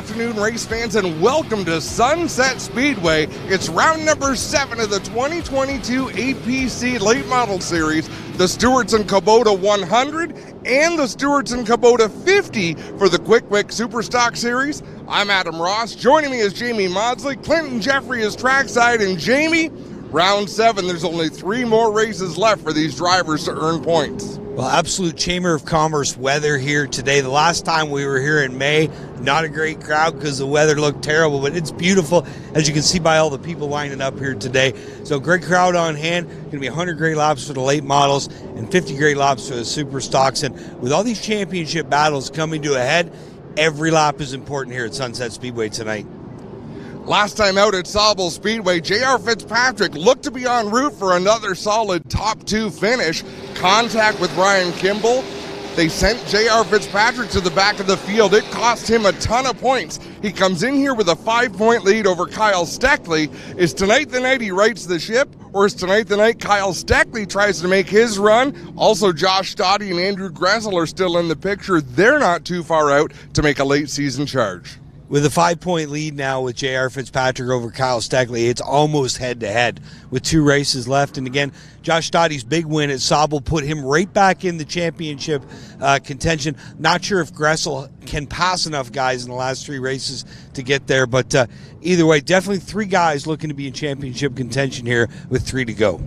afternoon, race fans, and welcome to Sunset Speedway. It's round number 7 of the 2022 APC Late Model Series, the Stewartson Kubota 100 and the Stewartson Kubota 50 for the Quick Wick Superstock Series. I'm Adam Ross. Joining me is Jamie Maudsley. Clinton Jeffrey is trackside, and Jamie, round 7, there's only 3 more races left for these drivers to earn points. Well, absolute Chamber of Commerce weather here today. The last time we were here in May, not a great crowd because the weather looked terrible, but it's beautiful, as you can see by all the people lining up here today. So great crowd on hand. Going to be 100 great laps for the late models and 50 great laps for the super stocks. And with all these championship battles coming to a head, every lap is important here at Sunset Speedway tonight. Last time out at Sauble Speedway, J.R. Fitzpatrick looked to be en route for another solid top 2 finish. Contact with Ryan Kimball. They sent J.R. Fitzpatrick to the back of the field. It cost him a ton of points. He comes in here with a 5-point lead over Kyle Steckley. Is tonight the night he rights the ship, or is tonight the night Kyle Steckley tries to make his run? Also, Josh Stoddy and Andrew Gressel are still in the picture. They're not too far out to make a late season charge. With a 5-point lead now with J.R. Fitzpatrick over Kyle Steckley, it's almost head-to-head with 2 races left. And again, Josh Stoddy's big win at Sauble put him right back in the championship contention. Not sure if Gressel can pass enough guys in the last 3 races to get there, but either way, definitely 3 guys looking to be in championship contention here with 3 to go.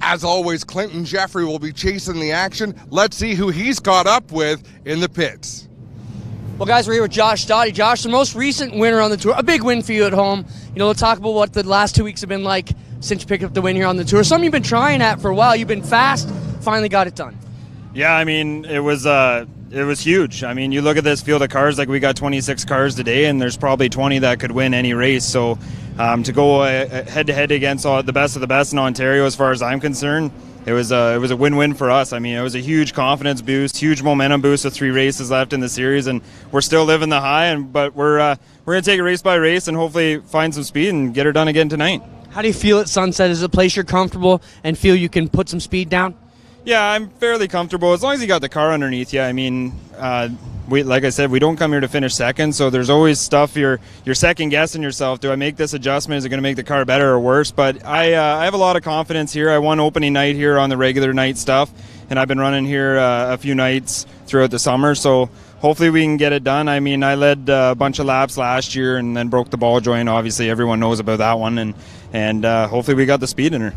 As always, Clinton Jeffrey will be chasing the action. Let's see who he's caught up with in the pits. Well, guys, we're here with Josh Stoddy. Josh, the most recent winner on the tour, a big win for you at home. You know, we'll talk about what the last 2 weeks have been like since you picked up the win here on the tour. Something you've been trying at for a while. You've been fast, finally got it done. Yeah, I mean, it was huge. I mean, you look at this field of cars, like we got 26 cars today, and there's probably 20 that could win any race. So to go head-to-head against the best of the best in Ontario, as far as I'm concerned, it was a win-win for us. I mean, it was a huge confidence boost, huge momentum boost with 3 races left in the series, and we're still living the high. But we're going to take it race by race and hopefully find some speed and get her done again tonight. How do you feel at Sunset? Is it a place you're comfortable and feel you can put some speed down? Yeah, I'm fairly comfortable as long as you got the car underneath you. I mean, like I said, we don't come here to finish second, so there's always stuff you're second guessing yourself. Do I make this adjustment? Is it going to make the car better or worse? But I have a lot of confidence here. I won opening night here on the regular night stuff, and I've been running here a few nights throughout the summer, so hopefully we can get it done. I mean, I led a bunch of laps last year and then broke the ball joint. Obviously, everyone knows about that one, and hopefully we got the speed in her.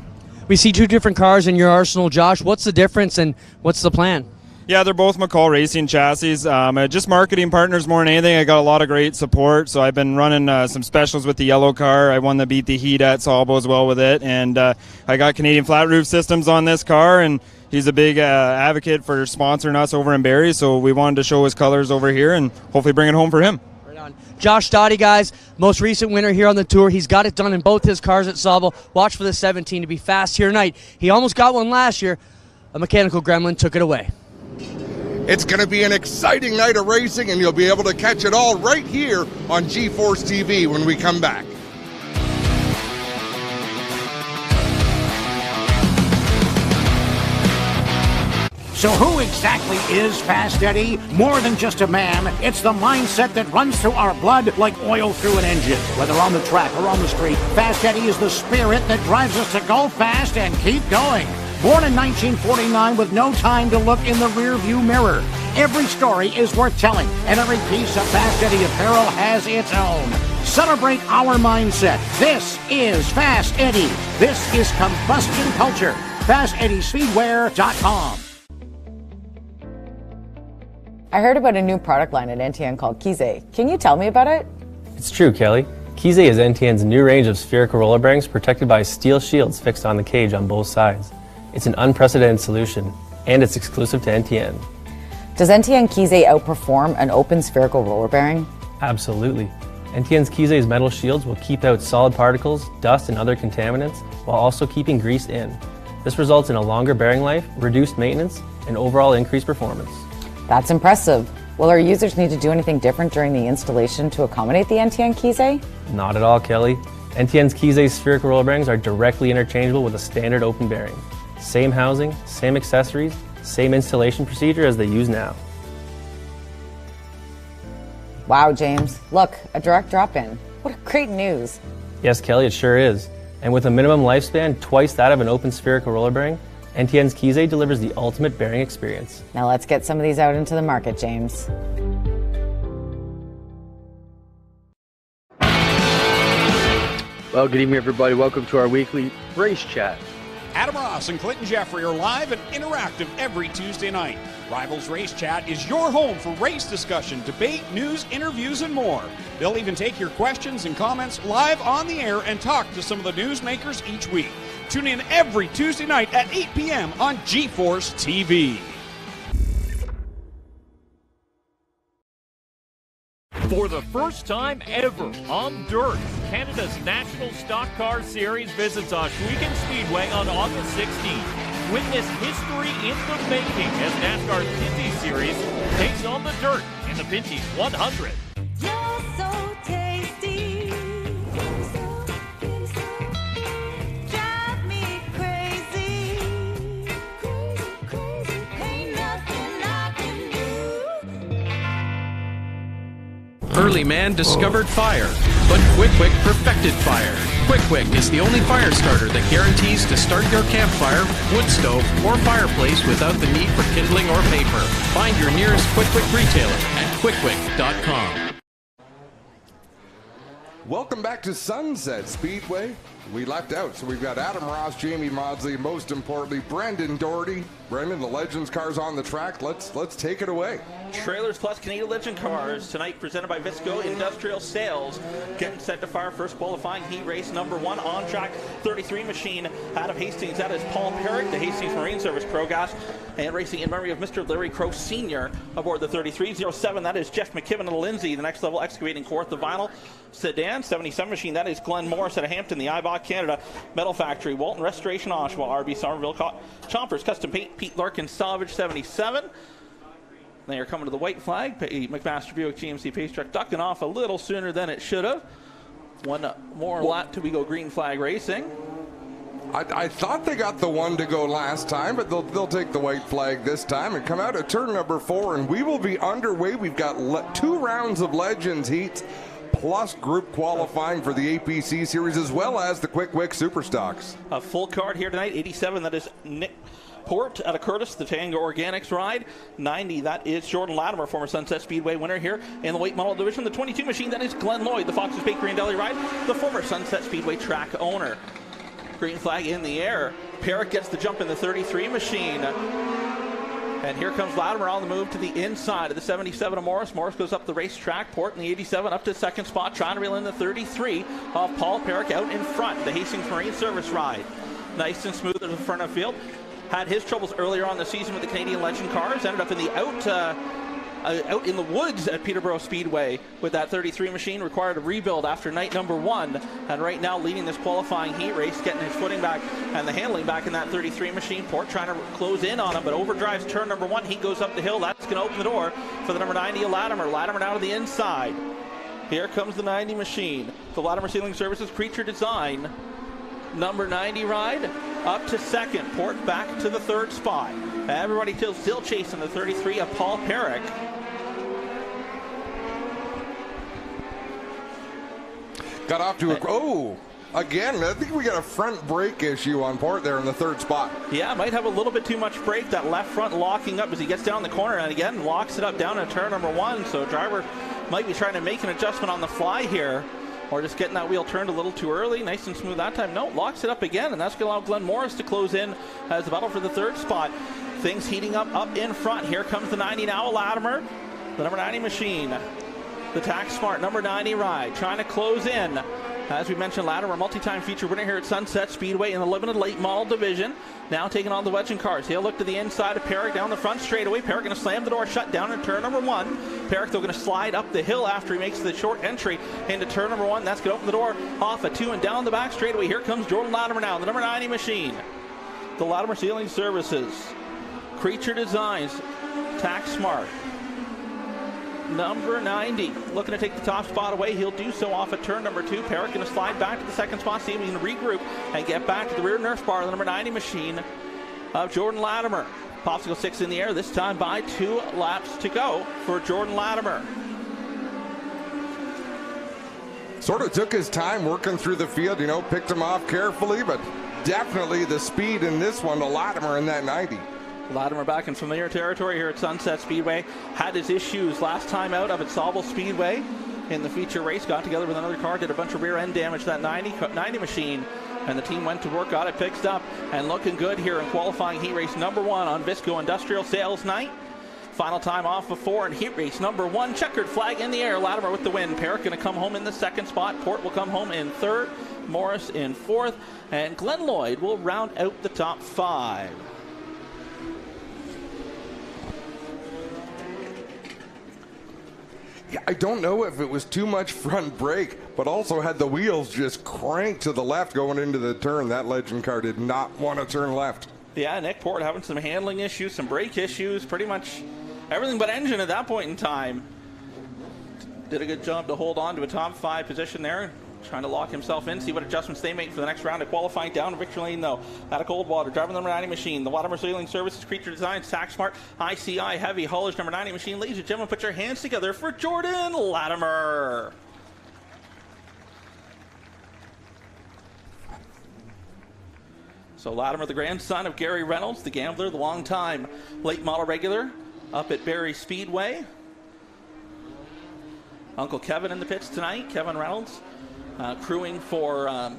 We see 2 different cars in your arsenal, Josh. What's the difference and what's the plan? Yeah, they're both McCall Racing chassis. Just marketing partners more than anything. I got a lot of great support, so I've been running some specials with the yellow car. I won the Beat the Heat at Sauble as well with it, and I got Canadian Flat Roof Systems on this car, and he's a big advocate for sponsoring us over in Barrie, so we wanted to show his colors over here and hopefully bring it home for him. Josh Stoddy, guys, most recent winner here on the tour. He's got it done in both his cars at Sauble. Watch for the 17 to be fast here tonight. He almost got one last year. A mechanical gremlin took it away. It's going to be an exciting night of racing, and you'll be able to catch it all right here on GeForce TV when we come back. So who exactly is Fast Eddie? More than just a man, it's the mindset that runs through our blood like oil through an engine. Whether on the track or on the street, Fast Eddie is the spirit that drives us to go fast and keep going. Born in 1949 with no time to look in the rear-view mirror. Every story is worth telling, and every piece of Fast Eddie apparel has its own. Celebrate our mindset. This is Fast Eddie. This is combustion culture. FastEddieSpeedwear.com. I heard about a new product line at NTN called Kizé. Can you tell me about it? It's true, Kelly. Kizé is NTN's new range of spherical roller bearings protected by steel shields fixed on the cage on both sides. It's an unprecedented solution, and it's exclusive to NTN. Does NTN Kizé outperform an open spherical roller bearing? Absolutely. NTN's Kizé's metal shields will keep out solid particles, dust, and other contaminants, while also keeping grease in. This results in a longer bearing life, reduced maintenance, and overall increased performance. That's impressive. Will our users need to do anything different during the installation to accommodate the NTN Kizé? Not at all, Kelly. NTN's Kizé spherical roller bearings are directly interchangeable with a standard open bearing. Same housing, same accessories, same installation procedure as they use now. Wow, James. Look, a direct drop-in. What great news. Yes, Kelly, it sure is. And with a minimum lifespan twice that of an open spherical roller bearing, NTN's Kize delivers the ultimate bearing experience. Now let's get some of these out into the market, James. Well, good evening, everybody. Welcome to our weekly race chat. Adam Ross and Clinton Jeffrey are live and interactive every Tuesday night. Rivals Race Chat is your home for race discussion, debate, news, interviews, and more. They'll even take your questions and comments live on the air and talk to some of the newsmakers each week. Tune in every Tuesday night at 8 p.m. on GeForce TV. For the first time ever on dirt, Canada's National Stock Car Series visits Ohsweken Speedway on August 16th. Witness history in the making as NASCAR's Pinty Series takes on the dirt in the Pinty 100. You're so tasty. Drive me crazy. Ain't nothing I can do. Early man discovered fire, but Quick Quick perfected fire. Quick Quick is the only fire starter that guarantees to start your campfire, wood stove, or fireplace without the need for kindling or paper. Find your nearest Quick Quick retailer at quickquick.com. Welcome back to Sunset Speedway. We left out, so we've got Adam Ross, Jamie Maudsley, and most importantly, Brendan Doherty. Brendan, the Legends cars on the track. Let's take it away. Trailers Plus Canadian Legend Cars tonight presented by Visco Industrial Sales. Getting set to fire first qualifying heat race number 1 on track 33 machine out of Hastings. That is Paul Perrick, the Hastings Marine Service Pro Gas, and racing in memory of Mr. Larry Crow Sr. aboard the 3307. That is Jeff McKibben of Lindsay, the Next Level Excavating Court, the Vinyl Sedan 77 machine. That is Glenn Morris out of Hampton, the Ibach Canada Metal Factory, Walton Restoration Oshawa, RB Somerville Chompers Custom Paint, Pete Larkin Salvage 77. They are coming to the white flag. McMaster Buick GMC Pace Truck ducking off a little sooner than it should have. One more lap till we go green flag racing. I thought they got the one to go last time, but they'll take the white flag this time and come out at turn number 4, and we will be underway. We've got 2 rounds of Legends heats plus group qualifying for the APC series as well as the Quick Quick Superstocks. A full card here tonight. 87, that is Nick Port out of Curtis, the Tango Organics ride. 90, that is Jordan Latimer, former Sunset Speedway winner here in the weight model division. The 22 machine, that is Glenn Lloyd, the Fox's Bakery and Deli ride, the former Sunset Speedway track owner. Green flag in the air. Perrick gets the jump in the 33 machine. And here comes Latimer on the move to the inside of the 77 of Morris. Morris goes up the racetrack. Port in the 87 up to second spot, trying to reel in the 33 of Paul Perrick out in front. The Hastings Marine Service ride. Nice and smooth at the front of the field. Had his troubles earlier on the season with the Canadian Legend cars. Ended up in the out in the woods at Peterborough Speedway with that 33 machine. Required a rebuild after night number 1. And right now leading this qualifying heat race, getting his footing back and the handling back in that 33 machine. Port trying to close in on him, but overdrives turn number 1. He goes up the hill. That's going to open the door for the number 90 Latimer. Latimer now to the inside. Here comes the 90 machine. The Latimer Sealing Services Creature Design. Number 90 ride up to second. Port back to the 3rd spot. Everybody still chasing the 33 of Paul Perrick. Got off to again, I think we got a front brake issue on Port there in the 3rd spot. Yeah, might have a little bit too much brake. That left front locking up as he gets down the corner, and again locks it up down at turn number 1. So driver might be trying to make an adjustment on the fly here, or just getting that wheel turned a little too early. Nice and smooth that time. No, locks it up again, and that's going to allow Glenn Morris to close in as the battle for the 3rd spot. Things heating up in front. Here comes the 90 now, Latimer. The number 90 machine. The Tax Smart number 90 ride. Trying to close in. As we mentioned, Latimer, multi-time feature winner here at Sunset Speedway in the limited late model division. Now taking on the Legend cars. He'll look to the inside of Perrick down the front straightaway. Perrick going to slam the door shut down in turn number 1. Perrick, though, going to slide up the hill after he makes the short entry into turn number 1. That's going to open the door off a 2 and down the back straightaway. Here comes Jordan Latimer now, the number 90 machine. The Latimer Sealing Services. Creature Designs. Tax Smart. Number 90 looking to take the top spot away. He'll do so off at turn number 2. Perrick going to slide back to the 2nd spot, see if he can regroup and get back to the rear Nerf bar. The number 90 machine of Jordan Latimer. Popsicle 6 in the air, this time by 2 laps to go for Jordan Latimer. Sort of took his time working through the field, picked him off carefully, but definitely the speed in this one to Latimer in that 90. Latimer back in familiar territory here at Sunset Speedway. Had his issues last time out up at Sauble Speedway in the feature race. Got together with another car, did a bunch of rear end damage to that 90 machine. And the team went to work, got it fixed up, and looking good here in qualifying heat race number 1 on Visco Industrial Sales Night. Final time off of 4 in heat race number 1. Checkered flag in the air. Latimer with the win. Perrick going to come home in the 2nd spot. Port will come home in 3rd. Morris in 4th. And Glenn Lloyd will round out the top 5. Yeah, I don't know if it was too much front brake, but also had the wheels just cranked to the left going into the turn. That Legend car did not want to turn left. Yeah, Nick Port having some handling issues, some brake issues, pretty much everything but engine at that point in time. Did a good job to hold on to a top 5 position there. Trying to lock himself in, see what adjustments they make for the next round of qualifying. Down to victory lane though. Out of Coldwater, driving the number 90 machine. The Latimer Sailing Services, Creature Designs, Tax Smart, ICI Heavy Haulage number 90 machine. Ladies and gentlemen, put your hands together for Jordan Latimer. So Latimer, the grandson of Gary Reynolds, the gambler, the longtime late model regular up at Barrie Speedway. Uncle Kevin in the pits tonight, Kevin Reynolds, crewing for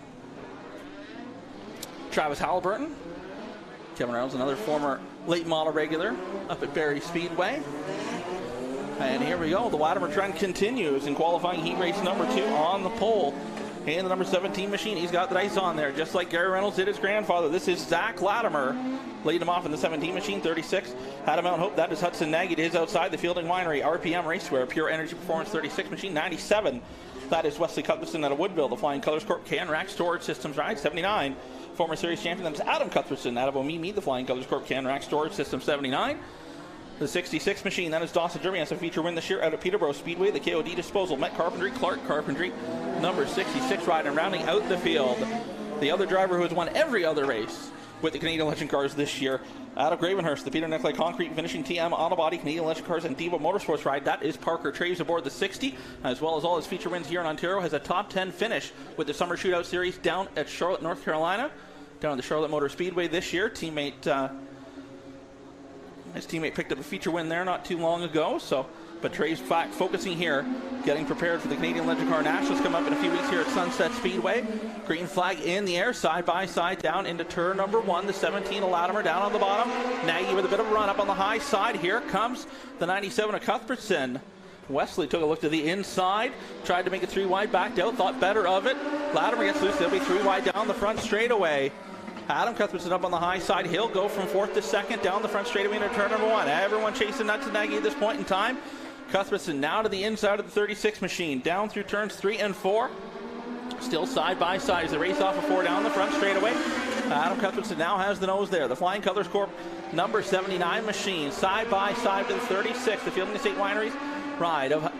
Travis Halliburton. Kevin Reynolds, another former late model regular up at Barrie Speedway. And here we go, the Latimer trend continues in qualifying heat race number 2 on the pole. And the number 17 machine, he's got the dice on there, just like Gary Reynolds did his grandfather. This is Zach Latimer, leading him off in the 17 machine, 36. Had him out hope, that is Hudson Nagy to his outside, the Fielding Winery, RPM Racewear, Pure Energy Performance, 36 machine, 97. That is Wesley Cuthbertson out of Woodville, the Flying Colors Corp, Canrack Storage Systems ride, 79. Former series champion, that is Adam Cuthbertson out of Omimi, the Flying Colors Corp, Canrack Storage Systems, 79. The 66 machine, that is Dawson Germany, has a feature win this year out of Peterborough Speedway. The KOD Disposal, Met Carpentry, Clark Carpentry, number 66 ride, and rounding out the field, the other driver who has won every other race with the Canadian Legend cars this year, out of Gravenhurst, the Peter Nicolai Concrete Finishing TM Autobody Canadian Legend cars and Diva Motorsports ride. That is Parker Traves aboard the 60, as well as all his feature wins here in Ontario. Has a top 10 finish with the Summer Shootout Series down at Charlotte, North Carolina, down at the Charlotte Motor Speedway this year. His teammate picked up a feature win there not too long ago. But Trey's focusing here, getting prepared for the Canadian Legend Car Nationals coming up in a few weeks here at Sunset Speedway. Green flag in the air, side by side down into turn number 1. The 17 of Latimer down on the bottom. Nagy with a bit of a run up on the high side. Here comes the 97 of Cuthbertson. Wesley took a look to the inside, tried to make it 3 wide, backed out, thought better of it. Latimer gets loose, they'll be 3 wide down the front straightaway. Adam Cuthbertson up on the high side. He'll go from 4th to 2nd down the front straightaway into turn number 1. Everyone chasing nuts and Nagy at this point in time. Cuthbertson now to the inside of the 36 machine, down through turns 3 and 4. Still side by side as they race off of 4 down the front straightaway. Adam Cuthbertson now has the nose there. The Flying Colors Corp number 79 machine, side by side to the 36. The Fielding Estate Wineries ride of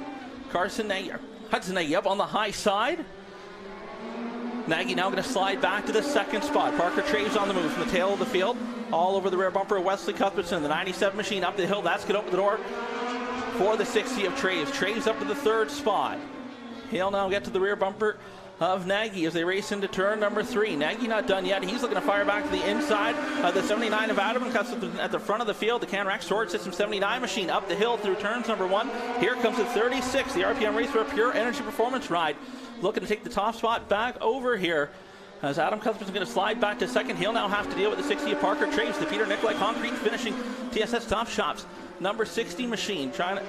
Hudson Nagy up on the high side. Nagy now going to slide back to the 2nd spot. Parker Traves on the move from the tail of the field. All over the rear bumper of Wesley Cuthbertson. The 97 machine up the hill. That's going to open the door for the 60 of Traves. Traves up to the 3rd spot. He'll now get to the rear bumper of Nagy as they race into turn number 3. Nagy not done yet. He's looking to fire back to the inside of the 79 of Adam and Cuthbertson at the front of the field. The Canrack Storage System 79 machine up the hill through turns number 1. Here comes the 36, the RPM Racewear Pure Energy Performance ride. Looking to take the top spot back over here as Adam Cuthbertson's going to slide back to 2nd. He'll now have to deal with the 60 of Parker Traves, the Peter Nicolai Concrete Finishing TSS Top Shops number 60 machine, trying to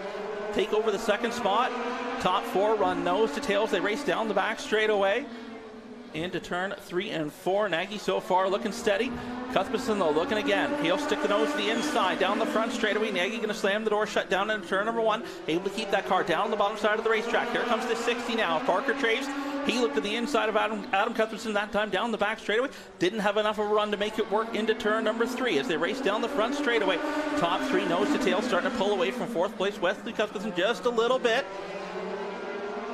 take over the 2nd spot. Top 4 run nose to tails. They race down the back straightaway into turn 3 and 4. Nagy so far looking steady. Cuthbertson though looking again. He'll stick the nose to the inside down the front straightaway. Nagy going to slam the door shut down into turn number 1. Able to keep that car down the bottom side of the racetrack. Here comes the 60 now. Parker Traves. He looked to the inside of Adam Cuthbertson that time down the back straightaway. Didn't have enough of a run to make it work into turn number 3 as they race down the front straightaway. Top 3 nose to tail starting to pull away from 4th place. Wesley Cuthbertson just a little bit.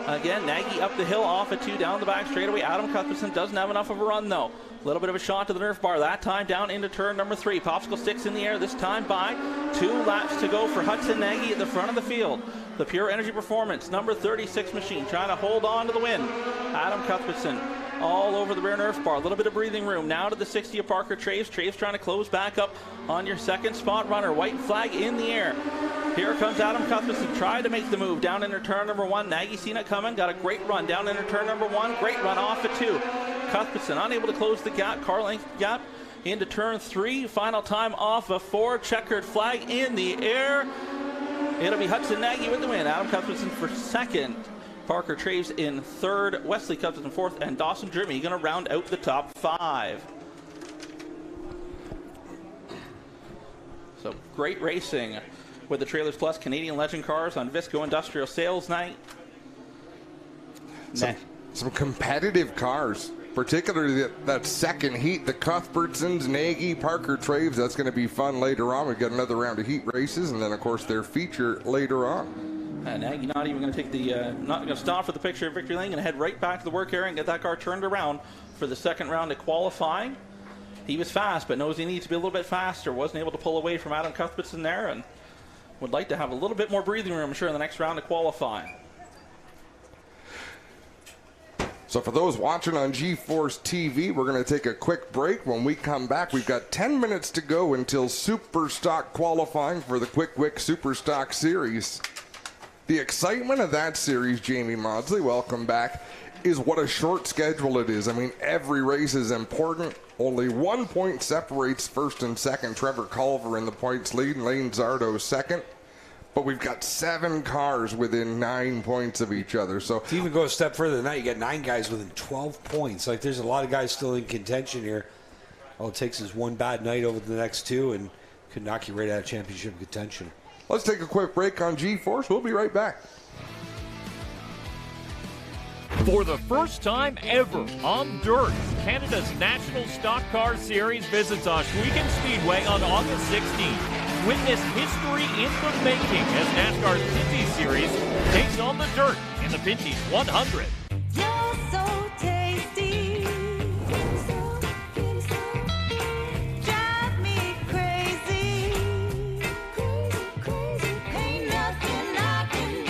Again, Nagy up the hill off at 2 down the back straightaway. Adam Cuthbertson doesn't have enough of a run though. A little bit of a shot to the Nerf bar, that time down into turn number 3. Popsicle sticks in the air, this time by 2 laps to go for Hudson Nagy at the front of the field. The Pure Energy Performance, number 36 machine, trying to hold on to the win. Adam Cuthbertson all over the rear Nerf bar. A little bit of breathing room. Now to the 60 of Parker Traves. Traves trying to close back up on your second spot runner. White flag in the air. Here comes Adam Cuthbertson, tried to make the move down into turn number 1. Nagy seen it coming, got a great run down into turn number 1. Great run off at 2. Cuthbertson unable to close the gap, car length gap into turn 3. Final time off of 4. Checkered flag in the air. It'll be Hudson Nagy with the win. Adam Cuthbertson for second. Parker Traves in third. Wesley Cuthbertson fourth. And Dawson Jeremy going to round out the top 5. So great racing with the Trailers Plus Canadian Legend cars on Visco Industrial Sales Night. Some competitive cars, particularly that second heat, the Cuthbertsons, Nagy, Parker Traves. That's going to be fun later on. We've got another round of heat races, and then, of course, their feature later on. Nagy not even going to take the, not going to stop for the picture of victory lane, going to head right back to the work area and get that car turned around for the second round of qualifying. He was fast, but knows he needs to be a little bit faster. Wasn't able to pull away from Adam Cuthbertson there, and would like to have a little bit more breathing room, I'm sure, in the next round of qualifying. So for those watching on GeForce TV, we're going to take a quick break. When we come back, we've got 10 minutes to go until Super Stock qualifying for the Quick Wick Super Stock Series. The excitement of that series, Jamie Maudsley, welcome back, is what a short schedule it is. I mean, every race is important. Only 1 point separates first and second. Trevor Culver in the points lead, Lane Zardo second. But we've got 7 cars within 9 points of each other. So to even go a step further than that, you got 9 guys within 12 points. Like, there's a lot of guys still in contention here. All it takes is one bad night over the next 2 and could knock you right out of championship contention. Let's take a quick break on GeForce. We'll be right back. For the first time ever on dirt, Canada's National Stock Car Series visits Ohsweken Speedway on August 16th. Witness history in the making as NASCAR's Pinty Series takes on the dirt in the Pinty's 100. You're so tasty. Drive me crazy. Ain't nothing I can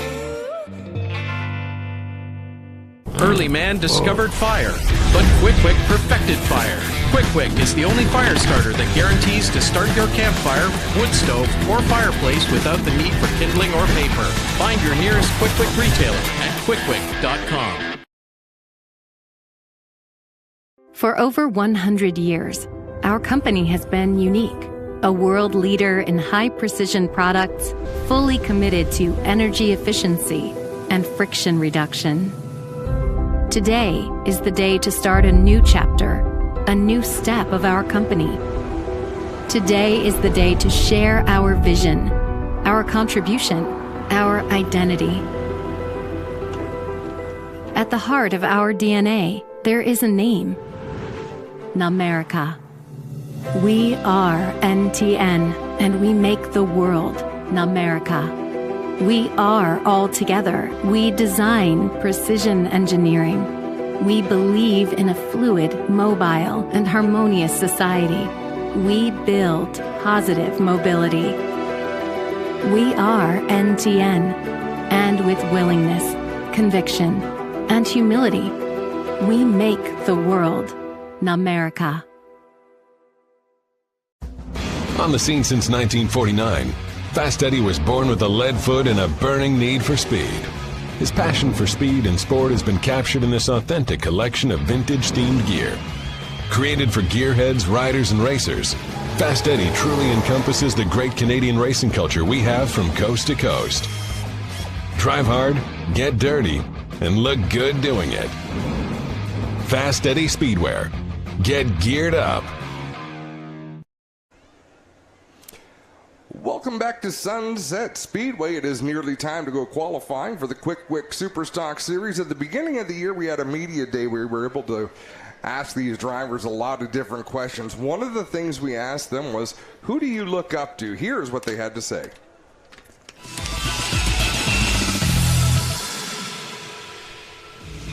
do. Early man discovered fire, but Quick Wick perfected fire. Quick Wick is the only fire starter that guarantees to start your campfire, wood stove, or fireplace without the need for kindling or paper. Find your nearest Quick Wick retailer at quickwick.com. For over 100 years, our company has been unique. A world leader in high-precision products, fully committed to energy efficiency and friction reduction. Today is the day to start a new chapter, a new step of our company. Today is the day to share our vision, our contribution, our identity. At the heart of our DNA, there is a name: Namerica. We are NTN, and we make the world Namerica. We are all together. We design precision engineering. We believe in a fluid, mobile, and harmonious society. We build positive mobility. We are NTN, and with willingness, conviction, and humility, we make the world Namerica. On the scene since 1949, Fast Eddie was born with a lead foot and a burning need for speed. His passion for speed and sport has been captured in this authentic collection of vintage-themed gear. Created for gearheads, riders, and racers, Fast Eddie truly encompasses the great Canadian racing culture we have from coast to coast. Drive hard, get dirty, and look good doing it. Fast Eddie Speedwear. Get geared up. Welcome back to Sunset Speedway. It is nearly time to go qualifying for the Quick Wick Superstock Series. At the beginning of the year, we had a media day where we were able to ask these drivers a lot of different questions. One of the things we asked them was, who do you look up to? Here's what they had to say.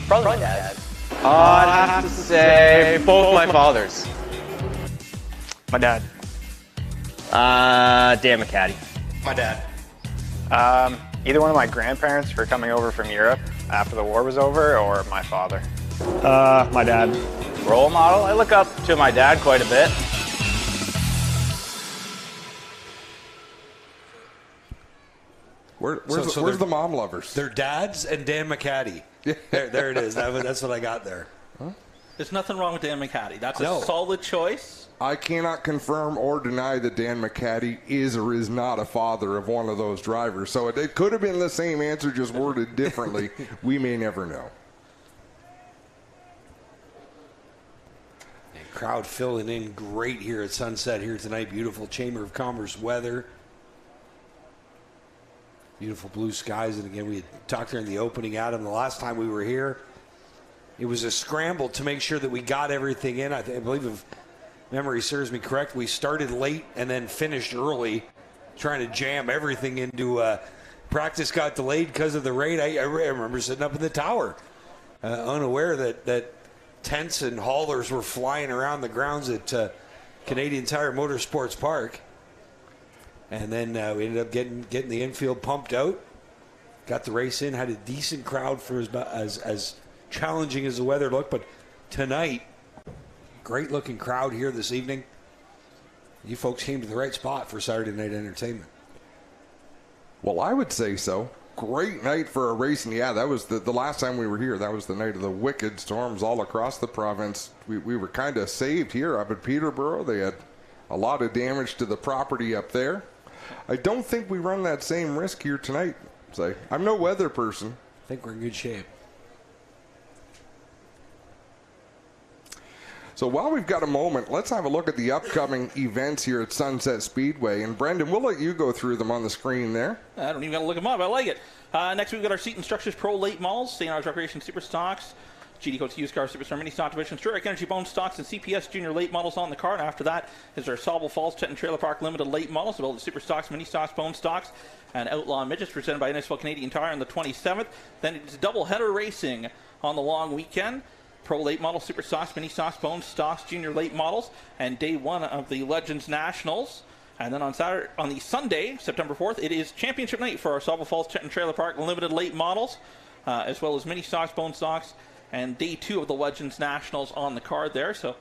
Probably my dad. I'd have to say both my fathers. My dad. Dan McCaddy. My dad. Either one of my grandparents for coming over from Europe after the war was over, or my father. My dad. Role model? I look up to my dad quite a bit. Where's the mom lovers? They're dads and Dan McCaddy. There it is. That's what I got there. Huh? There's nothing wrong with Dan McCaddy. That's a No. solid choice. I cannot confirm or deny that Dan McCaddy is or is not a father of one of those drivers. So it could have been the same answer, just worded differently. We may never know. And crowd filling in great here at Sunset here tonight. Beautiful Chamber of Commerce weather. Beautiful blue skies. And again, we had talked here in the opening, Adam, the last time we were here, it was a scramble to make sure that we got everything in. I believe, if memory serves me correct, we started late and then finished early, trying to jam everything into practice. Got delayed because of the rain. I remember sitting up in the tower, unaware that tents and haulers were flying around the grounds at Canadian Tire Motorsports Park. And then we ended up getting the infield pumped out. Got the race in, had a decent crowd for as challenging as the weather looked. But tonight, great looking crowd here this evening. You folks came to the right spot for Saturday night entertainment. Well, I would say so. Great night for a race. And yeah, that was the last time we were here. That was the night of the wicked storms all across the province. We were kind of saved here up at Peterborough. They had a lot of damage to the property up there. I don't think we run that same risk here tonight. So I'm no weather person. I think we're in good shape. So while we've got a moment, let's have a look at the upcoming events here at Sunset Speedway. And Brendan, we'll let you go through them on the screen there. I don't even got to look them up. I like it. Next we've got our Seat and Structures Pro late models, St. Ar's Recreation Super Stocks, GD Coats Used Car Superstar Mini Stock Division, Sturrock Energy Bone Stocks, and CPS Junior late models on the car. And after that is our Sauble Falls Tent and Trailer Park Limited late models, as well as Super Stocks, Mini Stocks, Bone Stocks, and Outlaw Midgets, presented by NSL Canadian Tire on the 27th. Then it's double header racing on the long weekend. Pro late models, Super Stocks, Mini Stocks, Bone Stocks, Junior late models, and day one of the Legends Nationals. And then on the Sunday, September 4th, it is championship night for our Sauble Falls Tent and Trailer Park Limited late models, as well as Mini Stocks, Bone Stocks, and day two of the Legends Nationals on the card there. So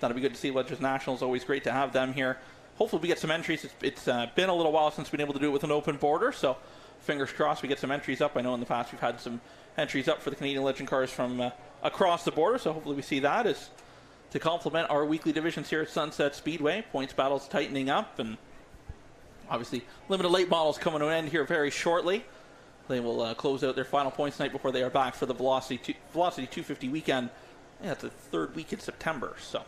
that'll be good to see. Legends Nationals, always great to have them here. Hopefully we get some entries. It's been a little while since we've been able to do it with an open border, so fingers crossed we get some entries up. I know in the past we've had some entries up for the Canadian Legend cars from across the border, so hopefully we see that as to complement our weekly divisions here at Sunset Speedway. Points battles tightening up, and obviously limited late models coming to an end here very shortly. They will close out their final points night before they are back for the Velocity 250 weekend. Yeah, it's the third week in September, so.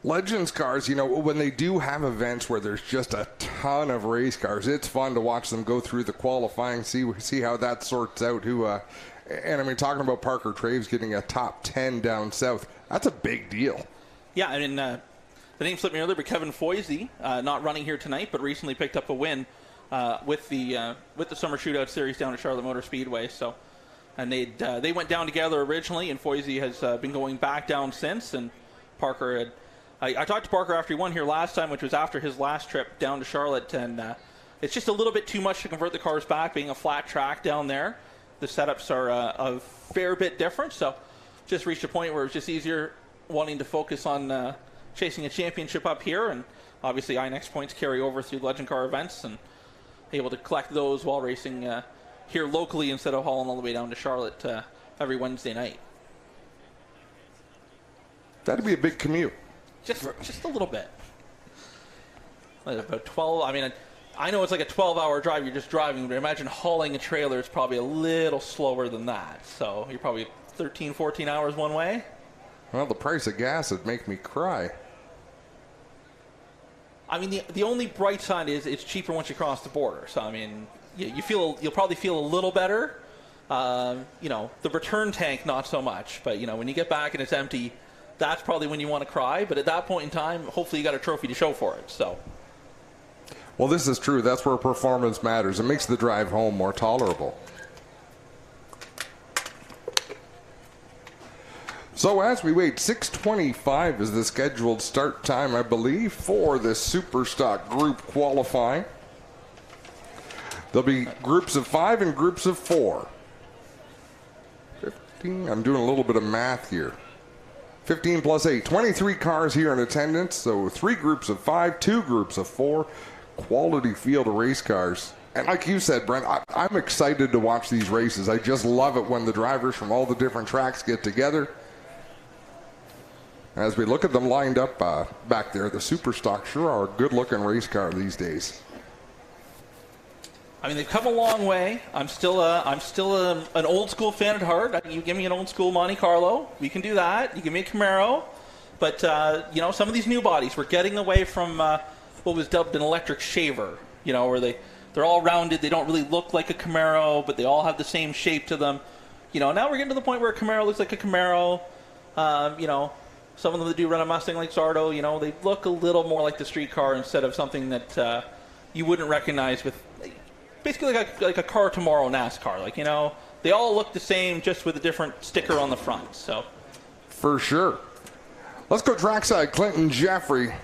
Legends cars, you know, when they do have events where there's just a ton of race cars, it's fun to watch them go through the qualifying, see how that sorts out. And I mean, talking about Parker Traves getting a top 10 down south, that's a big deal. Yeah, I mean, the name slipped me earlier, but Kevin Foisey, not running here tonight, but recently picked up a win with the Summer Shootout Series down at Charlotte Motor Speedway. So, and they went down together originally, and Foisey has been going back down since. And Parker had, I talked to Parker after he won here last time, which was after his last trip down to Charlotte, and it's just a little bit too much to convert the cars back, being a flat track down there. The setups are a fair bit different, so just reached a point where it's just easier wanting to focus on chasing a championship up here, and obviously INEX points carry over through Legend Car events, and able to collect those while racing here locally instead of hauling all the way down to Charlotte every Wednesday night. That'd be a big commute. Just a little bit. Like about 12. I mean, I know it's like a 12-hour drive. You're just driving, but imagine hauling a trailer is probably a little slower than that. So you're probably 13, 14 hours one way. Well, the price of gas would make me cry. I mean, the only bright side is it's cheaper once you cross the border. So I mean, you'll probably feel a little better. The return tank not so much, but when you get back and it's empty, that's probably when you want to cry. But at that point in time, hopefully you got a trophy to show for it. So. Well, this is true. That's where performance matters. It makes the drive home more tolerable. So as we wait, 6:25 is the scheduled start time, I believe, for the Superstock group qualifying. There'll be groups of 5 and groups of 4. 15, I'm doing a little bit of math here. 15 plus 8, 23 cars here in attendance. So 3 groups of 5, 2 groups of 4. Quality field of race cars. And like you said, Brent, I'm excited to watch these races. I just love it when the drivers from all the different tracks get together. As we look at them lined up back there, the Superstock sure are a good-looking race car these days. I mean, they've come a long way. I'm still an old school fan at heart. You give me an old school Monte Carlo, we can do that. You give me a Camaro, but some of these new bodies, we're getting away from what was dubbed an electric shaver. Where they're all rounded. They don't really look like a Camaro, but they all have the same shape to them. Now we're getting to the point where a Camaro looks like a Camaro. Some of them that do run a Mustang like Zardo, they look a little more like the street car instead of something that you wouldn't recognize with basically like a car tomorrow NASCAR. They all look the same, just with a different sticker on the front. So, for sure. Let's go trackside. Clinton Jeffrey.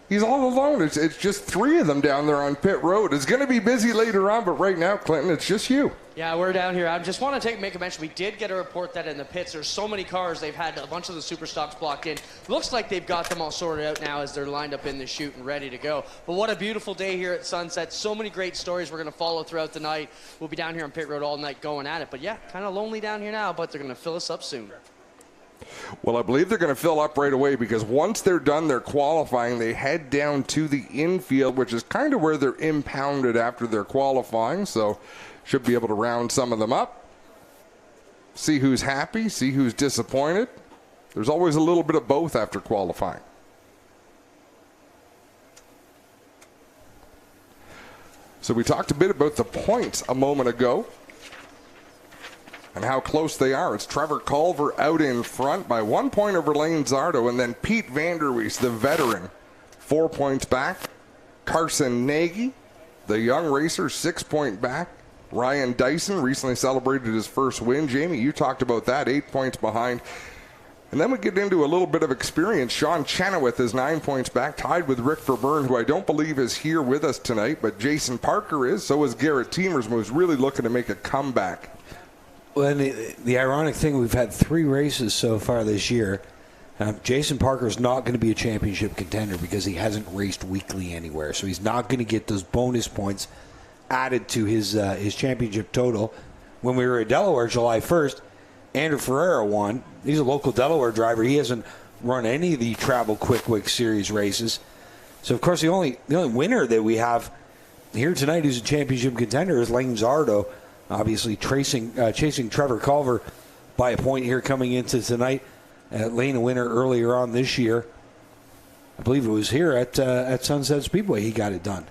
He's all alone. It's just 3 of them down there on pit road. It's going to be busy later on, but right now, Clinton, it's just you. Yeah, we're down here. I just want to make a mention. We did get a report that in the pits, there's so many cars, they've had a bunch of the Superstocks blocked in. Looks like they've got them all sorted out now as they're lined up in the chute and ready to go. But what a beautiful day here at Sunset. So many great stories we're going to follow throughout the night. We'll be down here on pit road all night going at it. But yeah, kind of lonely down here now, but they're going to fill us up soon. Well, I believe they're going to fill up right away because once they're done their qualifying, they head down to the infield, which is kind of where they're impounded after their qualifying. So should be able to round some of them up, see who's happy, see who's disappointed. There's always a little bit of both after qualifying. So we talked a bit about the points a moment ago and how close they are. It's Trevor Culver out in front by 1 point over Lane Zardo, and then Pete Vanderwees, the veteran, 4 points back. Carson Nagy, the young racer, 6 point back. Ryan Dyson recently celebrated his first win. Jamie, you talked about that, 8 points behind. And then we get into a little bit of experience. Sean Chenoweth is 9 points back, tied with Rick Verburn, who I don't believe is here with us tonight, but Jason Parker is. So is Garrett Teemers, who's really looking to make a comeback. Well, and the ironic thing, we've had 3 races so far this year. Jason Parker's not going to be a championship contender because he hasn't raced weekly anywhere. So he's not going to get those bonus points added to his championship total. When we were at Delaware July 1st, Andrew Ferreira won. He's a local Delaware driver. He hasn't run any of the Travel Quick Series races. So, of course, the only winner that we have here tonight who's a championship contender is Lane Zardo. Obviously chasing Trevor Culver by a point here coming into tonight. Lane a winner earlier on this year. I believe it was here at Sunset Speedway he got it done.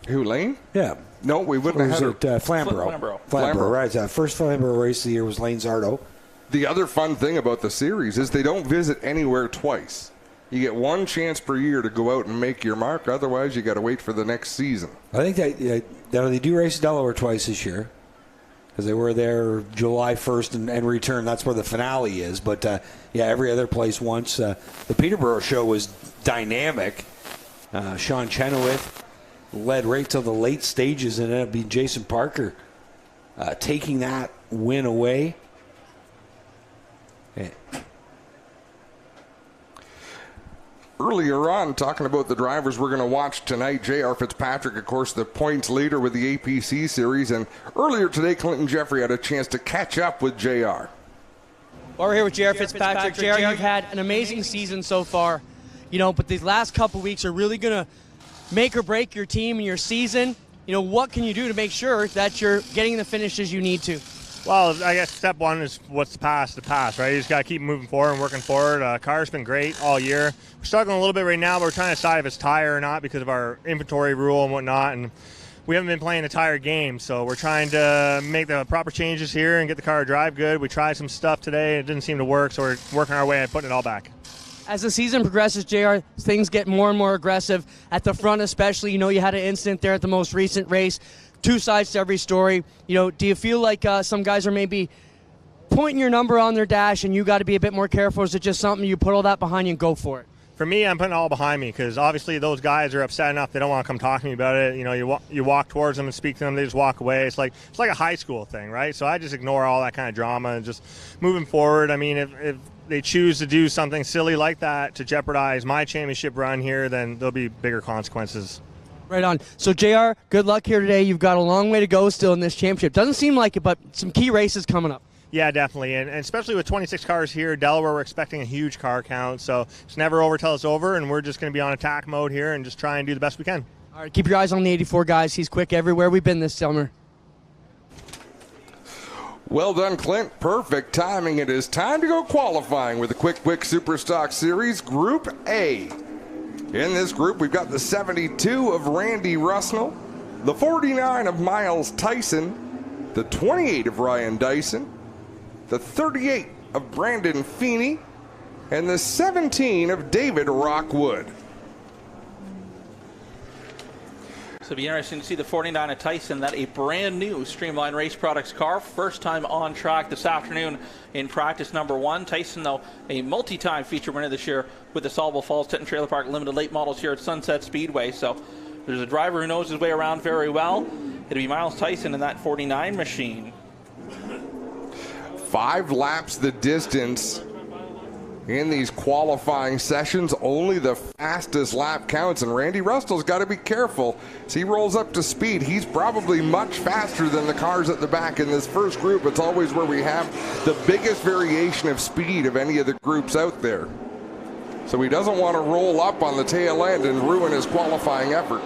Who, Lane? Yeah. No, we wouldn't have had it. Flamborough, right. First Flamborough race of the year was Lane Zardo. The other fun thing about the series is they don't visit anywhere twice. You get one chance per year to go out and make your mark. Otherwise, you got to wait for the next season. I think that they do race Delaware twice this year because they were there July 1st and return. That's where the finale is. But, every other place once. The Peterborough show was dynamic. Sean Chenoweth led right till the late stages and ended up being Jason Parker taking that win away. Yeah. Earlier on, talking about the drivers we're going to watch tonight, J.R. Fitzpatrick, of course, the points leader with the APC series. And earlier today, Clinton Jeffrey had a chance to catch up with J.R. Well, we're here with J.R. Fitzpatrick. J.R., you've had an amazing season so far, but these last couple weeks are really going to make or break your team and your season. What can you do to make sure that you're getting the finishes you need to? Well, I guess step one is what's past the past, right? You just got to keep moving forward and working forward. Car's been great all year. We're struggling a little bit right now, but we're trying to decide if it's tire or not because of our inventory rule and whatnot. And we haven't been playing the tire game, so we're trying to make the proper changes here and get the car to drive good. We tried some stuff today. It didn't seem to work, so we're working our way at putting it all back. As the season progresses, JR, things get more and more aggressive. At the front especially, you had an incident there at the most recent race. Two sides to every story. Do you feel like some guys are maybe pointing your number on their dash and you got to be a bit more careful? Or is it just something you put all that behind you and go for it? For me, I'm putting it all behind me because obviously those guys are upset enough they don't want to come talk to me about it. You know, you walk towards them and speak to them, they just walk away. It's like a high school thing, right? So I just ignore all that kind of drama and just moving forward. I mean, if they choose to do something silly like that to jeopardize my championship run here, then there'll be bigger consequences. Right on. So, JR, good luck here today. You've got a long way to go still in this championship. Doesn't seem like it, but some key races coming up. Yeah, definitely. And especially with 26 cars here, Delaware, we're expecting a huge car count. So it's never over till it's over, and we're just going to be on attack mode here and just try and do the best we can. All right, keep your eyes on the 84, guys. He's quick everywhere we've been this summer. Well done, Clint. Perfect timing. It is time to go qualifying with the Quick Superstock Series Group A. In this group, we've got the 72 of Randy Russell, the 49 of Miles Tyson, the 28 of Ryan Dyson, the 38 of Brandon Feeney, and the 17 of David Rockwood. So it'll be interesting to see the 49 of Tyson, that a brand new Streamline Race Products car. First time on track this afternoon in practice number 1. Tyson, though, a multi-time feature winner this year with the Sawville Falls Tent and Trailer Park Limited Late Models here at Sunset Speedway. So there's a driver who knows his way around very well. It'll be Miles Tyson in that 49 machine. 5 laps the distance in these qualifying sessions. Only the fastest lap counts, and Randy Russell's got to be careful as he rolls up to speed. He's probably much faster than the cars at the back in this first group. It's always where we have the biggest variation of speed of any of the groups out there. So he doesn't want to roll up on the tail end and ruin his qualifying effort.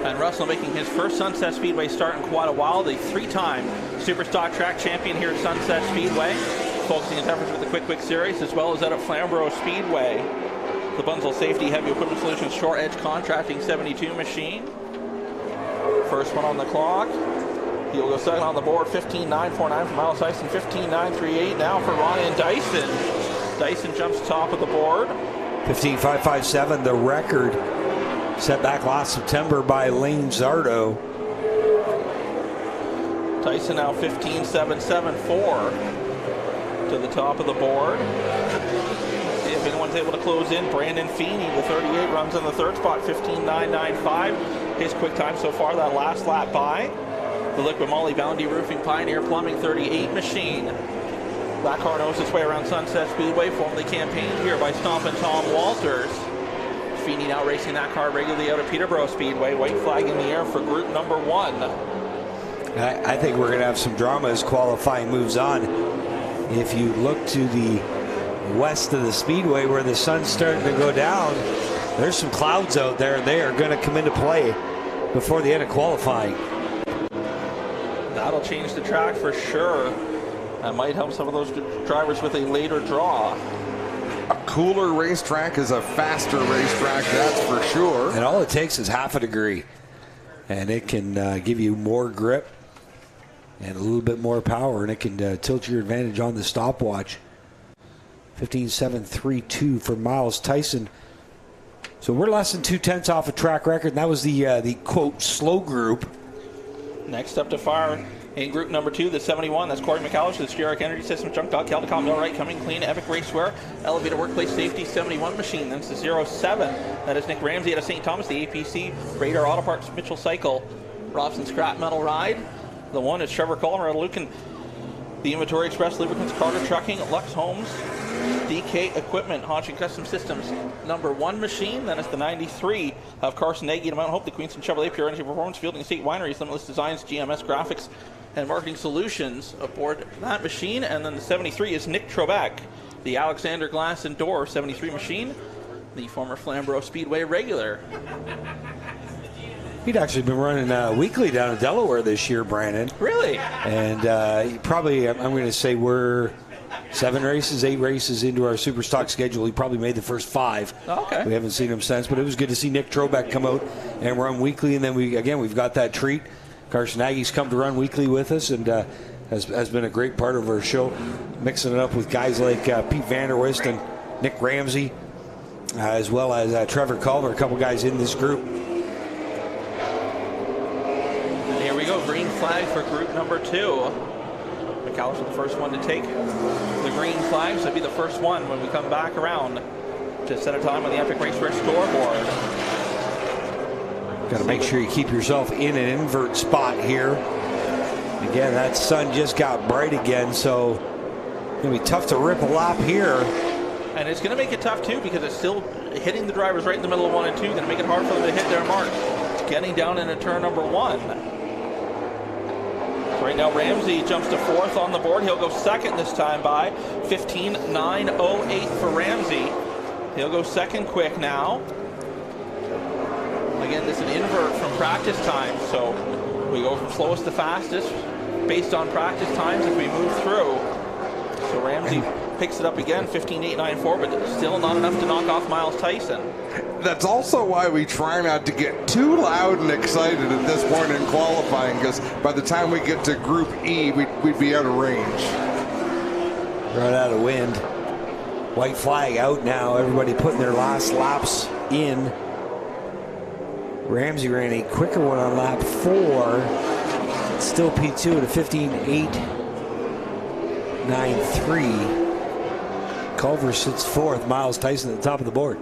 And Russell making his first Sunset Speedway start in quite a while. The 3-time Superstock Track champion here at Sunset Speedway. Focusing his efforts with the Quick Series as well as out at Flamborough Speedway. The Bunzl Safety Heavy Equipment Solutions Short Edge Contracting 72 machine. First one on the clock. He'll go second on the board. 15.949 for Miles Tyson. 15.938 now for Ryan Dyson. Dyson jumps top of the board. 15.557, the record set back last September by Lane Zardo. Tyson now 15.774 to the top of the board. See if anyone's able to close in. Brandon Feeney, the 38, runs in the third spot, 15.995. His quick time so far, that last lap by. The Liquid Moly Bounty Roofing Pioneer Plumbing 38 machine. That car knows its way around Sunset Speedway, formerly campaigned here by Stompin' Tom Walters. Feeney now racing that car regularly out of Peterborough Speedway. White flag in the air for group number 1. I think we're going to have some drama as qualifying moves on. If you look to the west of the Speedway where the sun's starting to go down, there's some clouds out there, and they are going to come into play before the end of qualifying. That'll change the track for sure. That might help some of those drivers with a later draw. A cooler racetrack is a faster racetrack, that's for sure. And all it takes is half a degree, and it can give you more grip and a little bit more power, and it can tilt your advantage on the stopwatch. 15.732 for Miles Tyson. So we're less than 2/10 off a track record, and that was the quote slow group. Next up to fire in group number 2, the 71. That's Corey McCallish, the Sierra Energy Systems, Junk Dog, Caldecom, Millwright, Coming Clean, Epic Raceware, Elevator Workplace Safety 71 machine. That's the 07. That is Nick Ramsey out of St. Thomas, the APC, Radar Auto Parts, Mitchell Cycle, Robson Scrap Metal Ride. The 1 is Trevor Coleman out of Lucan, the Inventory Express, Lubricants, Carter Trucking, Lux Homes, DK Equipment, Hodgson Custom Systems, number 1 machine. Then it's the 93 of Carson Nagy to Mount Hope, the Queenston Chevrolet, Pure Energy Performance, Fielding Estate Wineries, Limitless Designs, GMS Graphics, and Marketing Solutions aboard that machine. And then the 73 is Nick Trobeck, the Alexander Glass and Door 73 machine, the former Flamborough Speedway regular. He'd actually been running weekly down in Delaware this year, Brandon. Really? And probably, I'm going to say we're 7 races, 8 races into our super stock schedule. He probably made the first 5. Okay. We haven't seen him since, but it was good to see Nick Trobeck come out and run weekly. And then we've got that treat. Carson Nagy's come to run weekly with us and has been a great part of our show, mixing it up with guys like Pete Vanderwist and Nick Ramsey, as well as Trevor Culver, a couple guys in this group. And here we go, green flag for group number 2. Collison, the first one to take the green flag, so it'll be the first one when we come back around to set a time on the Epic Race Rich scoreboard. Got to make sure you keep yourself in an invert spot here. Again, that sun just got bright again, so it's going to be tough to rip a lap here. And it's going to make it tough, too, because it's still hitting the drivers right in the middle of 1 and 2. Going to make it hard for them to hit their mark. It's getting down into turn number 1. Right now, Ramsey jumps to 4th on the board. He'll go 2nd this time by 15.908 for Ramsey. He'll go 2nd quick now. Again, this is an invert from practice time, so we go from slowest to fastest based on practice times as we move through. So Ramsey picks it up again, 15.894, but still not enough to knock off Miles Tyson. That's also why we try not to get too loud and excited at this point in qualifying, because by the time we get to Group E, we'd be out of range. Right out of wind. White flag out now. Everybody putting their last laps in. Ramsey ran a quicker one on lap 4. Still P2 at a 15.893. Culver sits 4th. Miles Tyson at the top of the board.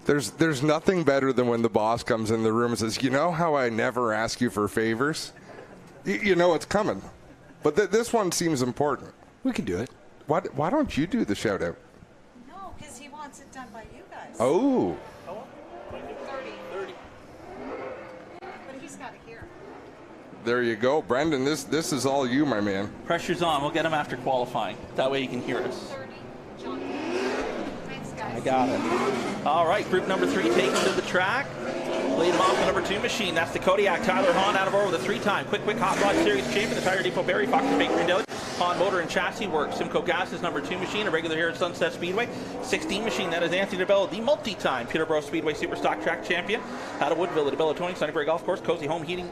There's nothing better than when the boss comes in the room and says, you know how I never ask you for favors? You know it's coming. But this one seems important. We can do it. Why don't you do the shout out? No, because he wants it done by you guys. Oh. 30. But he's got to hear. There you go. Brendan, this is all you, my man. Pressure's on. We'll get him after qualifying. That way you can hear us. I got it. All right, group number 3 taken to the track. Lead him off the number 2 machine. That's the Kodiak. Tyler Hahn out of over with a 3-time Quick Hot Rod Series champion. The Tire Depot Barry Fox Bakery Deli. Hahn Motor and Chassis Works. Simcoe Gas's number 2 machine, a regular here at Sunset Speedway. 16 machine, that is Anthony DeBello, the multi-time Peterborough Speedway Superstock Track champion. Out of Woodville, the DeBello Towing, Sunnybury Golf Course, Cozy Home Heating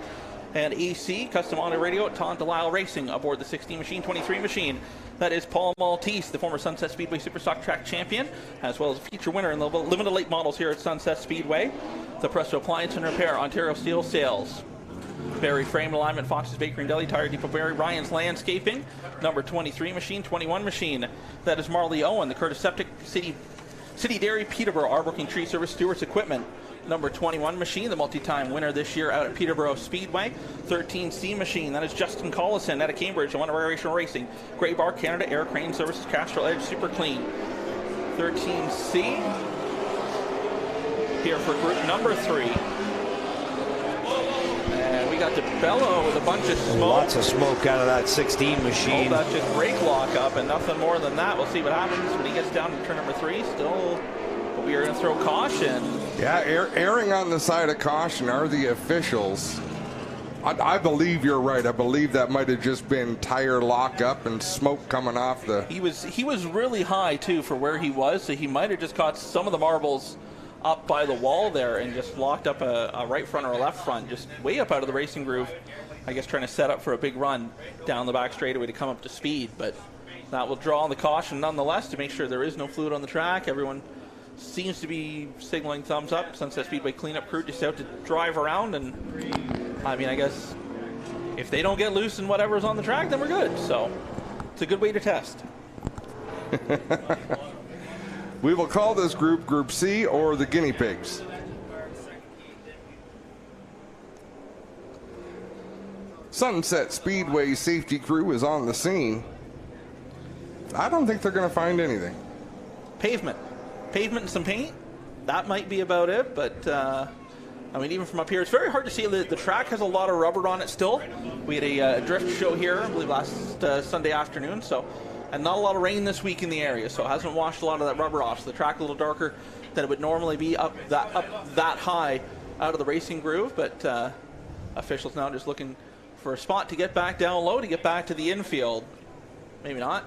and AC, Custom Auto Radio at Tom Delisle Racing aboard the 16 machine, 23 machine. That is Paul Maltese, the former Sunset Speedway Superstock Track champion, as well as a feature winner in the limited late models here at Sunset Speedway. The Presto Appliance and Repair, Ontario Steel Sales. Barry Frame Alignment, Fox's Bakery and Deli, Tire Depot Barry, Ryan's Landscaping, number 23 machine, 21 machine. That is Marley Owen, the Curtis Septic City Dairy, Peterborough, Arbroaking Tree Service, Stewart's Equipment. Number 21 machine, the multi-time winner this year out at Peterborough Speedway. 13C machine, that is Justin Collison out of Cambridge, One Aeration Racing. Grey Bar Canada, Air Crane Services, Castrol Edge, Super Clean. 13C. Here for group number 3. And we got DeBello with a bunch of smoke. Lots of smoke out of that 16 machine. Oh, that's just brake lock up and nothing more than that. We'll see what happens when he gets down to turn number 3. Still, but we are going to throw caution. Yeah, erring on the side of caution are the officials. I believe you're right. I believe that might have just been tire lock up and smoke coming off the... He was really high, too, for where he was, so he might have just caught some of the marbles up by the wall there and just locked up a right front or a left front, just way up out of the racing groove. I guess trying to set up for a big run down the back straightaway to come up to speed, but that will draw on the caution nonetheless to make sure there is no fluid on the track. Everyone seems to be signaling thumbs up. Sunset Speedway cleanup crew just out to drive around, and I mean, I guess if they don't get loose in whatever's on the track, then we're good. So it's a good way to test. We will call this group Group C, or the guinea pigs. Sunset Speedway safety crew is on the scene. I don't think they're going to find anything. Pavement and some paint. That might be about it, but I mean, even from up here, it's very hard to see. The track has a lot of rubber on it still. We had a drift show here, I believe, last Sunday afternoon, and not a lot of rain this week in the area, so it hasn't washed a lot of that rubber off. So the track a little darker than it would normally be up that high out of the racing groove, but officials now just looking for a spot to get back down low, to get back to the infield. Maybe not.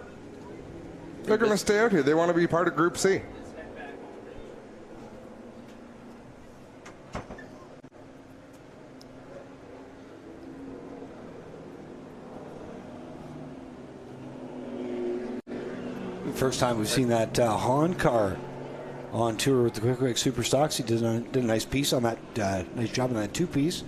They're going to stay out here. They want to be part of Group C. First time we've seen that Hahn car on tour with the Quick Super Stocks. He did a nice piece on that, nice job on that two-piece.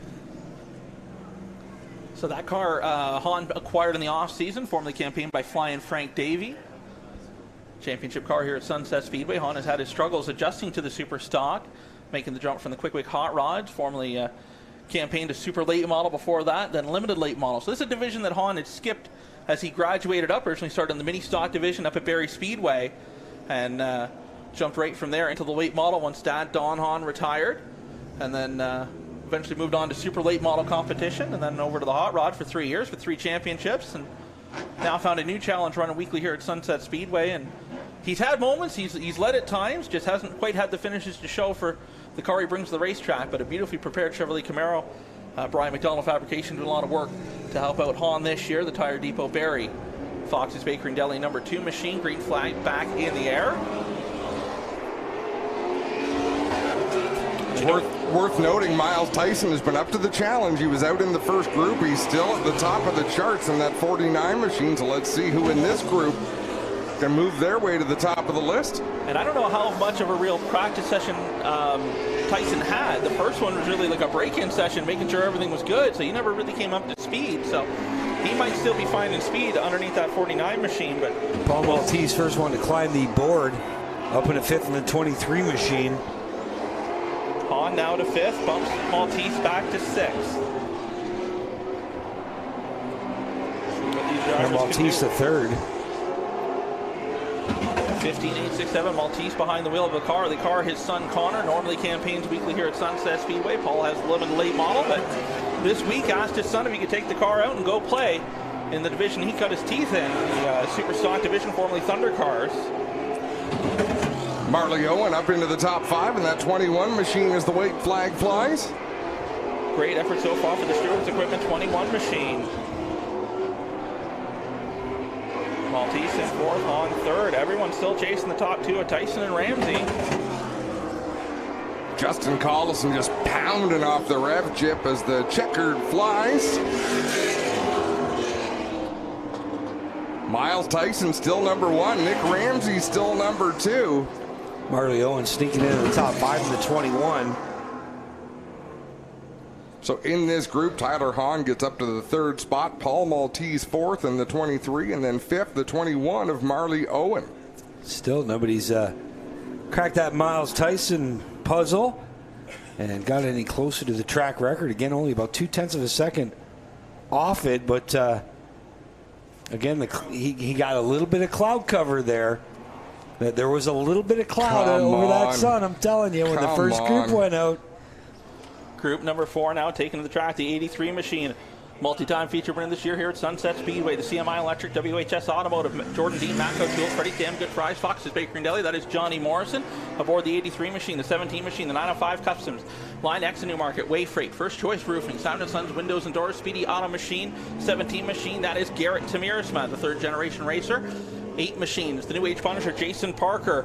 So that car Hahn acquired in the off-season, formerly campaigned by Flying Frank Davey. Championship car here at Sunset Speedway. Hahn has had his struggles adjusting to the Super Stock, making the jump from the Quick Hot Rods, formerly campaigned a super late model before that, then limited late model. So this is a division that Hahn had skipped as he graduated up. Originally started in the mini stock division up at Barrie Speedway, and jumped right from there into the late model once Dad Don Hahn retired, and then eventually moved on to super late model competition, and then over to the hot rod for 3 years with 3 championships, and now found a new challenge running weekly here at Sunset Speedway. And he's had moments, he's led at times, just hasn't quite had the finishes to show for the car he brings to the racetrack, but a beautifully prepared Chevrolet Camaro. Brian McDonald Fabrication doing a lot of work to help out Hahn this year. The Tire Depot Barrie, Fox's Bakery and Deli number 2 machine, green flag back in the air. Worth noting, Miles Tyson has been up to the challenge. He was out in the first group. He's still at the top of the charts in that 49 machine. So let's see who in this group can move their way to the top of the list. And I don't know how much of a real practice session Tyson had. The first one was really like a break-in session, making sure everything was good. So he never really came up to speed. So he might still be finding speed underneath that 49 machine. But Paul Maltese, first one to climb the board, up in a 5th in the 23 machine. Hahn now to 5th, bumps Maltese back to 6th. And Maltese to 3rd. 15.867, Maltese behind the wheel of the car. The car, his son Connor, normally campaigns weekly here at Sunset Speedway. Paul has a limited late model, but this week asked his son if he could take the car out and go play in the division he cut his teeth in, the Super Stock division, formerly Thunder Cars. Marley Owen up into the top 5 in that 21 machine as the white flag flies. Great effort so far for the Stewart's Equipment 21 machine. Maltese in 4th, on 3rd. Everyone's still chasing the top 2 of Tyson and Ramsey. Justin Collison just pounding off the rev chip as the checkered flies. Miles Tyson still number 1. Nick Ramsey still number 2. Marley Owen sneaking into the top 5 in the 21. So in this group, Tyler Hahn gets up to the 3rd spot. Paul Maltese 4th in the 23, and then 5th, the 21 of Marley Owen. Still, nobody's cracked that Miles Tyson puzzle and got any closer to the track record. Again, only about 0.2 of a second off it, but again, he got a little bit of cloud cover there. There was a little bit of cloud over that sun, I'm telling you, when the first group went out. Group number 4 now taking to the track, the 83 machine. Multi-time feature winner this year here at Sunset Speedway. The CMI Electric, WHS Automotive, Jordan Dean, Matco Tools, Freddie Damn Good Fries, Fox's Bakery and Deli. That is Johnny Morrison aboard the 83 machine, the 17 machine, the 905 Customs, Line X and Newmarket, Way Freight, First Choice Roofing, Sound & Sons Windows and Doors, Speedy Auto Machine, 17 machine. That is Garrett Tamirisma, the 3rd generation racer. 8 machines. The New Age Punisher, Jason Parker.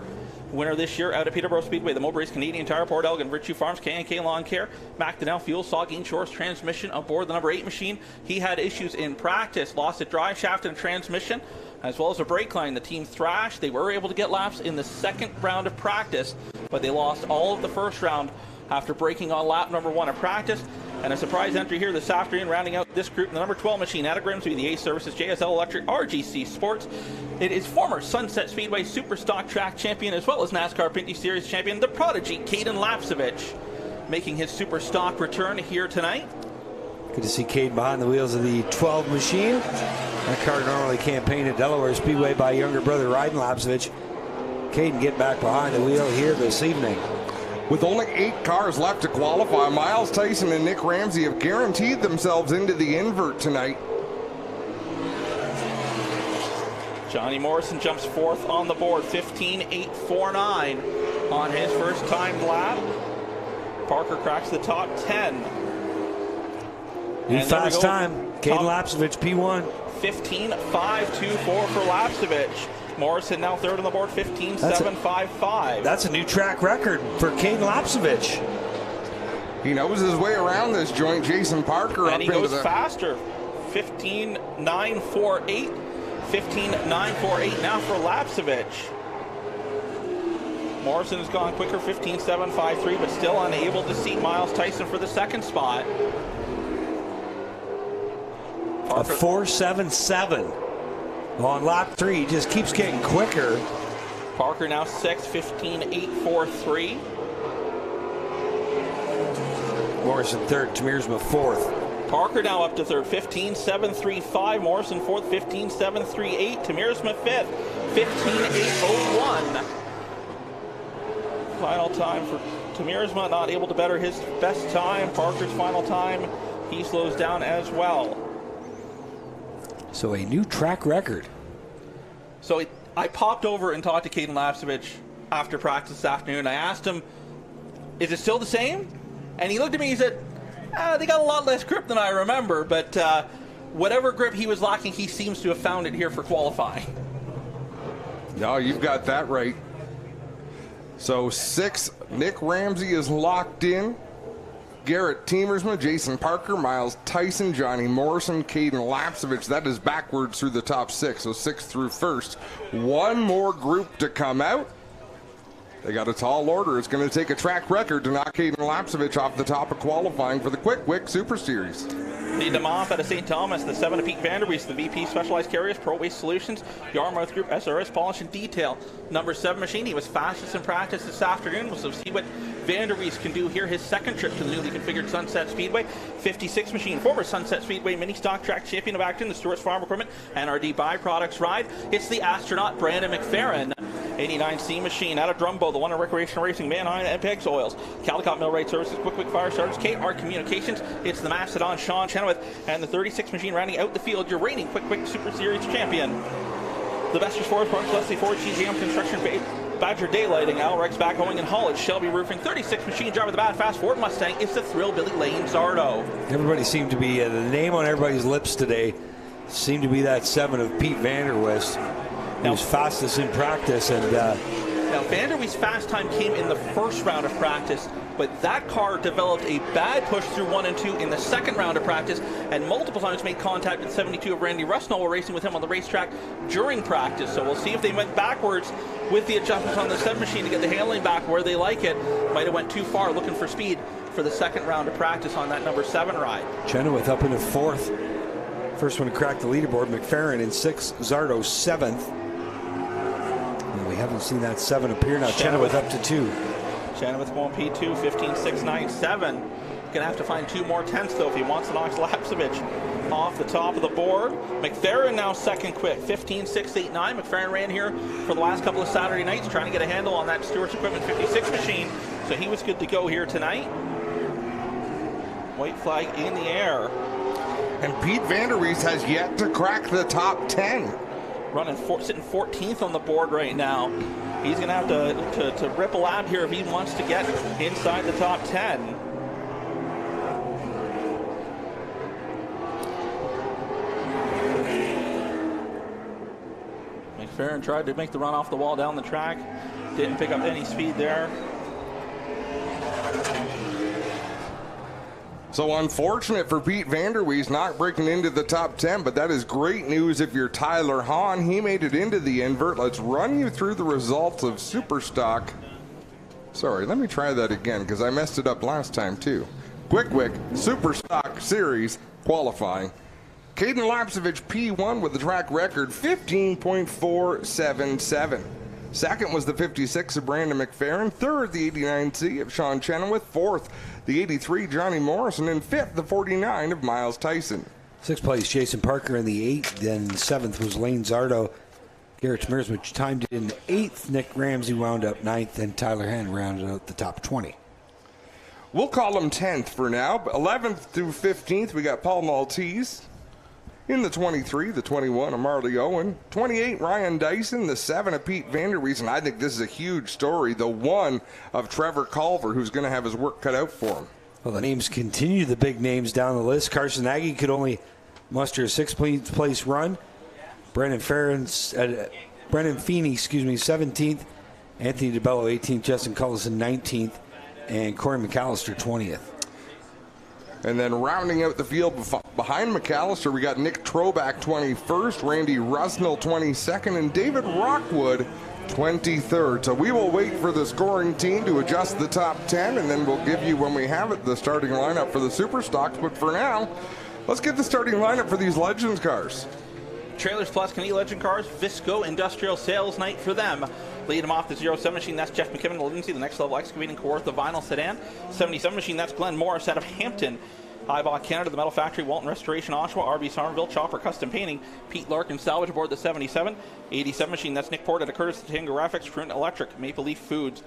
Winner this year out of Peterborough Speedway, the Mowbrays Canadian Tire, Port Elgin, Virtue Farms, K&K Lawn Care, McDonnell Fuel, Saugeen Shores Transmission aboard the number 8 machine. He had issues in practice, lost a drive shaft and transmission, as well as a brake line. The team thrashed. They were able to get laps in the 2nd round of practice, but they lost all of the 1st round after breaking on lap number 1 of practice. And a surprise entry here this afternoon, rounding out this group, the number 12 machine out of Grimsby, the Ace Services, JSL Electric, RGC Sports. It is former Sunset Speedway Super Stock Track champion, as well as NASCAR Pinty Series champion, the prodigy Caden Lapsevich, making his Super Stock return here tonight. Good to see Caden behind the wheels of the 12 machine. That car normally campaigned at Delaware Speedway by younger brother Ryden Lapsevich. Caden get back behind the wheel here this evening. With only 8 cars left to qualify, Miles Tyson and Nick Ramsey have guaranteed themselves into the invert tonight. Johnny Morrison jumps 4th on the board, 15.849 on his first timed lap. Parker cracks the top 10. New fast time. Caden Lapsevich, P1. 15.524 for Lapsevich. Morrison now 3rd on the board, 15.755. That's a new track record for Caden Lapsevich. He knows his way around this joint. Jason Parker and up he into goes the faster. 15.948 15.948 now for Lapsevich. Morrison has gone quicker, 15.753, but still unable to seat Miles Tyson for the second spot. A 4.77 on lap 3. He just keeps getting quicker. Parker now 6th, 15.843. Morrison 3rd, Tamiersma 4th. Parker now up to 3rd, 15.735. Morrison 4th, 15.738. Tamiersma 5th, 15.801. Final time for Tamiersma, not able to better his best time. Parker's final time, he slows down as well. So a new track record. So I popped over and talked to Caden Lapsevich after practice this afternoon. I asked him, is it still the same? And he looked at me and he said, they got a lot less grip than I remember, but whatever grip he was lacking, he seems to have found it here for qualifying. No, you've got that right. So 6, Nick Ramsey is locked in. Garrett Temersma, Jason Parker, Miles Tyson, Johnny Morrison, Caden Lapsevich. That is backwards through the top 6, so 6th through 1st. One more group to come out. They got a tall order. It's going to take a track record to knock Caden Lapsevich off the top of qualifying for the Quick Wick Super Series. Lead them off out of St. Thomas, the 7 of Pete Vanderwees, the VP Specialized Carriers, Pro Waste Solutions, Yarmouth Group, SRS Polish and Detail. Number 7 machine, he was fastest in practice this afternoon. We'll see what Vanderwees can do here. His second trip to the newly configured Sunset Speedway. 56 machine, former Sunset Speedway mini stock track champion of Acton, the Stewart's Farm Equipment, NRD Byproducts ride. It's the astronaut Brandon Mcferrin. 89C machine out of Drumbo, the one in recreational racing, Manheim, Apex Oils, Caldecott Millwright Services, Quick Wick Fire Starters, KR Communications. It's the Mastodon Sean Chenoweth and the 36 machine rounding out the field, your reigning Quick Wick Super Series champion. The Besters Forest Parks, Leslie Ford, GGM Construction, Badger Daylighting, Al Rex Backhoeing and Haulage, Shelby Roofing, 36 machine driver, the Bad Fast Ford Mustang. It's the Thrill Billy Lane Zardo. Everybody seemed to be, the name on everybody's lips today seemed to be that 7 of Pete Vanderwest. He was fastest in practice, and now Vanderwee's fast time came in the first round of practice, but that car developed a bad push through 1 and 2 in the second round of practice, and multiple times made contact with 72 of Randy Rusnell while racing with him on the racetrack during practice. So we'll see if they went backwards with the adjustments on the 7 machine to get the handling back where they like it. Might have went too far looking for speed for the second round of practice on that number 7 ride. Chenoweth up into 4th. First one to crack the leaderboard, Mcferrin in 6th, Zardo 7th. We haven't seen that 7 appear now. Chenoweth up to 2. Chenoweth going P2, 15.697. Gonna have to find 2 more tenths though if he wants to knock Lapsevich off the top of the board. Mcferrin now second quick, 15.689. Mcferrin ran here for the last couple of Saturday nights trying to get a handle on that Stewart's Equipment 56 machine, so he was good to go here tonight. White flag in the air. And Pete Vanderwees has yet to crack the top 10. Sitting 14th on the board right now. He's going to have to rip a lap here if he wants to get inside the top 10. Mcferrin tried to make the run off the wall down the track. Didn't pick up any speed there. So unfortunate for Pete Vanderwees not breaking into the top 10, but that is great news if you're Tyler Hahn. He made it into the invert. Let's run you through the results of Superstock. Sorry, let me try that again because I messed it up last time too. Quick Wick Superstock Series qualifying. Caden Lapsevich P1 with the track record 15.477. Second was the 56 of Brandon Mcferrin. Third, the 89C of Sean Chenoweth. Fourth, the 83 Johnny Morrison. And fifth, the 49 of Miles Tyson. 6th place, Jason Parker in the 8th. Then 7th was Lane Zardo. Garrett Tamiersma timed it in the 8th. Nick Ramsey wound up 9th. And Tyler Henn rounded out the top 20. We'll call him 10th for now. 11th through 15th, we got Paul Maltese. In the 23, the 21 of Marley Owen. 28, Ryan Dyson. The 7 of Pete Vanderwees. And I think this is a huge story. The 1 of Trevor Culver, who's going to have his work cut out for him. Well, the names continue, the big names down the list. Carson Nagy could only muster a 6th place run. Brendan Feeney, 17th. Anthony DeBello, 18th. Justin Collison, 19th. And Corey McAllister, 20th. And then rounding out the field behind McAllister, we got Nick Troback 21st, Randy Rusnell 22nd, and David Rockwood 23rd. So we will wait for the scoring team to adjust the top 10, and then we'll give you, when we have it, the starting lineup for the Super Stocks. But for now, let's get the starting lineup for these Legends cars. Trailers Plus Canadian Legend Cars, Visco Industrial Sales Night for them. Lead them off the 07 machine, that's Jeff McKibben, Lindsay, the Next Level Excavating Kawartha, the Vinyl Sedan. 77 machine, that's Glenn Morris out of Hampton. Ibach Canada, the Metal Factory, Walton Restoration, Oshawa, RB Somerville, Chopper Custom Painting, Pete Larkin, Salvage Aboard the 77. 87 machine, that's Nick Port out of Curtis, the Tango Graphics, Truant Electric, Maple Leaf Foods.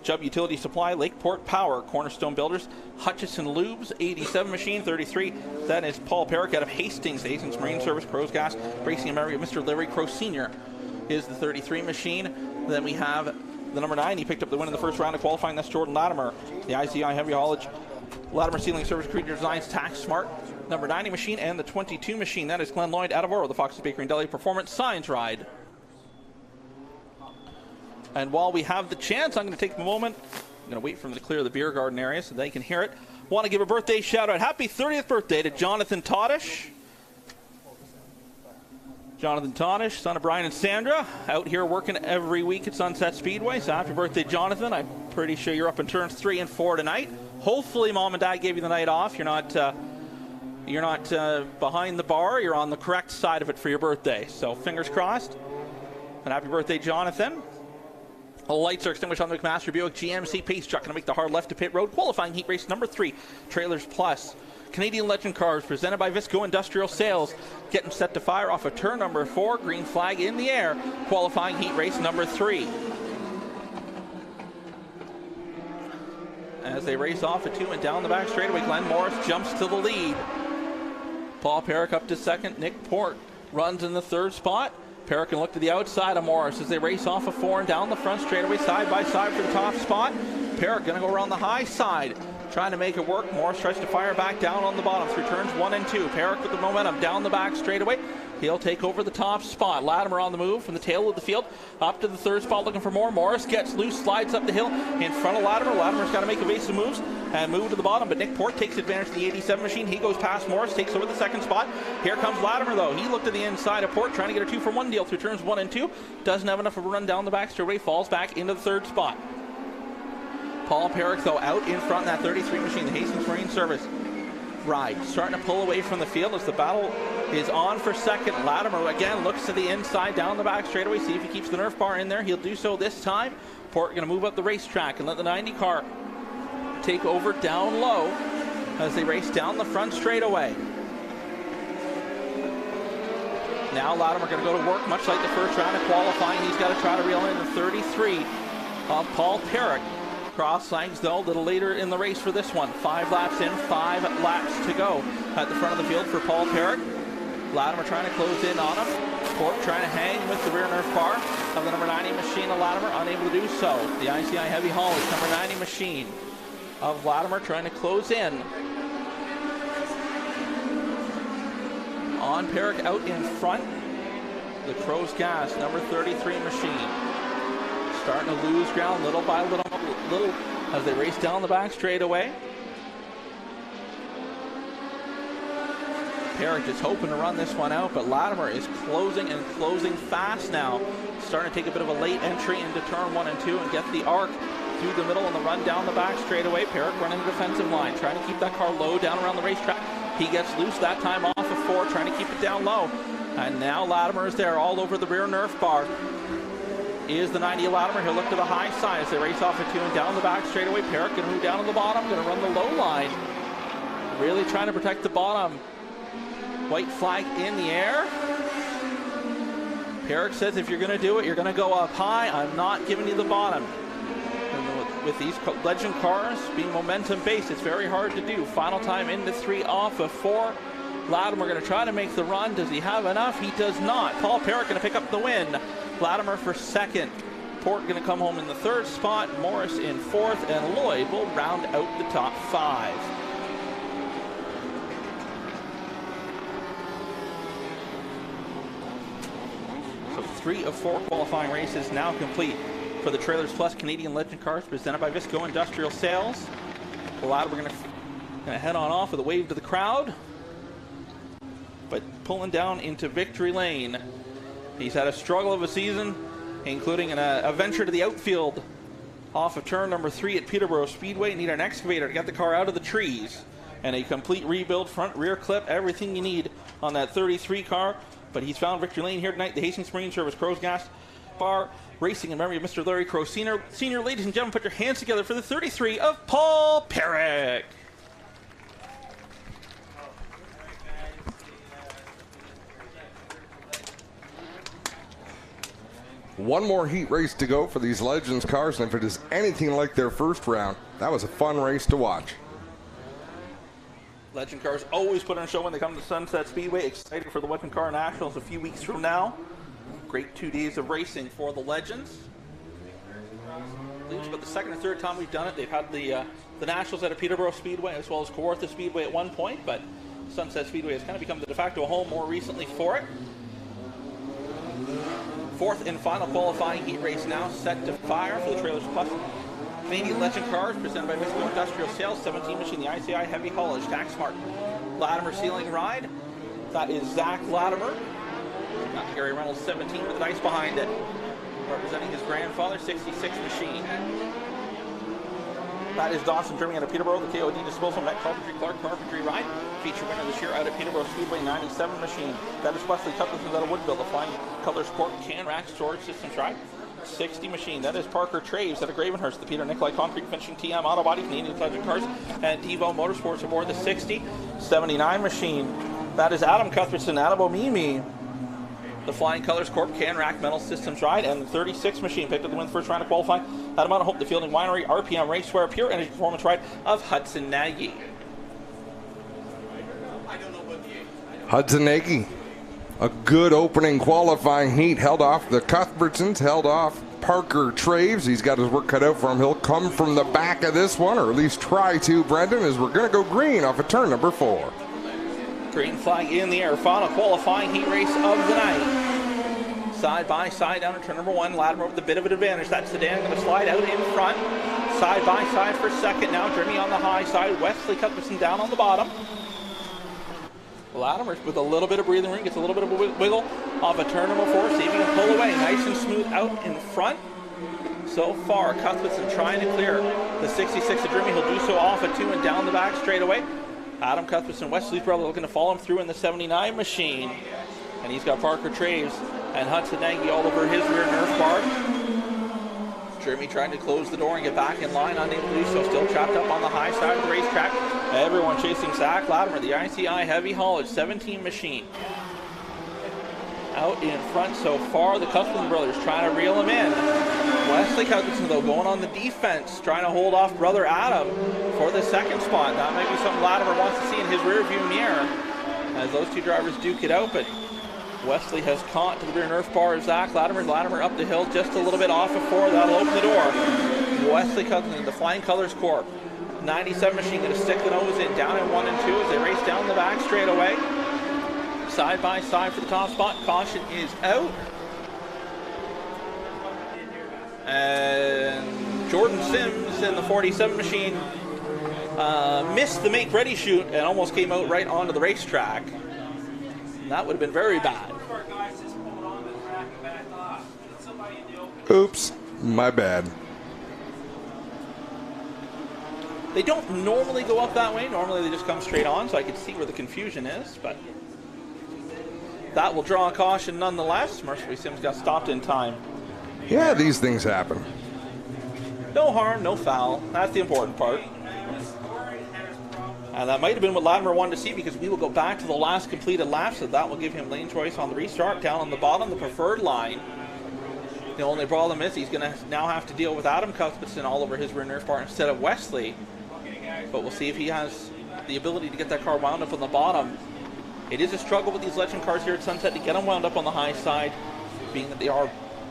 Chubb Utility Supply, Lakeport Power, Cornerstone Builders, Hutchison Lubes, 87 machine, 33. That is Paul Perrick out of Hastings, Hastings Marine Service, Crow's Gas, Racing America, Mr. Larry Crow Sr. is the 33 machine. Then we have the number 9. He picked up the win in the first round of qualifying. That's Jordan Latimer. The ICI Heavy Haulage, Latimer Sealing Service, Creature Designs, Tax Smart, number 90 machine, and the 22 machine. That is Glenn Lloyd out of Oro, the Fox's Bakery and Deli Performance Signs Ride. And while we have the chance, I'm going to take a moment. I'm going to wait for them to clear the beer garden area so they can hear it. Want to give a birthday shout out. Happy 30th birthday to Jonathan Todish. Jonathan Todish, son of Brian and Sandra, out here working every week at Sunset Speedway. So happy birthday, Jonathan. I'm pretty sure you're up in turns 3 and 4 tonight. Hopefully mom and dad gave you the night off. You're not behind the bar. You're on the correct side of it for your birthday. So fingers crossed. And happy birthday, Jonathan. All lights are extinguished on the McMaster Buick GMC Pace Truck. Going to make the hard left to pit road. Qualifying heat race number 3. Trailers Plus Canadian Legend Cars presented by Visco Industrial Sales. Getting set to fire off of turn number 4. Green flag in the air. Qualifying heat race number 3. As they race off at 2 and down the back straightaway, Glenn Morris jumps to the lead. Paul Perrick up to second. Nick Port runs in the 3rd spot. Perrick can look to the outside of Morris as they race off of 4 and down the front straightaway, side by side for the top spot. Perrick going to go around the high side, trying to make it work. Morris tries to fire back down on the bottom through turns 1 and 2. Perrick with the momentum down the back straightaway. He'll take over the top spot. Latimer on the move from the tail of the field up to the 3rd spot looking for more. Morris gets loose, slides up the hill in front of Latimer. Latimer's got to make evasive moves and move to the bottom, but Nick Port takes advantage of the 87 machine. He goes past Morris, takes over the 2nd spot. Here comes Latimer though. He looked to the inside of Port, trying to get a 2-for-1 deal through turns 1 and 2. Doesn't have enough of a run down the back straightaway, falls back into the 3rd spot. Paul Perrick though out in front in that 33 machine, the Hastings Marine Service ride. Starting to pull away from the field as the battle is on for second. Latimer again looks to the inside down the back straightaway, see if he keeps the Nerf bar in there. He'll do so this time. Port going to move up the racetrack and let the 90 car take over down low as they race down the front straightaway. Now Latimer going to go to work much like the first round of qualifying. He's got to try to reel in the 33 of Paul Perrick. Cross lines though, a little later in the race for this one. 5 laps in, 5 laps to go at the front of the field for Paul Perrick. Latimer trying to close in on him. Port trying to hang with the rear Nerf bar of the number 90 machine of Latimer, unable to do so. The ICI Heavy Haulage number 90 machine of Latimer trying to close in on Perrick out in front. The Crow's Gas number 33 machine starting to lose ground little by little as they race down the back straightaway. Perrick just hoping to run this one out, but Latimer is closing and closing fast now. Starting to take a bit of a late entry into turn 1 and 2 and get the arc through the middle and the run down the back straightaway. Perrick running the defensive line, trying to keep that car low down around the racetrack. He gets loose that time off of 4, trying to keep it down low. And now Latimer is there all over the rear Nerf bar. Is the 90 Latimer. He'll look to the high side as they race off at 2 and down the back straightaway. Perrick going to move down to the bottom, going to run the low line. Really trying to protect the bottom. White flag in the air. Perrick says if you're going to do it, you're going to go up high. I'm not giving you the bottom. And with these Legend cars being momentum based, it's very hard to do. Final time into 3 off of 4. Latimer going to try to make the run. Does he have enough? He does not. Paul Perrick going to pick up the win. Latimer for 2nd. Port going to come home in the 3rd spot. Morris in 4th. And Lloyd will round out the top 5. So 3 of 4 qualifying races now complete for the Trailers Plus Canadian Legend Cars presented by Visco Industrial Sales. Latimer going to Gonna head on off with a wave to the crowd, but pulling down into victory lane. He's had a struggle of a season, including a venture to the outfield off of turn number 3 at Peterborough Speedway. Need an excavator to get the car out of the trees, and a complete rebuild, front, rear clip, everything you need on that 33 car. But he's found victory lane here tonight. The Hastings Marine Service Crow's Gas Bar racing in memory of Mr. Larry Crow Sr. Ladies and gentlemen, put your hands together for the 33 of Paul Perrick. One more heat race to go for these Legends cars, and if it is anything like their first round, that was a fun race to watch. Legend cars always put on a show when they come to Sunset Speedway. Excited for the Weapon Car Nationals a few weeks from now. Great 2 days of racing for the Legends. I believe it's about the second or third time we've done it. They've had the Nationals at Peterborough Speedway as well as Kawartha Speedway at one point, but Sunset Speedway has kind of become the de facto home more recently for it. Fourth and final qualifying heat race now set to fire for the Trailers Plus Canadian Legend cars presented by Visco Industrial Sales, 17 machine, the ICI Heavy Haulage, Tax Smart. Latimer Ceiling Ride. That is Zach Latimer. Not Gary Reynolds, 17 with the dice behind it. Representing his grandfather, 66 machine. That is Dawson Germany out of Peterborough, the KOD Disposal, Met Carpentry, Clark Carpentry Ride. Feature winner this year out at Peterborough Speedway, 97 machine. That is Wesley Cuthbertson out of Woodville, the Flying Colors Corp Can Rack Storage Systems Ride. 60 machine. That is Parker Traves out of Gravenhurst, the Peter Nicolai Concrete Finishing TM Auto Body, Canadian Legend Cars, and Devo Motorsports aboard the 60. 79 machine. That is Adam Cuthbertson out of Omimi, the Flying Colors Corp Can Rack Metal Systems Ride, and the 36 machine picked up the win the first round of qualifying. Out of Mount Hope, the Fielding Winery RPM Racewear Pure Energy Performance Ride of Hudson Nagy. Hudson Nagy, a good opening qualifying heat, held off the Cuthbertsons, held off Parker Traves. He's got his work cut out for him. He'll come from the back of this one, or at least try to, Brendan, as we're going to go green off of turn number 4. Green flag in the air. Final qualifying heat race of the night. Side by side down to turn number 1. Latimer with a bit of an advantage. That sedan going to slide out in front. Side by side for second now. Jeremy on the high side. Wesley Cuthbertson down on the bottom. Latimer with a little bit of breathing room. Gets a little bit of a wiggle off of turn number 4. See if he can pull away. Nice and smooth out in front. So far, Cuthbertson trying to clear the 66 of Jeremy. He'll do so off of 2 and down the back straight away. Adam Cuthbertson, Wesley's brother, looking to follow him through in the 79 machine. And he's got Parker Traves and Hudson Nagy all over his rear Nerf bar. Jeremy trying to close the door and get back in line, unable to do so. Still trapped up on the high side of the racetrack. Everyone chasing Zach Latimer, the ICI Heavy Haulage 17 machine. Out in front so far, the Cuthbertson brothers trying to reel him in. Wesley Cuthbertson, though, going on the defense, trying to hold off brother Adam for the second spot. That might be something Latimer wants to see in his rearview mirror as those two drivers duke it out, but Wesley has caught to the rear Nerf bar of Zach Latimer. Latimer up the hill just a little bit off of 4. That'll open the door. Wesley Cuthbertson, the Flying Colors Corp. 97 machine going to stick the nose in, down in 1 and 2 as they race down the back straight away. Side by side for the top spot. Caution is out. And Jordan Sims in the 47 machine missed the make ready shoot and almost came out right onto the racetrack. And that would have been very bad. Oops, my bad. They don't normally go up that way. Normally they just come straight on, so I could see where the confusion is, but that will draw a caution nonetheless. Mercifully, Sims got stopped in time. Yeah, these things happen. No harm, no foul. That's the important part. And that might have been what Latimer wanted to see, because we will go back to the last completed lap, so that will give him lane choice on the restart. Down on the bottom, the preferred line. The only problem is he's going to now have to deal with Adam Cuthbertson all over his rear Nerf bar instead of Wesley. But we'll see if he has the ability to get that car wound up on the bottom. It is a struggle with these Legend cars here at Sunset to get them wound up on the high side, being that they are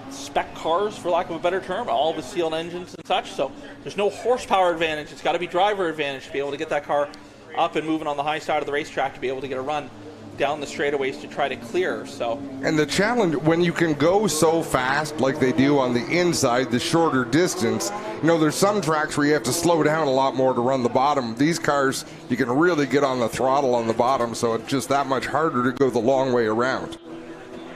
spec cars, for lack of a better term, all with sealed engines and such. So there's no horsepower advantage. It's got to be driver advantage to be able to get that car up and moving on the high side of the racetrack to be able to get a run down the straightaways to try to clear. So, and the challenge, when you can go so fast like they do on the inside, the shorter distance, you know, there's some tracks where you have to slow down a lot more to run the bottom. These cars, you can really get on the throttle on the bottom, so it's just that much harder to go the long way around.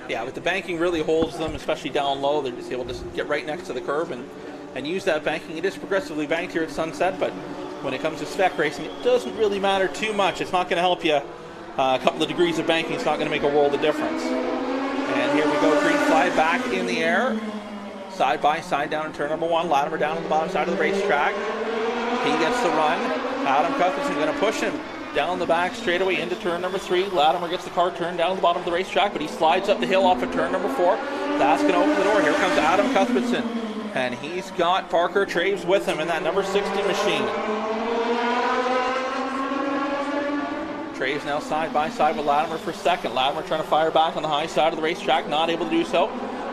Yeah, but the banking really holds them, especially down low. They're just able to get right next to the curb and use that banking. It is progressively banked here at Sunset, but when it comes to spec racing, it doesn't really matter too much. It's not going to help you. A couple of degrees of banking is not going to make a world of difference. And here we go, green flag back in the air. Side by side down in turn number 1. Latimer down on the bottom side of the racetrack. He gets the run. Adam Cuthbertson going to push him down the back straightaway into turn number 3. Latimer gets the car turned down to the bottom of the racetrack, but he slides up the hill off of turn number 4. That's going to open the door. Here comes Adam Cuthbertson. And he's got Parker Traves with him in that number 60 machine. Traves now side by side with Latimer for second. Latimer trying to fire back on the high side of the racetrack, not able to do so.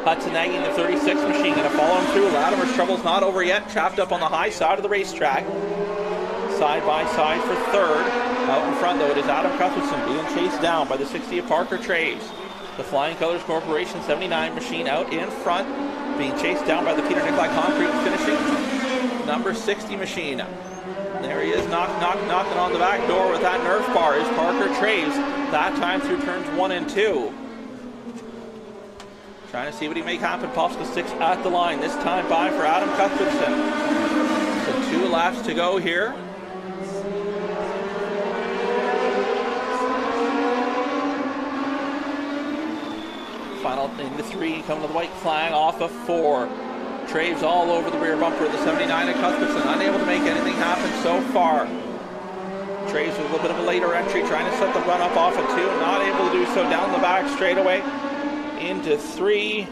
Hudson-Nagy in the 36 machine, going to follow him through. Latimer's trouble's not over yet, trapped up on the high side of the racetrack. Side by side for third. Out in front though, it is Adam Cuthbertson being chased down by the 60 of Parker Traves. The Flying Colors Corporation 79 machine out in front, being chased down by the Peter Nicolai Concrete finishing number 60 machine. There he is, knocking on the back door with that Nerf bar is Parker Traves, that time through turns 1 and 2. Trying to see what he make happen. Popsicle sticks at the line, this time by for Adam Cuthbertson. So 2 laps to go here. Final into 3, coming to the white flag off of 4. Traves all over the rear bumper of the 79 of Cuthbertson, unable to make anything happen so far. Traves with a little bit of a later entry, trying to set the run up off of 2, not able to do so. Down the back straightaway into 3.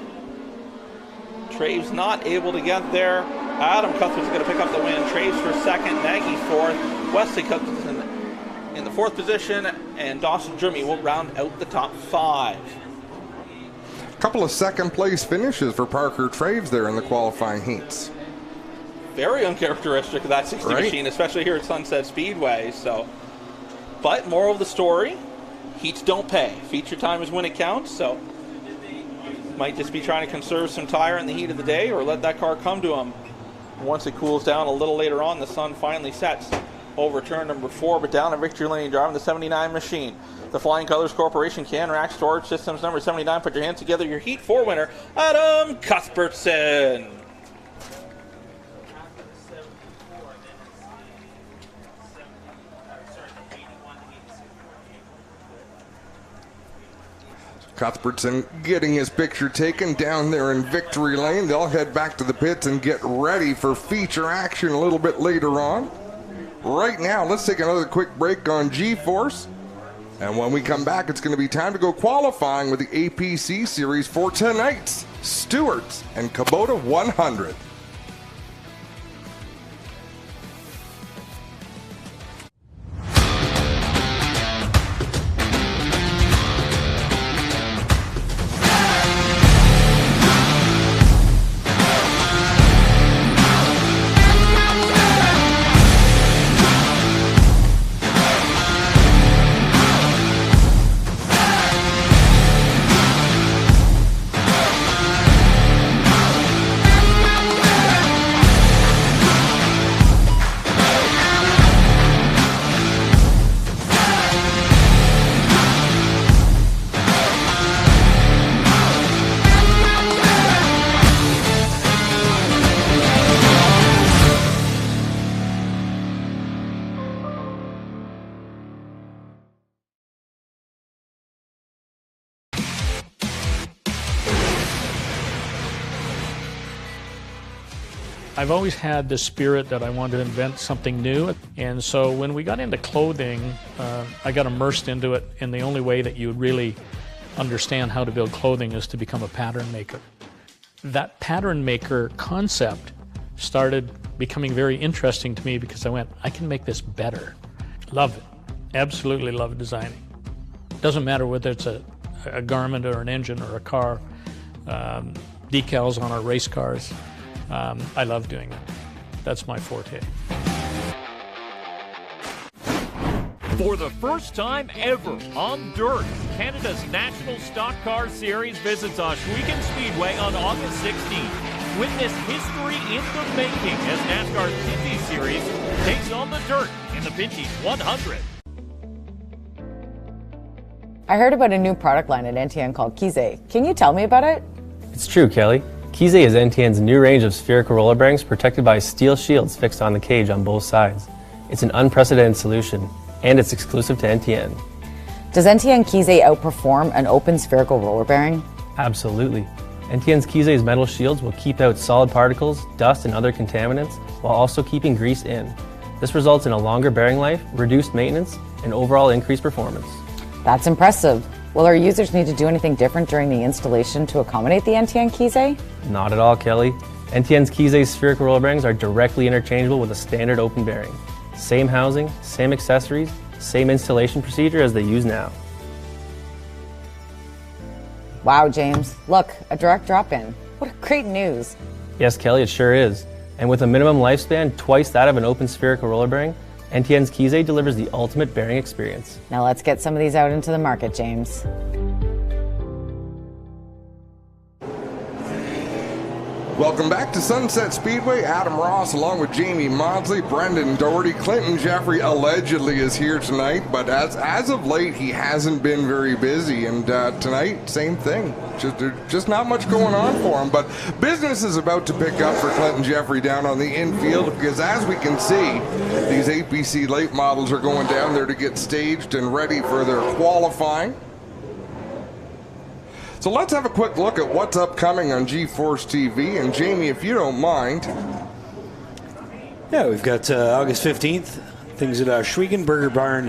Traves not able to get there. Adam Cuthbertson's going to pick up the win. Traves for second, Nagy fourth. Wesley Cuthbertson in the 4th position, and Dawson Jeremy will round out the top 5. Couple of second place finishes for Parker Traves there in the qualifying heats. Very uncharacteristic of that 60 machine, especially here at Sunset Speedway. So, but moral of the story, heats don't pay. Feature time is when it counts, so might just be trying to conserve some tire in the heat of the day, or let that car come to him once it cools down a little later on. The sun finally sets over turn number 4, but down in victory lane driving the 79 machine. The Flying Colors Corporation Can Rack Storage Systems number 79. Put your hands together. Your Heat 4 winner, Adam Cuthbertson. Cuthbertson getting his picture taken down there in victory lane. They'll head back to the pits and get ready for feature action a little bit later on. Right now, let's take another quick break on G-Force. And when we come back, it's going to be time to go qualifying with the APC series for tonight's Stewart's and Kubota 100. I've always had the spirit that I wanted to invent something new, and so when we got into clothing, I got immersed into it, and the only way that you would really understand how to build clothing is to become a pattern maker. That pattern maker concept started becoming very interesting to me because I went, I can make this better. Love it. Absolutely love designing. Doesn't matter whether it's a garment or an engine or a car, decals on our race cars. I love doing that. That's my forte. For the first time ever on dirt, Canada's National Stock Car Series visits Ohsweken Speedway on August 16th. Witness history in the making as NASCAR's Pinty Series takes on the dirt in the Pinty 100. I heard about a new product line at NTN called Kize. Can you tell me about it? It's true, Kelly. Kize is NTN's new range of spherical roller bearings protected by steel shields fixed on the cage on both sides. It's an unprecedented solution, and it's exclusive to NTN. Does NTN Kize outperform an open spherical roller bearing? Absolutely. NTN's Kize's metal shields will keep out solid particles, dust, and other contaminants, while also keeping grease in. This results in a longer bearing life, reduced maintenance, and overall increased performance. That's impressive. Will our users need to do anything different during the installation to accommodate the NTN Kize? Not at all, Kelly. NTN's Kize spherical roller bearings are directly interchangeable with a standard open bearing. Same housing, same accessories, same installation procedure as they use now. Wow, James. Look, a direct drop-in. What great news. Yes, Kelly, it sure is. And with a minimum lifespan twice that of an open spherical roller bearing, NTN's Kize delivers the ultimate bearing experience. Now let's get some of these out into the market, James. Welcome back to Sunset Speedway. Adam Ross along with Jamie Maudsley, Brendan Doherty. Clinton Jeffrey allegedly is here tonight, but as of late, he hasn't been very busy. And tonight, same thing. Just not much going on for him. But business is about to pick up for Clinton Jeffrey down on the infield because, as we can see, these APC late models are going down there to get staged and ready for their qualifying. So let's have a quick look at what's upcoming on GeForce TV. And Jamie, if you don't mind. Yeah, we've got August 15th, things at Schwegen Burger Barn,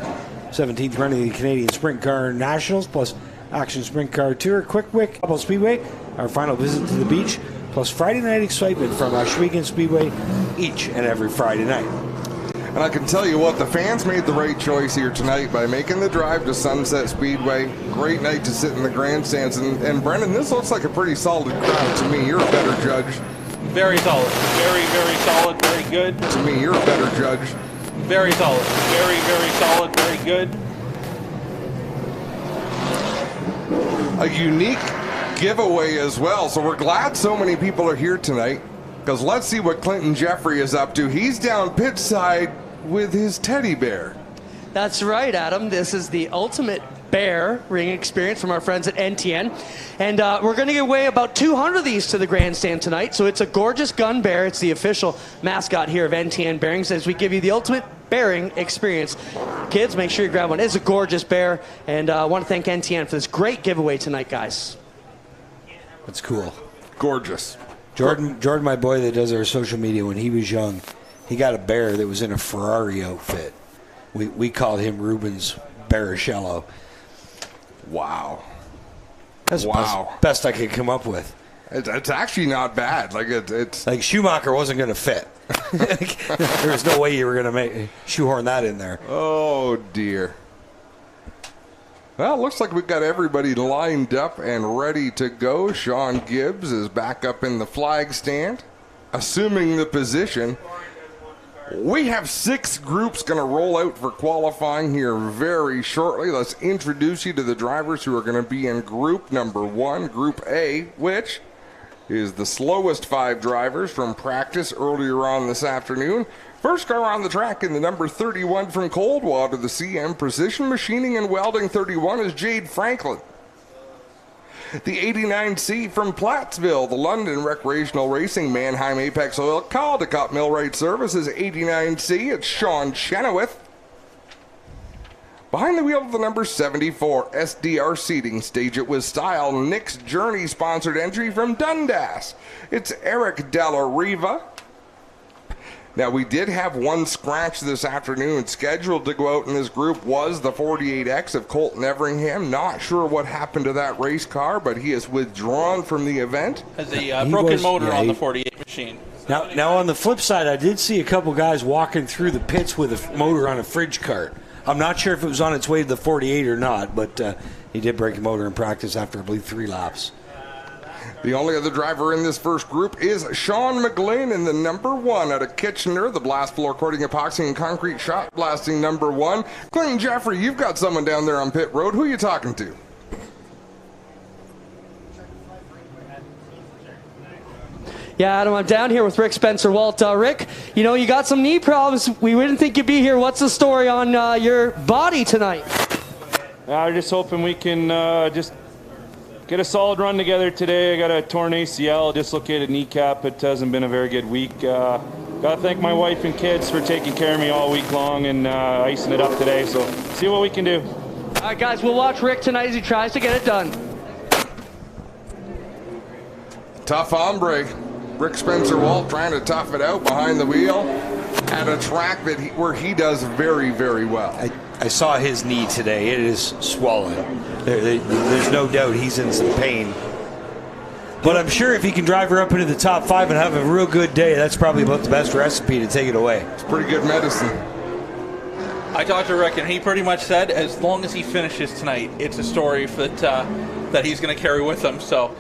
17th run of the Canadian Sprint Car Nationals, plus Action Sprint Car Tour, Quick Wick, Double Speedway, our final visit to the beach, plus Friday night excitement from Schwegen Speedway each and every Friday night. And I can tell you what, the fans made the right choice here tonight by making the drive to Sunset Speedway. Great night to sit in the grandstands. And Brendan, this looks like a pretty solid crowd to me. You're a better judge. Very solid. Very, very solid. Very good. To me, you're a better judge. Very solid. Very, very solid. Very good. A unique giveaway as well. So we're glad so many people are here tonight, because let's see what Clinton Jeffrey is up to. He's down pit side with his teddy bear. That's right, Adam. This is the ultimate bear ring experience from our friends at NTN. And we're going to give away about 200 of these to the grandstand tonight. So it's a gorgeous gun bear. It's the official mascot here of NTN Bearings as we give you the ultimate bearing experience. Kids, make sure you grab one. It's a gorgeous bear. And I want to thank NTN for this great giveaway tonight, guys. That's cool. Gorgeous. Jordan, my boy that does our social media, when he was young, he got a bear that was in a Ferrari outfit. We called him Ruben's Barrichello. Wow. That's the best I could come up with. It's actually not bad. Like it's like Schumacher wasn't going to fit. There was no way you were going to shoehorn that in there. Oh dear. Well, it looks like we've got everybody lined up and ready to go. Sean Gibbs is back up in the flag stand, assuming the position. We have 6 groups going to roll out for qualifying here very shortly. Let's introduce you to the drivers who are going to be in group number 1, Group A, which is the slowest 5 drivers from practice earlier on this afternoon. First car on the track in the number 31 from Coldwater, the CM Precision Machining and Welding 31 is Jade Franklin. The 89C from Plattsville, the London Recreational Racing Mannheim Apex Oil Caldecott Millwright Services 89C, it's Sean Chenoweth. Behind the wheel of the number 74 SDR Seating, Stage It With Style, Nick's Journey sponsored entry from Dundas, it's Eric Della Riva. Now, we did have one scratch this afternoon scheduled to go out in this group, was the 48X of Colton Everingham. Not sure what happened to that race car, but he is withdrawn from the event. Has a broken motor on the 48 machine. Now, on the flip side, I did see a couple guys walking through the pits with a motor on a fridge cart. I'm not sure if it was on its way to the 48 or not, but he did break the motor in practice after, I believe, 3 laps. The only other driver in this first group is Sean McGlynn in the number 1 out of Kitchener, the blast floor coating, epoxy, and concrete shot blasting number 1. Clinton Jeffrey, you've got someone down there on pit road. Who are you talking to? Yeah, Adam, I'm down here with Rick Spencer-Walt. Rick, you know, you got some knee problems. We didn't think you'd be here. What's the story on your body tonight? I'm just hoping we can just get a solid run together today. I got a torn ACL, dislocated kneecap. It hasn't been a very good week. Got to thank my wife and kids for taking care of me all week long and icing it up today. So see what we can do. All right, guys, we'll watch Rick tonight as he tries to get it done. Tough hombre. Rick Spencer-Walt trying to tough it out behind the wheel at a track where he does very, very well. I saw his knee today. It is swollen. There's no doubt he's in some pain. But I'm sure if he can drive her up into the top 5 and have a real good day, that's probably about the best recipe to take it away. It's pretty good medicine. I talked to Rick, and he pretty much said as long as he finishes tonight, it's a story that he's going to carry with him. So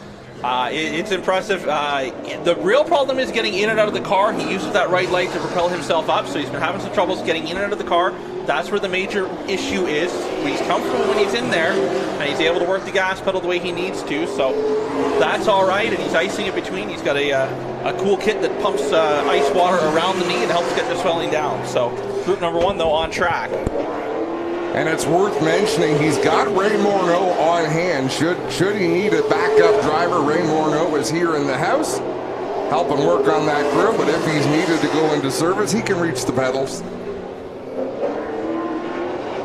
it's impressive. The real problem is getting in and out of the car. He uses that right leg to propel himself up, so he's been having some troubles getting in and out of the car. That's where the major issue is. He's comfortable when he's in there, and he's able to work the gas pedal the way he needs to, so that's all right, and he's icing it between. He's got a cool kit that pumps ice water around the knee and helps get the swelling down. So group number 1, though, on track. And it's worth mentioning he's got Ray Morneau on hand. Should he need a backup driver, Ray Morneau is here in the house, helping work on that grill, but if he's needed to go into service, he can reach the pedals.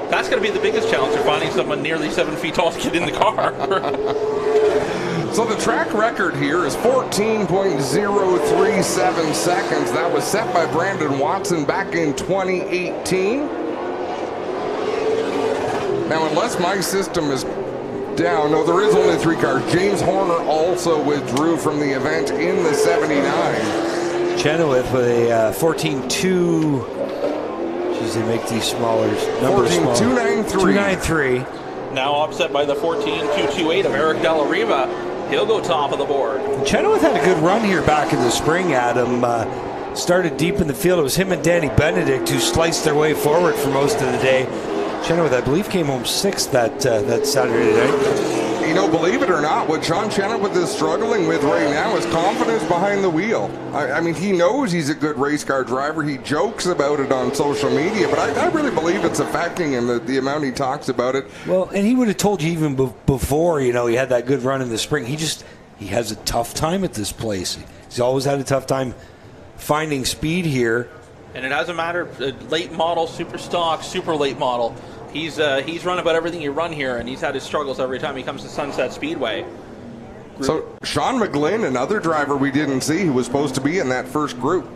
That's going to be the biggest challenge, for finding someone nearly 7 feet tall to get in the car. So the track record here is 14.037 seconds. That was set by Brandon Watson back in 2018. Now, unless my system is down, no, there is only 3 cars. James Horner also withdrew from the event in the 79. Chenoweth with a 14.2. Jeez, they make these smaller numbers. 14.293. Now upset by the 14.228 of Eric Della Riva. He'll go top of the board. Chenoweth had a good run here back in the spring, Adam. Started deep in the field. It was him and Danny Benedict who sliced their way forward for most of the day. Chenoweth, I believe, came home 6th that Saturday night. You know, believe it or not, what Sean Chenoweth is struggling with right now is confidence behind the wheel. I mean, he knows he's a good race car driver. He jokes about it on social media, but I really believe it's affecting him, the amount he talks about it. Well, and he would have told you even before, you know, he had that good run in the spring. He has a tough time at this place. He's always had a tough time finding speed here. And it doesn't matter, late model, super stock, super late model. He's run about everything you run here, and he's had his struggles every time he comes to Sunset Speedway. So Sean McGlynn, another driver we didn't see, who was supposed to be in that first group.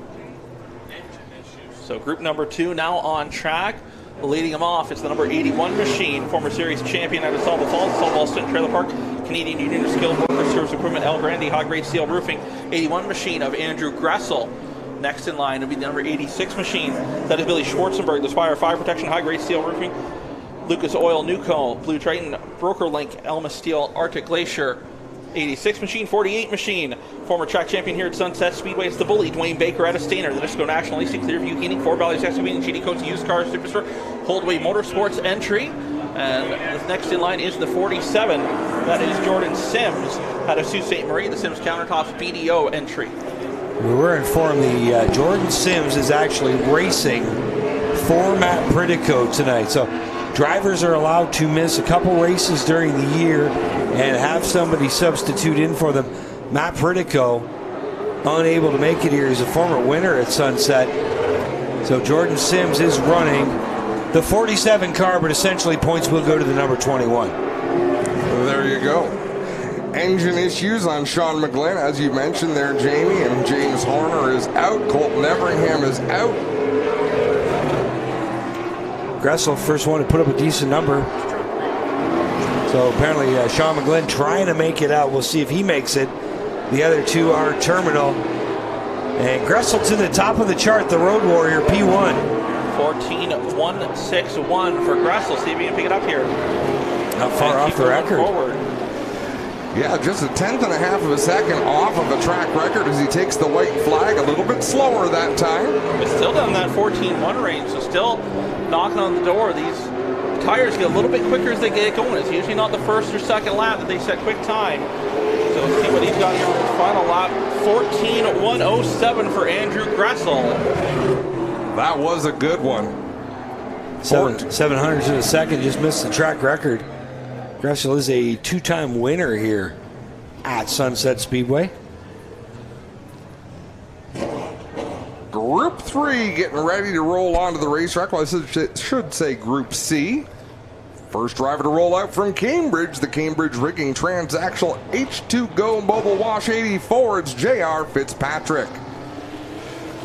So group number 2 now on track. Leading him off, it's the number 81 machine, former series champion out of Salva Falls, Salva State Trailer Park, Canadian Union of Skilled Workers, Service Equipment, El Grande, High Grade Steel Roofing. 81 machine of Andrew Gressel. Next in line will be the number 86 machine. That is Billy Schwarzenberg, the Spire Fire Protection, High Grade Steel Roofing. Lucas Oil, Nuco, Blue Triton, Broker Link, Elma Steel, Arctic Glacier. 86 machine, 48 machine. Former track champion here at Sunset Speedway. It's the bully, Dwayne Baker out of Stainer. The Disco National Leasing, Clearview Heating, Four Valleys Excavating, GD Coats, Used Cars, Superstore, Holdway Motorsports entry. And the next in line is the 47. That is Jordan Sims out of Sault Ste. Marie, the Sims Countertops BDO entry. We were informed the Jordan Sims is actually racing for Matt Pritico tonight. So drivers are allowed to miss a couple races during the year and have somebody substitute in for them. Matt Pritico, unable to make it here. He's a former winner at Sunset. So Jordan Sims is running the 47 car, but essentially points will go to the number 21. Well, there you go. Engine issues on Sean McGlynn, as you mentioned there, Jamie, and James Horner is out. Colton Everingham is out. Gressel, first one to put up a decent number. So apparently Sean McGlynn trying to make it out. We'll see if he makes it. The other two are terminal. And Gressel to the top of the chart, the Road Warrior P1. 14.161 for Gressel. See if he can pick it up here. Not far off the record. Forward. Yeah, just a 1/10.5 of a second off of the track record as he takes the white flag. A little bit slower that time. But still down that 14-1 range, so still knocking on the door. These tires get a little bit quicker as they get going. It's usually not the first or second lap that they set quick time. So let's see what he's got here on his final lap. 14:107 for Andrew Gressel. That was a good one. 700s in a second, just missed the track record. Gressel is a 2-time winner here at Sunset Speedway. Group 3 getting ready to roll onto the racetrack. Well, I should say Group C. First driver to roll out from Cambridge, the Cambridge Rigging Transactional H2Go Mobile Wash 84. It's J.R. Fitzpatrick.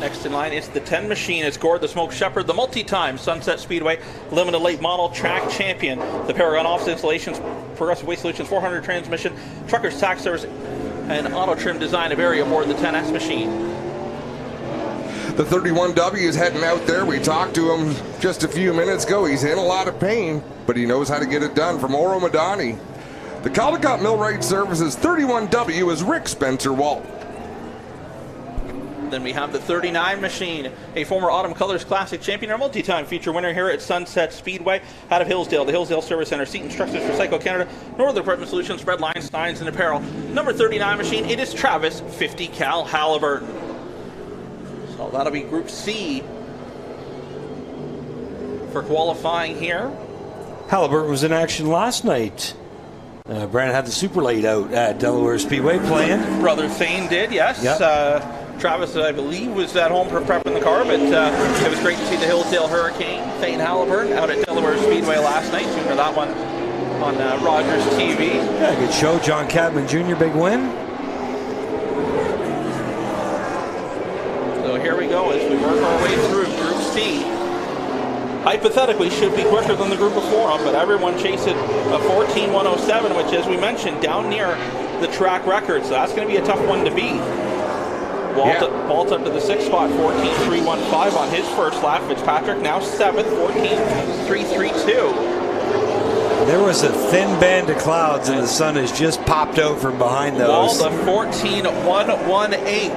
Next in line is the 10 machine. It's Gord the Smoke Shepherd, the multi-time Sunset Speedway Limited Late Model Track Champion. The Paragon Office Installations, Progressive Waste Solutions 400 transmission, Truckers Tax Service, and Auto Trim Design of area aboard the 10S machine. The 31W is heading out there. We talked to him just a few minutes ago. He's in a lot of pain, but he knows how to get it done from Oro Madani. The Caldecott Millwright Services 31W is Rick Spencer-Walt. Then we have the 39 machine, a former Autumn Colors Classic champion, our multi-time feature winner here at Sunset Speedway out of Hillsdale, the Hillsdale Service Center, Seat Instructors for Cycle Canada, Northern Department Solutions, Spread Lines, Steins, and Apparel. Number 39 machine, it is Travis 50 Cal Halliburton. So that'll be Group C for qualifying here. Halliburton was in action last night. Brandon had the Super Late out at Delaware Speedway playing. Brother Thane did, yes. Yep. Travis, I believe, was at home for prepping the car, but it was great to see the Hillsdale Hurricane, Thane Halliburton, out at Delaware Speedway last night. Tuned for that one on Rogers TV. Yeah, good show. John Cadman Jr., big win. So here we go as we work our way through Group C. Hypothetically should be quicker than the group before them, but everyone chasing a 14:107, which, as we mentioned, down near the track record, so that's going to be a tough one to beat. Walt up to the 6th spot, 14:315 on his first lap. Fitzpatrick now 7th, 14:332. There was a thin band of clouds and the sun has just popped out from behind those. Walt a 14:118.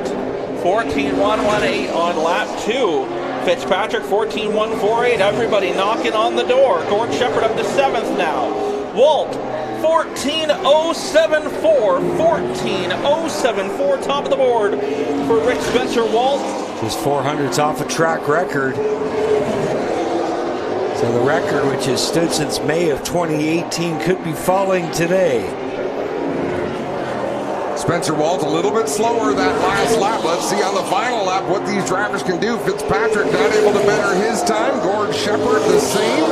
14:118 on lap 2. Fitzpatrick 14:148. Everybody knocking on the door. Gord Shepherd up to 7th now. Walt 14:074. 14:074 top of the board for Rick Spencer-Walt. Just 400s off a track record. So the record, which has stood since May of 2018, could be falling today. Spencer-Walt a little bit slower that last lap. Let's see on the final lap what these drivers can do. Fitzpatrick not able to better his time. Gord Shepherd the same.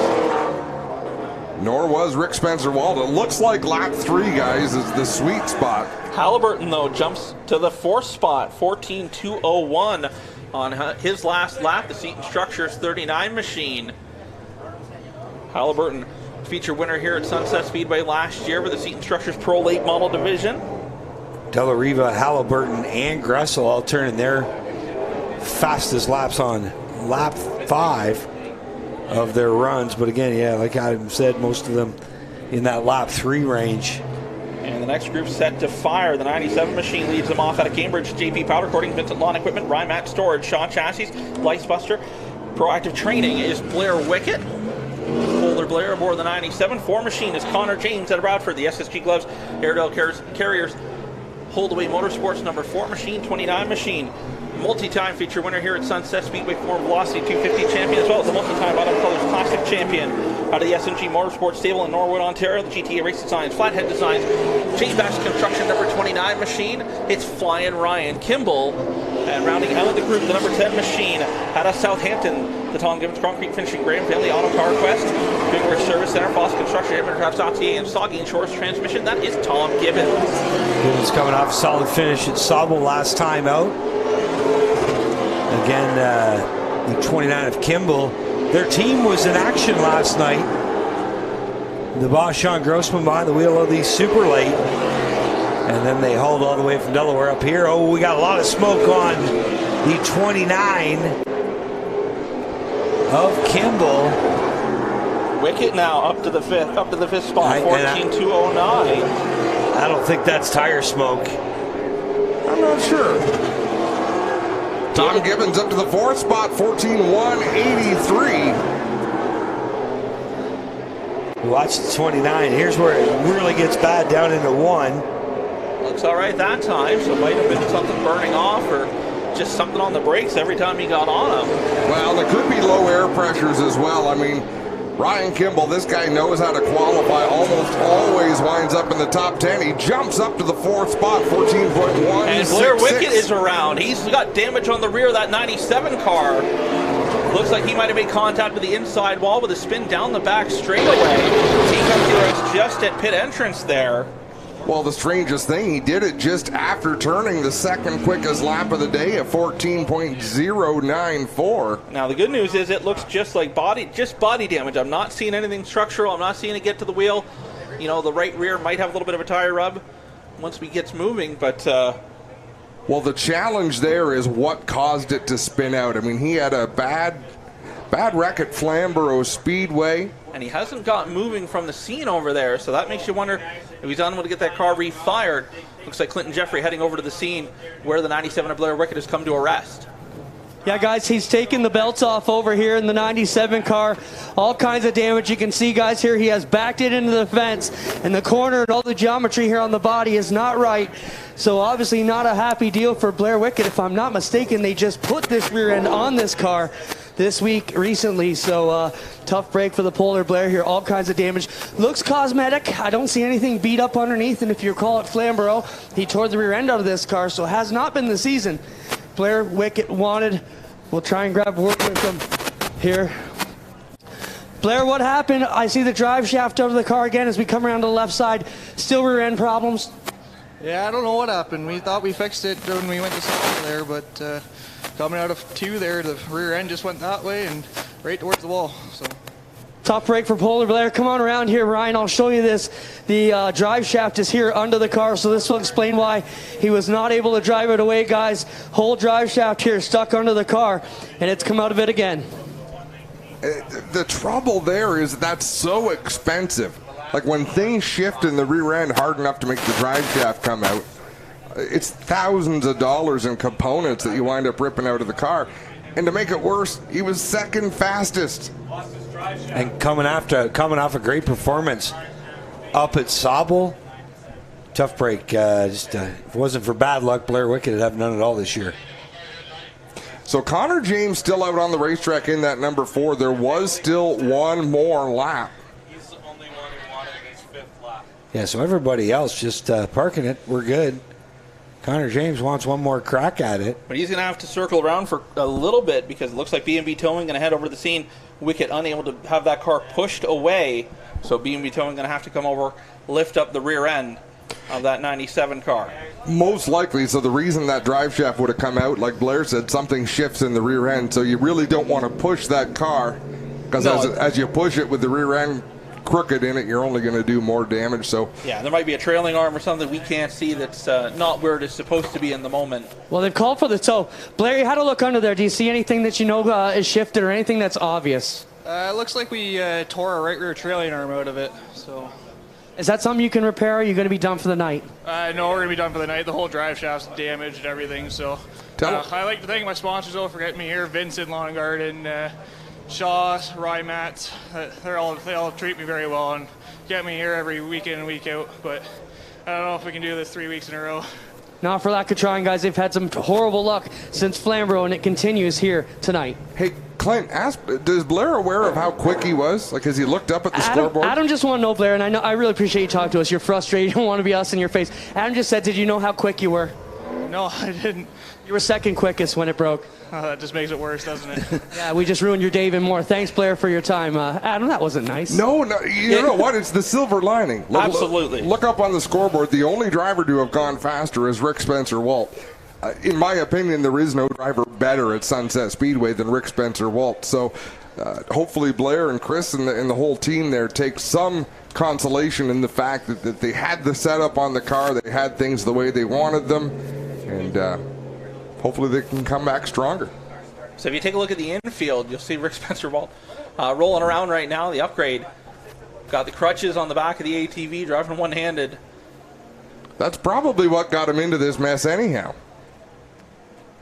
Nor was Rick Spencer-Walt. It looks like lap 3, guys, is the sweet spot. Halliburton, though, jumps to the 4th spot, 14:201 on his last lap. The Seat and Structures 39 machine. Halliburton, feature winner here at Sunset Speedway last year with the Seat and Structures Pro Late Model Division. Della Riva, Halliburton, and Gressel all turning their fastest laps on lap 5 of their runs. But again, yeah, like Adam said, most of them in that lap 3 range. And the next group set to fire. The 97 machine leads them off out of Cambridge. JP Powder Coating, Vincent Lawn Equipment, Rymat Storage, Shaw Chassis, Licebuster. Proactive Training is Blair Wickett. Boulder Blair aboard the 97. 4 machine is Connor James out of Bradford. The SSG Gloves, Airedale Carriers, Holdaway Motorsports, number 4 machine, 29 machine. Multi-time feature winner here at Sunset Speedway, former Velocity 250 champion, as well as the multi-time Autumn Colors Classic champion out of the SMG Motorsports stable in Norwood, Ontario. The GTA Race Designs, Flathead Designs, J-Bash Construction, number 29 machine. It's Flying Ryan Kimball. And rounding out the group, the number 10 machine out of Southampton, the Tom Gibbons Concrete Finishing, Graham Family Auto Car Quest, Big Ridge Service Center, Foss Construction, Edmonton Crafts.ca, and Soggy Shores Transmission. That is Tom Gibbons. Gibbons coming off a solid finish at Sauble last time out. Again, the 29 of Kimball. Their team was in action last night. The boss, Sean Grossman, behind the wheel of the Super Late. And then they hauled all the way from Delaware up here. Oh, we got a lot of smoke on the 29 of Kimball. Wickett now up to the 5th spot, 14:209. I don't think that's tire smoke. I'm not sure. Tom Gibbons up to the 4th spot, 14-1-83. Watch the 29. Here's where it really gets bad down into 1. Looks all right that time, so it might have been something burning off or just something on the brakes every time he got on them. Well, there could be low air pressures as well. I mean, Ryan Kimball, this guy knows how to qualify, almost always winds up in the top 10. He jumps up to the 4th spot, 14.1. And Blair Wickett is around. He's got damage on the rear of that 97 car. Looks like he might have made contact with the inside wall with a spin down the back straightaway. He comes to us just at pit entrance there. Well, the strangest thing, he did it just after turning the 2nd quickest lap of the day at 14.094. Now, the good news is it looks just like body damage. I'm not seeing anything structural. I'm not seeing it get to the wheel. You know, the right rear might have a little bit of a tire rub once he gets moving, but... Well, the challenge there is what caused it to spin out. I mean, he had a bad wreck at Flamborough Speedway. And he hasn't gotten moving from the scene over there, so that makes you wonder if he's unable to get that car refired. Looks like Clinton Jeffrey heading over to the scene where the 97 of Blair Wickett has come to a rest. Yeah, guys, he's taking the belts off over here in the 97 car. All kinds of damage. You can see, guys, here he has backed it into the fence, and the corner and all the geometry here on the body is not right. So obviously not a happy deal for Blair Wickett. If I'm not mistaken, they just put this rear end on this car this week recently, so tough break for the Polar Blair here. All kinds of damage. Looks cosmetic. I don't see anything beat up underneath, and if you recall at Flamborough, he tore the rear end out of this car, so it has not been the season Blair Wickett wanted. We'll try and grab word with him here. Blair, what happened? I see the drive shaft out of the car again as we come around to the left side. Still rear end problems? Yeah, I don't know what happened. We thought we fixed it when we went to Salva there, but coming out of 2 there, the rear end just went that way and right towards the wall. So tough break for Polar Blair. Come on around here, Ryan. I'll show you this. The drive shaft is here under the car, so this will explain why he was not able to drive it away, guys. Whole drive shaft here stuck under the car, and it's come out of it again. The trouble there is that's so expensive. Like when things shift in the rear end hard enough to make the drive shaft come out, it's thousands of dollars in components that you wind up ripping out of the car. And to make it worse, he was 2nd fastest. And coming off a great performance up at Sauble, tough break. If it wasn't for bad luck, Blair Wickett would have none at all this year. So Connor James still out on the racetrack in that number 4. There was still one more lap. He's the only one who wanted his 5th lap. Yeah, so everybody else just parking it. We're good. Connor James wants one more crack at it. But he's going to have to circle around for a little bit because it looks like B&B Towing going to head over to the scene. Wickett unable to have that car pushed away. So B&B Towing going to have to come over, lift up the rear end of that 97 car. Most likely, so the reason that drive shaft would have come out, like Blair said, something shifts in the rear end, so you really don't want to push that car, because as you push it with the rear end crooked in it, you're only going to do more damage. So yeah, there might be a trailing arm or something we can't see that's not where it is supposed to be in the moment. Well, they've called for the tow. Blair, you had to look under there. Do you see anything that you know is shifted or anything that's obvious? it looks like we tore our right rear trailing arm out of it. So is that something you can repair, or are you going to be done for the night? No, we're going to be done for the night. The whole drive shaft's damaged and everything. So I like to thank my sponsors, though, for getting me here. Vincent Lawn and Garden, Shaw, Rye Mats. They all treat me very well and get me here every week in and week out. But I don't know if we can do this 3 weeks in a row. Not for lack of trying, guys. They've had some horrible luck since Flamborough, and it continues here tonight. Hey, Clint, is Blair aware of how quick he was? Like, has he looked up at the scoreboard? Adam just want to know, Blair, and I really appreciate you talking to us. You're frustrated. You don't want to be us in your face. Adam just said, did you know how quick you were? No, I didn't. You were second quickest when it broke. That just makes it worse, doesn't it? Yeah, we just ruined your day even more. Thanks, Blair, for your time. Adam, that wasn't nice. No, you know what? It's the silver lining. Absolutely. Look up on the scoreboard. The only driver to have gone faster is Rick Spencer-Walt. In my opinion, there is no driver better at Sunset Speedway than Rick Spencer-Walt. So hopefully Blair and Chris and the whole team there take some consolation in the fact that they had the setup on the car. They had things the way they wanted them. And hopefully they can come back stronger. So if you take a look at the infield, you'll see Rick Spencer-Walt rolling around right now. The upgrade got the crutches on the back of the ATV, driving one-handed. That's probably what got him into this mess anyhow.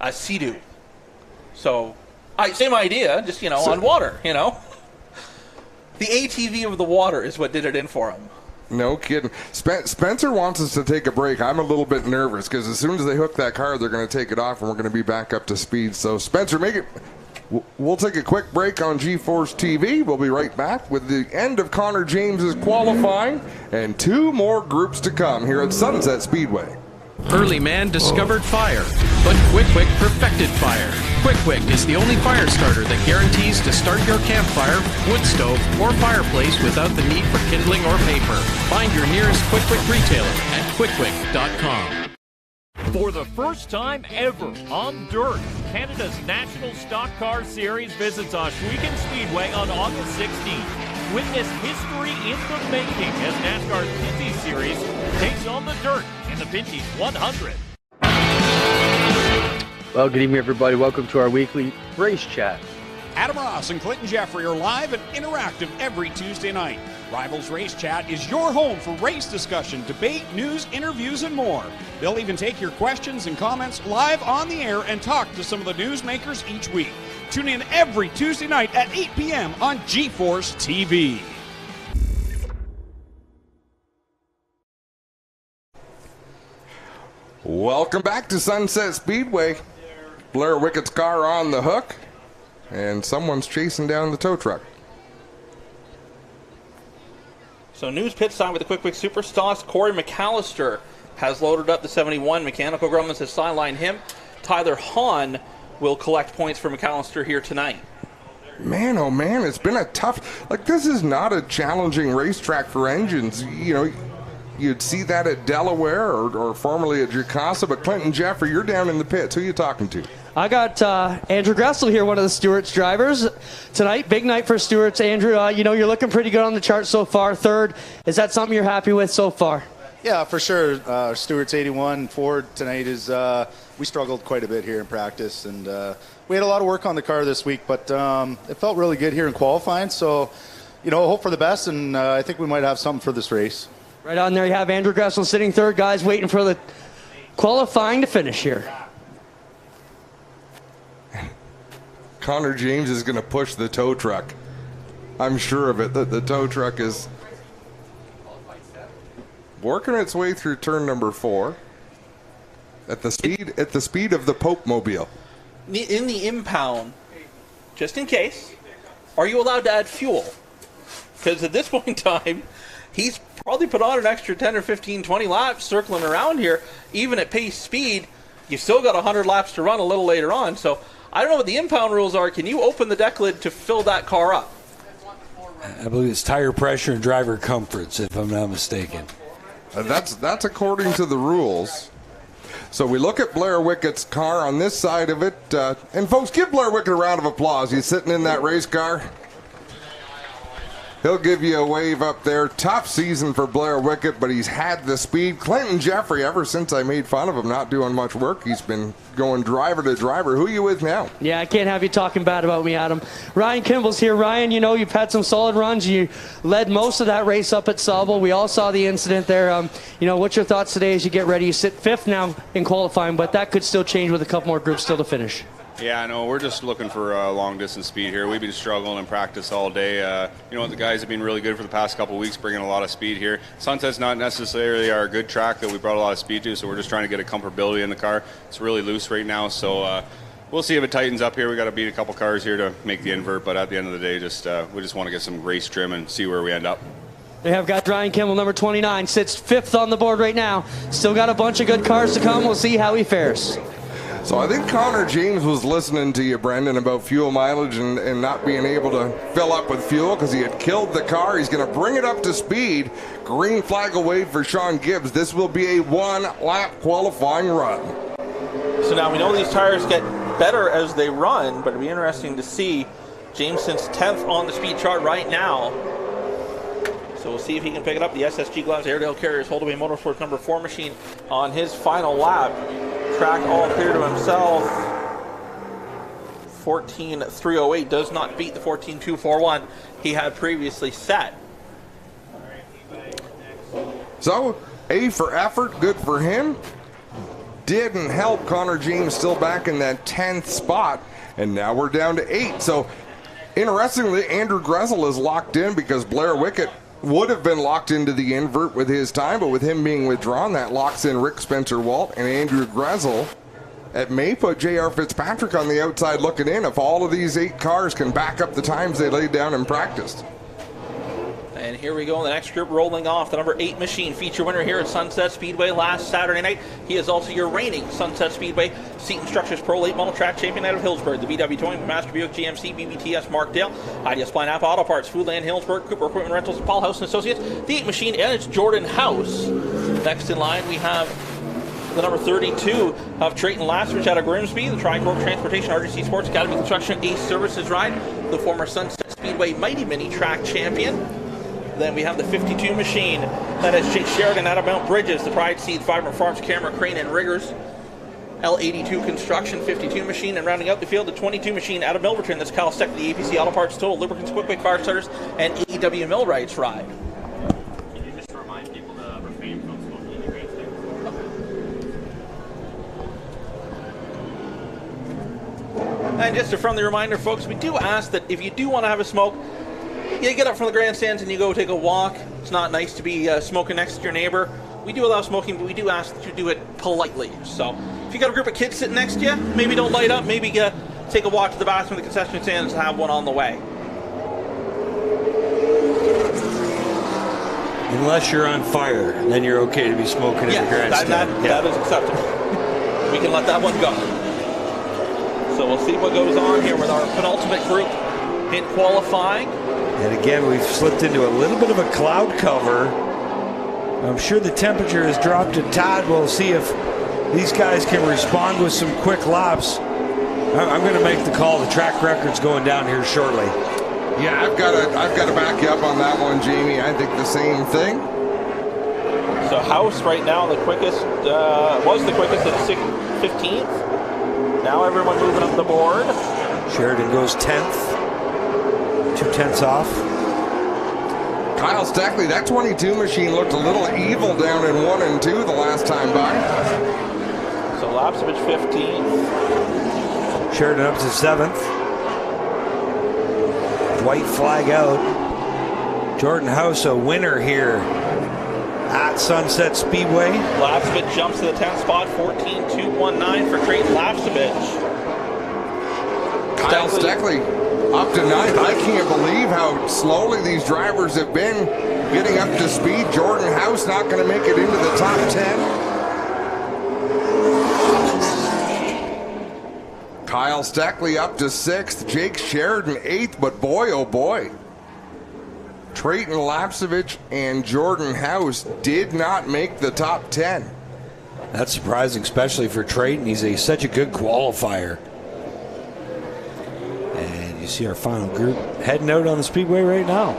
A Sea-Doo. So, same idea, just, on water, The ATV of the water is what did it in for him. No kidding. Spencer wants us to take a break. I'm a little bit nervous because as soon as they hook that car, they're going to take it off and we're going to be back up to speed. So, Spencer, we'll take a quick break on G-Force TV. We'll be right back with the end of Connor James's qualifying and 2 more groups to come here at Sunset Speedway. Early man discovered fire, but Quick Quick perfected fire. Quick Quick is the only fire starter that guarantees to start your campfire, wood stove, or fireplace without the need for kindling or paper. Find your nearest Quick Quick retailer at quickquick.com. For the first time ever on dirt, Canada's National Stock Car Series visits Ohsweken Speedway on August 16th. Witness history in the making as NASCAR's Pinty Series takes on the dirt in the Pinty 100. Well, good evening, everybody. Welcome to our weekly race chat. Adam Ross and Clinton Jeffrey are live and interactive every Tuesday night. Rivals Race Chat is your home for race discussion, debate, news, interviews, and more. They'll even take your questions and comments live on the air and talk to some of the newsmakers each week. Tune in every Tuesday night at 8 p.m. on G-Force TV. Welcome back to Sunset Speedway. Blair Wickett's car on the hook, and someone's chasing down the tow truck. So news pit side with the Quick Quick Superstars. Corey McAllister has loaded up the 71. Mechanical Grumman's has sidelined him. Tyler Hahn will collect points for McAllister here tonight. Man, oh man, it's been a tough... this is not a challenging racetrack for engines. You'd see that at Delaware or formerly at Jacasa, but Clinton Jeffrey, you're down in the pits. Who are you talking to? I got Andrew Gressel here, one of the Stewart's drivers. Tonight, big night for Stewart's. Andrew, you're looking pretty good on the chart so far, third. Is that something you're happy with so far? Yeah, for sure. Stewart's 81 Ford tonight is, we struggled quite a bit here in practice, and we had a lot of work on the car this week, but it felt really good here in qualifying, so, hope for the best, and I think we might have something for this race. Right on there, you have Andrew Gressel sitting third, guys, waiting for the qualifying to finish here. Connor James is going to push the tow truck. I'm sure of it. The tow truck is working its way through turn number 4 at the speed of the Pope Mobile. In the impound, just in case, are you allowed to add fuel? Because at this point in time, he's probably put on an extra 10 or 15, 20 laps circling around here. Even at pace speed, you've still got 100 laps to run a little later on. So I don't know what the impound rules are. Can you open the deck lid to fill that car up? I believe it's tire pressure and driver comforts, if I'm not mistaken. That's according to the rules. So we look at Blair Wickett's car on this side of it. And folks, give Blair Wickett a round of applause. He's sitting in that race car. He'll give you a wave up there. Tough season for Blair Wickett, but he's had the speed. Clinton Jeffrey, ever since I made fun of him not doing much work, he's been going driver to driver. Who are you with now? Yeah, I can't have you talking bad about me, Adam. Ryan Kimball's here. Ryan, you've had some solid runs. You led most of that race up at Sauble. We all saw the incident there. What's your thoughts today as you get ready? You sit fifth now in qualifying, but that could still change with a couple more groups still to finish. Yeah, I know. We're just looking for long distance speed here. We've been struggling in practice all day. The guys have been really good for the past couple of weeks, bringing a lot of speed here. Sunset's not necessarily our good track that we brought a lot of speed to, so we're just trying to get a comfortability in the car. It's really loose right now, so we'll see if it tightens up here. We got to beat a couple cars here to make the invert, but at the end of the day, we just want to get some race trim and see where we end up. They have got Ryan Kimball, number 29, sits fifth on the board right now. Still got a bunch of good cars to come. We'll see how he fares. So I think Connor James was listening to you, Brendan, about fuel mileage and not being able to fill up with fuel because he had killed the car. He's going to bring it up to speed. Green flag will wave for Sean Gibbs. This will be a one-lap qualifying run. So now we know these tires get better as they run, but it'll be interesting to see. Jameson's 10th on the speed chart right now. So we'll see if he can pick it up. The SSG Gloves Airedale Carriers Holdaway Motorsports number 4 machine on his final lap. Track all clear to himself. 14.308 does not beat the 14.241 he had previously set. So A for effort, good for him. Didn't help. Connor James still back in that 10th spot, and now we're down to 8. So, interestingly, Andrew Gressel is locked in because Blair Wickett would have been locked into the invert with his time, but with him being withdrawn, that locks in Rick Spencer-Walt and Andrew Gressel. It may put J.R. Fitzpatrick on the outside looking in if all of these 8 cars can back up the times they laid down and practiced. And here we go, the next group rolling off. The number 8 machine, feature winner here at Sunset Speedway last Saturday night. He is also your reigning Sunset Speedway Seaton Structures Pro Late Model Track Champion out of Hillsburg. The BW Towing, Master Buick GMC, BBTS Markdale, Ideas Spline App Auto Parts, Foodland Hillsburg, Cooper Equipment Rentals, Paul House & Associates, the 8 machine, and it's Jordan House. Next in line we have the number 32 of Trayton Lasridge out of Grimsby, the Tricorp Transportation RGC Sports Academy Construction Ace Services ride, the former Sunset Speedway Mighty Mini Track Champion. Then we have the 52 machine, that is Jake Sheridan out of Mount Bridges, the Pride Seed, Vibrant Farms, Camera, Crane, and Riggers. L82 Construction 52 machine, and rounding out the field, the 22 machine out of Milverton, that's Kyle Steck, the APC Auto Parts Total, Lubricants, Quick Quick Fire Starters, and AEW Millwrights ride. Can you just remind people to refrain from smoking in the grandstand? And just a friendly reminder, folks, we do ask that if you do want to have a smoke, you get up from the grandstands and you go take a walk. It's not nice to be smoking next to your neighbor. We do allow smoking, but we do ask that you do it politely. So if you got a group of kids sitting next to you, maybe don't light up, maybe take a walk to the bathroom, the concession stands, and have one on the way. Unless you're on fire, then you're okay to be smoking in the grandstand. That is acceptable. We can let that one go. So we'll see what goes on here with our penultimate group in qualifying. And again, we've slipped into a little bit of a cloud cover. I'm sure the temperature has dropped a tad. We'll see if these guys can respond with some quick laps. I'm going to make the call. The track record's going down here shortly. Yeah, I've got to back you up on that one, Jamie. I think the same thing. So House right now the quickest, was the quickest at 15th. Now everyone moving up the board. Sheridan goes 10th. 2/10 off. Kyle Stackley, that 22 machine looked a little evil down in 1 and 2 the last time by. So Lapsovich 15th. Sheridan up to 7th. White flag out. Jordan House a winner here at Sunset Speedway. Lapsovich jumps to the 10th spot, 14.219 for Trayton Lapsovich. Kyle Stackley up to 9th. I can't believe how slowly these drivers have been getting up to speed. Jordan House not going to make it into the top 10. Kyle Stackley up to 6th. Jake Sheridan 8th, but boy, oh boy. Trayton Lapsovich and Jordan House did not make the top 10. That's surprising, especially for Trayton. He's such a good qualifier. And you see our final group heading out on the speedway right now.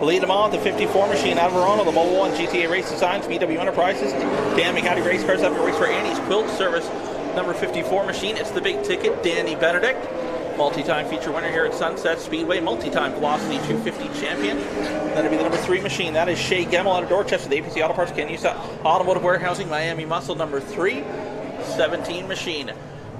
Lead them on the 54 machine out of Verona, the Mobile 1 GTA Race Designs, BW Enterprises, Dan McCarty Race Cars, after race for Annie's Quilt Service, number 54 machine. It's the big ticket, Danny Benedict. Multi-time feature winner here at Sunset Speedway, multi-time Velocity 250 champion. That'll be the number 3 machine. That is Shea Gemmel out of Dorchester, the APC Auto Parts, Canusa Automotive Warehousing, Miami Muscle, number 3. 17 machine.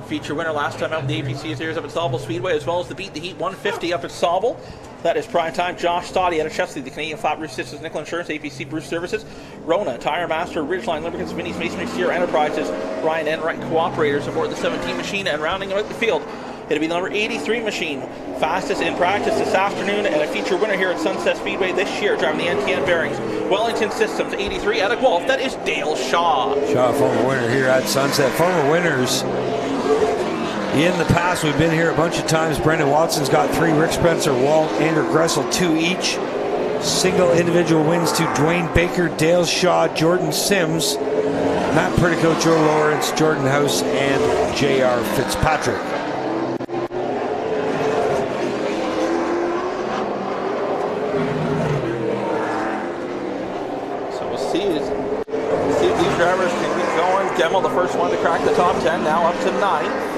Feature winner last time out in the APC series up at Sauble Speedway, as well as the Beat the Heat 150 up at Sauble. That is prime time Josh Stoddy out of Chesley, the Canadian Flat Roof Systems, Nickel Insurance, APC Bruce Services, Rona, Tire Master, Ridgeline Lubricants, Vinnie's Masonry, Sierra Enterprises, Ryan Enright Cooperators aboard the 17 machine, and rounding out the field, it'll be the number 83 machine, fastest in practice this afternoon, and a feature winner here at Sunset Speedway this year, driving the NTN bearings, Wellington Systems, 83 out of Guelph. That is Dale Shaw. Shaw, former winner here at Sunset. Former winners in the past. We've been here a bunch of times. Brendan Watson's got 3. Rick Spencer, Walt, Andrew Gressel 2 each. Single individual wins to Dwayne Baker, Dale Shaw, Jordan Sims, Matt Pritico, Joe Lawrence, Jordan House, and J.R. Fitzpatrick. So we'll see if these drivers can get going. Gemmel, the first one to crack the top 10, now up to 9th.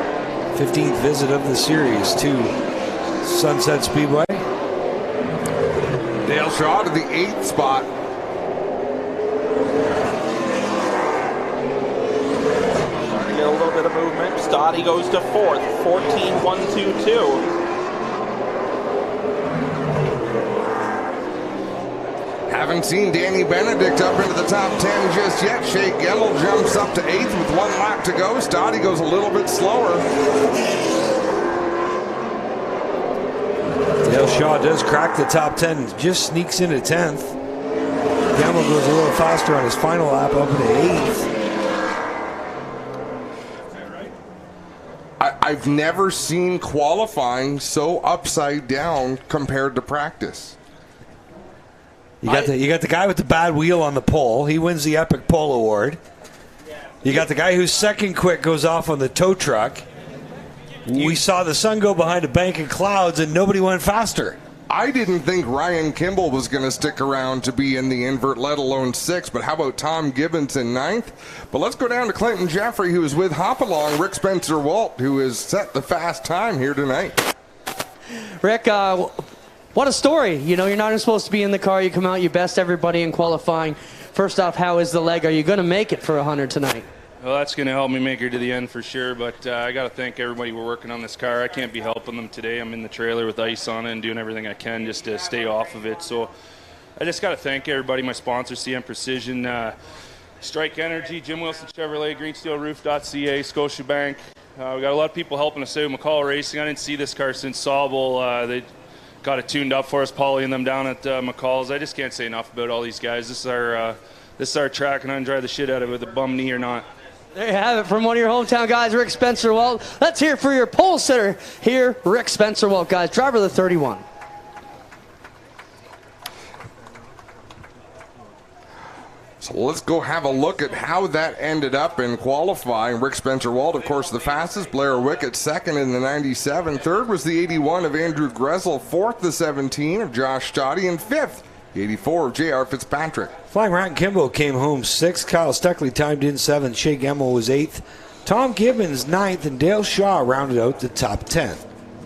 15th visit of the series to Sunset Speedway. Dale Shaw to the 8th spot. Stoddy goes to fourth, 14.122. Haven't seen Danny Benedict up into the top 10 just yet. Shea Gemmel jumps up to 8th with 1 lap to go. Stoddy goes a little bit slower. Dale Shaw does crack the top 10, just sneaks into 10th. Gemmel goes a little faster on his final lap up into 8th. I've never seen qualifying so upside down compared to practice. You got the guy with the bad wheel on the pole. He wins the Epic Pole Award. You got the guy who's second quick goes off on the tow truck. We saw the sun go behind a bank of clouds and nobody went faster. I didn't think Ryan Kimball was going to stick around to be in the invert, let alone 6th. But how about Tom Gibbons in 9th? But let's go down to Clinton Jeffrey, who is with Hopalong, Rick Spencer-Walt, who has set the fast time here tonight. Rick, what a story. You know, you're not even supposed to be in the car. You come out, you best everybody in qualifying. First off, how is the leg? Are you going to make it for 100 tonight? Well, that's going to help me make her to the end for sure, but I got to thank everybody we're working on this car. I can't be helping them today. I'm in the trailer with ice on it and doing everything I can just to stay off of it. So I just got to thank everybody, my sponsors, CM Precision, Strike Energy, Jim Wilson Chevrolet, GreenSteelRoof.ca, Scotiabank. We got a lot of people helping us out. McCall Racing, I didn't see this car since Sauble. They got it tuned up for us, Paulie and them down at McCall's. I just can't say enough about all these guys. This is our track, and I'm going to drive the shit out of it with a bum knee or not. There you have it from one of your hometown guys, Rick Spencer-Walt. Let's hear for your pole sitter here, Rick Spencer-Walt, guys. Driver of the 31. So let's go have a look at how that ended up in qualifying. Rick Spencer-Walt, of course, the fastest. Blair Wickett, second in the 97. Third was the 81 of Andrew Gressel. Fourth, the 17 of Josh Stoddy. And fifth, the 84 of J.R. Fitzpatrick. Flying Rat Kimbo came home 6th. Kyle Stuckley timed in 7th. Shea Gemmel was 8th. Tom Gibbons 9th. And Dale Shaw rounded out the top 10.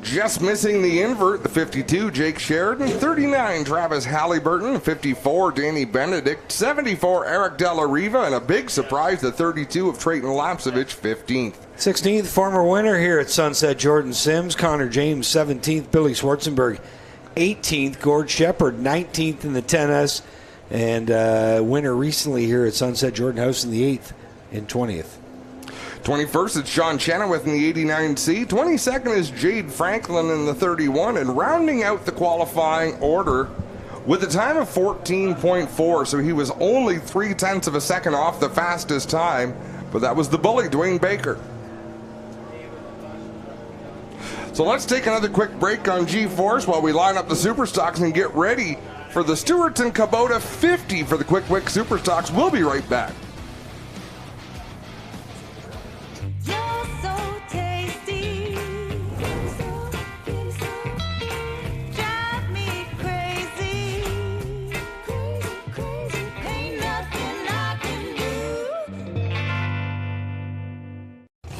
Just missing the invert, the 52, Jake Sheridan. 39, Travis Halliburton. 54, Danny Benedict. 74, Eric Della Riva. And a big surprise, the 32 of Trayton Lapsevich, 15th. 16th, former winner here at Sunset, Jordan Sims. Connor James, 17th. Billy Schwarzenberg, 18th. Gord Shepard, 19th in the 10S. And winner recently here at Sunset, Jordan House in the 8th and 20th. 21st, it's Sean Chenoweth in the 89C. 22nd is Jade Franklin in the 31. And rounding out the qualifying order with a time of 14.4. So he was only 0.3 of a second off the fastest time. But that was the bully, Dwayne Baker. So let's take another quick break on G-Force while we line up the Superstocks and get ready for the Stewart's and Kubota 50 for the Quick Superstocks. We'll be right back.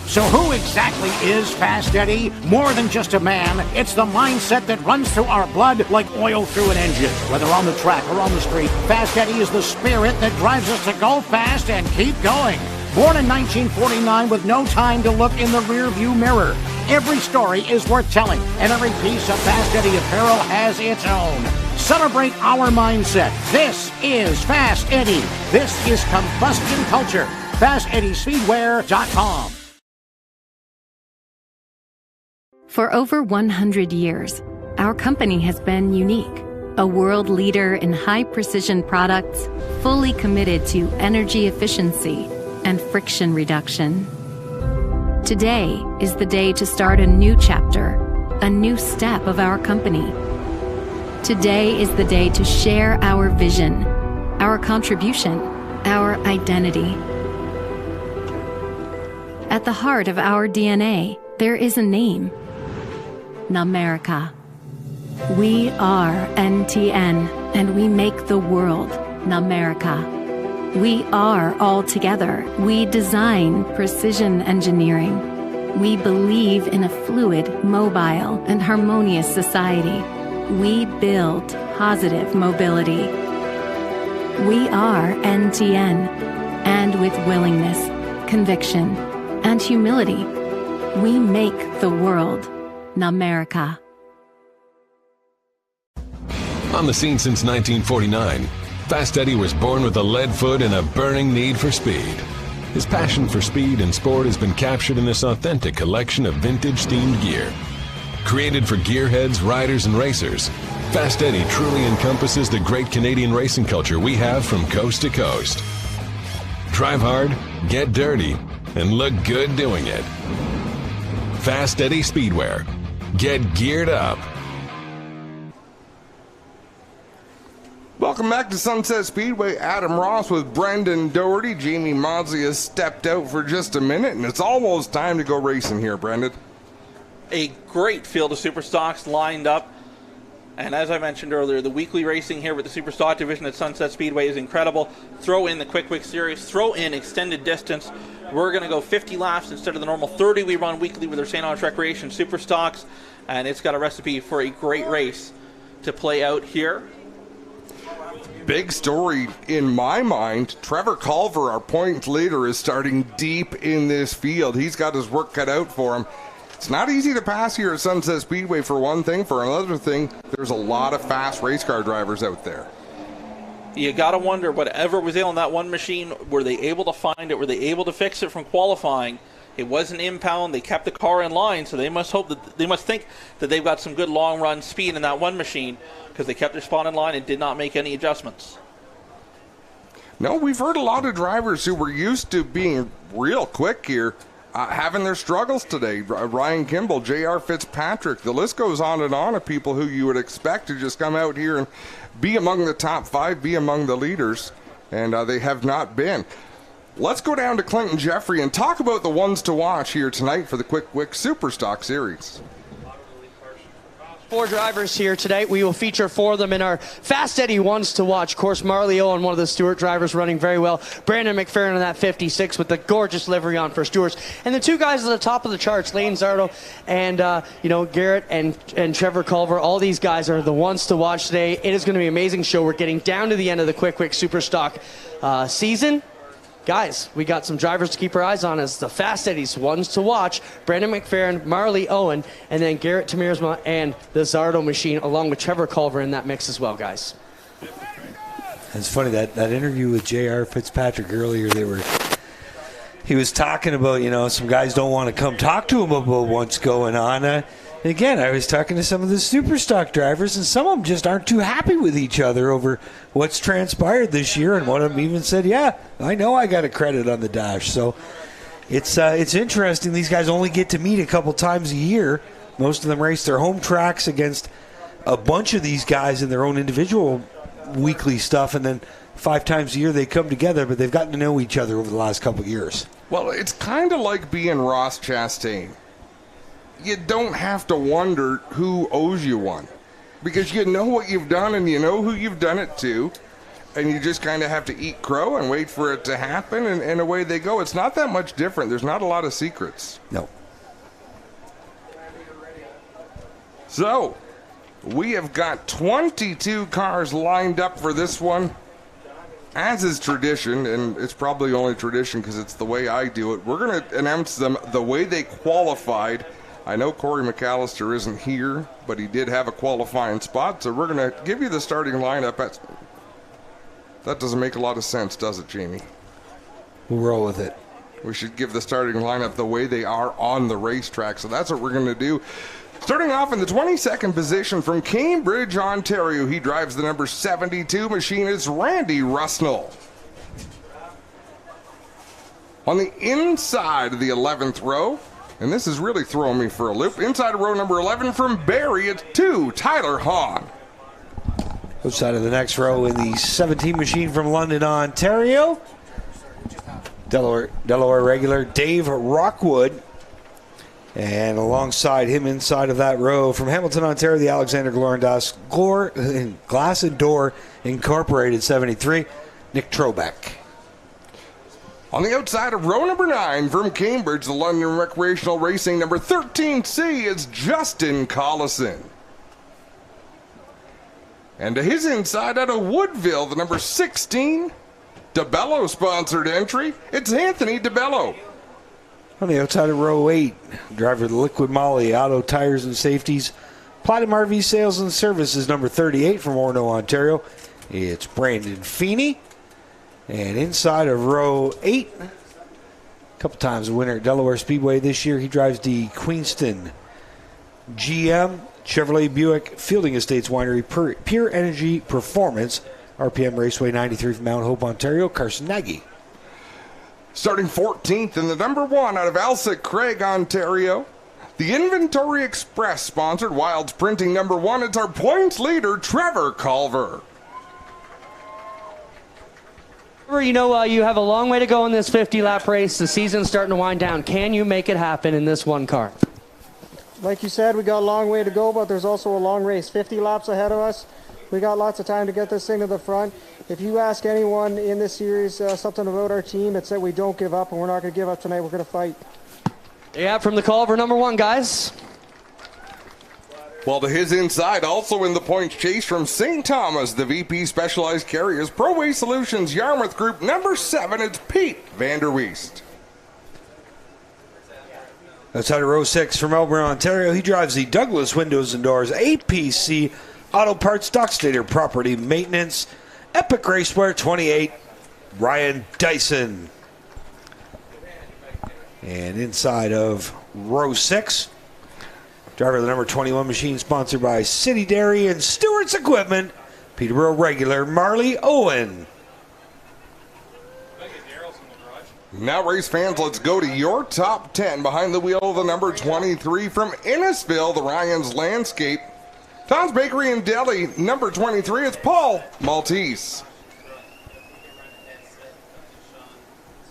So who exactly is Fast Eddie? More than just a man, it's the mindset that runs through our blood like oil through an engine. Whether on the track or on the street, Fast Eddie is the spirit that drives us to go fast and keep going. Born in 1949 with no time to look in the rearview mirror. Every story is worth telling, and every piece of Fast Eddie apparel has its own. Celebrate our mindset. This is Fast Eddie. This is combustion culture. FastEddieSpeedwear.com. For over 100 years, our company has been unique, a world leader in high-precision products, fully committed to energy efficiency and friction reduction. Today is the day to start a new chapter, a new step of our company. Today is the day to share our vision, our contribution, our identity. At the heart of our DNA, there is a name. Namerica. We are NTN, and we make the world Namerica. We are all together. We design precision engineering. We believe in a fluid, mobile, and harmonious society. We build positive mobility. We are NTN, and with willingness, conviction, and humility, We make the world. Namerica. On the scene since 1949, Fast Eddie was born with a lead foot and a burning need for speed. His passion for speed and sport has been captured in this authentic collection of vintage-themed gear. Created for gearheads, riders, and racers, Fast Eddie truly encompasses the great Canadian racing culture we have from coast to coast. Drive hard, get dirty, and look good doing it. Fast Eddie Speedwear. Get geared up. Welcome back to Sunset Speedway. Adam Ross with Brendan Doherty. Jamie Maudsley has stepped out for just a minute, and it's almost time to go racing here, Brendan. A great field of super stocks lined up. And as I mentioned earlier, the weekly racing here with the super stock division at Sunset Speedway is incredible. Throw in the Quick Series, throw in extended distance. We're going to go 50 laps instead of the normal 30 we run weekly with our St. Ange Recreation super stocks. And it's got a recipe for a great race to play out here. Big story in my mind. Trevor Culver, our points leader, is starting deep in this field. He's got his work cut out for him. It's not easy to pass here at Sunset Speedway for one thing. For another thing, there's a lot of fast race car drivers out there. You got to wonder, whatever was on that one machine, were they able to find it? Were they able to fix it from qualifying? It was an impound. They kept the car in line, so they must think that they've got some good long run speed in that one machine, because they kept their spot in line and did not make any adjustments. No, we've heard a lot of drivers who were used to being real quick here having their struggles today. Ryan Kimball, J.R. Fitzpatrick, the list goes on and on of people who you would expect to just come out here and be among the top five, be among the leaders, and they have not been. Let's go down to Clinton Jeffrey and talk about the ones to watch here tonight for the Quick Wick Superstock Series. 4 drivers here today. We will feature 4 of them in our Fast Eddie ones to watch. Of course, Marley Owen, one of the Stewart drivers, running very well. Brandon Mcferrin in that 56 with the gorgeous livery on for Stewart's. And the 2 guys at the top of the charts, Lane Zardo and Garrett and Trevor Culver. All these guys are the ones to watch today. It is going to be an amazing show. We're getting down to the end of the Quick Wick Superstock season. Guys, we got some drivers to keep our eyes on as the Fast Eddies ones to watch. Brandon Mcferrin, Marley Owen, and then Garrett Tamirsma and the Zardo machine, along with Trevor Culver in that mix as well, guys. It's funny, that interview with J.R. Fitzpatrick earlier, he was talking about, some guys don't want to come talk to him about what's going on. Again, I was talking to some of the Superstock drivers, and some of them just aren't too happy with each other over what's transpired this year. And one of them even said, "Yeah, I know I got a credit on the dash." So it's interesting. These guys only get to meet a couple times a year. Most of them race their home tracks against a bunch of these guys in their own individual weekly stuff, and then 5 times a year they come together. But they've gotten to know each other over the last couple of years. Well, it's kind of like being Ross Chastain. You don't have to wonder who owes you one, because you know what you've done and you know who you've done it to, and you just kind of have to eat crow and wait for it to happen, and away they go. It's not that much different. There's not a lot of secrets. No. So, we have got 22 cars lined up for this one. As is tradition, and it's probably only tradition because it's the way I do it, we're going to announce them the way they qualified. I know Corey McAllister isn't here, but he did have a qualifying spot, so we're going to give you the starting lineup. That doesn't make a lot of sense, does it, Jamie? We'll roll with it. We should give the starting lineup the way they are on the racetrack, so that's what we're going to do. Starting off in the 22nd position from Cambridge, Ontario, he drives the number 72 machine. It's Randy Rusnell. On the inside of the 11th row, and this is really throwing me for a loop, inside of row number 11 from Barrie, it's 2, Tyler Hahn. Outside of the next row in the 17 machine from London, Ontario, Delaware regular Dave Rockwood. And alongside him inside of that row from Hamilton, Ontario, the Alexander Glass and Door Incorporated 73, Nick Trobeck. On the outside of row number 9 from Cambridge, the London Recreational Racing number 13C is Justin Collison. And to his inside out of Woodville, the number 16 DeBello sponsored entry, it's Anthony DeBello. On the outside of row 8, driver of the Liquid Molly Auto Tires and Safeties, Platinum RV Sales and Services, number 38 from Orono, Ontario. It's Brandon Feeney. And inside of row 8, a couple times a winner at Delaware Speedway this year, he drives the Queenston GM Chevrolet Buick Fielding Estates Winery Pure Energy Performance, RPM Raceway 93 from Mount Hope, Ontario, Carson Nagy. Starting 14th in the number 1 out of Alsip Craig, Ontario. The Inventory Express sponsored Wild Sprinting number 1. It's our points leader, Trevor Culver. You know, you have a long way to go in this 50-lap race. The season's starting to wind down. Can you make it happen in this one car? Like you said, we got a long way to go, but there's also a long race. 50 laps ahead of us. We got lots of time to get this thing to the front. If you ask anyone in this series something about our team, it's that we don't give up, and we're not going to give up tonight. We're going to fight. Yeah, from the Culver number 1, guys. Well, to his inside, also in the points chase from St. Thomas, the VP Specialized Carriers, ProWay Solutions, Yarmouth Group, number 7, it's Pete Vanderweest. Outside of row 6 from Melbourne, Ontario, he drives the Douglas Windows and Doors APC Auto Parts Dockstader Property Maintenance Epic Racewear 28, Ryan Dyson. And inside of row 6, driver of the number 21 machine, sponsored by City Dairy and Stewart's Equipment, Peterborough regular Marley Owen. Now, race fans, let's go to your top 10. Behind the wheel of the number 23 from Innisfil, the Ryan's Landscape. Tom's Bakery and Deli, number 23, it's Paul Maltese.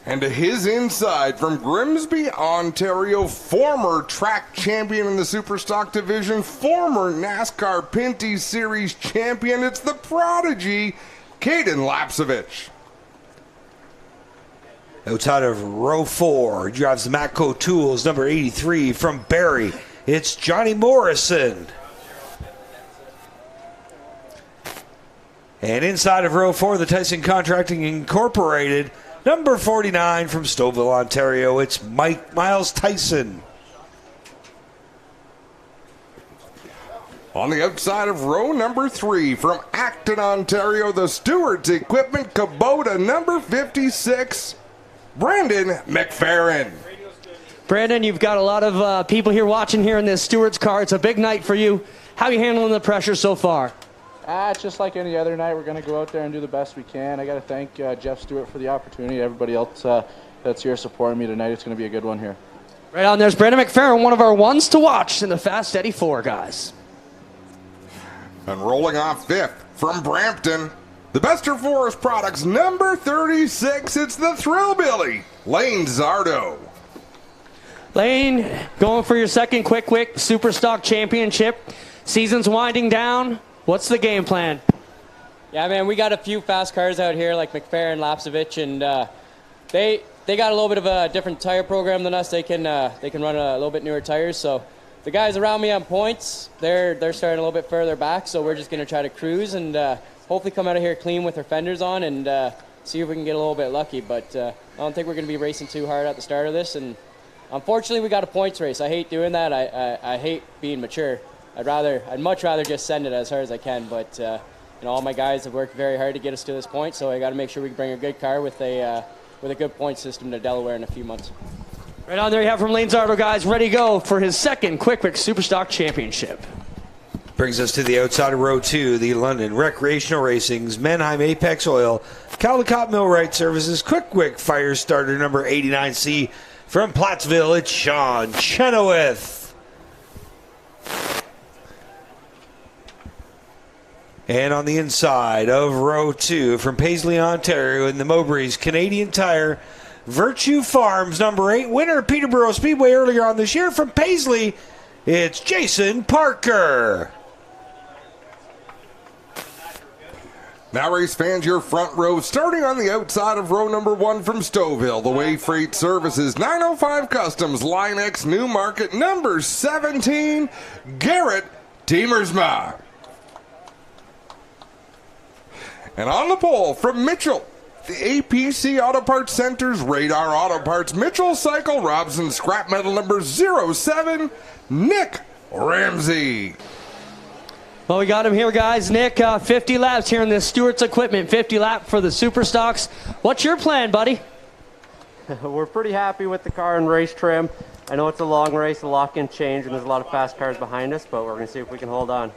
And to his inside from Grimsby, Ontario, former track champion in the Superstock division, former NASCAR Pinty Series champion, it's the prodigy, Caden Lapsevich. Outside of row 4, drives the Matco Tools, number 83 from Barrie, it's Johnny Morrison. And inside of row 4, the Tyson Contracting Incorporated, number 49 from Stouffville, Ontario, it's Miles Tyson. On the outside of row number 3 from Acton, Ontario, the Stewart's Equipment Kubota, number 56, Brandon Mcferrin. Brandon, you've got a lot of people here watching here in this Stewart's car. It's a big night for you. How are you handling the pressure so far? Just like any other night, we're going to go out there and do the best we can. I got to thank Jeff Stewart for the opportunity. Everybody else that's here supporting me tonight. It's going to be a good one here. Right on, there's Brandon Mcferrin, one of our ones to watch in the Fast Eddie 4, guys. And rolling off 5th from Brampton, the Bester Forest Products, number 36, it's the Thrillbilly, Lane Zardo. Lane, going for your second Quick Superstock Championship. Season's winding down. What's the game plan? Yeah, man, we got a few fast cars out here like Mcferrin, Lapsevich, and they got a little bit of a different tire program than us. They can run a little bit newer tires. So the guys around me on points, they're starting a little bit further back. So we're just going to try to cruise and hopefully come out of here clean with our fenders on and see if we can get a little bit lucky. But I don't think we're going to be racing too hard at the start of this. And unfortunately, we got a points race. I hate doing that. I hate being mature. I'd much rather just send it as hard as I can, but all my guys have worked very hard to get us to this point, so I got to make sure we bring a good car with a good point system to Delaware in a few months. Right on there you have from Lane Zardo, guys, ready to go for his second Quick Superstock Championship. Brings us to the outside of row 2, the London Recreational Racing's Mannheim Apex Oil, Caldecott Millwright Services, Quick Fire Starter number 89C from Plattsville, it's Sean Chenoweth. And on the inside of row 2 from Paisley, Ontario, in the Mowbray's Canadian Tire, Virtue Farms, number 8, winner Peterborough Speedway earlier on this year from Paisley, it's Jason Parker. Now, race fans, your front row, starting on the outside of row number 1 from Stouffville, the Way Freight Services, 905 Customs, Line X New Market, number 17, Garrett Temersma. And on the pole from Mitchell, the APC Auto Parts Center's Radar Auto Parts Mitchell Cycle Robson scrap metal number 07, Nick Ramsey. Well, we got him here, guys. Nick, 50 laps here in the Stewart's Equipment, 50 lap for the Super Stocks. What's your plan, buddy? We're pretty happy with the car and race trim. I know it's a long race, a lot can change, and there's a lot of fast cars behind us, but we're going to see if we can hold on.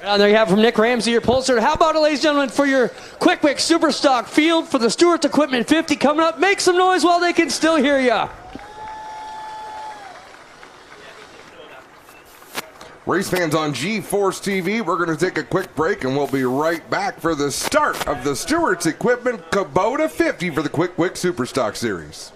And there you have from Nick Ramsey, your pulser. How about it, ladies and gentlemen, for your Quick Super Stock field for the Stewart's Equipment 50 coming up. Make some noise while they can still hear ya. Race fans on G-Force TV, we're going to take a quick break and we'll be right back for the start of the Stewart's Equipment Kubota 50 for the Quick Superstock Series.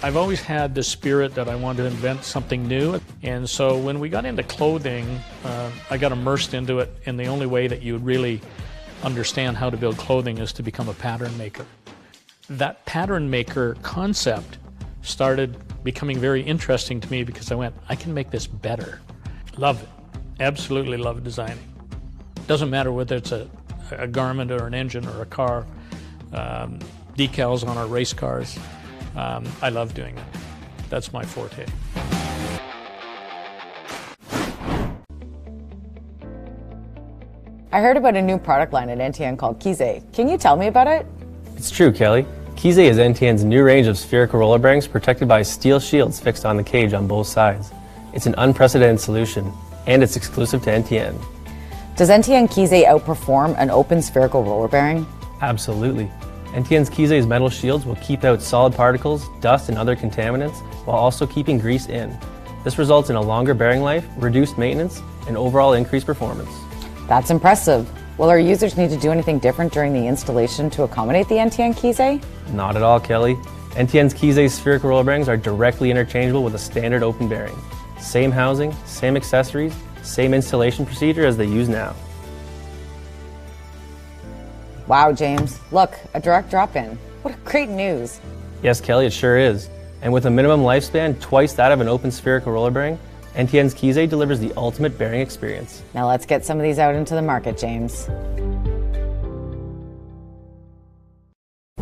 I've always had the spirit that I wanted to invent something new. And so when we got into clothing, I got immersed into it. And the only way that you would really understand how to build clothing is to become a pattern maker. That pattern maker concept started becoming very interesting to me because I went, I can make this better. Love it. Absolutely love designing. Doesn't matter whether it's a garment or an engine or a car, decals on our race cars. I love doing it. That's my forte. I heard about a new product line at NTN called Kize. Can you tell me about it? It's true, Kelly. Kize is NTN's new range of spherical roller bearings protected by steel shields fixed on the cage on both sides. It's an unprecedented solution, and it's exclusive to NTN. Does NTN Kize outperform an open spherical roller bearing? Absolutely. NTN's Kize's metal shields will keep out solid particles, dust, and other contaminants while also keeping grease in. This results in a longer bearing life, reduced maintenance, and overall increased performance. That's impressive. Will our users need to do anything different during the installation to accommodate the NTN Kize? Not at all, Kelly. NTN's Kize's spherical roller bearings are directly interchangeable with a standard open bearing. Same housing, same accessories, same installation procedure as they use now. Wow, James. Look, a direct drop-in. What great news. Yes, Kelly, it sure is. And with a minimum lifespan twice that of an open spherical roller bearing, NTN's Kize delivers the ultimate bearing experience. Now let's get some of these out into the market, James.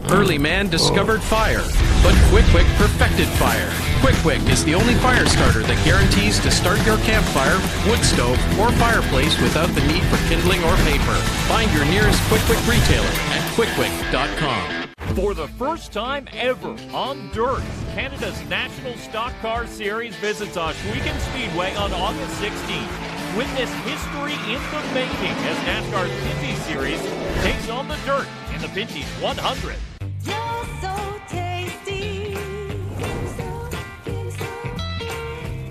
Early man discovered fire, but Quick perfected fire. Quick is the only fire starter that guarantees to start your campfire, wood stove, or fireplace without the need for kindling or paper. Find your nearest Quick retailer at quickquick.com. For the first time ever on dirt, Canada's National Stock Car Series visits Ohsweken Speedway on August 16th. Witness history in the making as NASCAR's Pinty Series takes on the dirt in the Pinty 100. You're so tasty.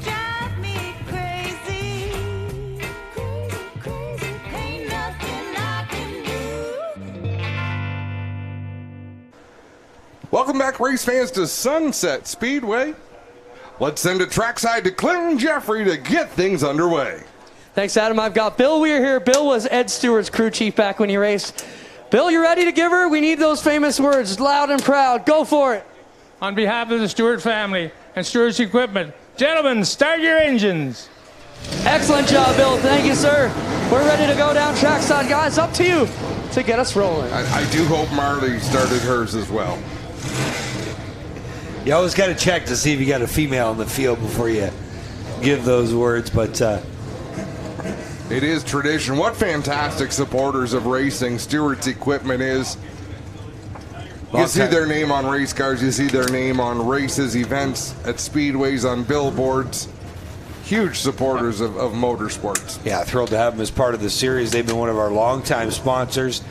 Drive me crazy. Crazy. Ain't nothing I can do. Welcome back, race fans, to Sunset Speedway. Let's send it trackside to Clinton Jeffrey to get things underway. Thanks, Adam. I've got Bill Weir here. Bill was Ed Stewart's crew chief back when he raced. Bill, you ready to give her? We need those famous words, loud and proud. Go for it. On behalf of the Stewart family and Stewart's Equipment, gentlemen, start your engines. Excellent job, Bill. Thank you, sir. We're ready to go down trackside, guys. Up to you to get us rolling. I do hope Marley started hers as well. You always got to check to see if you got a female in the field before you give those words, but it is tradition. What fantastic supporters of racing Stewart's Equipment is. You see their name on race cars, you see their name on races, events, at speedways, on billboards. Huge supporters of motorsports. Yeah, thrilled to have them as part of the series. They've been one of our longtime sponsors.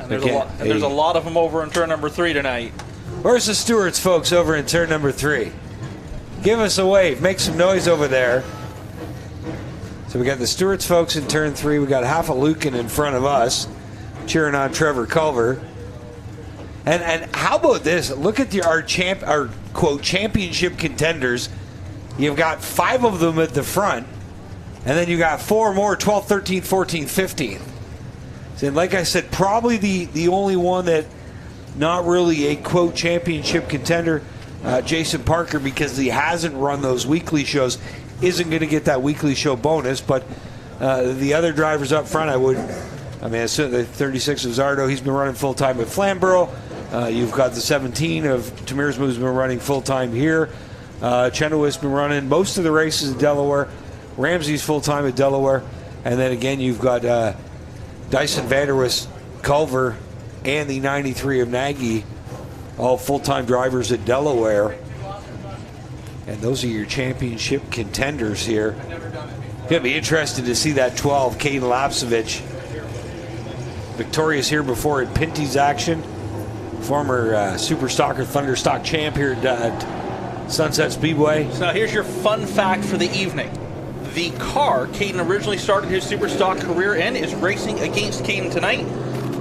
And there's a lot of them over in turn number 3 tonight. Where's the Stewart's folks over in turn number 3? Give us a wave. Make some noise over there. So we got the Stewart's folks in turn 3. We got half a Lucan in front of us cheering on Trevor Culver. And how about this? Look at our quote championship contenders. You've got 5 of them at the front, and then you got 4 more, 12th, 13th, 14th, 15th. So like I said, probably the only one that not really a quote championship contender. Jason Parker, because he hasn't run those weekly shows, isn't going to get that weekly show bonus. But the other drivers up front, the 36 of Zardo, he's been running full-time at Flamborough. You've got the 17 of Tamirsma, who's been running full-time here. Chenoweth's been running most of the races in Delaware. Ramsey's full-time at Delaware. And then again, you've got Dyson Vanderwist, Culver, and the 93 of Nagy, all full-time drivers at Delaware. And those are your championship contenders here. Going to be interested to see that 12, Caden Lapsevich. Victorious here before in Pinty's action. Former Super Stocker Thunderstock champ here at Sunset Speedway. So now here's your fun fact for the evening. The car Caden originally started his Super Stock career in is racing against Caden tonight.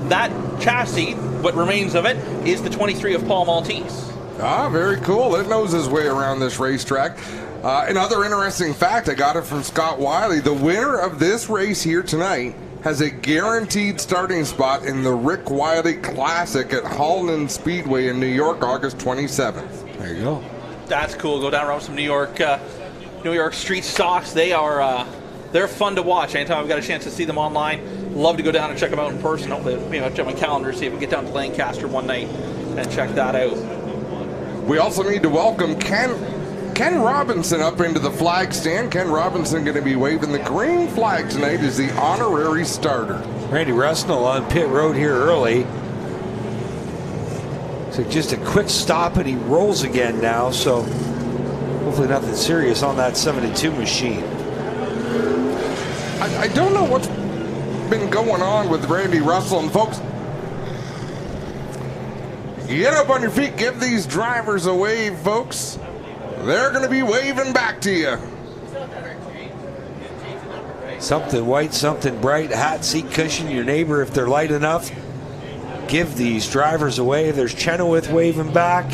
That chassis, what remains of it, is the 23 of Paul Maltese. Ah, very cool. It knows his way around this racetrack. Another interesting fact, I got it from Scott Wiley. The winner of this race here tonight has a guaranteed starting spot in the Rick Wiley Classic at Holland Speedway in New York, August 27th. There you go. That's cool. Go down around some New York street stocks. They are they're fun to watch. Anytime I've got a chance to see them online, love to go down and check them out in person. Hopefully, maybe I'll check my calendar, see if we get down to Lancaster one night and check that out. We also need to welcome Ken Robinson up into the flag stand. Ken Robinson going to be waving the green flag tonight as the honorary starter. Randy Rusnell on pit road here early. So just a quick stop and he rolls again now. So hopefully nothing serious on that 72 machine. I don't know what's been going on with Randy Russell. And folks, get up on your feet, give these drivers a wave, folks. They're going to be waving back to you. Something white, something bright, hot seat cushion, your neighbor if they're light enough. Give these drivers a wave. There's Chenoweth waving back.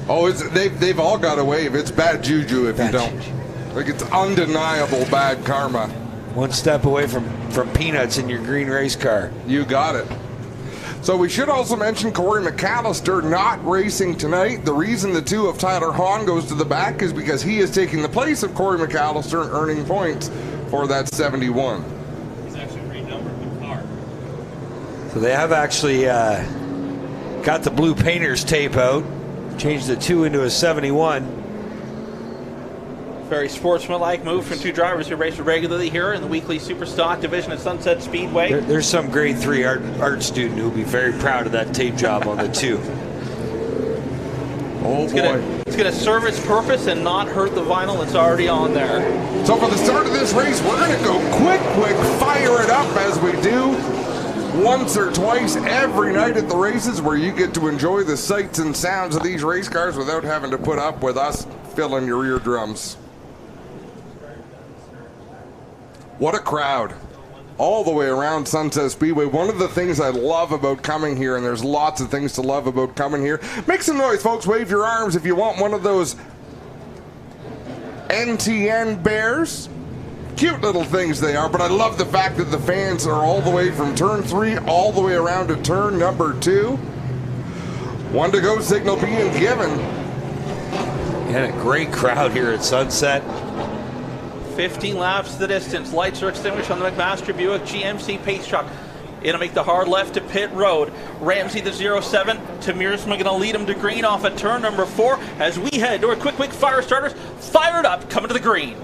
Oh, they've all got a wave. It's bad juju if you don't. Like, it's undeniable bad karma. One step away from peanuts in your green race car. You got it. So we should also mention Corey McAllister not racing tonight. The reason the 2 of Tyler Hahn goes to the back is because he is taking the place of Corey McAllister and earning points for that 71. He's actually renumbered the car. So they have actually got the blue painter's tape out, changed the 2 into a 71. Very sportsmanlike move from 2 drivers who race regularly here in the weekly Super Stock division at Sunset Speedway. There's some grade 3 art student who'll be very proud of that tape job on the 2. Oh boy. It's going to serve its purpose and not hurt the vinyl that's already on there. So for the start of this race, we're going to go quick fire it up as we do once or twice every night at the races, where you get to enjoy the sights and sounds of these race cars without having to put up with us filling your eardrums. What a crowd all the way around Sunset Speedway. One of the things I love about coming here, and there's lots of things to love about coming here. Make some noise, folks. Wave your arms if you want one of those NTN bears. Cute little things they are, but I love the fact that the fans are all the way from turn 3 all the way around to turn number 2. 1 to go signal being given. And a great crowd here at Sunset. 15 laps to the distance. Lights are extinguished on the McMaster Buick GMC Pace Truck. It'll make the hard left to pit road. Ramsey the 07. Tamirsma going to lead him to green off at turn number 4 as we head to our quick fire starters. Fired up, coming to the green.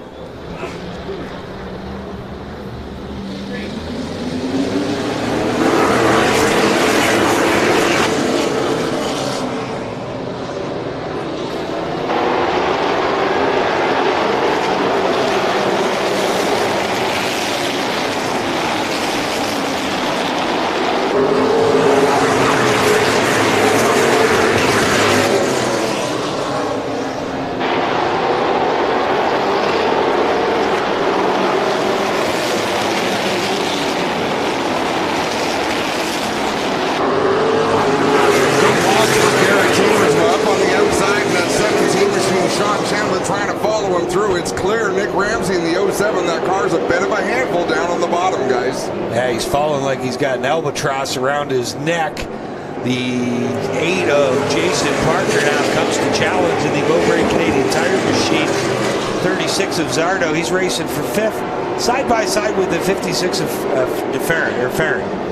He's falling like he's got an albatross around his neck. The 8 of Jason Parker now comes to challenge in the Mowbray Canadian Tire Machine. 36 of Zardo, he's racing for 5th, side by side with the 56 of Mcferrin.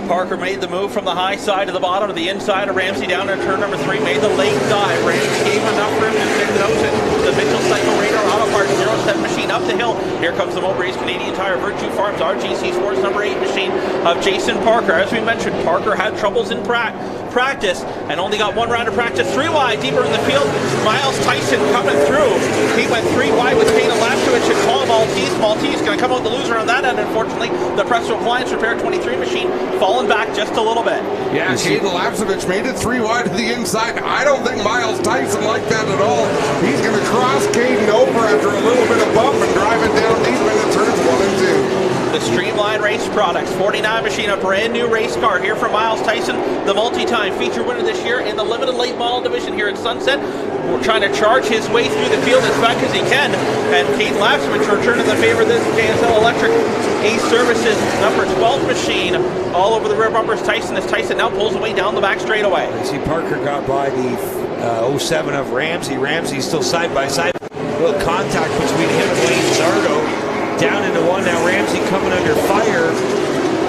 Parker made the move from the high side to the bottom to the inside of Ramsey down in turn number 3. Made the late dive. Ramsey gave enough room to stick nose it. The Mitchell Cycle Radar Auto Parts 07 machine up the hill. Here comes the Mowbray's Canadian Tire Virtue Farms RGC Sports number 8 machine of Jason Parker. As we mentioned, Parker had troubles in practice and only got 1 round of practice. 3 wide deeper in the field. Miles Tyson coming through. He went 3 wide with Kane Lapsovich and Paul Maltese. Maltese going to come out the loser on that end, unfortunately. The Presto Appliance Repair 23 machine falling back just a little bit. Yeah, Caden Lapsovich made it 3 wide to the inside. I don't think Miles Tyson liked that at all. He's going to cross Caden over after a little bit of bump and drive it down deep into turns 1 and 2. The Streamline Race Products 49 machine, a brand new race car here from Miles Tyson, the multi-time feature winner this year in the limited late model division here at Sunset. We're trying to charge his way through the field as fast as he can, and Caden Lapsovich returning the favor of this JSL Electric Ace Services number 12 machine all over the rear bumpers. Tyson as Tyson now pulls away down the back straightaway. I see Parker got by the 07 of Ramsey. Ramsey still side by side. A little contact between him and Lane Zardo. Down into 1 now. Ramsey coming under fire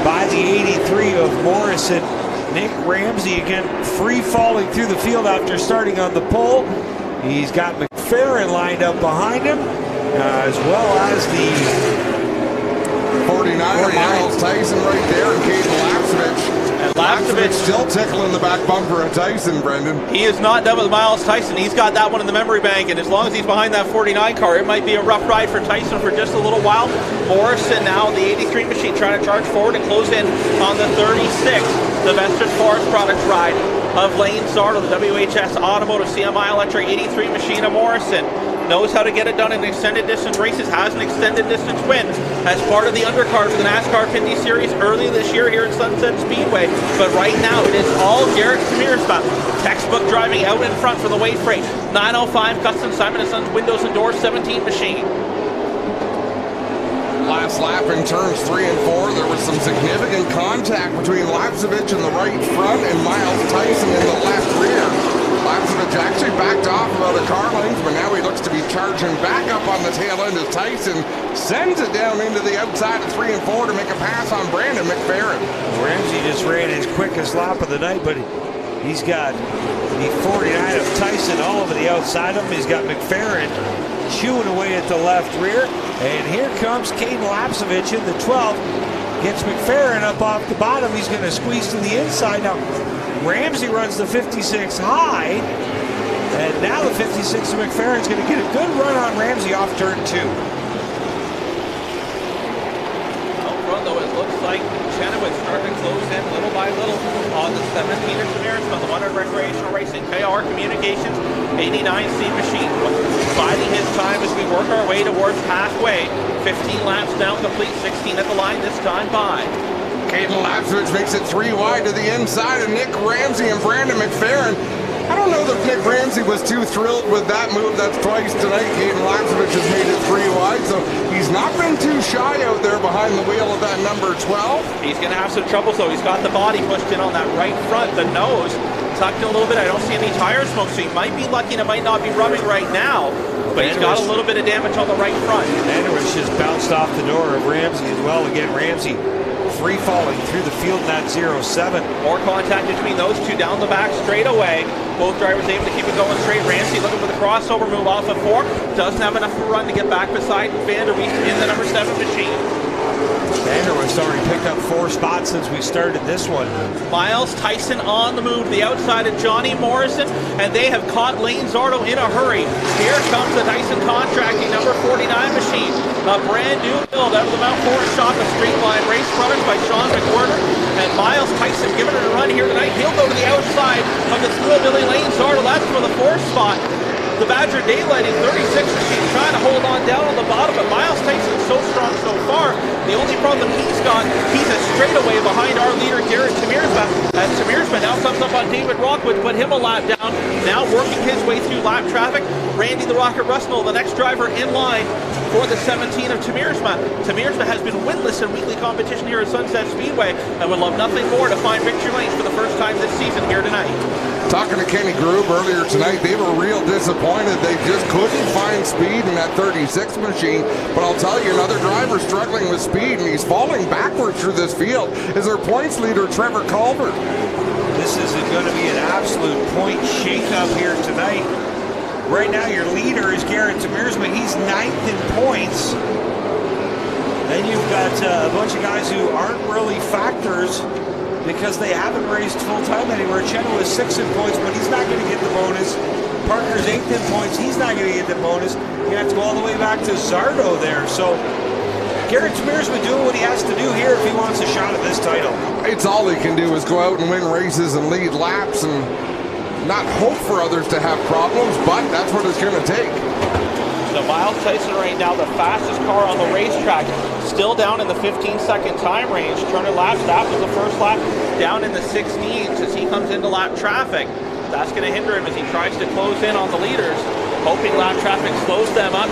by the 83 of Morrison. Nick Ramsey again free falling through the field after starting on the pole. He's got Mcferrin lined up behind him, as well as the 49 Miles Tyson right there, and Caden Lapsovich. And Lapsovich still tickling the back bumper of Tyson, Brendan. He is not done with Miles Tyson. He's got that one in the memory bank, and as long as he's behind that 49 car, it might be a rough ride for Tyson for just a little while. Morrison now, the 83 machine, trying to charge forward and close in on the 36. The Vestas Forest Products ride of Lane Zardo, the WHS Automotive CMI Electric 83 machine of Morrison. Knows how to get it done in extended distance races, has an extended distance win as part of the undercard for the NASCAR 50 Series early this year here at Sunset Speedway. But right now it is all Garrett Tamir's battle. Textbook driving out in front for the weight freight. 905 Custom Simon & Sons Windows and Doors 17 machine. Last lap in turns 3 and 4, there was some significant contact between Lapsovich in the right front and Miles Tyson in the left rear. Lapsovich actually backed off about a car length, but now he looks to be charging back up on the tail end as Tyson sends it down into the outside of 3 and 4 to make a pass on Brandon Mcferrin. Ramsey just ran his quickest lap of the night, but he's got the 49 of Tyson all over the outside of him. He's got Mcferrin chewing away at the left rear, and here comes Caden Lapsovich in the 12. Gets Mcferrin up off the bottom. He's going to squeeze to the inside now. Ramsey runs the 56 high, and now the 56 of Mcferrin's going to get a good run on Ramsey off turn 2. Out front, though, it looks like Chenoweth starting to close in little by little on the 17 of Tamir's from the 100 Recreational Racing KR Communications 89C machine. Biding his time as we work our way towards halfway. 15 laps now complete, 16 at the line this time by. Caden Lapsovich makes it 3 wide to the inside of Nick Ramsey and Brandon Mcferrin. I don't know that Nick Ramsey was too thrilled with that move. That's twice tonight. Caden Lapsovich has made it 3 wide, so he's not been too shy out there behind the wheel of that number 12. He's going to have some trouble, though. He's got the body pushed in on that right front, the nose tucked in a little bit. I don't see any tire smoke, so he might be lucky and it might not be rubbing right now, but he's got a little bit of damage on the right front. Andrews just bounced off the door of Ramsey as well. Again, Ramsey free falling through the field in that 07. More contact between those two down the back straight away. Both drivers able to keep it going straight. Ramsey looking for the crossover move off of 4. Doesn't have enough to run to get back beside Vanderweest in the number 7 machine. Vanderweest already picked up 4 spots since we started this one. Miles Tyson on the move to the outside of Johnny Morrison, and they have caught Lane Zardo in a hurry. Here comes the Tyson Contracting number 49 machine. A brand new build out of the Mount Forest shop of Streamline Race Products by Sean McWhorter. And Miles Tyson giving it a run here tonight. He'll go to the outside of the Schoolbilly Lane Zardo. That's for the 4th spot. The Badger Daylighting 36 machine trying to hold on down on the bottom, but Miles Tyson so strong so far. The only problem he's got, he's a straightaway behind our leader Garrett Tamirsma. As Tamirsma now comes up on David Rockwood, put him a lap down. Now working his way through lap traffic. Randy the Rocket Russell, the next driver in line for the 17 of Tamiersma. Tamiersma has been winless in weekly competition here at Sunset Speedway and would love nothing more to find victory lanes for the first time this season here tonight. Talking to Kenny Grube earlier tonight, they were real disappointed. They just couldn't find speed in that 36 machine. But I'll tell you, another driver struggling with speed, and he's falling backwards through this field, is their points leader, Trevor Culver. This is going to be an absolute point shake-up here tonight. Right now, your leader is Garrett Tamiersma. He's 9th in points. Then you've got a bunch of guys who aren't really factors because they haven't raced full-time anywhere. Chenoweth is 6th in points, but he's not going to get the bonus. Parker's 8th in points. He's not going to get the bonus. You have to go all the way back to Zardo there. So Garrett Tamiersma doing what he has to do here if he wants a shot at this title. It's all he can do is go out and win races and lead laps and not hope for others to have problems, but that's what it's going to take. So Miles Tyson right now, the fastest car on the racetrack, still down in the 15-second time range, turning laps. That was the first lap, down in the 16s as he comes into lap traffic. That's going to hinder him as he tries to close in on the leaders, hoping lap traffic slows them up.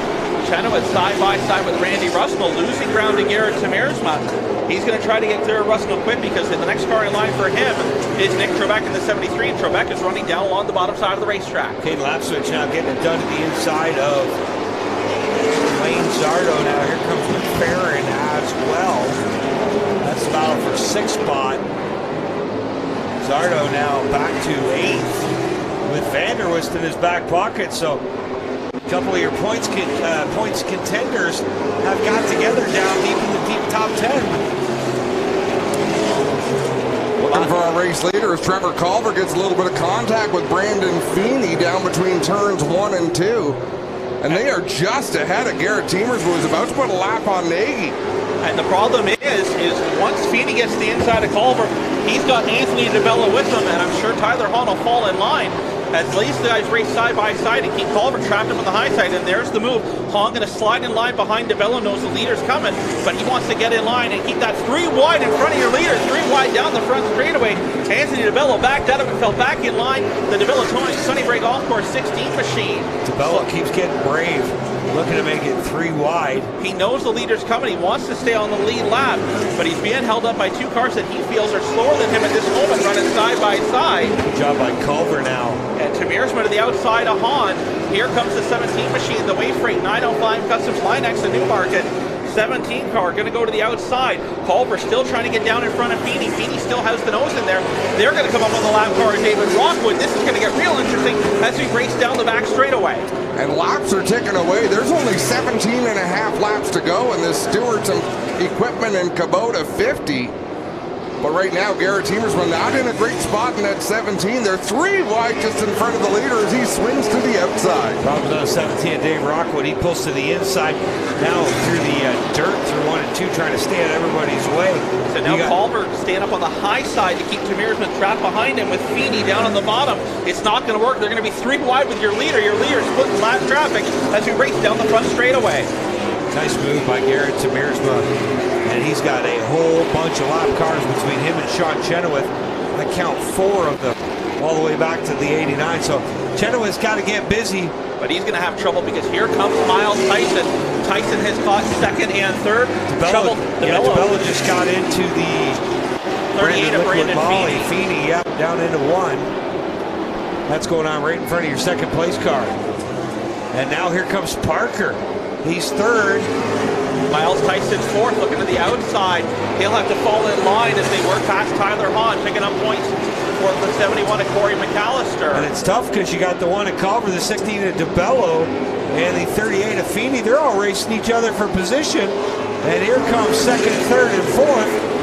Chenoweth side by side with Randy Russell, losing ground to Garrett Tamiersma. He's going to try to get clear of Russell quick because the next car in line for him is Nick Trebek in the 73, and Trebek is running down along the bottom side of the racetrack. Okay, lap switch now getting it done to the inside of Lane Zardo. Now here comes Mcferrin as well. That's the battle for 6th spot. Zardo now back to 8th with Vanderwist in his back pocket. So a couple of your points contenders have got together down deep in the deep top 10. Looking for our race leader as Trevor Culver gets a little bit of contact with Brandon Feeney down between turns 1 and 2. And they are just ahead of Garrett Teamers, who was about to put a lap on Nagy. And the problem is once Feeney gets to the inside of Culver, he's got Anthony DeBella with him, and I'm sure Tyler Hahn will fall in line. As these guys race side by side and keep Culver trapped him on the high side, and there's the move. Hahn going to slide in line behind DeBella, knows the leader's coming, but he wants to get in line and keep that 3 wide in front of your leader, 3 wide down the front straightaway. Anthony DeBella backed out of it, fell back in line. The DeBella Sunnybreak Golf Course 16 machine. DeBella keeps getting brave, looking to make it 3 wide. He knows the leader's coming. He wants to stay on the lead lap, but he's being held up by 2 cars that he feels are slower than him at this moment, running side by side. Good job by Culver now. And Tamiersma to the outside of Hahn. Here comes the 17 machine, the Wayfreight 905 Customs Linex, the Newmarket 17 car, going to go to the outside. Culver still trying to get down in front of Feeney. Feeney still has the nose in there. They're going to come up on the lap car of David Rockwood. This is going to get real interesting as we race down the back straightaway. And laps are ticking away. There's only 17 and a half laps to go in this Stewart's Equipment and Kubota 50. But right now, Garrett Teamersma not in a great spot in that 17. They're 3 wide just in front of the leader as he swings to the outside. Problems on 17, Dave Rockwood. He pulls to the inside. Now through the dirt through 1 and 2, trying to stay out of everybody's way. So now Culver stand up on the high side to keep Tamiersma trapped behind him with Feeney down on the bottom. It's not going to work. They're going to be 3 wide with your leader. Your leader is splitting lap traffic as we race down the front straightaway. Nice move by Garrett Tamiersma. And he's got a whole bunch of lap cars between him and Sean Chenoweth. I count 4 of them all the way back to the 89. So Chenoweth's got to get busy. But he's going to have trouble because here comes Miles Tyson. Tyson has caught 2nd and 3rd. DeBella just got into the 38 of Brandon Feeney. Feeney, yep, down into 1. That's going on right in front of your 2nd place car. And now here comes Parker. He's 3rd. Miles Tyson's 4th, looking to the outside. He'll have to fall in line as they work past Tyler Hahn, picking up points for the 71 of Corey McAllister. And it's tough because you got the 1 at Culver, the 16 at DeBello, and the 38 of Feeney. They're all racing each other for position. And here comes 2nd, 3rd, and 4th.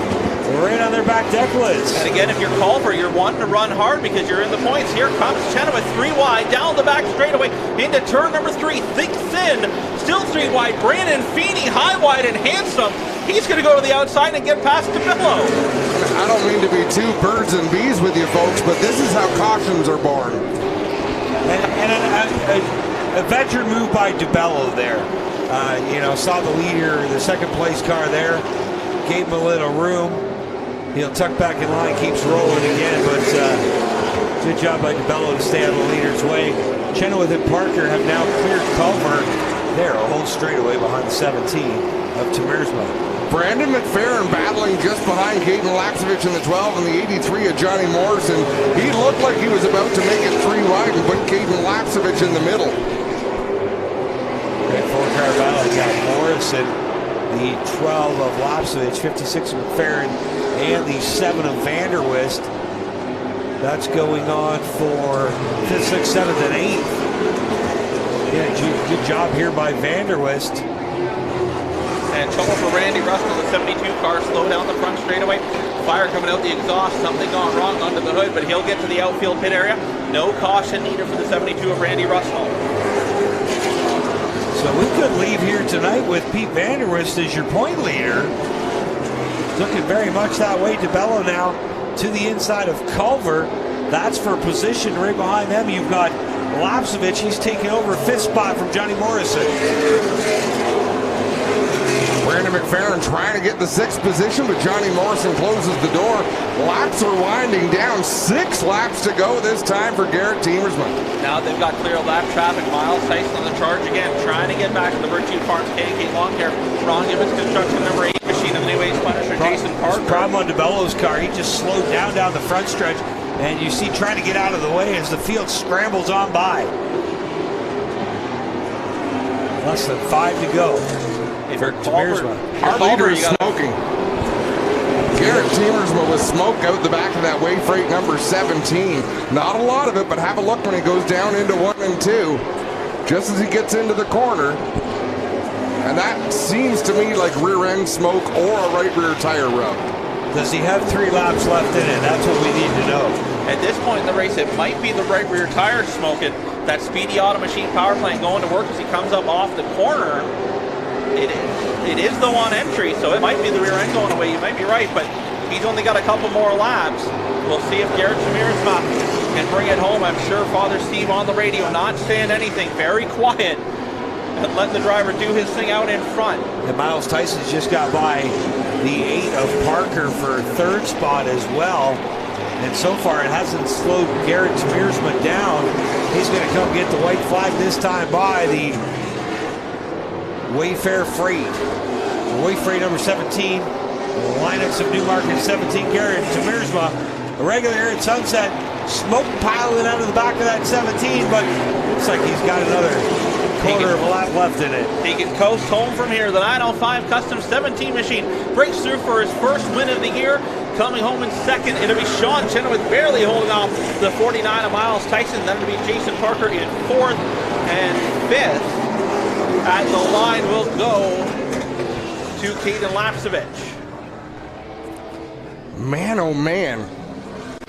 Right on their back deck lids. And again, if you're Culver, you're wanting to run hard because you're in the points. Here comes Chenoweth 3 wide, down the back straightaway into turn number 3. Thick, thin, still 3 wide. Brandon Feeney, high, wide, and handsome. He's going to go to the outside and get past DeBello. I don't mean to be 2 birds and bees with you folks, but this is how cautions are born. And a veteran move by DeBello there. Saw the leader, the 2nd place car there, gave him a little room. He'll tuck back in line, keeps rolling again, but good job by DeBello to stay out of the leader's way. Chenoweth and Parker have now cleared Culver there, a whole straightaway behind the 17 of Tamirsma. Brandon Mcferrin battling just behind Caden Lapsevich in the 12 and the 83 of Johnny Morrison. He looked like he was about to make it 3 wide and put Caden Lapsevich in the middle. Great 4-car battle. You got Morrison, the 12 of Lapsevich, 56 of McFerrin, and the 7 of Vanderwist. That's going on for 5th, 6th, 7th, and 8th. Yeah, good job here by Vanderwist. And trouble for Randy Russell, the 72 car, slow down the front straightaway. Fire coming out the exhaust, something gone wrong under the hood, but he'll get to the outfield pit area. No caution needed for the 72 of Randy Russell. So we could leave here tonight with Pete Vanderwist as your point leader. Looking very much that way. DeBello now to the inside of Culver. That's for position right behind them. You've got Lapsevich. He's taking over 5th spot from Johnny Morrison. Brandon Mcferrin trying to get the 6th position, but Johnny Morrison closes the door. Laps are winding down. 6 laps to go this time for Garrett Temersman. Now they've got clear lap traffic. Miles Tyson on the charge again, trying to get back to the Virtue Farms K&K Lawn Care. Ron Gibbons Construction, number 8 machine of the New Age Punisher, Jason Parker. Problem on DeBello's car. He just slowed down the front stretch, and you see trying to get out of the way as the field scrambles on by. Less than 5 to go. For Tamirsma. Our leader is smoking. Garrett Temersma was smoke out the back of that Way Freight number 17. Not a lot of it, but have a look when he goes down into 1 and 2. Just as he gets into the corner. And that seems to me like rear end smoke or a right rear tire rub. Does he have 3 laps left in it? That's what we need to know. At this point in the race, it might be the right rear tire smoking. That Speedy Auto Machine power plant going to work as he comes up off the corner. It is the 1 entry, so it might be the rear end going away. You might be right, but he's only got a couple more laps. We'll see if Garrett Tamirsma can bring it home. I'm sure Father Steve on the radio not saying anything, very quiet, and letting the driver do his thing out in front. And Miles Tyson's just got by the 8 of Parker for 3rd spot as well. And so far it hasn't slowed Garrett Tamirsma down. He's going to come get the white flag this time by the Wayfair Freight. Way Freight number 17. Linux of Newmarket 17. Garrett Tamirsma, a regular here at Sunset. Smoke piling out of the back of that 17, but looks like he's got another quarter of a lap left in it. He can coast home from here. The 905 Custom 17 machine breaks through for his first win of the year. Coming home in 2nd, it'll be Sean Chenoweth barely holding off the 49 of Miles Tyson. Then it'll be Jason Parker in 4th and 5th. At the line will go to Caden Lapsevich. Man, oh man.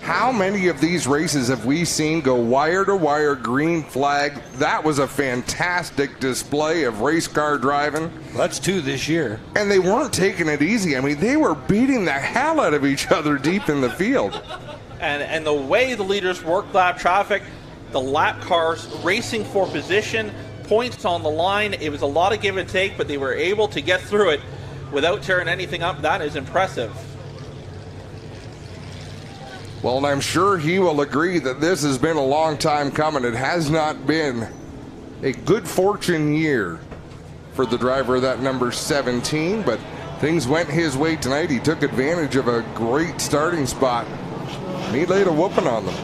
How many of these races have we seen go wire to wire, green flag? That was a fantastic display of race car driving. That's 2 this year. And they weren't taking it easy. I mean, they were beating the hell out of each other deep in the field. And the way the leaders worked lap traffic, the lap cars racing for position, points on the line. It was a lot of give and take, but they were able to get through it without tearing anything up. That is impressive. Well, and I'm sure he will agree that this has been a long time coming. It has not been a good fortune year for the driver of that number 17, but things went his way tonight. He took advantage of a great starting spot, and he laid a whooping on them.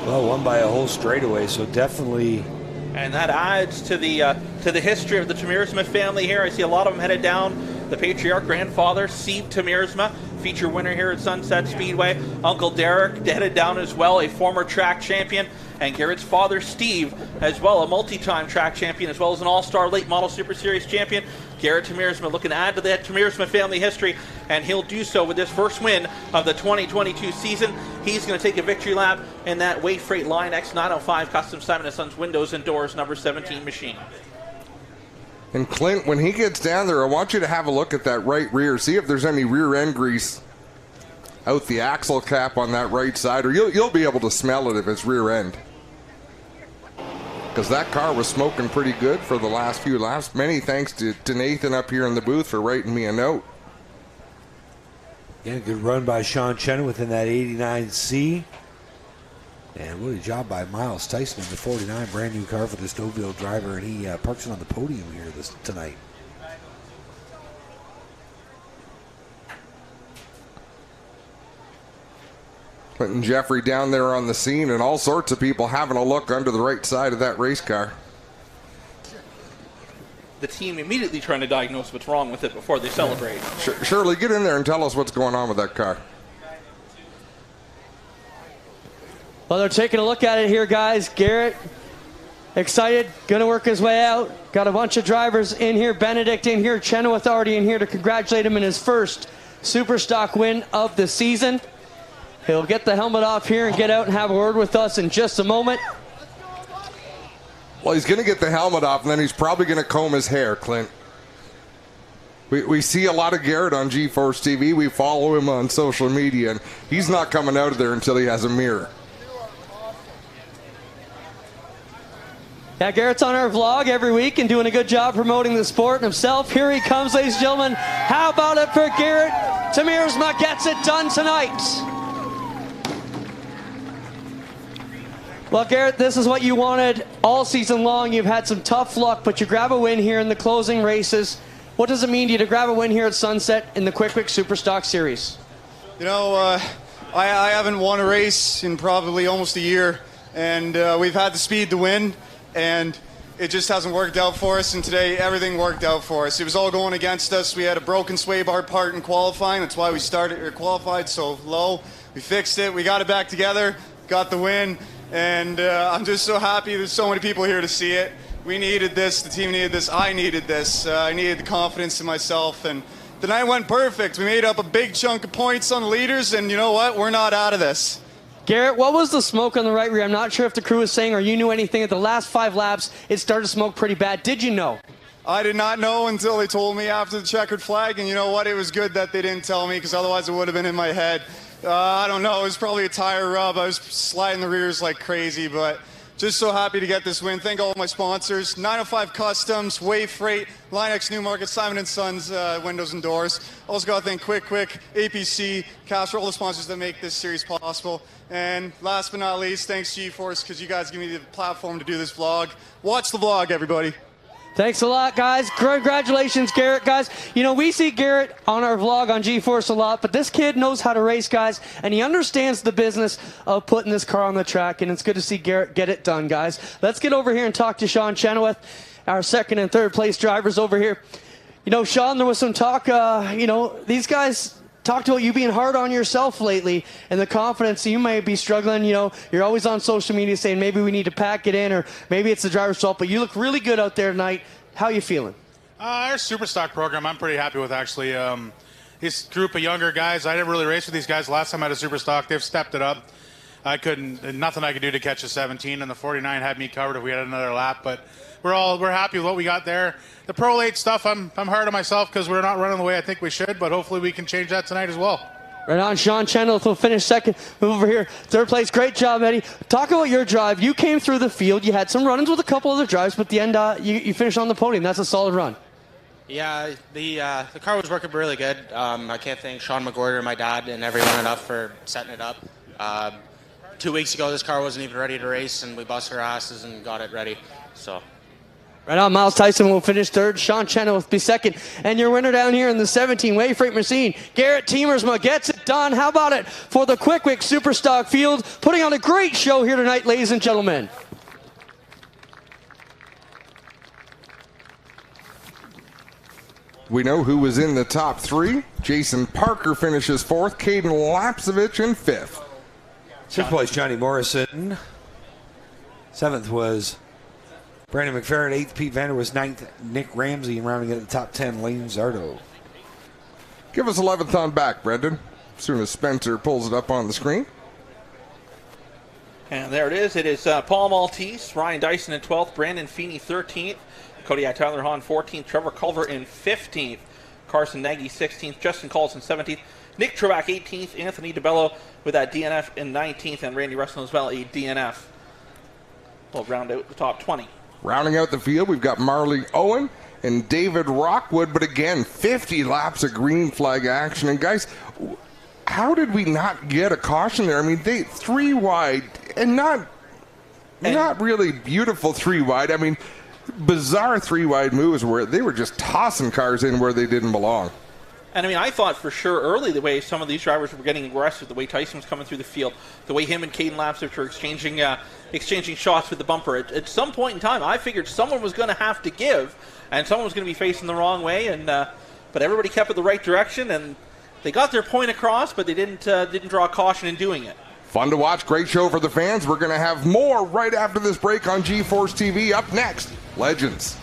Well, won by a whole straightaway, so definitely. And that adds to the history of the Tamirsma family here. I see a lot of them headed down. The patriarch grandfather, Steve Tamirsma, feature winner here at Sunset Speedway. Uncle Derek headed down as well, a former track champion. And Garrett's father, Steve, as well, a multi-time track champion, as well as an all-star late model Super Series champion. Garrett Tamirsma looking to add to that Tamirsma family history, and he'll do so with his first win of the 2022 season. He's going to take a victory lap in that Way Freight Line X905 Custom Simon & Sons Windows and Doors number 17 machine. And Clint, when he gets down there, I want you to have a look at that right rear. See if there's any rear end grease out the axle cap on that right side, or you'll be able to smell it if it's rear end. Because that car was smoking pretty good for the last few laps. Many thanks to Nathan up here in the booth for writing me a note. Yeah, good run by Sean Chenoweth in that 89C. And what a job by Miles Tyson in the 49, brand new car for the Stouffville driver, and he parks it on the podium here tonight. Clinton Jeffrey down there on the scene, and all sorts of people having a look under the right side of that race car. The team immediately trying to diagnose what's wrong with it before they celebrate. Shirley, get in there and tell us what's going on with that car. Well, they're taking a look at it here, guys. Garrett, excited, going to work his way out. Got a bunch of drivers in here. Benedict in here. Chenoweth already in here to congratulate him in his first Super Stock win of the season. He'll get the helmet off here and get out and have a word with us in just a moment. Well, he's going to get the helmet off, and then he's probably going to comb his hair, Clint. We see a lot of Garrett on G-Force TV. We follow him on social media, and he's not coming out of there until he has a mirror. Yeah, Garrett's on our vlog every week and doing a good job promoting the sport himself. Here he comes, ladies and gentlemen. How about it for Garrett? Tamirsma gets it done tonight. Well, Garrett, this is what you wanted all season long. You've had some tough luck, but you grab a win here in the closing races. What does it mean to you to grab a win here at Sunset in the Quick Super Stock Series? You know, I haven't won a race in probably almost a year, and we've had the speed to win, and it just hasn't worked out for us, and today everything worked out for us. It was all going against us. We had a broken sway bar part in qualifying. That's why we qualified so low. We fixed it. We got it back together, got the win, and I'm just so happy there's so many people here to see it. We needed this. The team needed this. I needed this. I needed the confidence in myself, and the night went perfect. We made up a big chunk of points on the leaders, and you know what? We're not out of this. Garrett, what was the smoke on the right rear? I'm not sure if the crew was saying or you knew anything. At the last 5 laps, it started to smoke pretty bad. Did you know? I did not know until they told me after the checkered flag, and you know what? It was good that they didn't tell me, because otherwise it would have been in my head. I don't know. It was probably a tire rub. I was sliding the rears like crazy, but just so happy to get this win. Thank all of my sponsors, 905 Customs, Wave Freight, Linex Newmarket, Simon & Sons Windows and Doors. Also got to thank Quick, APC, Castro, all the sponsors that make this series possible. And last but not least, thanks G-Force, because you guys give me the platform to do this vlog. Watch the vlog, everybody. Thanks a lot, guys. Congratulations, Garrett, guys. You know, we see Garrett on our vlog on G-Force a lot, but this kid knows how to race, guys, and he understands the business of putting this car on the track, and it's good to see Garrett get it done, guys. Let's get over here and talk to Sean Chenoweth, our second and third place drivers over here. You know, Sean, there was some talk, you know, these guys talked about you being hard on yourself lately and the confidence you might be struggling. You know, you're always on social media saying maybe we need to pack it in or maybe it's the driver's fault, but you look really good out there tonight. How are you feeling? Our Superstock program, I'm pretty happy with, actually. This group of younger guys, I didn't really race with these guys last time I had a Superstock. They've stepped it up. Nothing I could do to catch a 17, and the 49 had me covered if we had another lap, but we're happy with what we got there. The Pro Late stuff, I'm hard on myself because we're not running the way I think we should, but hopefully we can change that tonight as well. Right on. Sean Chenoweth will finish second. Move over here. Third place. Great job, Eddie. Talk about your drive. You came through the field. You had some run-ins with a couple other drives, but at the end, you finished on the podium. That's a solid run. Yeah, the car was working really good. I can't thank Sean McGorder, my dad, and everyone enough for setting it up. 2 weeks ago, this car wasn't even ready to race, and we busted our asses and got it ready. So. Right on. Miles Tyson will finish third. Sean Chenoweth will be second. And your winner down here in the 17 Wave Freight machine, Garrett Tiemersma gets it done. How about it for the Quick Superstock field? Putting on a great show here tonight, ladies and gentlemen. We know who was in the top 3. Jason Parker finishes 4th. Caden Lapsevich in 5th. 6th place, Johnny Morrison. 7th was Brandon Mcferrin. 8th, Pete Vander was 9th. Nick Ramsey, and rounding at the top 10, Lane Zardo. Give us 11th on back, Brendan, as soon as Spencer pulls it up on the screen. And there it is. It is Paul Maltese, Ryan Dyson in 12th, Brandon Feeney 13th, Kodiak Tyler Hahn 14th, Trevor Culver in 15th, Carson Nagy 16th, Justin Collison 17th, Nick Trebek 18th, Anthony DeBello with that DNF in 19th, and Randy Russell as well, a DNF. We'll round out the top 20. Rounding out the field, we've got Marley Owen and David Rockwood, but again, 50 laps of green flag action. And guys, how did we not get a caution there? I mean, they 3 wide and not really beautiful 3 wide. I mean, bizarre 3 wide moves where they were just tossing cars in where they didn't belong. And I mean, I thought for sure early the way some of these drivers were getting aggressive, the way Tyson was coming through the field, the way him and Caden Lapsich were exchanging shots with the bumper. At some point in time, I figured someone was going to have to give, and someone was going to be facing the wrong way. And but everybody kept it the right direction, and they got their point across, but they didn't draw caution in doing it. Fun to watch, great show for the fans. We're going to have more right after this break on GeForce TV. Up next, Legends.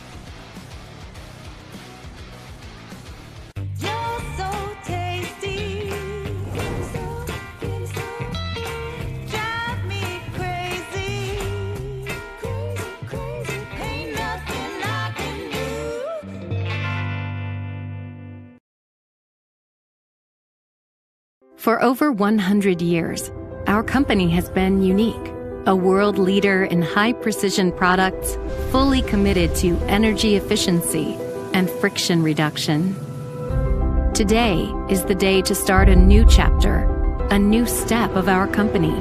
For over 100 years, our company has been unique, a world leader in high-precision products, fully committed to energy efficiency and friction reduction. Today is the day to start a new chapter, a new step of our company.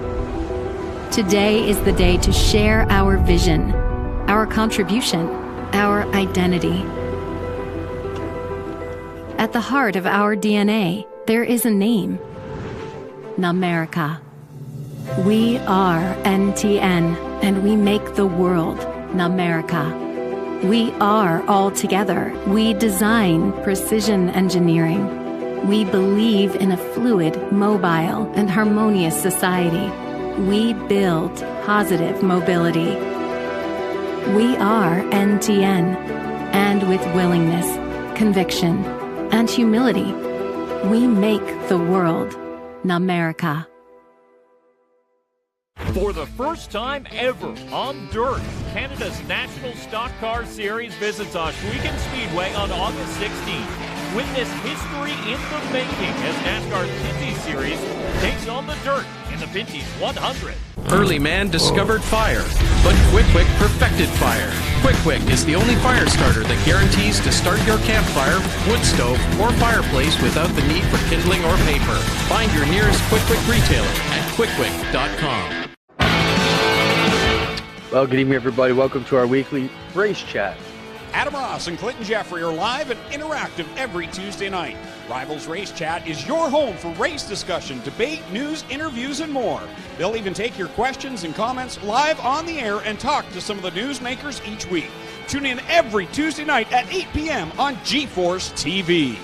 Today is the day to share our vision, our contribution, our identity. At the heart of our DNA, there is a name. Namerica. We are NTN, and we make the world Namerica. We are all together. We design precision engineering. We believe in a fluid, mobile, and harmonious society. We build positive mobility. We are NTN, and with willingness, conviction, and humility, we make the world Namerica. For the first time ever on dirt, Canada's National Stock Car Series visits Ohsweken Speedway on August 16th. Witness history in the making as NASCAR's Pinty Series takes on the dirt in the Pinty's 100. Early man discovered fire, but Quick Quick perfected fire. Quick Quick is the only fire starter that guarantees to start your campfire, wood stove, or fireplace without the need for kindling or paper. Find your nearest Quick Quick retailer at quickquick.com. Well, good evening, everybody. Welcome to our weekly race chat. Adam Ross and Clinton Jeffrey are live and interactive every Tuesday night. Rivals Race Chat is your home for race discussion, debate, news, interviews, and more. They'll even take your questions and comments live on the air and talk to some of the newsmakers each week. Tune in every Tuesday night at 8 p.m. on GeForce TV.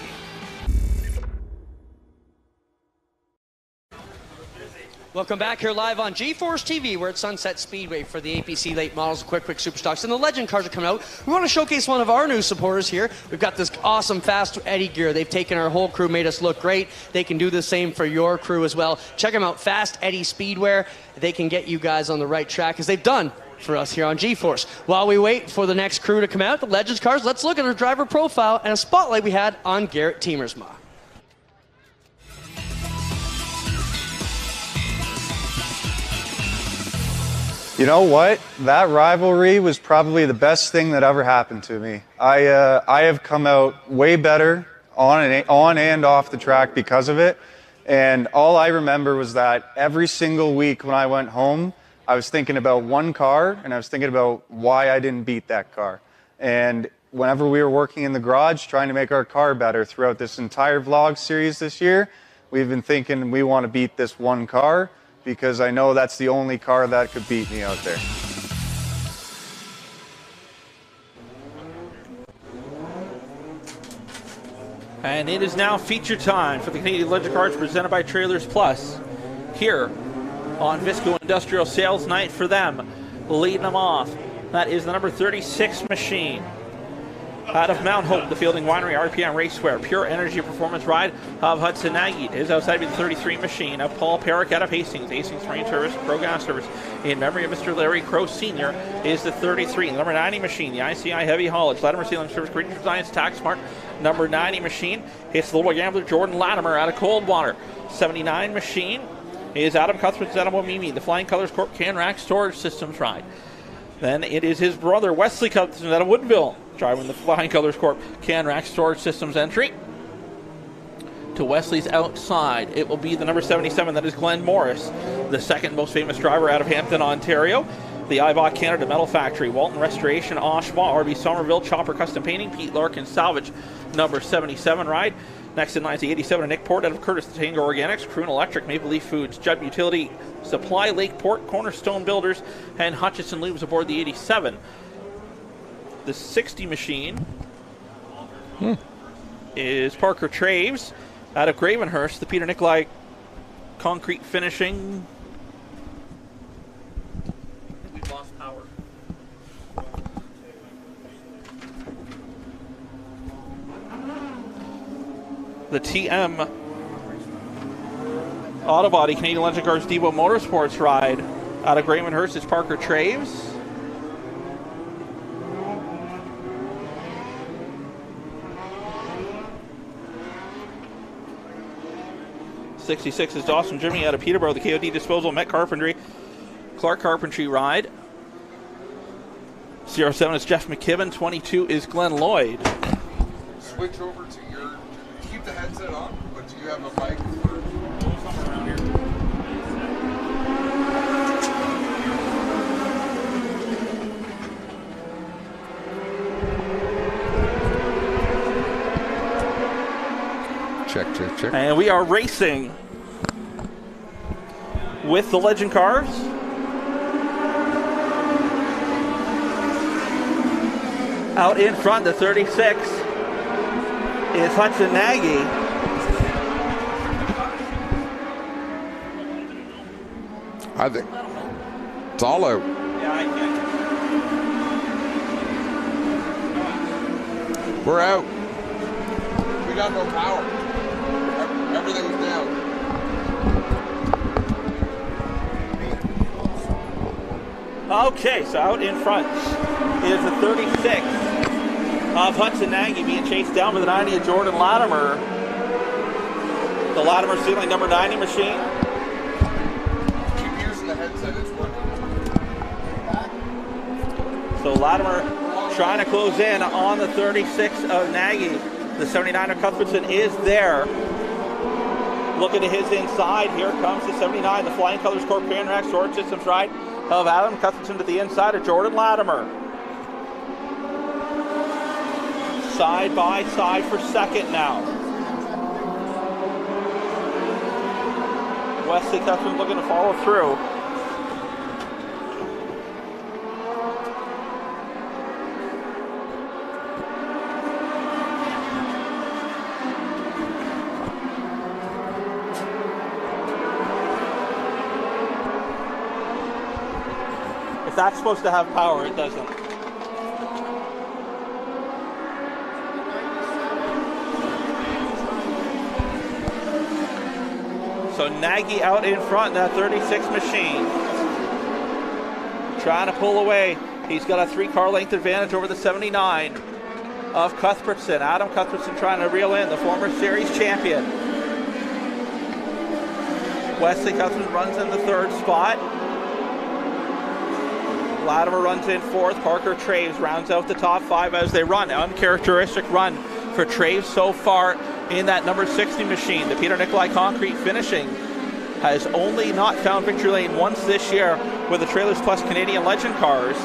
Welcome back here live on GeForce TV. We're at Sunset Speedway for the APC late models, Quick Quick Superstocks, and the Legend cars are coming out. We want to showcase one of our new supporters here. We've got this awesome Fast Eddie gear. They've taken our whole crew, made us look great. They can do the same for your crew as well. Check them out, Fast Eddie Speedwear. They can get you guys on the right track, as they've done for us here on GeForce. While we wait for the next crew to come out, the Legends cars, let's look at our driver profile and a spotlight we had on Garrett Tiemersma. You know what? That rivalry was probably the best thing that ever happened to me. I have come out way better on and off the track because of it. And all I remember was that every single week when I went home, I was thinking about one car, and I was thinking about why I didn't beat that car. And whenever we were working in the garage trying to make our car better throughout this entire vlog series this year, we've been thinking we want to beat this one car, because I know that's the only car that could beat me out there. And it is now feature time for the Canadian Legend Cars presented by Trailers Plus. Here on Visco Industrial Sales Night for them, leading them off. That is the number 36 machine. Out of Mount Hope, the Fielding Winery RPM Racewear Pure Energy Performance Ride of Hudson Nagy is outside of the 33 machine of Paul Perrick out of Hastings. Hastings Marine Service, Pro Gas Service. In memory of Mr. Larry Crow Sr. is the 33. The number 90 machine, the ICI Heavy Haulage, Latimer Sealing Service, Green Science, Tax Smart. Number 90 machine, it's the little gambler Jordan Latimer out of Coldwater. 79 machine is Adam Cuthbertson out of Wamimi, the Flying Colors Corp Can Rack Storage Systems ride. Then it is his brother, Wesley Cuthbertson out of Woodville, driving the Flying Colors Corp Can Rack Storage Systems entry. to Wesley's outside. It will be the number 77, that is Glenn Morris, the second most famous driver out of Hampton, Ontario. The Ibach Canada Metal Factory, Walton Restoration, Oshawa, RB Somerville, Chopper Custom Painting, Pete Larkin Salvage, number 77 ride. Next in line is the 87 of Nick Port out of Curtis the Tango Organics, Croon Electric, Maple Leaf Foods, Judd Utility Supply, Lakeport, Cornerstone Builders, and Hutchison Lubes aboard the 87. The 60 machine is Parker Traves out of Gravenhurst, the Peter Nicolai Concrete Finishing. We've lost power. The TM Autobody Canadian Legend Cars Devo Motorsports ride out of Gravenhurst is Parker Traves. '66 is Dawson Jimmy out of Peterborough, the KOD Disposal Met Carpentry, Clark Carpentry ride. 07 is Jeff McKibben, 22 is Glenn Lloyd. Switch over to your, keep the headset on, but do you have a mic for somewhere around here? Check, check, check. And we are racing with the Legend cars. Out in front, the 36 is Hudson Nagy. I think it's all out. Yeah, I can't. We're out. We got no power. Everything's down. Okay, so out in front is the 36 of Hudson Nagy being chased down by the 90 of Jordan Latimer. The Latimer ceiling number 90 machine. Keep using the headset, it's working. So Latimer trying to close in on the 36 of Nagy. The 79 of Cuthbertson is there. Looking to his inside. Here comes the 79, the Flying Colors Corp Panrac Storage Systems ride of Adam Cuthbertson to the inside of Jordan Latimer. Side by side for second now. Wesley Cuthbertson looking to follow through. If that's supposed to have power, it doesn't. So Nagy out in front, that 36 machine. Trying to pull away. He's got a 3-car length advantage over the 79 of Cuthbertson. Adam Cuthbertson trying to reel in the former series champion. Wesley Cuthbertson runs in the third spot. Latimer runs in fourth. Parker Traves rounds out the top 5 as they run. Uncharacteristic run for Traves so far in that number 60 machine. The Peter Nicolai Concrete Finishing has only not found victory lane once this year with the Trailers Plus Canadian Legend cars.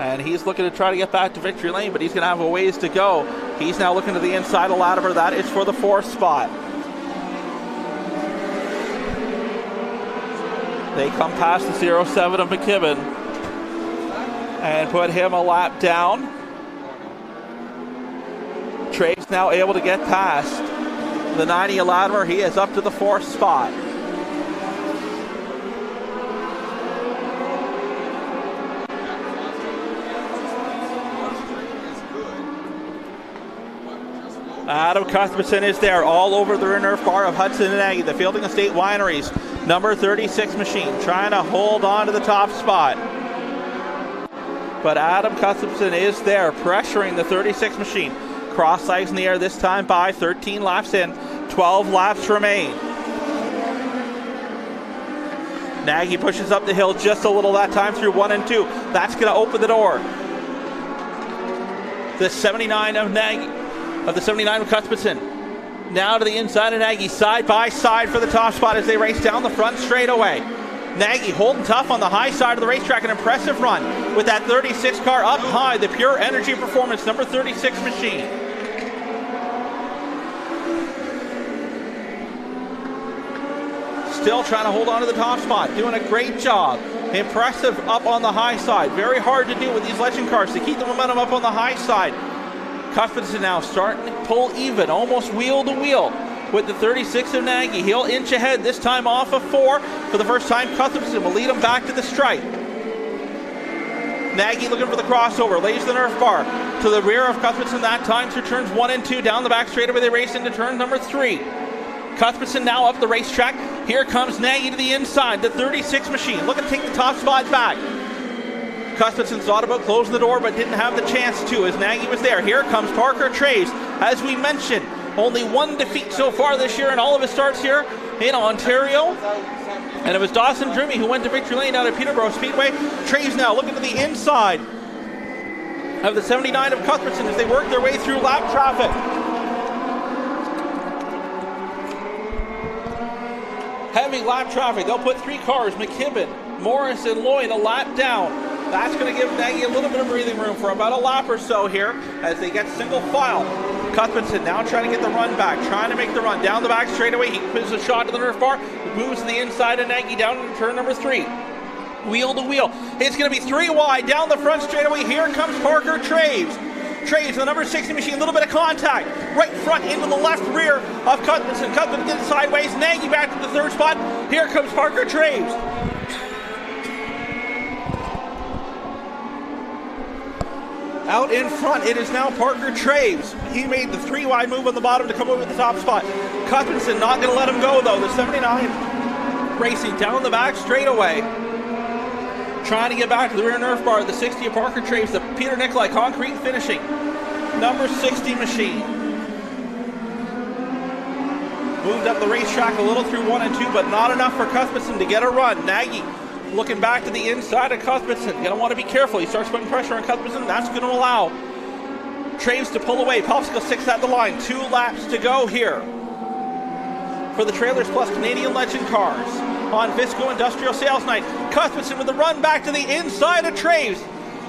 And he's looking to try to get back to victory lane, but he's going to have a ways to go. He's now looking to the inside of Latimer. That is for the 4th spot. They come past the 07 of McKibben and put him a lap down. Traves now able to get past the 90 of Latimer. He is up to the 4th spot. Adam Cuthbertson is there all over the rear nerf bar of Hudson and Nagy, the Fielding Estate Wineries. Number 36 machine trying to hold on to the top spot. But Adam Cuthbertson is there pressuring the 36 machine. Cross legs in the air this time by 13 laps in. 12 laps remain. Nagy pushes up the hill just a little that time through 1 and 2. That's going to open the door. The 79 of Nagy of the 79 of Cuthbertson. Now to the inside of Nagy, side by side for the top spot as they race down the front straightaway. Nagy holding tough on the high side of the racetrack, an impressive run with that 36 car up high, the Pure Energy Performance number 36 machine. Still trying to hold on to the top spot, doing a great job. Impressive up on the high side. Very hard to do with these legend cars to keep the momentum up on the high side. Cuthbertson now starting to pull even, almost wheel to wheel with the 36 of Nagy. He'll inch ahead, this time off of 4. For the first time, Cuthbertson will lead him back to the stripe. Nagy looking for the crossover, lays the Nerf bar to the rear of Cuthbertson that time through turns 1 and 2. Down the back straightaway, they race into turn number 3. Cuthbertson now up the racetrack. Here comes Nagy to the inside, the 36 machine, looking to take the top spot back. Cuthbertson thought about closing the door but didn't have the chance to as Nagy was there. Here comes Parker Traves. As we mentioned, only one defeat so far this year in all of his starts here in Ontario. And it was Dawson Drimmy who went to victory lane out at Peterborough Speedway. Traves now looking to the inside of the 79 of Cuthbertson as they work their way through lap traffic. Heavy lap traffic. They'll put 3 cars, McKibben, Morris, and Lloyd, a lap down. That's going to give Nagy a little bit of breathing room for about a lap or so here as they get single file. Cuthbertson now trying to get the run back, trying to make the run down the back straightaway. He puts a shot to the Nerf bar, moves to the inside of Nagy down into turn number 3. Wheel to wheel. It's going to be 3 wide down the front straightaway. Here comes Parker Traves. Traves, the number 60 machine, a little bit of contact. Right front into the left rear of Cuthbertson. Cuthbertson gets sideways. Nagy back to the 3rd spot. Here comes Parker Traves. Out in front, it is now Parker Traves. He made the 3 wide move on the bottom to come over the top spot. Cuthbertson not going to let him go, though. The 79 racing down the back straightaway. Trying to get back to the rear Nerf bar. The 60 of Parker Traves, the Peter Nicolai concrete finishing. Number 60 machine. Moved up the racetrack a little through 1 and 2, but not enough for Cuthbertson to get a run. Nagy looking back to the inside of Cuthbertson. Going to want to be careful. He starts putting pressure on Cuthbertson. That's going to allow Traves to pull away. Popsicle 6 at the line. 2 laps to go here for the Trailers Plus Canadian Legend cars on Visco Industrial Sales Night. Cuthbertson with the run back to the inside of Traves.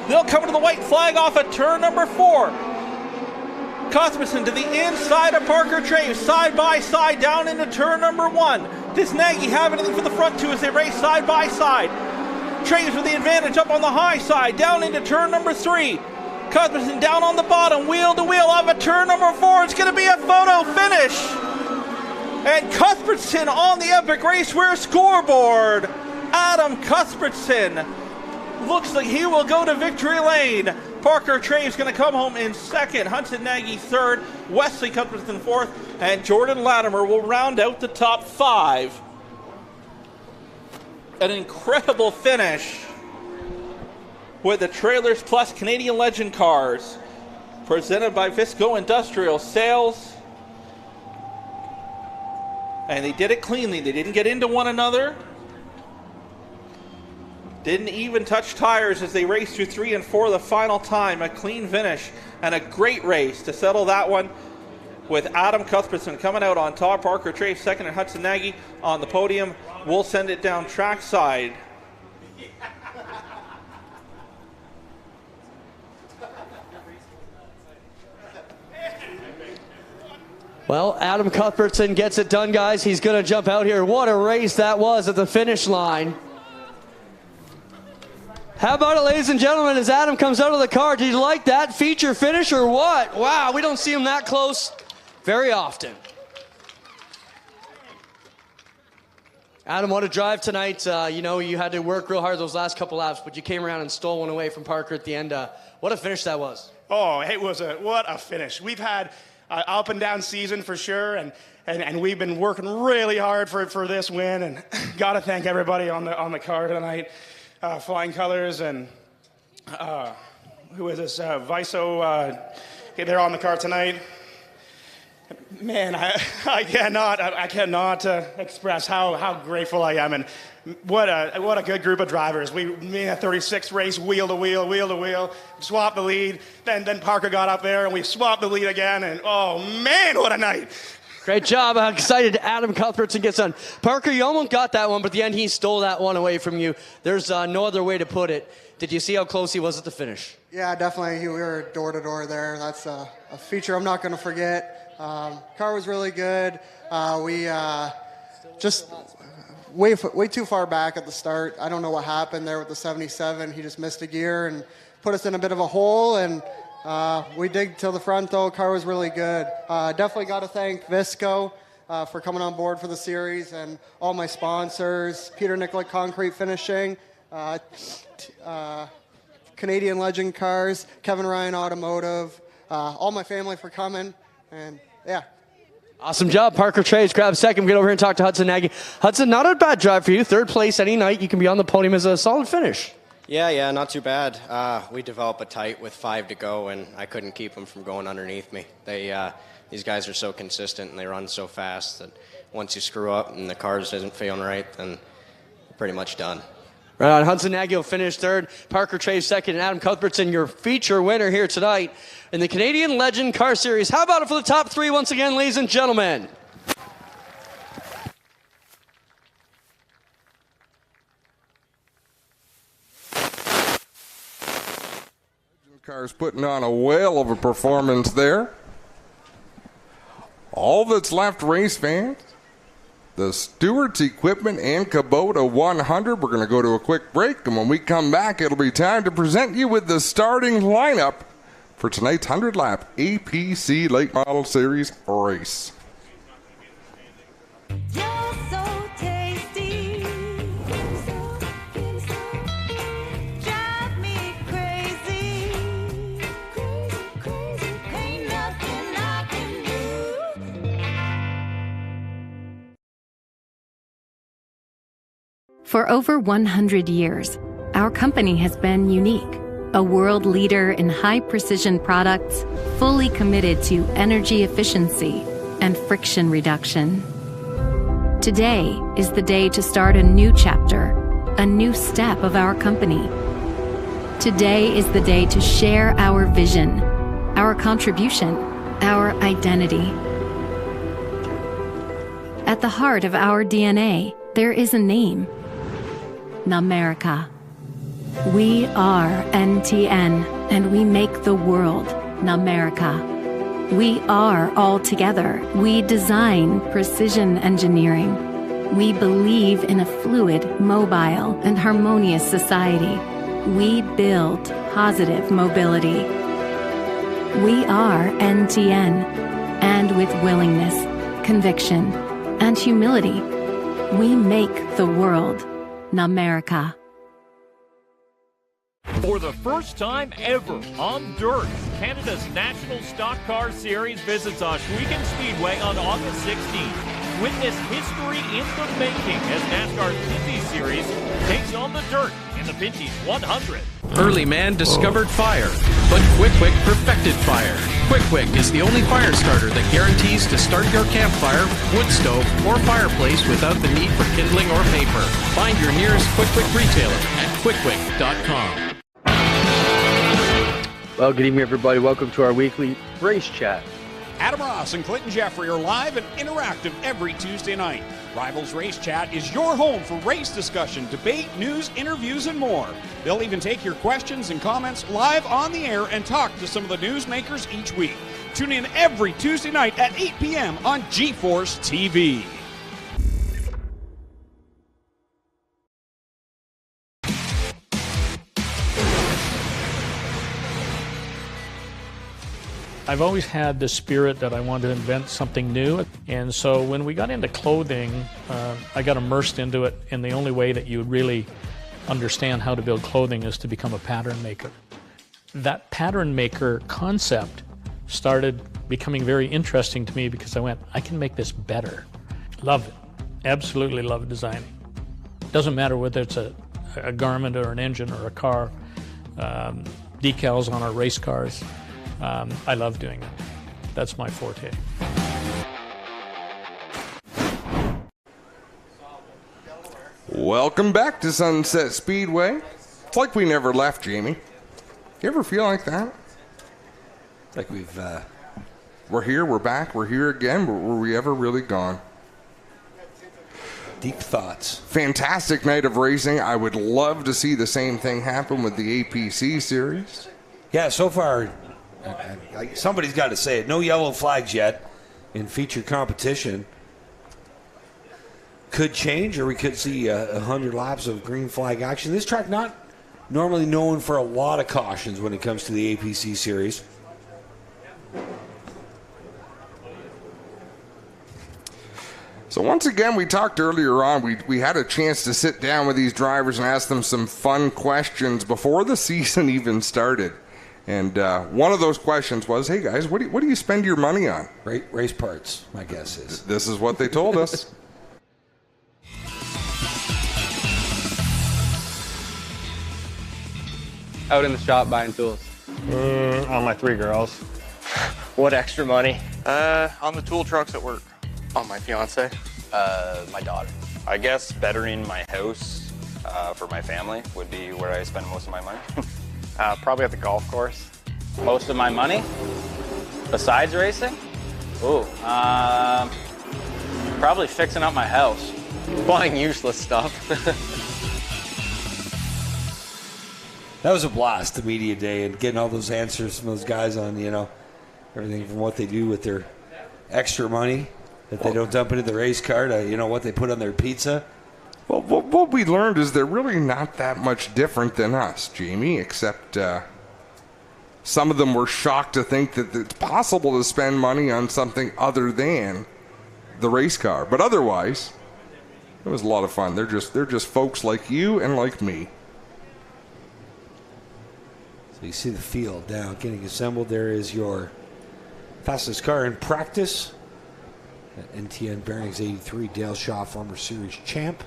They'll come to the white flag off at turn number 4. Cuthbertson to the inside of Parker Traves, side by side down into turn number 1. Does Nagy have anything for the front 2 as they race side by side? Traves with the advantage up on the high side, down into turn number 3. Cuthbertson down on the bottom, wheel to wheel off at turn number 4. It's going to be a photo finish. And Cuthbertson on the Epic Raceware scoreboard. Adam Cuthbertson looks like he will go to victory lane. Parker Traves going to come home in 2nd. Hudson Nagy 3rd. Wesley Cuthbertson 4th. And Jordan Latimer will round out the top 5. An incredible finish with the Trailers Plus Canadian Legend cars presented by Visco Industrial Sales. And they did it cleanly. They didn't get into one another. Didn't even touch tires as they raced through 3 and 4 the final time. A clean finish and a great race to settle that one with Adam Cuthbertson coming out on top. Parker Traves 2nd and Hudson Nagy on the podium. We'll send it down trackside. Well, Adam Cuthbertson gets it done, guys. He's going to jump out here. What a race that was at the finish line. How about it, ladies and gentlemen, as Adam comes out of the car? Did you like that feature finish or what? Wow, we don't see him that close very often. Adam, what a drive tonight. You know, you had to work real hard those last couple laps, but you came around and stole one away from Parker at the end. What a finish that was. Oh, it was what a finish. We've had an up and down season for sure, and we've been working really hard for this win, and got to thank everybody on the car tonight. Flying Colors and who is this? Viso, they're on the car tonight. Man, I cannot express how grateful I am, and what a good group of drivers. Me and 36 race wheel to wheel, swapped the lead. Then Parker got up there, and we swapped the lead again. And oh man, what a night! Great job. I'm excited Adam Cuthbertson gets on. Parker, you almost got that one, but at the end he stole that one away from you. There's no other way to put it. Did you see how close he was at the finish? Yeah, definitely. We were door to door there. That's a feature I'm not going to forget. Car was really good. We just way too far back at the start. I don't know what happened there with the 77. He just missed a gear and put us in a bit of a hole, and we digged till the front, though. Car was really good. Definitely got to thank Visco for coming on board for the series, and all my sponsors, Peter Nicollet Concrete Finishing, Canadian Legend Cars, Kevin Ryan Automotive, all my family for coming, and yeah. Awesome job, Parker Trades. Grab second. Get over here and talk to Hudson Nagy. Hudson, not a bad drive for you. Third place any night. You can be on the podium as a solid finish. Yeah, not too bad. We developed a tight with 5 to go, and I couldn't keep them from going underneath me. These guys are so consistent, and they run so fast that once you screw up and the cars isn't feeling right, then you're pretty much done. Right on. Hudson Nagy will finish third. Parker Trades second. And Adam Cuthbertson, your feature winner here tonight in the Canadian Legend Car Series. How about it for the top three once again, ladies and gentlemen? Cars putting on a whale of a performance there. All that's left, race fans, the Stewart's Equipment and Kubota 100. We're going to go to a quick break, and when we come back, it'll be time to present you with the starting lineup for tonight's 100-lap APC Late Model Series race. For over 100 years, our company has been unique, a world leader in high-precision products, fully committed to energy efficiency and friction reduction. Today is the day to start a new chapter, a new step of our company. Today is the day to share our vision, our contribution, our identity. At the heart of our DNA, there is a name. Namerica. We are NTN, and we make the world Namerica. We are all together. We design precision engineering. We believe in a fluid, mobile, and harmonious society. We build positive mobility. We are NTN, and with willingness, conviction, and humility, we make the world Namerica. For the first time ever on dirt, Canada's National Stock Car Series visits Ohsweken Speedway on August 16th. Witness history in the making as NASCAR's Pinty Series takes on the dirt in the Pinty's 100. Early man discovered fire, but Quick perfected fire. Quick is the only fire starter that guarantees to start your campfire, wood stove, or fireplace without the need for kindling or paper. Find your nearest Quick retailer at quickquick.com. Well, good evening, everybody. Welcome to our weekly race chat. Adam Ross and Clinton Jeffrey are live and interactive every Tuesday night. Rivals Race Chat is your home for race discussion, debate, news, interviews, and more. They'll even take your questions and comments live on the air and talk to some of the newsmakers each week. Tune in every Tuesday night at 8 p.m. on GeForce TV. I've always had the spirit that I wanted to invent something new. And so when we got into clothing, I got immersed into it. And the only way that you would really understand how to build clothing is to become a pattern maker. That pattern maker concept started becoming very interesting to me because I went, I can make this better. Love it. Absolutely love designing. Doesn't matter whether it's a garment or an engine or a car, decals on our race cars. I love doing that. That's my forte. Welcome back to Sunset Speedway. It's like we never left, Jamie. You ever feel like that? Like we're here, we're back, we're here again, but were we ever really gone? Deep thoughts. Fantastic night of racing. I would love to see the same thing happen with the APC series. Yeah, so far, somebody's got to say it. No yellow flags yet in feature competition. Could change, or we could see 100 laps of green flag action. This track not normally known for a lot of cautions when it comes to the APC series. So once again, we talked earlier on, we had a chance to sit down with these drivers and ask them some fun questions before the season even started. And one of those questions was, hey guys, what do you spend your money on? Race parts, my guess is. This is what they told us. Out in the shop buying tools. On my 3 girls. What extra money? On the tool trucks at work. On my fiance. My daughter. I guess bettering my house for my family would be where I spend most of my money. Probably at the golf course. Most of my money? Besides racing? Ooh, probably fixing up my house. Buying useless stuff. That was a blast, the media day, and getting all those answers from those guys on, everything from what they do with their extra money that they don't dump into the race car to, what they put on their pizza. Well, what we learned is they're really not that much different than us, Jamie, except some of them were shocked to think that it's possible to spend money on something other than the race car. But otherwise, it was a lot of fun. They're just folks like you and like me. So you see the field now getting assembled. There is your fastest car in practice. NTN Bearings 83, Dale Shaw, former series champ.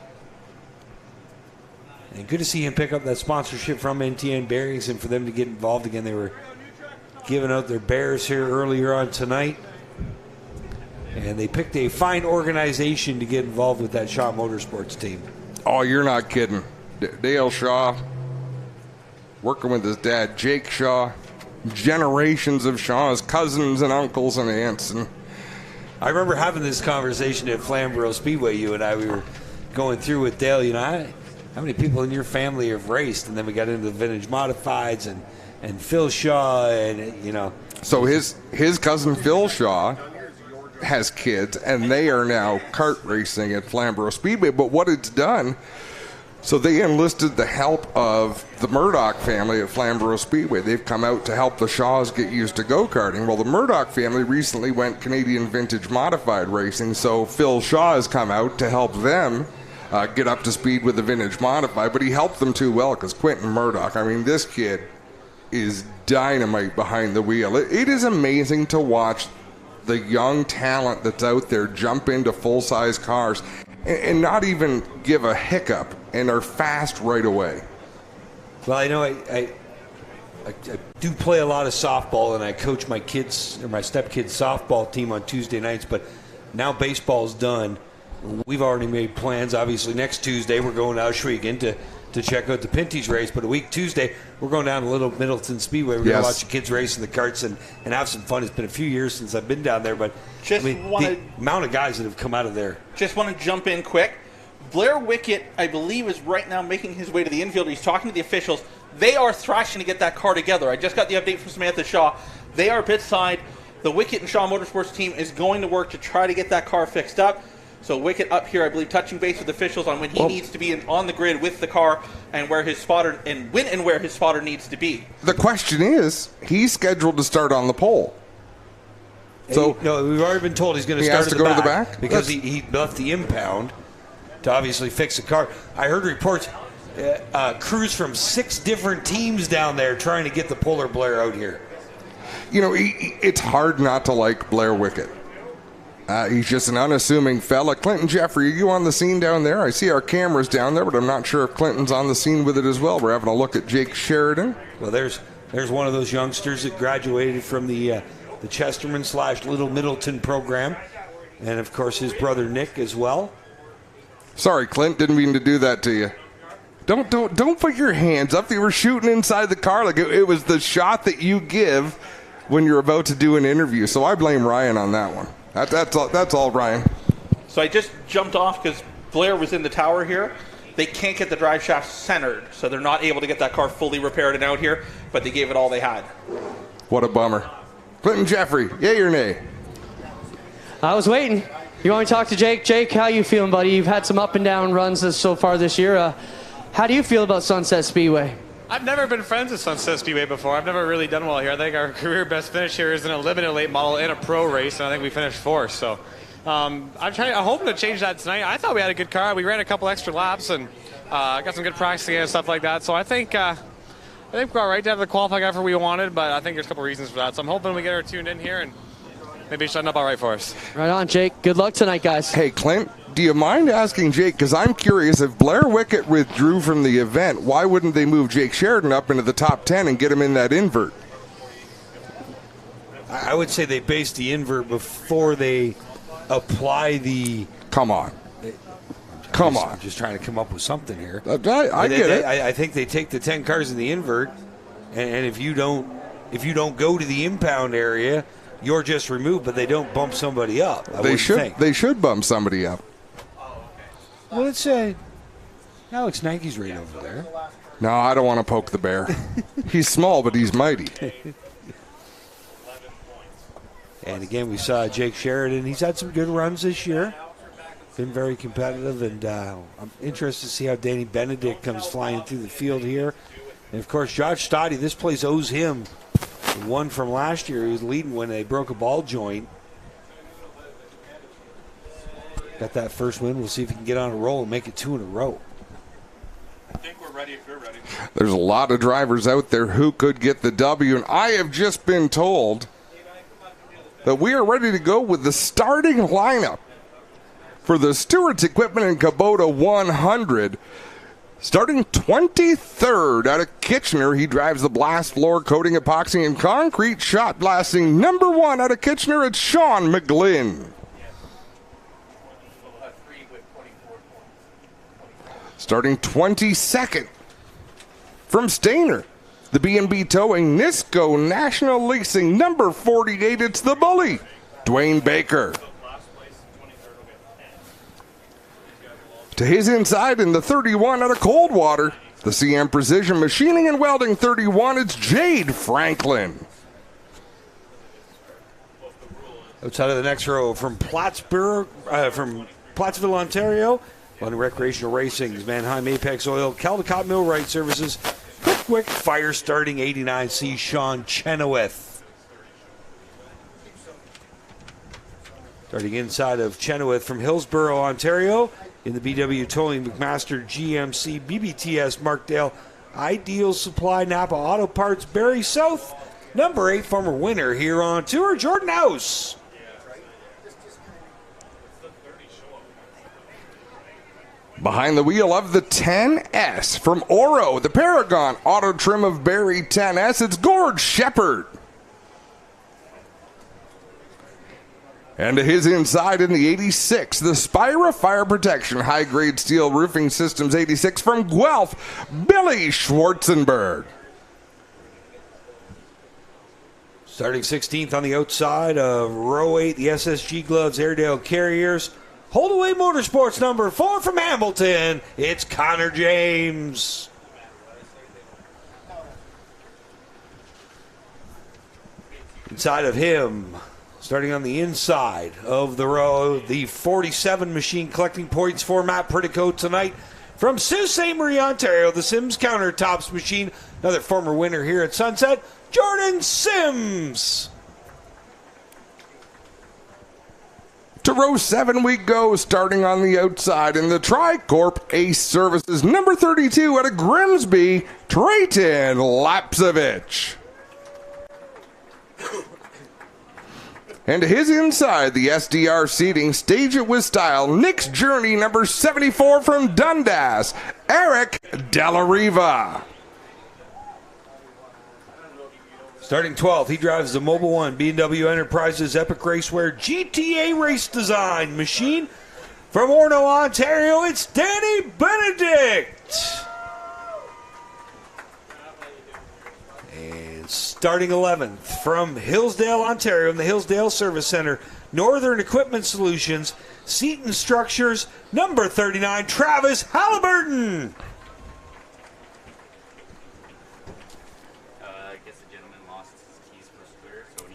And good to see him pick up that sponsorship from NTN Bearings and for them to get involved again. They were giving out their bears here earlier on tonight. And they picked a fine organization to get involved with that Shaw Motorsports team. Oh, you're not kidding. Dale Shaw, working with his dad, Jake Shaw, generations of Shaws, cousins and uncles and aunts. And I remember having this conversation at Flamborough Speedway, you and I. We were going through with Dale, how many people in your family have raced? And then we got into the vintage modifieds and Phil Shaw and, So his cousin Phil Shaw has kids, and they are now kart racing at Flamborough Speedway. But what it's done, so they enlisted the help of the Murdoch family at Flamborough Speedway. They've come out to help the Shaws get used to go-karting. Well, the Murdoch family recently went Canadian vintage modified racing, so Phil Shaw has come out to help them get up to speed with the vintage modified, but he helped them too well because Quentin Murdoch, this kid is dynamite behind the wheel. It is amazing to watch the young talent that's out there jump into full-size cars and not even give a hiccup and are fast right away. Well, I know I do play a lot of softball, and I coach my kids or my stepkids' softball team on Tuesday nights, but now baseball's done. We've already made plans. Obviously, next Tuesday we're going to Ohsweken to check out the Pinty's race, but a week Tuesday we're going down to Little Middleton Speedway. We're going to watch the kids race in the karts and have some fun. It's been a few years since I've been down there, but the amount of guys that have come out of there. Just want to jump in quick. Blair Wickett, I believe, is right now making his way to the infield. He's talking to the officials. They are thrashing to get that car together. I just got the update from Samantha Shaw. They are pit side. The Wickett and Shaw Motorsports team is going to work to try to get that car fixed up. So Wickett up here, I believe, touching base with officials on when he needs to be on the grid with the car and where his spotter and when and where his spotter needs to be. The question is, he's scheduled to start on the pole. So no, we've already been told he's going to start to go to the back because he left the impound to obviously fix the car. I heard reports crews from 6 different teams down there trying to get the Polar Blair out here. It's hard not to like Blair Wickett. He's just an unassuming fella. Clinton Jeffrey, are you on the scene down there? I see our cameras down there, but I'm not sure if Clinton's on the scene with it as well. We're having a look at Jake Sheridan. Well, there's one of those youngsters that graduated from the Chesterman / Little Middleton program, and of course his brother Nick as well. Sorry, Clint, didn't mean to do that to you. Don't put your hands up. They were shooting inside the car. Like it was the shot that you give when you're about to do an interview. So I blame Ryan on that one. That's all, Ryan. So I just jumped off because Blair was in the tower here. They can't get the drive shaft centered, so they're not able to get that car fully repaired and out here, but they gave it all they had. What a bummer. Clinton Jeffrey, yay or nay? I was waiting. You want me to talk to Jake? Jake, how you feeling, buddy? You've had some up and down runs so far this year. How do you feel about Sunset Speedway? I've never been friends with Sunset Speedway before. I've never really done well here. I think our career best finish here is in a limited late model in a pro race, and I think we finished fourth. So I'm hoping to change that tonight. I thought we had a good car. We ran a couple extra laps and got some good practicing and stuff like that. So I think we're all right to have the qualifying effort we wanted, but I think there's a couple reasons for that. So I'm hoping we get her tuned in here and maybe shutting up all right for us. Right on, Jake. Good luck tonight, guys. Hey, Clint, do you mind asking Jake? Because I'm curious, if Blair Wickett withdrew from the event, why wouldn't they move Jake Sheridan up into the top 10 and get him in that invert? I would say they based the invert before they apply the... Come on. I'm just trying to come up with something here. I get it. I think they take the 10 cars in the invert, and if you don't go to the impound area, you're just removed, but they don't bump somebody up. They should bump somebody up. Well, let's say Alex Nike's right over there. No, I don't want to poke the bear. He's small, but he's mighty. And again, we saw Jake Sheridan. He's had some good runs this year. Been very competitive, and I'm interested to see how Danny Benedict comes flying through the field here. And, of course, Josh Stoddy, this place owes him one from last year. He was leading when they broke a ball joint. Got that first win. We'll see if he can get on a roll and make it 2 in a row. I think we're ready if you're ready. There's a lot of drivers out there who could get the W, and I have just been told that we are ready to go with the starting lineup for the Stewart's Equipment and Kubota 100. Starting 23rd out of Kitchener, he drives the blast floor coating epoxy and concrete shot blasting. Number 1 out of Kitchener, it's Sean McGlynn. Starting 22nd from Stainer, the B&B Towing Nisco National Leasing. Number 48, it's the Bully, Dwayne Baker. To his inside in the 31 out of Coldwater, the CM Precision Machining and Welding 31, it's Jade Franklin. Outside of the next row from Plattsville, Ontario, on recreational racing's Manheim Apex Oil, Caldecott Millwright Services, Quick Fire starting 89C, Sean Chenoweth. Starting inside of Chenoweth from Hillsborough, Ontario, in the BW Towing McMaster GMC BBTS Markdale Ideal Supply Napa Auto Parts Barrie South. Number 8 former winner here on tour, Jordan House. Behind the wheel of the 10S from Oro, the Paragon Auto Trim of Barrie 10S, it's Gord Shepard. And to his inside in the 86, the Spira Fire Protection High-Grade Steel Roofing Systems 86 from Guelph, Billy Schwarzenberg. Starting 16th on the outside of row 8, the SSG Gloves Airedale Carriers. Holdaway Motorsports number 4 from Hamilton, it's Connor James. Inside of him, starting on the inside of the row, the 47 machine collecting points for Matt Pretticoat tonight from Sault Ste. Marie, Ontario, the Sims Countertops machine, another former winner here at Sunset, Jordan Sims. To row 7 we go, starting on the outside in the Tricorp Ace Services, number 32 out of Grimsby, Trayton Lapsevich. And to his inside, the SDR Seating, Stage It With Style, Nick's Journey, number 74 from Dundas, Eric Dellariva. Starting 12th, he drives the Mobile One B&W Enterprises Epic Racewear GTA Race Design machine From Orono, Ontario, it's Danny Benedict. And starting 11th from Hillsdale, Ontario, in the Hillsdale Service Center, Northern Equipment Solutions, Seton Structures, number 39, Travis Halliburton.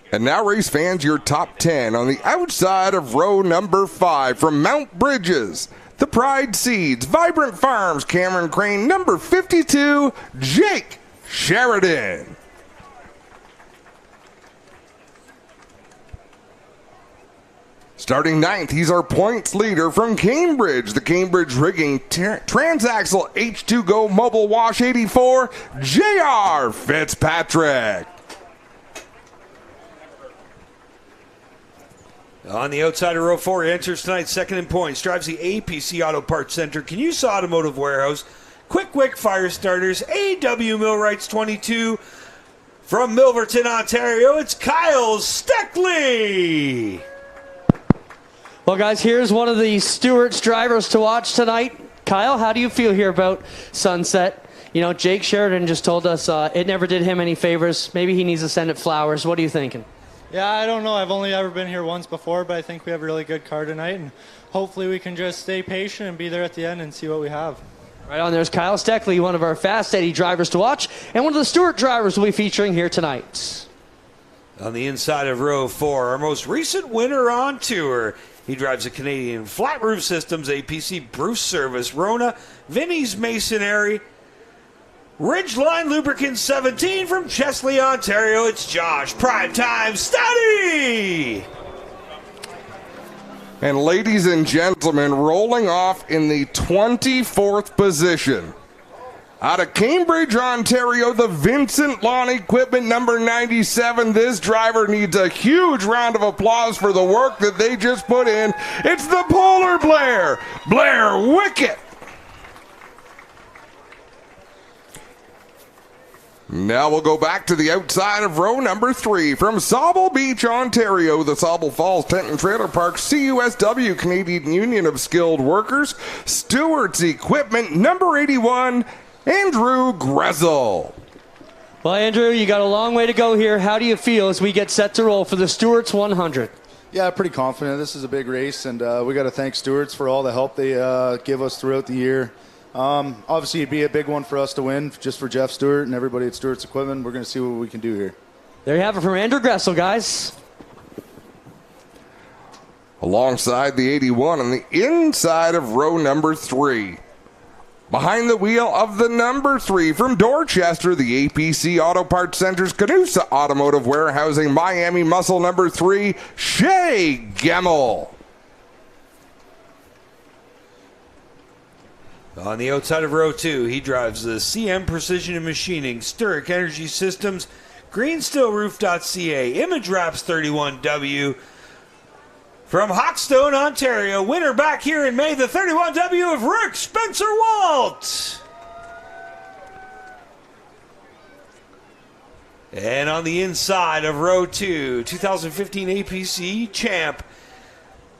And now, race fans, your top 10 on the outside of row number 5 from Mount Bridges, the Pride Seeds, Vibrant Farms, Cameron Crane, number 52, Jake Sheridan. Starting 9th, he's our points leader from Cambridge, the Cambridge Rigging Transaxle H2Go Mobile Wash 84, J.R. Fitzpatrick. On the outside of row 4, he enters tonight second in points, drives the APC Auto Parts Center, Canusa Automotive Warehouse, Quick Wick Fire Starters, AW Millwrights 22. From Milverton, Ontario, it's Kyle Steckley. Well, guys, here's one of the Stewart's drivers to watch tonight. Kyle, how do you feel here about Sunset? You know, Jake Sheridan just told us it never did him any favors. Maybe he needs to send it flowers. What are you thinking? Yeah, I don't know. I've only ever been here once before, but I think we have a really good car tonight, and hopefully we can just stay patient and be there at the end and see what we have. Right on, there's Kyle Steckley, one of our Fast Eddie drivers to watch, and one of the Stewart drivers we'll be featuring here tonight. On the inside of row 4, our most recent winner on tour. He drives a Canadian Flat Roof Systems, APC Bruce Service, Rona, Vinnie's Masonry, Ridgeline Lubricants 17 from Chesley, Ontario. It's Josh Primetime Stouty. And ladies and gentlemen, rolling off in the 24th position. Out of Cambridge, Ontario, the Vincent Lawn Equipment number 97. This driver needs a huge round of applause for the work that they just put in. It's the Polar Blair, Blair Wickett. Now we'll go back to the outside of row number 3 from Sauble Beach, Ontario, the Sauble Falls Tent and Trailer Park, CUSW, Canadian Union of Skilled Workers, Stewart's Equipment, number 81, Andrew Grezel. Well, Andrew, you got a long way to go here. How do you feel as we get set to roll for the Stewart's 100? Yeah, pretty confident. This is a big race, and we got to thank Stewart's for all the help they give us throughout the year. Obviously, it'd be a big one for us to win, just for Jeff Stewart and everybody at Stewart's Equipment. We're going to see what we can do here. There you have it from Andrew Gressel, guys. Alongside the 81 on the inside of row number 3. Behind the wheel of the number 3 from Dorchester, the APC Auto Parts Center's Canusa Automotive Warehousing, Miami Muscle number 3, Shay Gemmel. On the outside of row 2, he drives the CM Precision and Machining, Sturrock Energy Systems, GreenStillRoof.ca, Image Wraps 31W. From Hawkstone, Ontario, winner back here in May, the 31W of Rick Spencer Walt. And on the inside of row 2, 2015 APC champ,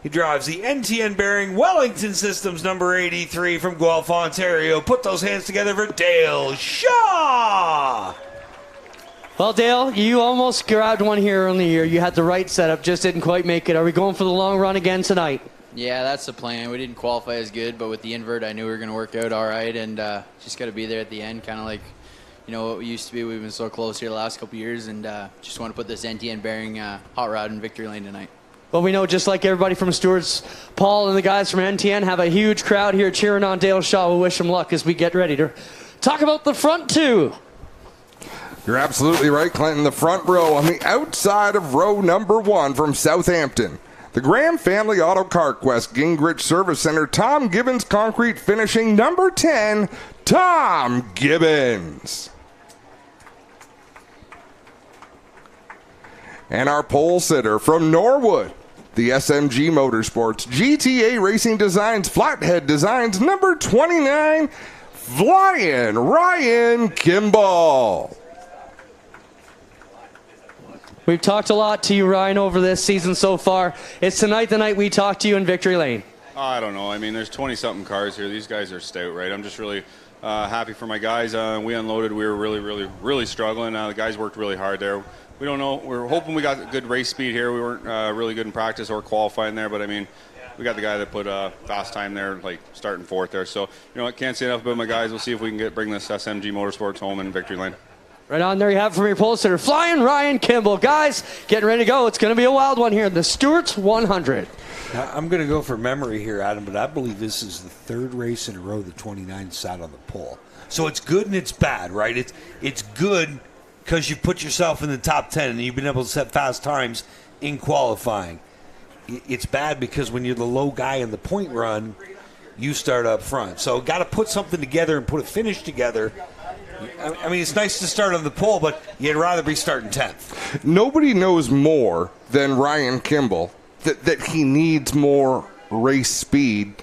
he drives the NTN bearing Wellington Systems number 83 from Guelph, Ontario. Put those hands together for Dale Shaw. Well, Dale, you almost grabbed one here on the year. You had the right setup, just didn't quite make it. Are we going for the long run again tonight? Yeah, that's the plan. We didn't qualify as good, but with the invert, I knew we were going to work out all right, and just got to be there at the end, kind of like, you know, what we used to be. We've been so close here the last couple years, and just want to put this NTN bearing hot rod in victory lane tonight. Well, we know just like everybody from Stewart's, Paul and the guys from NTN have a huge crowd here cheering on Dale Shaw. We'll wish him luck as we get ready to talk about the front 2. You're absolutely right, Clinton. The front row on the outside of row number 1 from Southampton. The Graham Family Auto Car Quest Gingrich Service Center, Tom Gibbons Concrete Finishing, number 10, Tom Gibbons. And our pole sitter from Norwood, the SMG Motorsports, GTA Racing Designs, Flathead Designs, number 29, Flying Ryan Kimball. We've talked a lot to you, Ryan, over this season so far. It's tonight the night we talk to you in victory lane. I don't know. I mean, there's 20-something cars here. These guys are stout, right? I'm just really happy for my guys. We unloaded. We were really struggling. The guys worked really hard there. We don't know. We're hoping we got good race speed here. We weren't really good in practice or qualifying there, but I mean, we got the guy that put fast time there, like starting fourth there. So, you know, I can't say enough about my guys. We'll see if we can bring this SMG Motorsports home in victory lane. Right on, there you have it from your pole sitter, Flying Ryan Kimball. Guys, getting ready to go. It's going to be a wild one here, the Stewart's 100. Now, I'm going to go for memory here, Adam, but I believe this is the third race in a row the 29 sat on the pole. So it's good and it's bad, right? It's good because you've put yourself in the top 10 and you've been able to set fast times in qualifying. It's bad because when you're the low guy in the point run, you start up front. So got to put something together and put a finish together. I mean, it's nice to start on the pole, but you'd rather be starting 10th. Nobody knows more than Ryan Kimball that he needs more race speed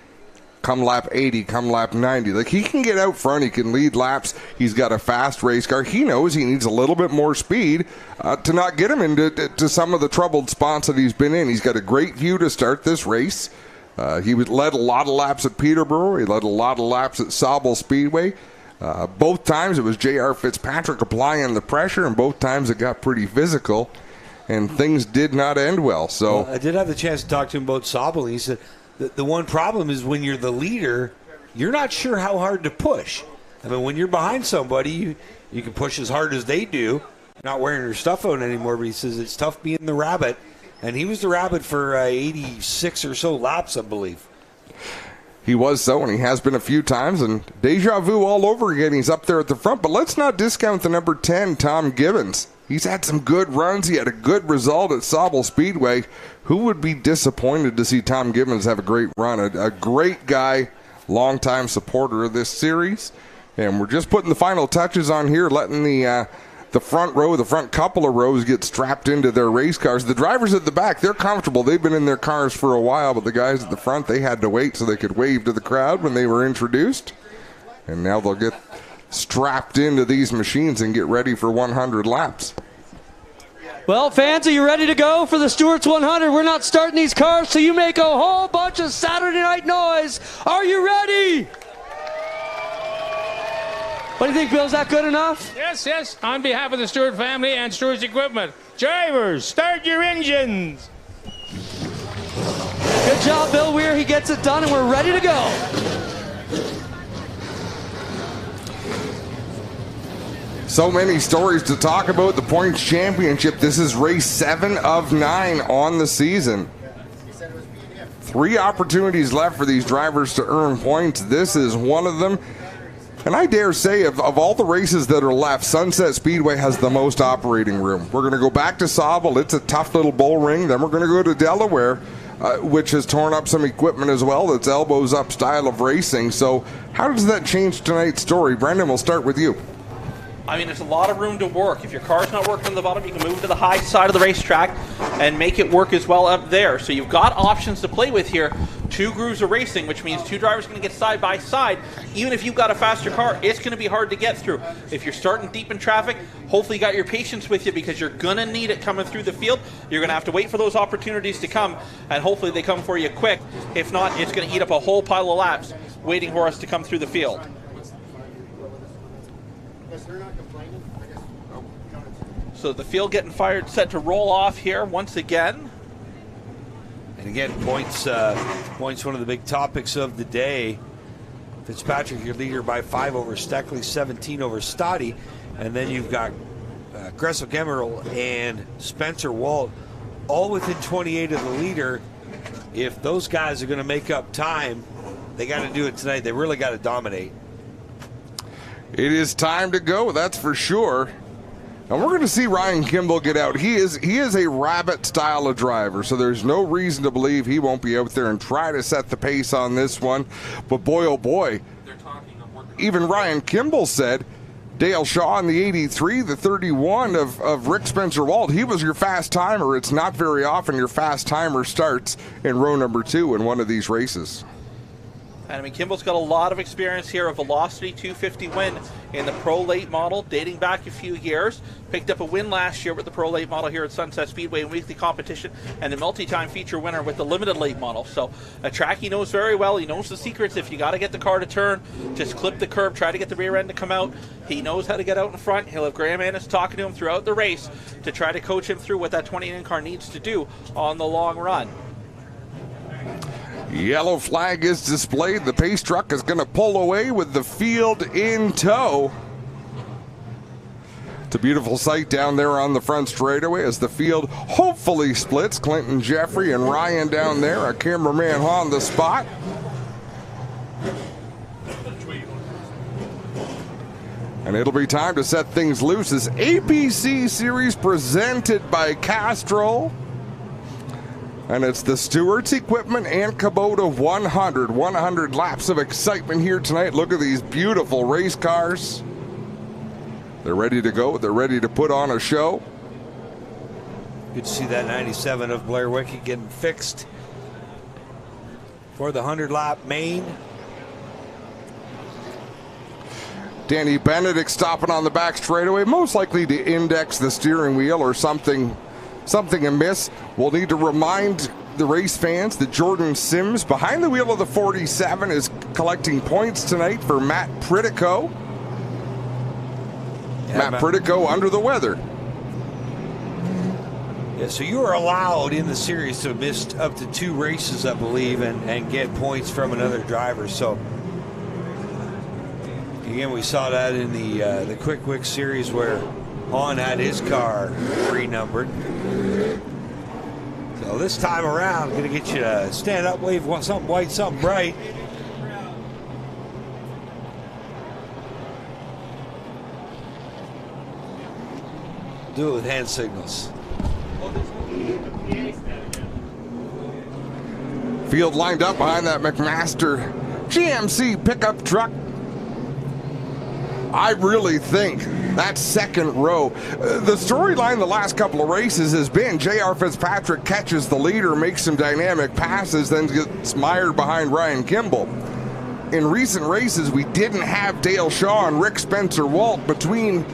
come lap 80, come lap 90. Like, he can get out front, he can lead laps, he's got a fast race car. He knows he needs a little bit more speed to not get him into some of the troubled spots that he's been in. He's got a great view to start this race. He led a lot of laps at Peterborough. He led a lot of laps at Sauble Speedway. Both times it was J.R. Fitzpatrick applying the pressure, and both times it got pretty physical, and things did not end well. So I did have the chance to talk to him about Sauble. He said the one problem is when you're the leader, you're not sure how hard to push. I mean, when you're behind somebody, you can push as hard as they do. Not wearing your stuff out anymore, but he says it's tough being the rabbit. And he was the rabbit for 86 or so laps, I believe. He was so, and he has been a few times, and deja vu all over again. He's up there at the front, but let's not discount the number 10, Tom Gibbons. He's had some good runs. He had a good result at Sauble Speedway. Who would be disappointed to see Tom Gibbons have a great run? A great guy, longtime supporter of this series. And we're just putting the final touches on here, letting the front row, the front couple of rows get strapped into their race cars. The drivers at the back, they're comfortable. They've been in their cars for a while, but the guys at the front, they had to wait so they could wave to the crowd when they were introduced. And now they'll get strapped into these machines and get ready for 100 laps. Well, fans, are you ready to go for the Stewart's 100? We're not starting these cars so you make a whole bunch of Saturday night noise. Are you ready? What do you think, Bill? Is that good enough? Yes. On behalf of the Stewart family and Stewart's equipment, drivers, start your engines. Good job, Bill Weir. He gets it done, and we're ready to go. So many stories to talk about. The Points Championship. This is race 7 of 9 on the season. 3 opportunities left for these drivers to earn points. This is one of them. And I dare say, of all the races that are left, Sunset Speedway has the most operating room. We're going to go back to Sauble. It's a tough little bull ring. Then we're going to go to Delaware, which has torn up some equipment as well. That's elbows up style of racing. So how does that change tonight's story? Brendan, we'll start with you. I mean, there's a lot of room to work. If your car's not working on the bottom, you can move to the high side of the racetrack and make it work as well up there. So you've got options to play with here. 2 grooves of racing, which means 2 drivers are going to get side by side. Even if you've got a faster car, it's going to be hard to get through. If you're starting deep in traffic, hopefully you got your patience with you because you're going to need it coming through the field. You're going to have to wait for those opportunities to come, and hopefully they come for you quick. If not, it's going to eat up a whole pile of laps waiting for us to come through the field. So the field getting fired, set to roll off here once again. And again, points one of the big topics of the day. Fitzpatrick, your leader by 5 over Steckley, 17 over Stoddy. And then you've got Gressel Gemerl and Spencer Walt all within 28 of the leader. If those guys are going to make up time, they got to do it tonight. They really got to dominate. It is time to go, that's for sure. And we're going to see Ryan Kimball get out. He is a rabbit style of driver, so there's no reason to believe he won't be out there and try to set the pace on this one. But boy, oh boy, even Ryan Kimball said, Dale Shaw in the 83, the 31 of Rick Spencer-Walt, he was your fast timer. It's not very often your fast timer starts in row number 2 in one of these races. And I mean, Kimball's got a lot of experience here, a Velocity 250 win in the Pro Late model, dating back a few years. Picked up a win last year with the Pro Late model here at Sunset Speedway in weekly competition, and a multi-time feature winner with the Limited Late model. So a track he knows very well. He knows the secrets. If you got to get the car to turn, just clip the curb, try to get the rear end to come out. He knows how to get out in front. He'll have Graham Annis talking to him throughout the race to try to coach him through what that 29 car needs to do on the long run. Yellow flag is displayed. The pace truck is going to pull away with the field in tow. It's a beautiful sight down there on the front straightaway as the field hopefully splits. Clinton Jeffrey and Ryan down there, our cameraman on the spot. And it'll be time to set things loose. This APC series presented by Castrol. And it's the Stewart's Equipment and Kubota 100 laps of excitement here tonight. Look at these beautiful race cars. They're ready to go. They're ready to put on a show. Good to see that 97 of Blair Wicke getting fixed for the 100-lap main. Danny Benedict stopping on the back straightaway, most likely to index the steering wheel or something amiss. We'll need to remind the race fans that Jordan Sims, behind the wheel of the 47, is collecting points tonight for Matt Pritico. Yeah, Matt Pritico under the weather. Yeah, so you are allowed in the series to miss up to 2 races, I believe, and get points from another driver. So again, we saw that in the Quick series where Hahn had his car pre-numbered. So this time around, going to get you to stand up, wave something white, something bright. Do it with hand signals. Field lined up behind that McMaster GMC pickup truck. I really think that second row, the storyline the last couple of races has been J.R. Fitzpatrick catches the leader, makes some dynamic passes, then gets mired behind Ryan Kimball. In recent races, we didn't have Dale Shaw and Rick Spencer-Walt between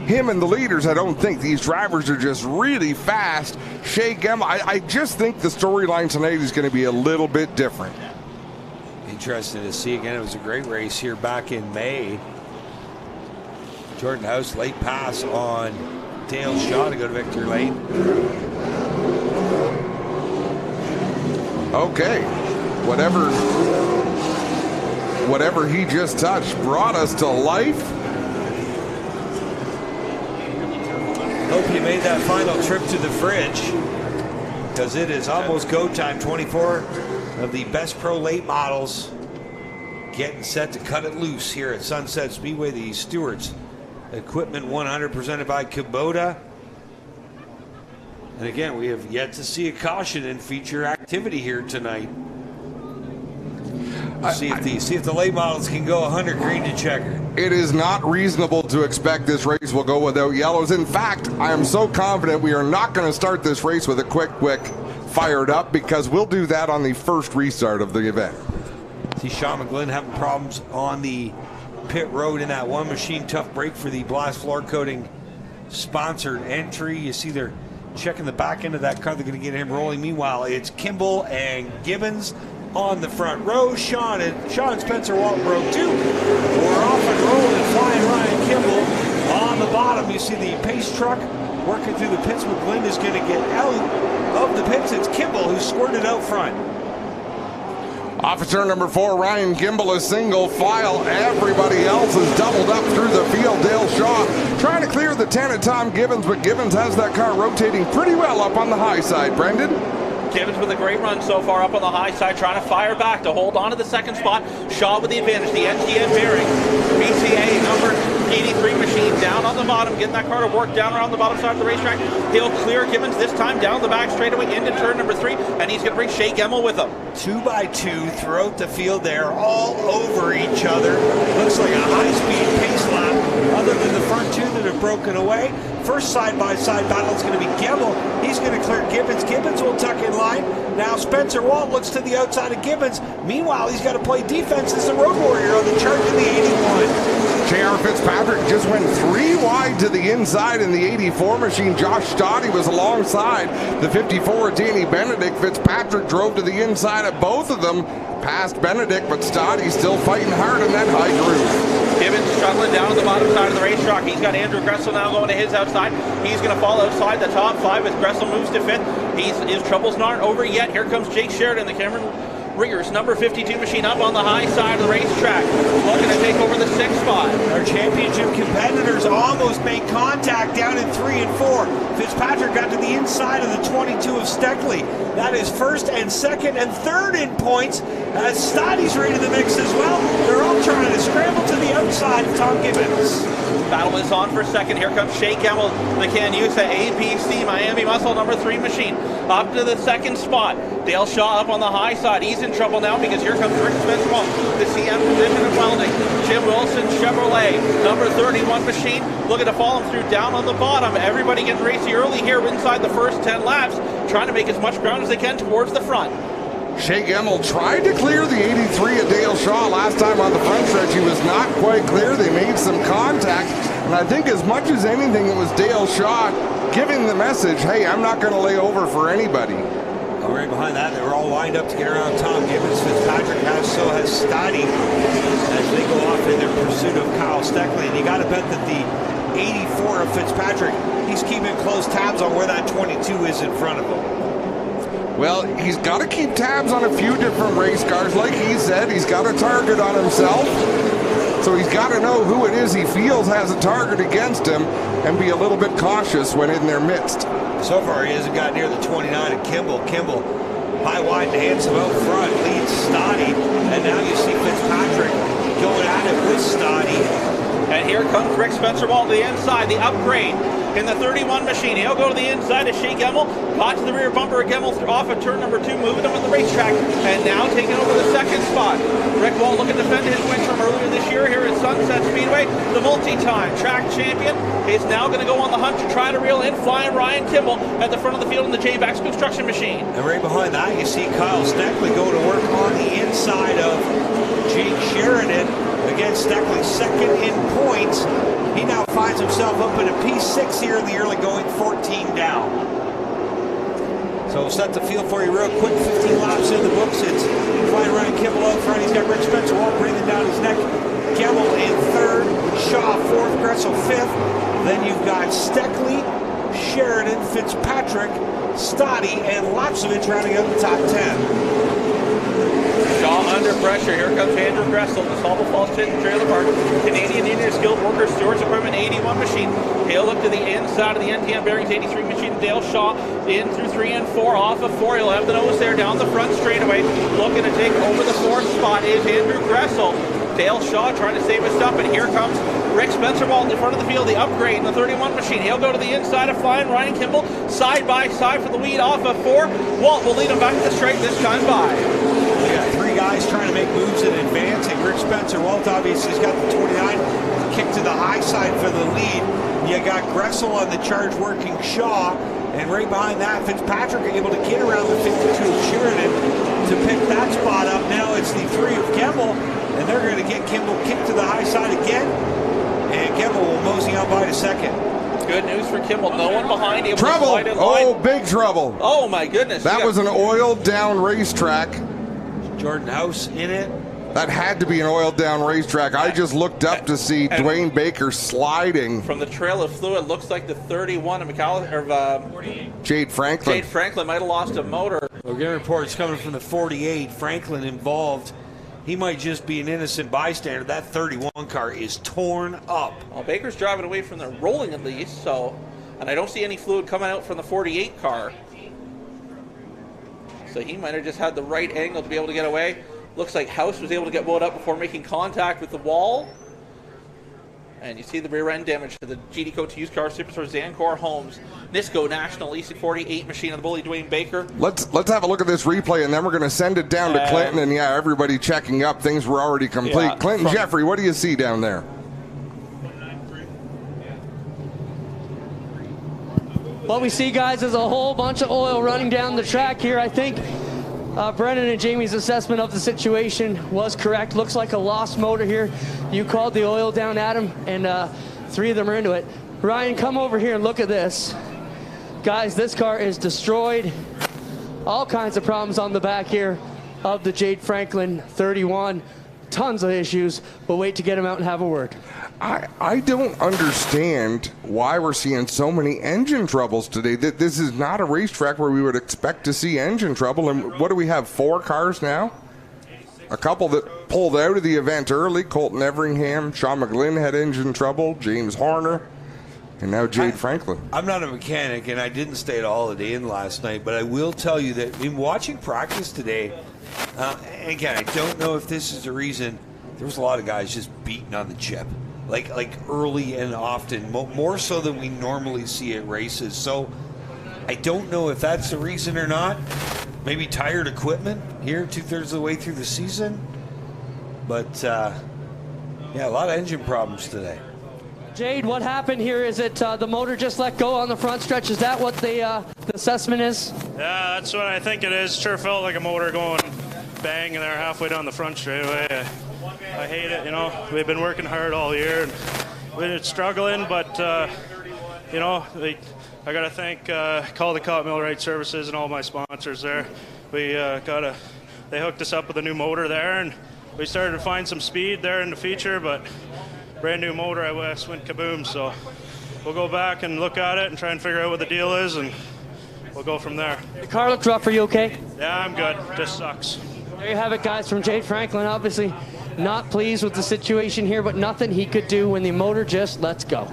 him and the leaders. I don't think these drivers are just really fast. Shea Gemmell, I just think the storyline tonight is going to be a little bit different. Interesting to see again. It was a great race here back in May. Jordan House late pass on Dale Shaw to go to victory lane. Okay, whatever he just touched brought us to life. Hope you made that final trip to the fridge, because it is almost go time. 24 of the best Pro Late models getting set to cut it loose here at Sunset Speedway. The Stewart's Equipment 100 presented by Kubota. And again, we have yet to see a caution in feature activity here tonight. See if the late models can go 100 green to checker. It is not reasonable to expect this race will go without yellows. In fact, I am so confident we are not going to start this race with a quick fired up, because we'll do that on the first restart of the event. See Sean McGlynn having problems on the pit road in that one machine. Tough break for the Blast Floor Coating sponsored entry. You see they're checking the back end of that car. They're going to get him rolling. Meanwhile, it's Kimball and Gibbons on the front row. Sean and Spencer Walt row 2. We're off and rolling, flying Ryan Kimball on the bottom. You see the pace truck working through the pits. McGlynn is going to get out of the pits. It's Kimball who squirted out front. Officer number 4, Ryan Kimball, is single file. Everybody else is doubled up through the field. Dale Shaw trying to clear the 10 of Tom Gibbons, but Gibbons has that car rotating pretty well up on the high side. Brendan? Gibbons with a great run so far up on the high side, trying to fire back to hold on to the second spot. Shaw with the advantage. The NTN bearing. BCA number 83 machine down on the bottom, getting that car to work down around the bottom side of the racetrack. He'll clear Gibbons this time down the back straightaway into turn number 3, and he's going to bring Shea Gemmell with him. 2 by 2 throughout the field there, all over each other. Looks like a high-speed pace lap, other than the front 2 that have broken away. First side-by-side battle is going to be Gemmell. He's going to clear Gibbons. Gibbons will tuck in line. Now Spencer Walt looks to the outside of Gibbons. Meanwhile, he's got to play defense as the road warrior on the charge of the 81. J.R. Fitzpatrick just went 3 wide to the inside in the 84 machine. Josh Stoddy was alongside the 54 Danny Benedict. Fitzpatrick drove to the inside of both of them, past Benedict, but Stoddy still fighting hard in that high groove. Gibbons struggling down on the bottom side of the racetrack. He's got Andrew Gressel now going to his outside. He's going to fall outside the top 5 as Gressel moves to 5th. His troubles aren't over yet. Here comes Jake Sheridan, the Cameron Riggers number 52 machine up on the high side of the racetrack, looking to take over the 6th spot. Our championship competitors almost made contact down in 3 and 4. Fitzpatrick got to the inside of the 22 of Steckley. That is 1st and 2nd and 3rd in points as Stoddy's right in the mix as well. They're all trying to scramble to the outside of Tom Gibbons. Battle is on for 2nd. Here comes Shea Gemmel, the Canusa APC Miami Muscle number 3 machine up to the 2nd spot. Dale Shaw up on the high side. He's in trouble now because here comes Rick Spencer, the CM division of welding. Jim Wilson Chevrolet number 31 machine looking to follow him through down on the bottom. Everybody getting racy early here inside the first 10 laps, trying to make as much ground as they can towards the front. Shea Gemmel tried to clear the 83 of Dale Shaw last time on the front stretch. He was not quite clear. They made some contact, and I think as much as anything it was Dale Shaw giving the message, hey, I'm not going to lay over for anybody. Right behind that, they were all lined up to get around Tom Gibbons. Fitzpatrick has, so has Stoddy as they go off in their pursuit of Kyle Steckley. And you got to bet that the 84 of Fitzpatrick, he's keeping close tabs on where that 22 is in front of him. Well, he's got to keep tabs on a few different race cars. Like he said, he's got a target on himself. So he's got to know who it is he feels has a target against him and be a little bit cautious when in their midst. So far, he hasn't got near the 29 of Kimball. Kimball, high, wide, and handsome out front, leads Stoddy. And now you see Fitzpatrick going at it with Stoddy. And here comes Rick Spencer Wall to the inside, the upgrade in the 31 machine. He'll go to the inside of Shea Gemmel. Got to the rear bumper of Gemmel off of turn number 2, moving him on the racetrack. And now taking over the 2nd spot. Rick Wall looking to defend his win from earlier this year here at Sunset Speedway. The multi-time track champion is now going to go on the hunt to try to reel in flying Ryan Kimball at the front of the field in the J-Bax construction machine. And right behind that, you see Kyle Steckley go to work on the inside of Jake Sheridan against Steckley, 2nd in points. He now finds himself up in a P6 here in the early going, 14 down. So we'll set the field for you real quick. 15 laps in the books. It's flying Ryan Kimball out front. He's got Rick Spencer Wall breathing down his neck. Gemmel in 3rd, Shaw 4th, Gressel 5th. Then you've got Steckley, Sheridan, Fitzpatrick, Stoddy, and Lapsovich rounding out the top 10. Shaw under pressure. Here comes Andrew Gressel, the Sauble Falls Trailer Park Canadian Union Skilled Workers Stewards Equipment 81 machine. He'll look to the inside of the NTM Bearings 83 machine. Dale Shaw in through 3 and 4, off of 4. He'll have the nose there down the front straightaway. Looking to take over the 4th spot is Andrew Gressel. Dale Shaw trying to save his stuff, and here comes Rick Spencer Wall in front of the field, the upgrade in the 31 machine. He'll go to the inside of flying Ryan Kimball, side by side for the lead off of 4. Walt will lead him back to the straight this time by. We got 3 guys trying to make moves in advance, and Rick Spencer Walt obviously has got the 29, kick to the high side for the lead. You got Gressel on the charge working Shaw, and right behind that, Fitzpatrick able to get around the 52 of Sheridan to pick that spot up. Now it's the 3 of Gemmel, and they're going to get Kimball kicked to the high side again, and Gemmel will mosey on by to 2nd. Good news for Kimball. No one behind him. Trouble! Oh, big trouble. Oh, my goodness. That was an oiled down racetrack. Jordan House in it. That had to be an oiled down racetrack. I just looked up to see Dwayne Baker sliding. From the trail of fluid, looks like the 31 of Jade Franklin. Jade Franklin might have lost a motor. We're getting reports coming from the 48. Franklin involved. He might just be an innocent bystander. That 31 car is torn up. Well, Baker's driving away from the rolling at least, so, and I don't see any fluid coming out from the 48 car. So he might have just had the right angle to be able to get away. Looks like House was able to get wound up before making contact with the wall. And you see the rear end damage to the GD Coats used car superstore Zancor Homes. Nisco National EC48 machine of the bully Dwayne Baker. Let's have a look at this replay, and then we're going to send it down to Clinton. And yeah, everybody checking up. Things were already complete. Yeah, Clinton, Jeffrey, what do you see down there? What we see, guys, is a whole bunch of oil running down the track here. I think Brennan and Jamie's assessment of the situation was correct. Looks like a lost motor here. You called the oil down, Adam, and 3 of them are into it. Ryan, come over here and look at this. Guys, this car is destroyed. All kinds of problems on the back here of the Jade Franklin 31. Tons of issues, but wait to get him out and have a word. I don't understand why we're seeing so many engine troubles today. This is not a racetrack where we would expect to see engine trouble. And what do we have, 4 cars now? A couple that pulled out of the event early. Colton Everingham, Sean McGlynn had engine trouble, James Horner, and now Jade Franklin. I'm not a mechanic, and I didn't stay at all the day in last night, but I will tell you that in watching practice today, and again, I don't know if this is the reason, there was a lot of guys just beating on the chip. Like early and often, more so than we normally see at races. So I don't know if that's the reason or not. Maybe tired equipment here 2/3 of the way through the season. But yeah, a lot of engine problems today. Jade, what happened here? Is it the motor just let go on the front stretch? Is that what the assessment is? Yeah, that's what I think it is. Sure felt like a motor going bang in there halfway down the front straightaway. I hate it, you know. We've been working hard all year and we've been struggling, but you know, I got to thank Caldecott Millwright Services and all my sponsors there. We they hooked us up with a new motor there, and we started to find some speed there in the feature, but brand new motor at West went kaboom. So we'll go back and look at it and try and figure out what the deal is, and we'll go from there. The car looked rough. Are you okay? Yeah, I'm good. Just sucks. There you have it, guys, from Jade Franklin. Obviously not pleased with the situation here, but nothing he could do when the motor just lets go.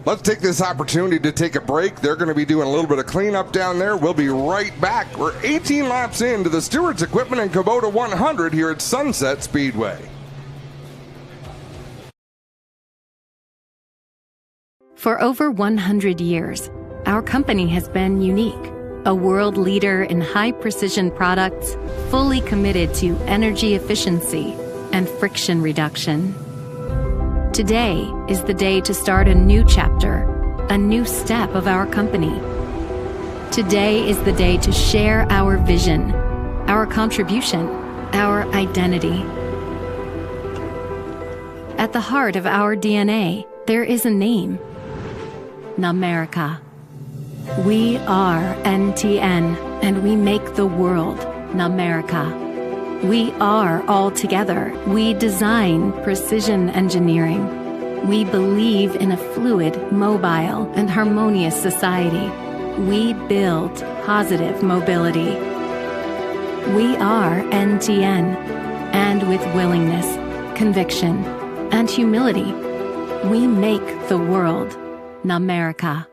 Let's take this opportunity to take a break. They're going to be doing a little bit of cleanup down there. We'll be right back. We're 18 laps into the Stewart's Equipment and Kubota 100 here at Sunset Speedway. For over 100 years, our company has been unique. A world leader in high-precision products, fully committed to energy efficiency and friction reduction. Today is the day to start a new chapter, a new step of our company. Today is the day to share our vision, our contribution, our identity. At the heart of our DNA, there is a name: Namerica. We are NTN, and we make the world Namerica. We are all together. We design precision engineering. We believe in a fluid, mobile, and harmonious society. We build positive mobility. We are NTN, and with willingness, conviction, and humility, we make the world Namerica.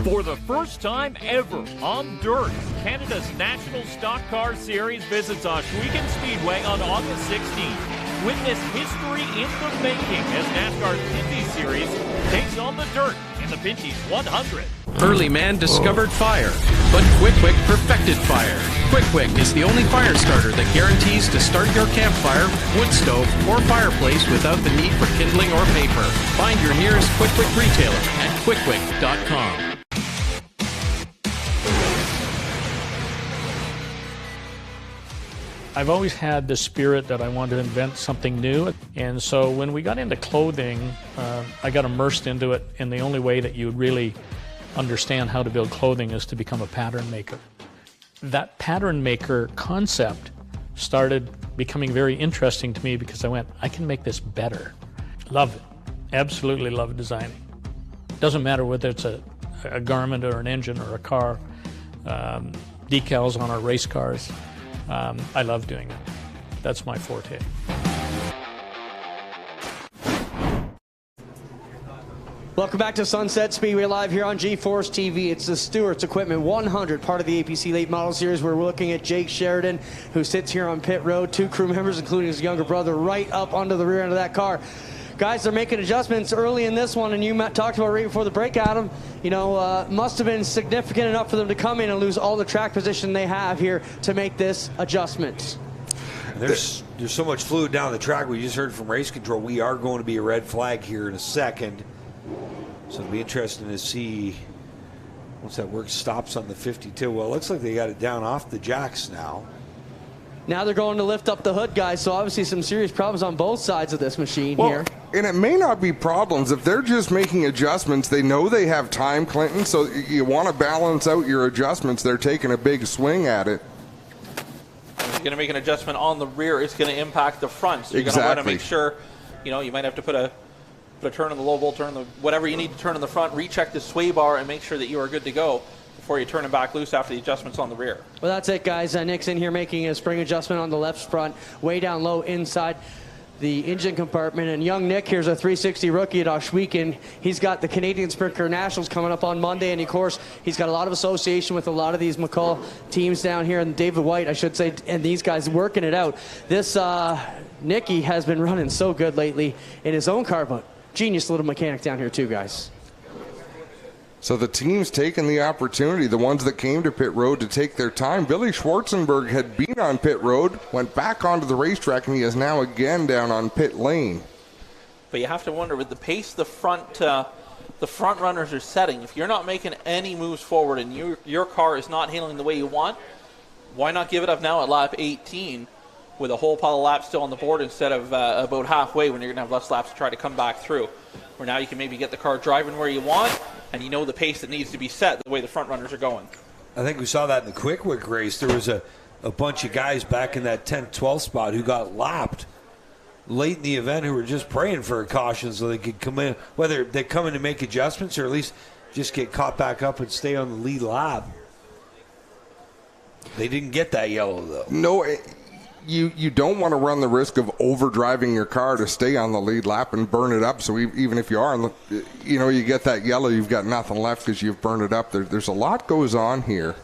For the first time ever on dirt, Canada's National Stock Car Series visits Ohsweken Speedway on August 16th. Witness history in the making as NASCAR's Pinty Series takes on the dirt in the Pinty's 100. Early man discovered fire, but Quick Quick perfected fire. Quick Quick is the only fire starter that guarantees to start your campfire, wood stove, or fireplace without the need for kindling or paper. Find your nearest Quick Quick retailer at quickquick.com. I've always had the spirit that I wanted to invent something new, and so when we got into clothing, I got immersed into it, and the only way that you really understand how to build clothing is to become a pattern maker. That pattern maker concept started becoming very interesting to me because I went, I can make this better. Love it. Absolutely love designing. Doesn't matter whether it's a garment or an engine or a car, decals on our race cars. I love doing it. That's my forte. Welcome back to Sunset Speedway Live here on G-Force TV. It's the Stewart's Equipment 100, part of the APC Late Model Series. We're looking at Jake Sheridan, who sits here on pit road. 2 crew members, including his younger brother, right up onto the rear end of that car. Guys, they're making adjustments early in this one, and you talked about right before the break, Adam. You know, must have been significant enough for them to come in and lose all the track position they have here to make this adjustment. There's so much fluid down the track. We just heard from race control. We are going to be a red flag here in a second. So it'll be interesting to see once that work stops on the 52. Well, it looks like they got it down off the jacks now. Now they're going to lift up the hood, guys, so obviously some serious problems on both sides of this machine here. And it may not be problems. If they're just making adjustments, they know they have time, Clinton, so you want to balance out your adjustments. They're taking a big swing at it. If you're going to make an adjustment on the rear, it's going to impact the front. So you're going to want to make sure, you might have to put a turn on the low bolt, turn the whatever you need to turn in the front, recheck the sway bar, and make sure that you are good to go before you turn it back loose after the adjustments on the rear. Well, that's it, guys. Nick's in here making a spring adjustment on the left front, way down low inside the engine compartment. And young Nick here's a 360 rookie at Ohsweken. He's got the Canadian Sprint Car Nationals coming up on Monday, and of course, he's got a lot of association with a lot of these McCall teams down here, and David White, I should say, and these guys working it out. This Nicky has been running so good lately in his own car, but genius little mechanic down here too, guys. So the team's taking the opportunity, the ones that came to pit road, to take their time. Billy Schwarzenberg had been on pit road, went back onto the racetrack, and he is now again down on pit lane. But you have to wonder, with the pace the front runners are setting, if you're not making any moves forward and your car is not handling the way you want, why not give it up now at lap 18 with a whole pile of laps still on the board instead of about halfway, when you're going to have less laps to try to come back through? Where now you can maybe get the car driving where you want, and you know the pace that needs to be set the way the front runners are going. I think we saw that in the Quick race. There was a bunch of guys back in that 10th, 12th spot who got lapped late in the event, who were just praying for a caution so they could come in, whether they come in to make adjustments or at least just get caught back up and stay on the lead lap. They didn't get that yellow, though. No, you don't want to run the risk of overdriving your car to stay on the lead lap and burn it up. So even if you are, you get that yellow, you've got nothing left because you've burned it up. There's a lot goes on here.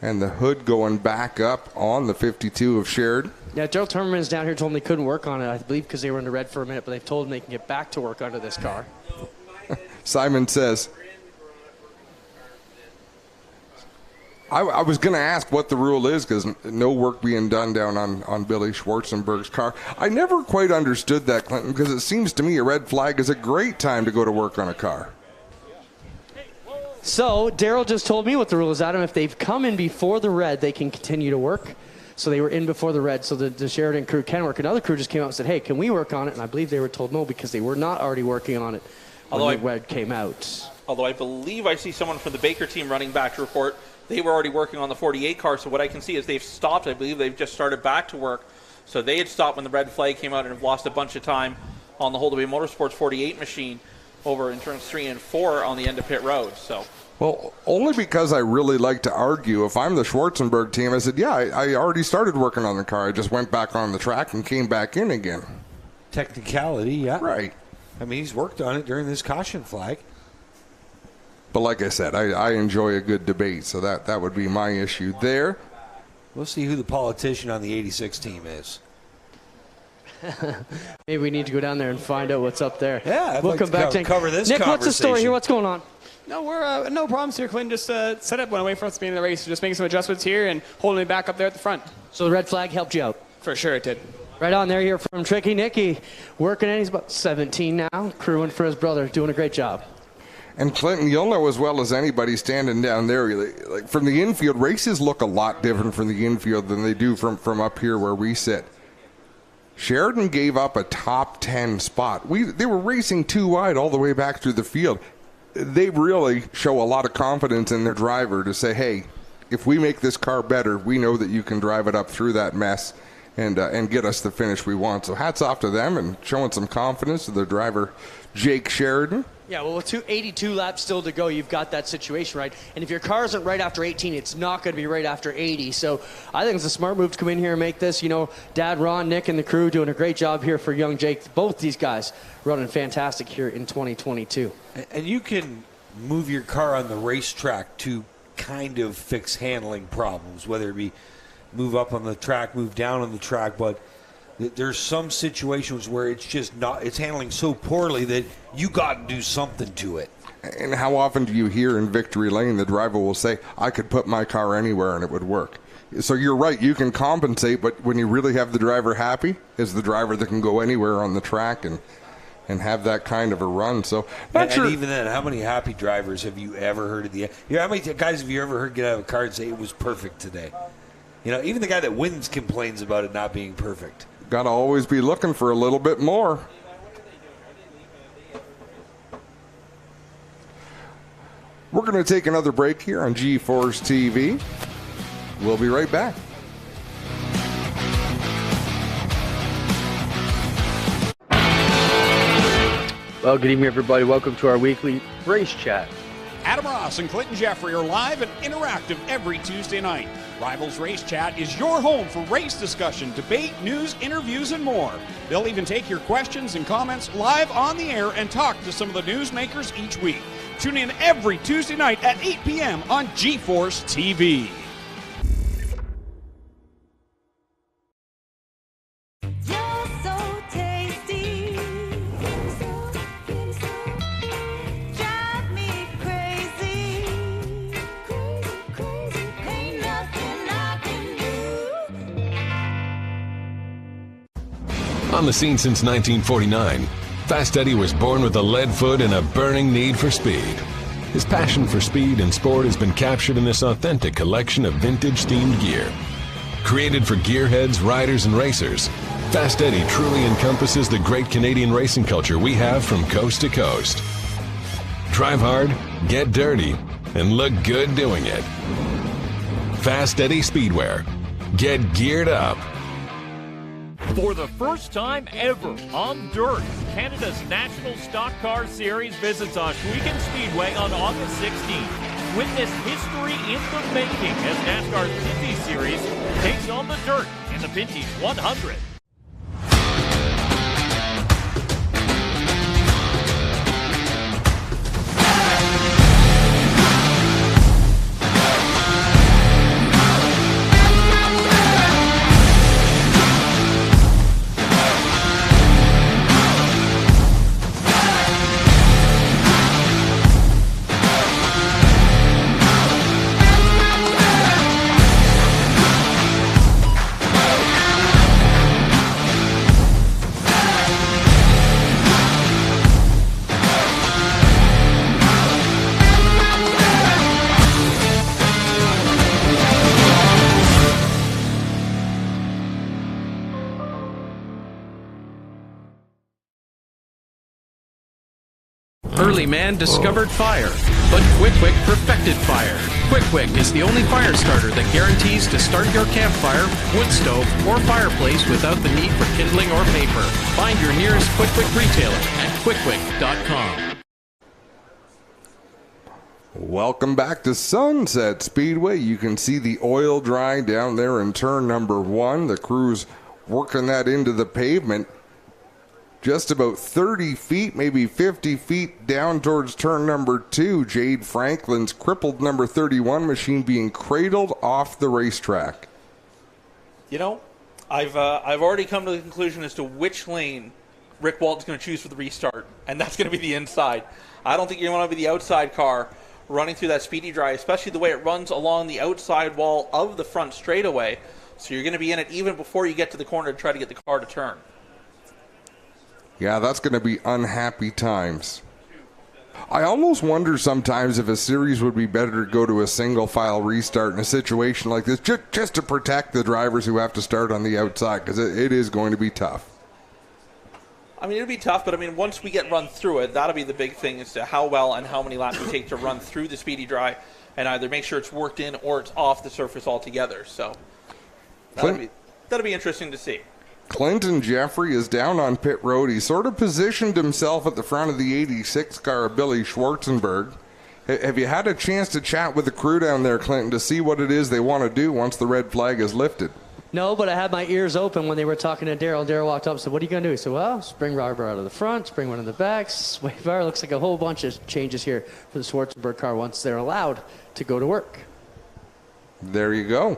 And the hood going back up on the 52 of Sheridan. Yeah, Gerald Timmerman is down here, told them they couldn't work on it, I believe, because they were in the red for a minute, but they've told them they can get back to work under this car. Simon says, I was going to ask what the rule is, because no work being done down on Billy Schwarzenberg's car. I never quite understood that, Clinton, because it seems to me a red flag is a great time to go to work on a car. So Daryl just told me what the rule is, Adam. If they've come in before the red, they can continue to work. So they were in before the red, so the Sheridan crew can work. Another crew just came out and said, hey, can we work on it? And I believe they were told no, because they were not already working on it when the red came out. Although I believe I see someone from the Baker team running back to report they were already working on the 48 car, so what I can see is they've stopped. I believe they've just started back to work. So they had stopped when the red flag came out and have lost a bunch of time on the Holdaway Motorsports 48 machine over in turns 3 and 4 on the end of pit road. So, well, only because I really like to argue. If I'm the Schwarzenberg team, I said, yeah, I already started working on the car. I just went back on the track and came back in again. Technicality, yeah. Right. I mean, he's worked on it during this caution flag. But like I said, I enjoy a good debate, so that would be my issue there. We'll see who the politician on the 86 team is. Maybe we need to go down there and find out what's up there. Yeah, we'll come back to cover this Nick, conversation. what's the story here? What's going on? No, we're no problems here. Clinton just set up, went away from us being in the race. Just making some adjustments here and holding me back up there at the front. So the red flag helped you out? For sure it did. Right on there here from Tricky Nicky. Working in, he's about 17 now, crewing for his brother, doing a great job. And Clinton, you'll know as well as anybody standing down there, like from the infield, races look a lot different from the infield than they do from up here where we sit. Sheridan gave up a top 10 spot. They were racing too wide all the way back through the field. They really show a lot of confidence in their driver to say, hey, if we make this car better, we know that you can drive it up through that mess and get us the finish we want. So hats off to them and showing some confidence to their driver, Jake Sheridan. Yeah, well, with 82 laps still to go, you've got that situation, right? And if your car isn't right after 18, it's not going to be right after 80. So I think it's a smart move to come in here and make this. Dad, Ron, Nick, and the crew doing a great job here for young Jake. Both these guys running fantastic here in 2022. And you can move your car on the racetrack to kind of fix handling problems, whether it be move up on the track, move down on the track, but there's some situations where it's just not, it's handling so poorly that you got to do something to it. And how often do you hear in Victory Lane the driver will say, I could put my car anywhere and it would work? So you're right, you can compensate, but when you really have the driver happy, is the driver that can go anywhere on the track and and have that kind of a run. So, and even then, how many happy drivers have you ever heard of the? How many guys have you ever heard get out of a car and say it was perfect today? Even the guy that wins complains about it not being perfect. Got to always be looking for a little bit more. We're going to take another break here on G-Force TV. We'll be right back. Well, good evening, everybody. Welcome to our weekly race chat. Adam Ross and Clinton Jeffrey are live and interactive every Tuesday night. Rivals Race Chat is your home for race discussion, debate, news, interviews, and more. They'll even take your questions and comments live on the air and talk to some of the newsmakers each week. Tune in every Tuesday night at 8 p.m. on G-Force TV. On the scene since 1949, Fast Eddie was born with a lead foot and a burning need for speed. His passion for speed and sport has been captured in this authentic collection of vintage-themed gear. Created for gearheads, riders, and racers, Fast Eddie truly encompasses the great Canadian racing culture we have from coast to coast. Drive hard, get dirty, and look good doing it. Fast Eddie Speedwear. Get geared up. For the first time ever on dirt, Canada's National Stock Car Series visits Ohsweken Speedway on August 16th. Witness history in the making as NASCAR's Pinty Series takes on the dirt in the Pinty's 100. Early man discovered fire, but Quick perfected fire. Quick is the only fire starter that guarantees to start your campfire, wood stove, or fireplace without the need for kindling or paper. Find your nearest Quick retailer at quickquick.com. Welcome back to Sunset Speedway. You can see the oil dry down there in turn number 1. The crew's working that into the pavement. Just about 30 feet, maybe 50 feet down towards turn number 2. Jade Franklin's crippled number 31 machine being cradled off the racetrack. I've already come to the conclusion as to which lane Rick Walton's going to choose for the restart, and that's going to be the inside. I don't think you want to be the outside car running through that speedy dry, especially the way it runs along the outside wall of the front straightaway. So you're going to be in it even before you get to the corner to try to get the car to turn. Yeah, that's going to be unhappy times. I almost wonder sometimes if a series would be better to go to a single file restart in a situation like this, just to protect the drivers who have to start on the outside, because it is going to be tough. I mean, it'll be tough, but once we get run through it, that'll be the big thing as to how well and how many laps we take to run through the speedy dry and either make sure it's worked in or it's off the surface altogether. So that'll be interesting to see. Clinton Jeffrey is down on pit road. He sort of positioned himself at the front of the 86 car of Billy Schwarzenberg. Have you had a chance to chat with the crew down there, Clinton, to see what it is they want to do once the red flag is lifted? No, but I had my ears open when they were talking to Daryl. Daryl walked up and said, "What are you going to do?" He said, "Well, spring rubber out of the front, spring one in the back, sway bar." Looks like a whole bunch of changes here for the Schwarzenberg car once they're allowed to go to work. There you go.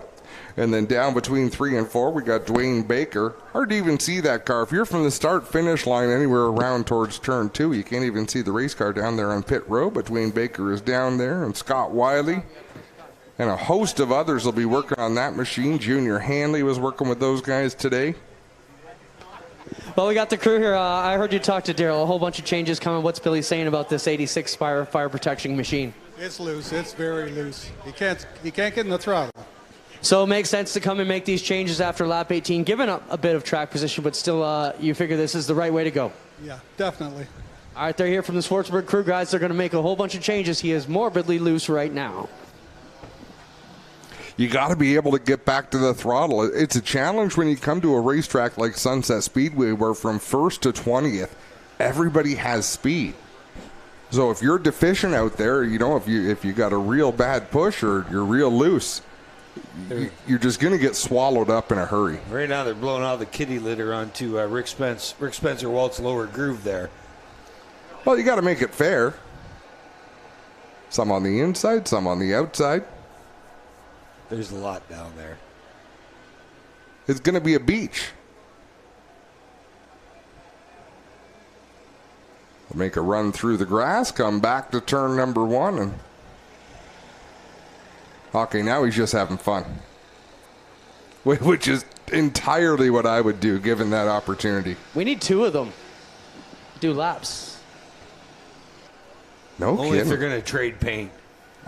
And then down between 3 and 4, we got Dwayne Baker. Hard to even see that car. If you're from the start-finish line anywhere around towards turn 2, you can't even see the race car down there on pit road. But Dwayne Baker is down there, and Scott Wiley. And a host of others will be working on that machine. Junior Hanley was working with those guys today. Well, we got the crew here. I heard you talk to Daryl. A whole bunch of changes coming. What's Billy saying about this 86 fire protection machine? It's loose. It's very loose. He can't get in the throttle. So it makes sense to come and make these changes after lap 18, giving up a bit of track position, but still you figure this is the right way to go. Yeah, definitely. All right, they're here from the Schwarzenberg crew, guys. They're going to make a whole bunch of changes. He is morbidly loose right now. You got to be able to get back to the throttle. It's a challenge when you come to a racetrack like Sunset Speedway where from 1st to 20th, everybody has speed. So if you're deficient out there, if you got a real bad push or you're real loose, you're just going to get swallowed up in a hurry. Right now they're blowing all the kitty litter onto Rick Spencer Walt's lower groove there. Well, you got to make it fair. Some on the inside, some on the outside. There's a lot down there. It's going to be a beach. Make a run through the grass, come back to turn number 1, and okay, now he's just having fun, which is entirely what I would do given that opportunity. We need 2 of them. Do laps. No Only kidding. if they're going to trade paint.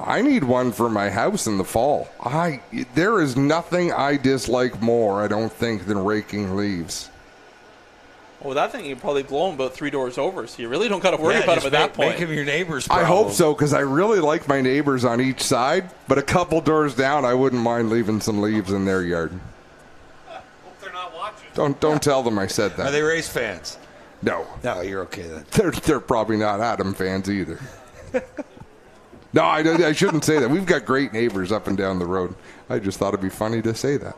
I need one for my house in the fall. There is nothing I dislike more, I don't think, than raking leaves. Well, that thing you can probably blow them about 3 doors over, so you really don't got to worry about them at that point. Make them your neighbor's I problem. hope so, because I really like my neighbors on each side, but a couple doors down, I wouldn't mind leaving some leaves in their yard. Hope they're not watching. Don't tell them I said that. Are they race fans? No. No, you're okay then. They're probably not Adam fans either. No, I shouldn't say that. We've got great neighbors up and down the road. I just thought it'd be funny to say that.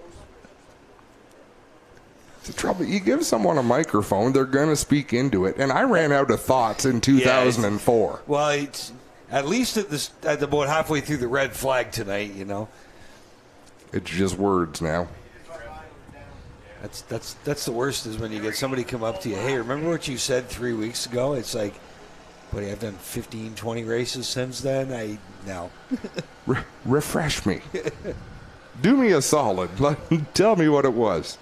It's the trouble. You give someone a microphone, they're going to speak into it. And I ran out of thoughts in 2004. Well, it's at least at about halfway through the red flag tonight, It's just words now. That's the worst is when you get somebody come up to you, hey, remember what you said 3 weeks ago? It's like, buddy, I've done 15, 20 races since then. No. Refresh me. Do me a solid. Tell me what it was.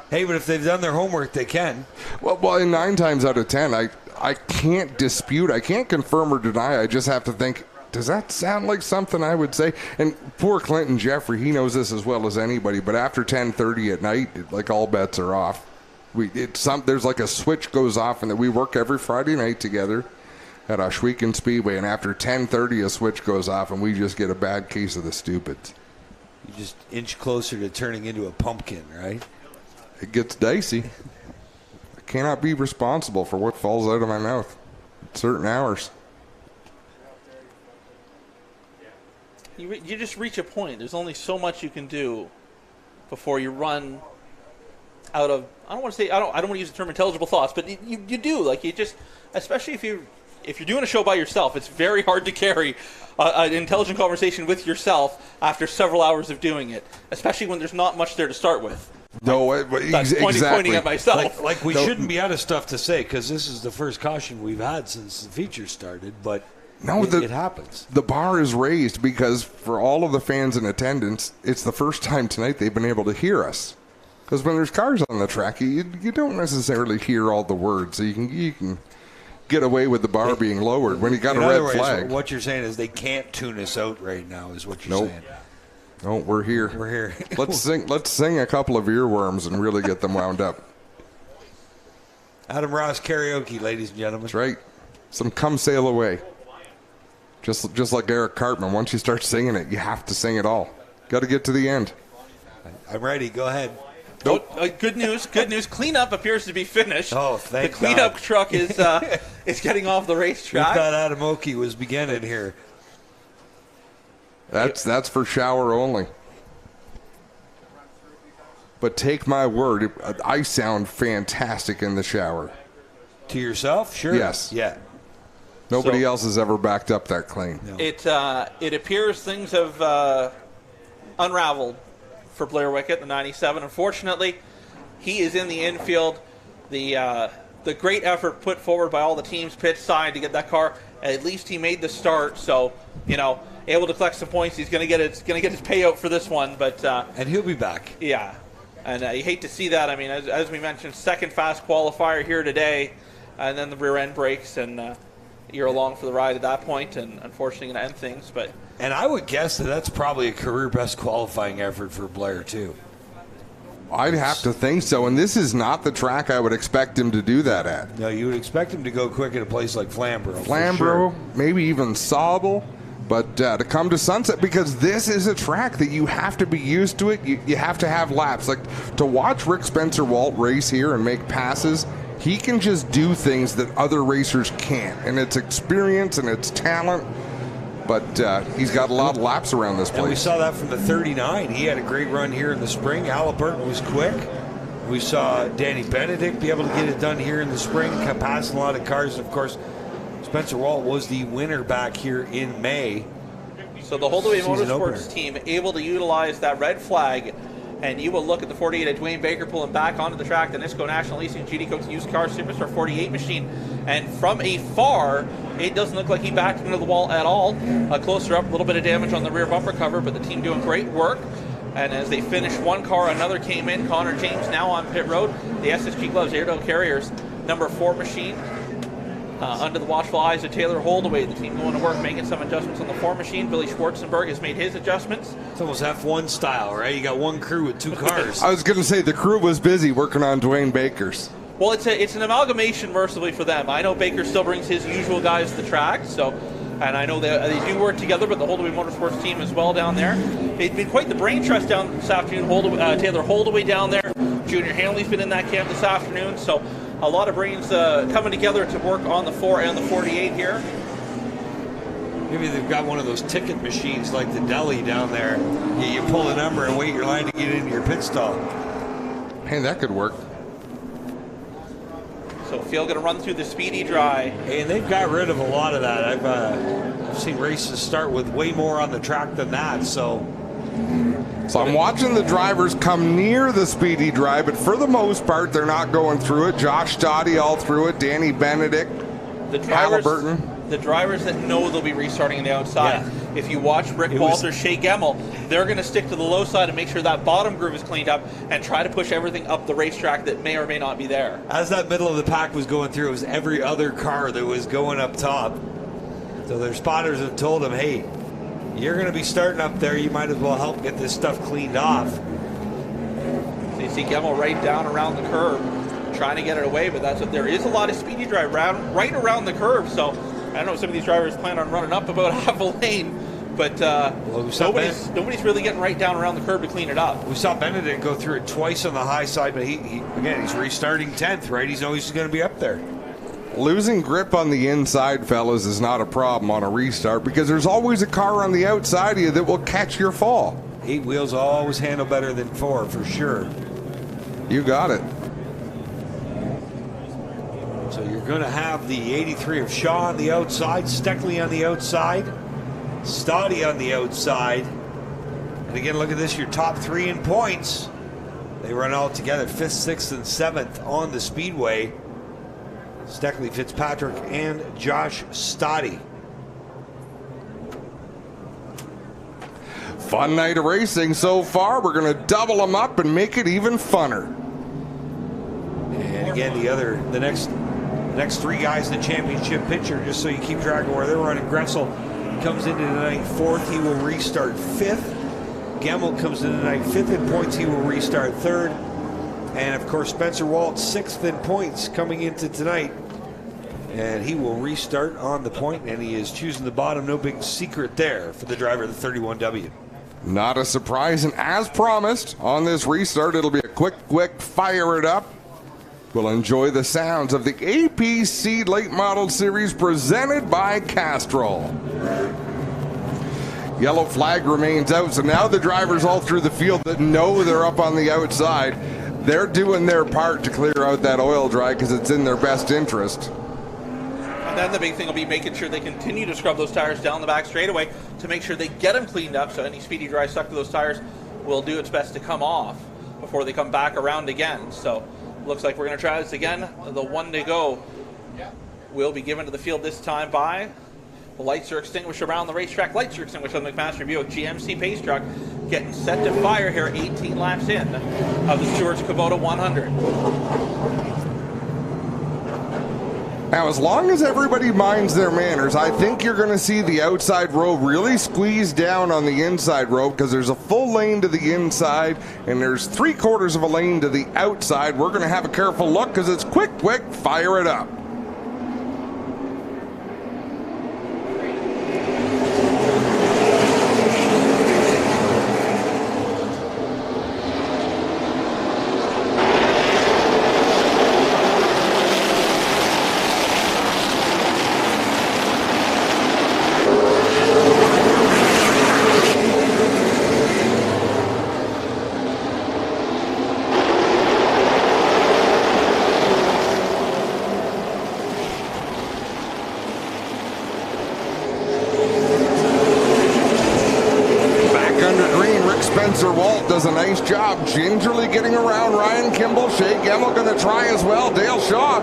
Hey, but if they've done their homework, they can. Well, in 9 times out of 10, I can't dispute. I can't confirm or deny. I just have to think, does that sound like something I would say? And poor Clinton Jeffrey, he knows this as well as anybody, but after 10:30 at night, like all bets are off. There's like a switch goes off, and that we work every Friday night together at Ohsweken Speedway, and after 10:30 a switch goes off, and we just get a bad case of the stupids. You just inch closer to turning into a pumpkin, right? It gets dicey. I cannot be responsible for what falls out of my mouth at certain hours. You just reach a point. There's only so much you can do before you run out of. I don't want to use the term intelligible thoughts, but you do. Like, you just, especially if you're doing a show by yourself, it's very hard to carry an intelligent conversation with yourself after several hours of doing it, especially when there's not much there to start with. No, exactly. Pointing at myself. Like we shouldn't be out of stuff to say because this is the first caution we've had since the feature started, but it happens. The bar is raised because for all of the fans in attendance, it's the first time tonight they've been able to hear us. Because when there's cars on the track, you don't necessarily hear all the words, so you can get away with the bar being lowered when you got a red flag. What you're saying is they can't tune us out right now, is what you're saying. No, we're here. We're here. Let's sing a couple of earworms and really get them wound up. Adam Ross karaoke, ladies and gentlemen. That's right. Some Come Sail Away. Just like Eric Cartman. Once you start singing it, you have to sing it all. Got to get to the end. I'm ready. Go ahead. Nope. Good news. Cleanup appears to be finished. Oh, thank God. The cleanup truck is getting off the racetrack. We thought Adam Oakey was beginning here. That's for shower only. But take my word, I sound fantastic in the shower. To yourself? Sure. Yes. Yeah. Nobody else has ever backed up that claim. No. It appears things have unraveled for Blair Wickett, the 97. Unfortunately, he is in the infield. The great effort put forward by all the teams pit side to get that car. At least he made the start, so able to collect some points. He's going to get his payout for this one, but and he'll be back. Yeah, And you hate to see that. I mean, as we mentioned, second fast qualifier here today, and then the rear end breaks, and you're along for the ride at that point, and unfortunately going to end things. And I would guess that that's probably a career best qualifying effort for Blair too. I'd have to think so, and this is not the track I would expect him to do that at. No, you would expect him to go quick at a place like Flamborough. Flamborough, maybe even Sauble, but to come to Sunset, because this is a track that you have to be used to it. You have to have laps. Like, to watch Rick Spencer-Walt race here and make passes, he can just do things that other racers can't, and it's experience and it's talent. But he's got a lot of laps around this place. And we saw that from the 39. He had a great run here in the spring. Halliburton was quick. We saw Danny Benedict be able to get it done here in the spring, passing a lot of cars. Of course, Spencer Walt was the winner back here in May. So the Holdaway Motorsports team able to utilize that red flag, and you will look at the 48 at Dwayne Baker pulling back onto the track, the Nisco National Leasing GD Cook's used car Superstar 48 machine, and from afar, it doesn't look like he backed into the wall at all. Closer up, a little bit of damage on the rear bumper cover, but the team doing great work. And as they finished one car, another came in. Connor James now on pit road. The SSG Gloves Airedale Carriers number 4 machine. Under the watchful eyes of Taylor Holdaway, the team going to work making some adjustments on the 4 machine. Billy Schwarzenberg has made his adjustments. It's almost F1 style, right? You got one crew with 2 cars. I was going to say the crew was busy working on Dwayne Baker's. Well, it's an amalgamation, mercifully, for them. I know Baker still brings his usual guys to the track, and I know they do work together, but the Holdaway Motorsports team as well down there. It's been quite the brain trust down this afternoon. Taylor Holdaway down there. Junior Hanley's been in that camp this afternoon, so a lot of brains coming together to work on the 4 and the 48 here. Maybe they've got one of those ticket machines like the deli down there. You pull a number and wait your line to get into your pit stall. Hey, that could work. So Phil going to run through the speedy dry. And they've got rid of a lot of that. I've seen races start with way more on the track than that. So I'm watching the drivers come near the speedy dry, but for the most part, they're not going through it. Josh Stoddy all through it. Danny Benedict, Halliburton. The drivers that know they'll be restarting on the outside. Yeah. If you watch Rick Walter, Shea Gemmel, they're going to stick to the low side and make sure that bottom groove is cleaned up and try to push everything up the racetrack that may or may not be there. As that middle of the pack was going through, it was every other car that was going up top. So their spotters have told them, hey, you're going to be starting up there. You might as well help get this stuff cleaned off. So you see Gemmel right down around the curve, trying to get it away, but there is a lot of speedy drive right around the curve. So I don't know if some of these drivers plan on running up about half a lane, but nobody's really getting right down around the curb to clean it up. We saw Benedict go through it twice on the high side, but he's restarting 10th, right? He's always going to be up there. Losing grip on the inside, fellas, is not a problem on a restart because there's always a car on the outside of you that will catch your fall. 8 wheels always handle better than 4, for sure. You got it. So you're going to have the 83 of Shaw on the outside, Steckley on the outside, Stoddy on the outside. And again, look at this, your top 3 in points. They run all together, 5th, 6th, and 7th on the Speedway. Steckley, Fitzpatrick, and Josh Stoddy. Fun night of racing so far. We're going to double them up and make it even funner. And again, the next 3 guys in the championship picture, just so you keep track of where they're running. Gressel comes into tonight 4th. He will restart 5th. Gemmel comes into tonight 5th in points. He will restart 3rd. And of course, Spencer Walt 6th in points coming into tonight. And he will restart on the point, and he is choosing the bottom. No big secret there for the driver of the 31W. Not a surprise, and as promised, on this restart, it'll be a quick fire it up. We'll enjoy the sounds of the APC Late Model Series presented by Castrol. Yellow flag remains out, so now the drivers all through the field that know they're up on the outside, they're doing their part to clear out that oil dry because it's in their best interest. And then the big thing will be making sure they continue to scrub those tires down the back straightaway to make sure they get them cleaned up, so any speedy dry stuck to those tires will do its best to come off before they come back around again. So looks like we're going to try this again. The 1 to go will be given to the field this time by The lights are extinguished around the racetrack. Lights are extinguished on the McMaster Buick GMC pace truck. Getting set to fire here 18 laps in of the Stewart's Kubota 100. Now, as long as everybody minds their manners, I think you're going to see the outside row really squeeze down on the inside row, because there's a full lane to the inside and there's 3/4 of a lane to the outside. We're going to have a careful look because it's quick, fire it up. Does a nice job gingerly getting around Ryan Kimball. Shea Gemmel going to try as well. Dale Shaw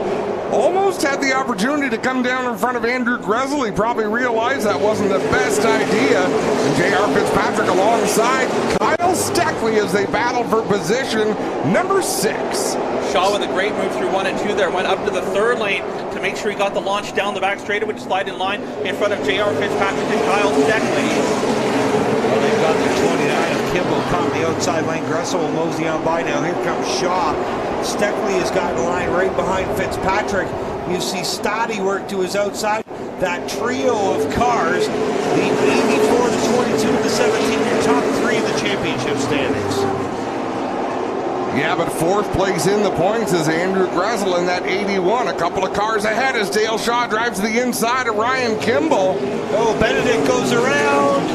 almost had the opportunity to come down in front of Andrew Gresley. Probably realized that wasn't the best idea. And J.R. Fitzpatrick alongside Kyle Steckley as they battle for position number 6. Shaw with a great move through 1 and 2 there. Went up to the 3rd lane to make sure he got the launch down the back straight, which slide in line in front of J.R. Fitzpatrick and Kyle Steckley. Well, they've got the 29 of Kimball caught the outside lane. Gressel will mosey on by now. Here comes Shaw. Steckley has got a line right behind Fitzpatrick. You see Stoddy work to his outside. That trio of cars, the 84, the 22, and the 17, your top 3 in the championship standings. Yeah, but 4th place in the points is Andrew Gressel in that 81. A couple of cars ahead as Dale Shaw drives to the inside of Ryan Kimball. Oh, Benedict goes around.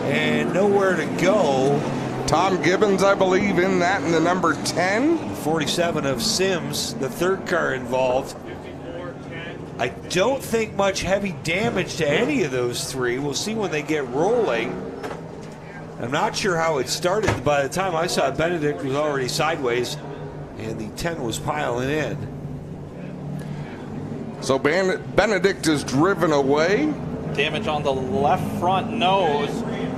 And nowhere to go. Tom Gibbons, I believe, in that in the number 10. 47 of Sims, the 3rd car involved. I don't think much heavy damage to any of those 3. We'll see when they get rolling. I'm not sure how it started. By the time I saw it, Benedict was already sideways, and the 10 was piling in. So Benedict is driven away. Damage on the left front nose.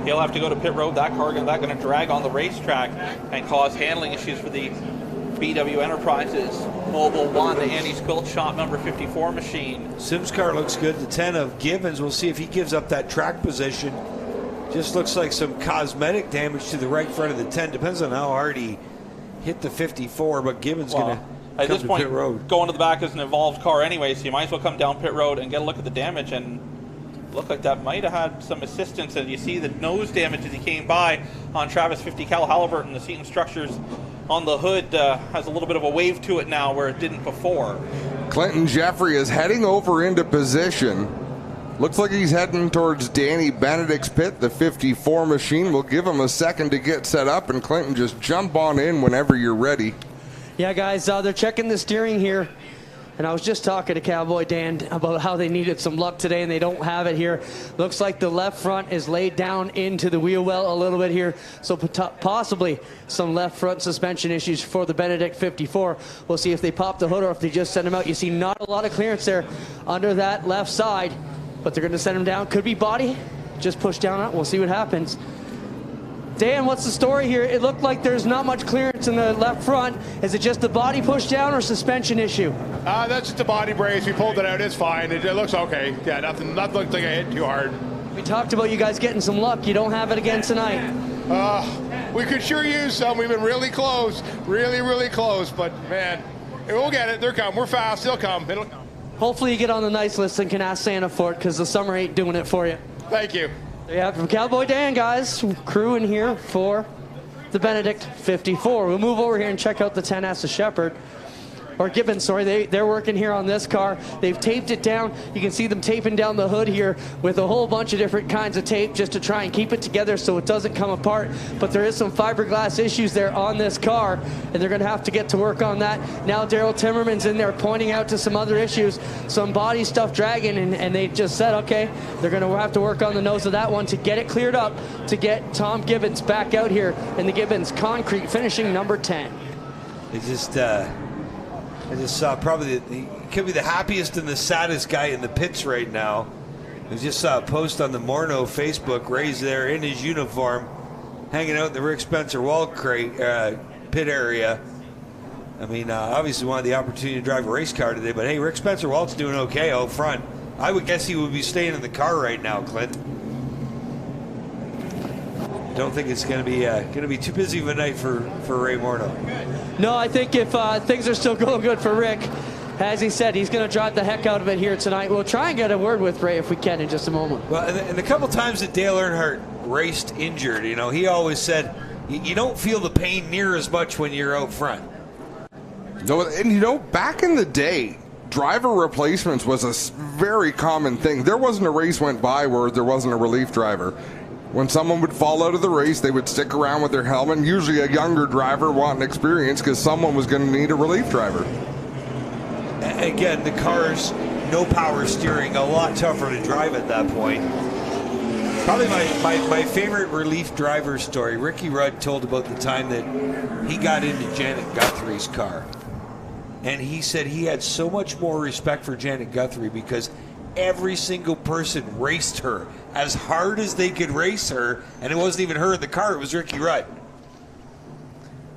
He'll have to go to pit road. That car going to drag on the racetrack and cause handling issues for the BW Enterprises Mobile 1, the Andy's Quilt Shop number 54 machine. Sims' car looks good. The 10 of Gibbons, we'll see if he gives up that track position. Just looks like some cosmetic damage to the right front of the 10. Depends on how hard he hit the 54, but Gibbons going to at this point, going to the back is an involved car anyway, so you might as well come down pit road and get a look at the damage. And looked like that might have had some assistance, and you see the nose damage as he came by on Travis 50 Cal Halliburton. The seating structures on the hood has a little bit of a wave to it now where it didn't before. Clinton Jeffrey is heading over into position. Looks like he's heading towards Danny Benedict's pit. The 54 machine will give him a second to get set up, and Clinton, just jump on in whenever you're ready. Yeah, guys, they're checking the steering here. And I was just talking to Cowboy Dan about how they needed some luck today, and they don't have it here. Looks like the left front is laid down into the wheel well a little bit here, so possibly some left front suspension issues for the Benedict 54. We'll see if they pop the hood or if they just send him out. You see not a lot of clearance there under that left side, but they're going to send him down. Could be body, just push down on it. We'll see what happens. Dan, what's the story here? It looked like there's not much clearance in the left front. Is it just the body push down or suspension issue? That's just the body brace. We pulled it out. It's fine. It looks okay. Yeah, nothing looks like I hit too hard. We talked about you guys getting some luck. You don't have it again tonight. We could sure use some. We've been really close. Really close. But, man, we'll get it. They're coming. We're fast. They'll come. It'll come. Hopefully you get on the nice list and can ask Santa for it, because the summer ain't doing it for you. Thank you. There you have it from Cowboy Dan, guys. Crew in here for the Benedict 54. We'll move over here and check out the 10S of Shepherd. Or Gibbons, sorry. They're working here on this car. They've taped it down. You can see them taping down the hood here with a whole bunch of different kinds of tape just to try and keep it together so it doesn't come apart. But there is some fiberglass issues there on this car, and they're going to have to get to work on that. Now Daryl Timmerman's in there pointing out to some other issues, some body stuff dragging, and they just said, okay, they're going to have to work on the nose of that one to get it cleared up, to get Tom Gibbons back out here in the Gibbons Concrete, finishing number 10. I just saw probably he could be the happiest and the saddest guy in the pits right now. I just saw a post on the Morneau Facebook. Ray's there in his uniform, hanging out in the Rick Spencer Walt pit area. I mean, obviously wanted the opportunity to drive a race car today, but hey, Rick Spencer Walt's doing okay out front. I would guess he would be staying in the car right now, Clint. Don't think it's going to be too busy of a night for Ray Morneau. No, I think if things are still going good for Rick, as he said, he's going to drive the heck out of it here tonight. We'll try and get a word with Ray if we can in just a moment. Well, and a couple times that Dale Earnhardt raced injured, you know, he always said, you don't feel the pain near as much when you're out front. No, and you know, back in the day, driver replacements was a very common thing. There wasn't a race went by where there wasn't a relief driver. When someone would fall out of the race, they would stick around with their helmet, usually a younger driver wanting experience because someone was going to need a relief driver. Again, the car's no power steering, a lot tougher to drive at that point. Probably my favorite relief driver story, Ricky Rudd told about the time that he got into Janet Guthrie's car. And he said he had so much more respect for Janet Guthrie because every single person raced her as hard as they could race her, and it wasn't even her in the car, it was Ricky Rudd.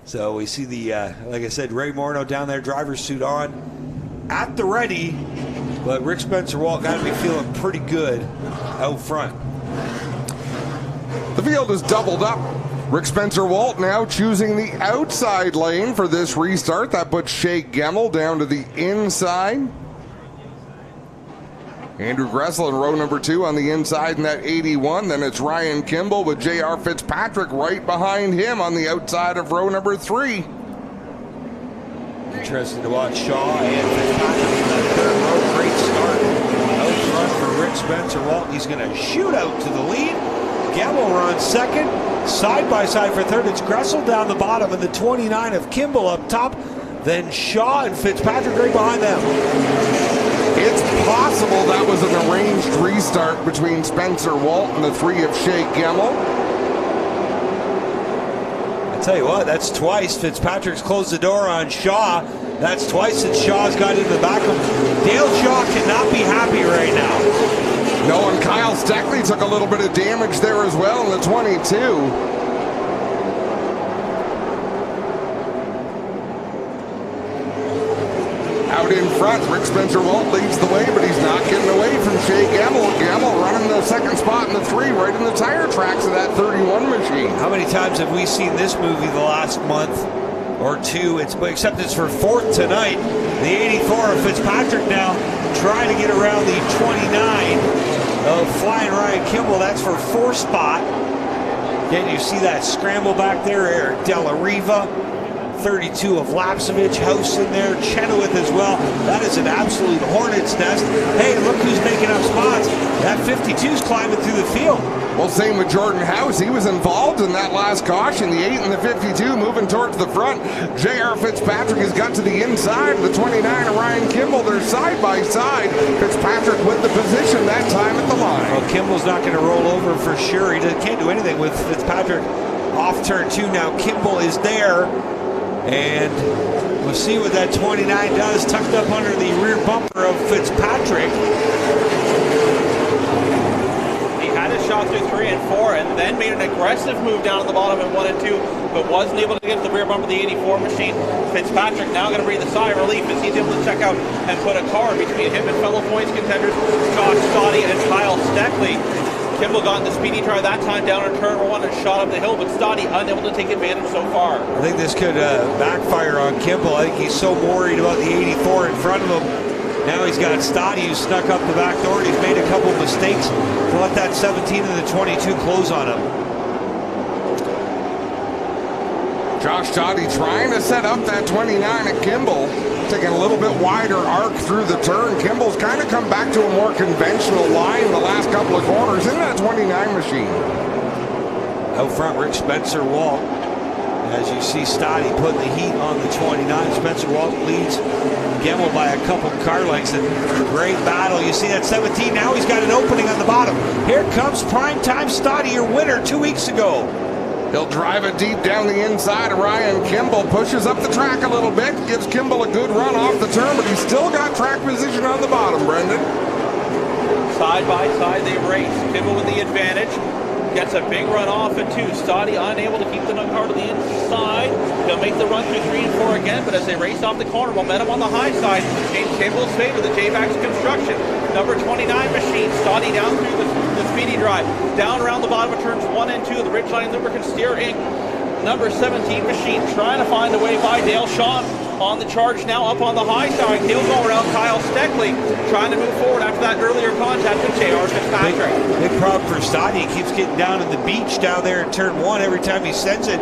So we see the, like I said, Ray Morneau down there, driver's suit on, at the ready, but Rick Spencer Walt got to be feeling pretty good out front. The field is doubled up. Rick Spencer Walt now choosing the outside lane for this restart. That puts Shea Gemmel down to the inside. Andrew Gressel in row number 2 on the inside in that 81. Then it's Ryan Kimball with J.R. Fitzpatrick right behind him on the outside of row number 3. Interesting to watch Shaw and Fitzpatrick in that third row. Great start out front for Rick Spencer Walt. He's going to shoot out to the lead. Gemmel runs second. Side by side for third. It's Gressel down the bottom and the 29 of Kimball up top. Then Shaw and Fitzpatrick right behind them. It's possible that was an arranged restart between Spencer Walt and the 3 of Shea Gemmel. I tell you what, that's twice. Fitzpatrick's closed the door on Shaw. That's twice that Shaw's got into the back of him. Dale Shaw cannot be happy right now. No, and Kyle Steckley took a little bit of damage there as well in the 22. Out in front, Rick Spencer Walt leads the way, but he's not getting away from Shea Gemmel. Gemmel running the second spot in the 3, right in the tire tracks of that 31 machine. How many times have we seen this movie the last month or two? Except it's for 4th tonight. The 84 of Fitzpatrick now trying to get around the 29 of Flying Ryan Kimball. That's for 4th spot. Again, you see that scramble back there. Eric Della Riva, 32 of Lapsevich, House in there, Chenoweth as well. That is an absolute hornet's nest. Hey, look who's making up spots. That 52's climbing through the field. Well, same with Jordan House. He was involved in that last caution. The 8 and the 52 moving towards the front. J.R. Fitzpatrick has got to the inside. The 29 of Ryan Kimball, they're side by side. Fitzpatrick with the position that time at the line. Well, Kimball's not going to roll over for sure. He can't do anything with Fitzpatrick off turn 2 now. Kimball is there. And we'll see what that 29 does, tucked up under the rear bumper of Fitzpatrick. He had a shot through 3 and 4 and then made an aggressive move down at the bottom in 1 and 2, but wasn't able to get to the rear bumper of the 84 machine. Fitzpatrick now going to breathe a sigh of relief as he's able to check out and put a car between him and fellow points contenders Josh Stoddy and Kyle Steckley. Kimball got in the speedy try that time down in turn 1 and shot up the hill, but Stoddy unable to take advantage so far. I think this could backfire on Kimball. I think he's so worried about the 84 in front of him. Now he's got Stoddy who snuck up the back door and he's made a couple of mistakes to let that 17 and the 22 close on him. Josh Stoddy trying to set up that 29 at Kimball. Taking a little bit wider arc through the turn. Kimball's kind of come back to a more conventional line the last couple of corners in that 29 machine. Out front, Rick Spencer Walt. As you see Stoddy putting the heat on the 29. Spencer Walt leads Gemmel by a couple car lengths. And great battle. You see that 17. Now he's got an opening on the bottom. Here comes primetime Stoddy, your winner 2 weeks ago. He'll drive it deep down the inside of Ryan Kimball, pushes up the track a little bit, gives Kimball a good run off the turn, but he's still got track position on the bottom, Brendan. Side by side they race. Kimball with the advantage. Gets a big run off at 2. Stoddy unable to keep the car to the inside. He'll make the run through 3 and 4 again, but as they race off the corner, momentum on the high side. James Kimball's favor, the J-Bax Construction. Number 29 machine, Stoddy down through the speedy drive. Down around the bottom of turns 1 and 2, the Ridgeline Lubricant Steer Inc. Number 17 machine trying to find a way by Dale Shaw on the charge now up on the high side. He'll go around Kyle Steckley trying to move forward after that earlier contact with J.R. Fitzpatrick. Big problem for Stoddy. He keeps getting down in the beach down there in turn 1 every time he sends it.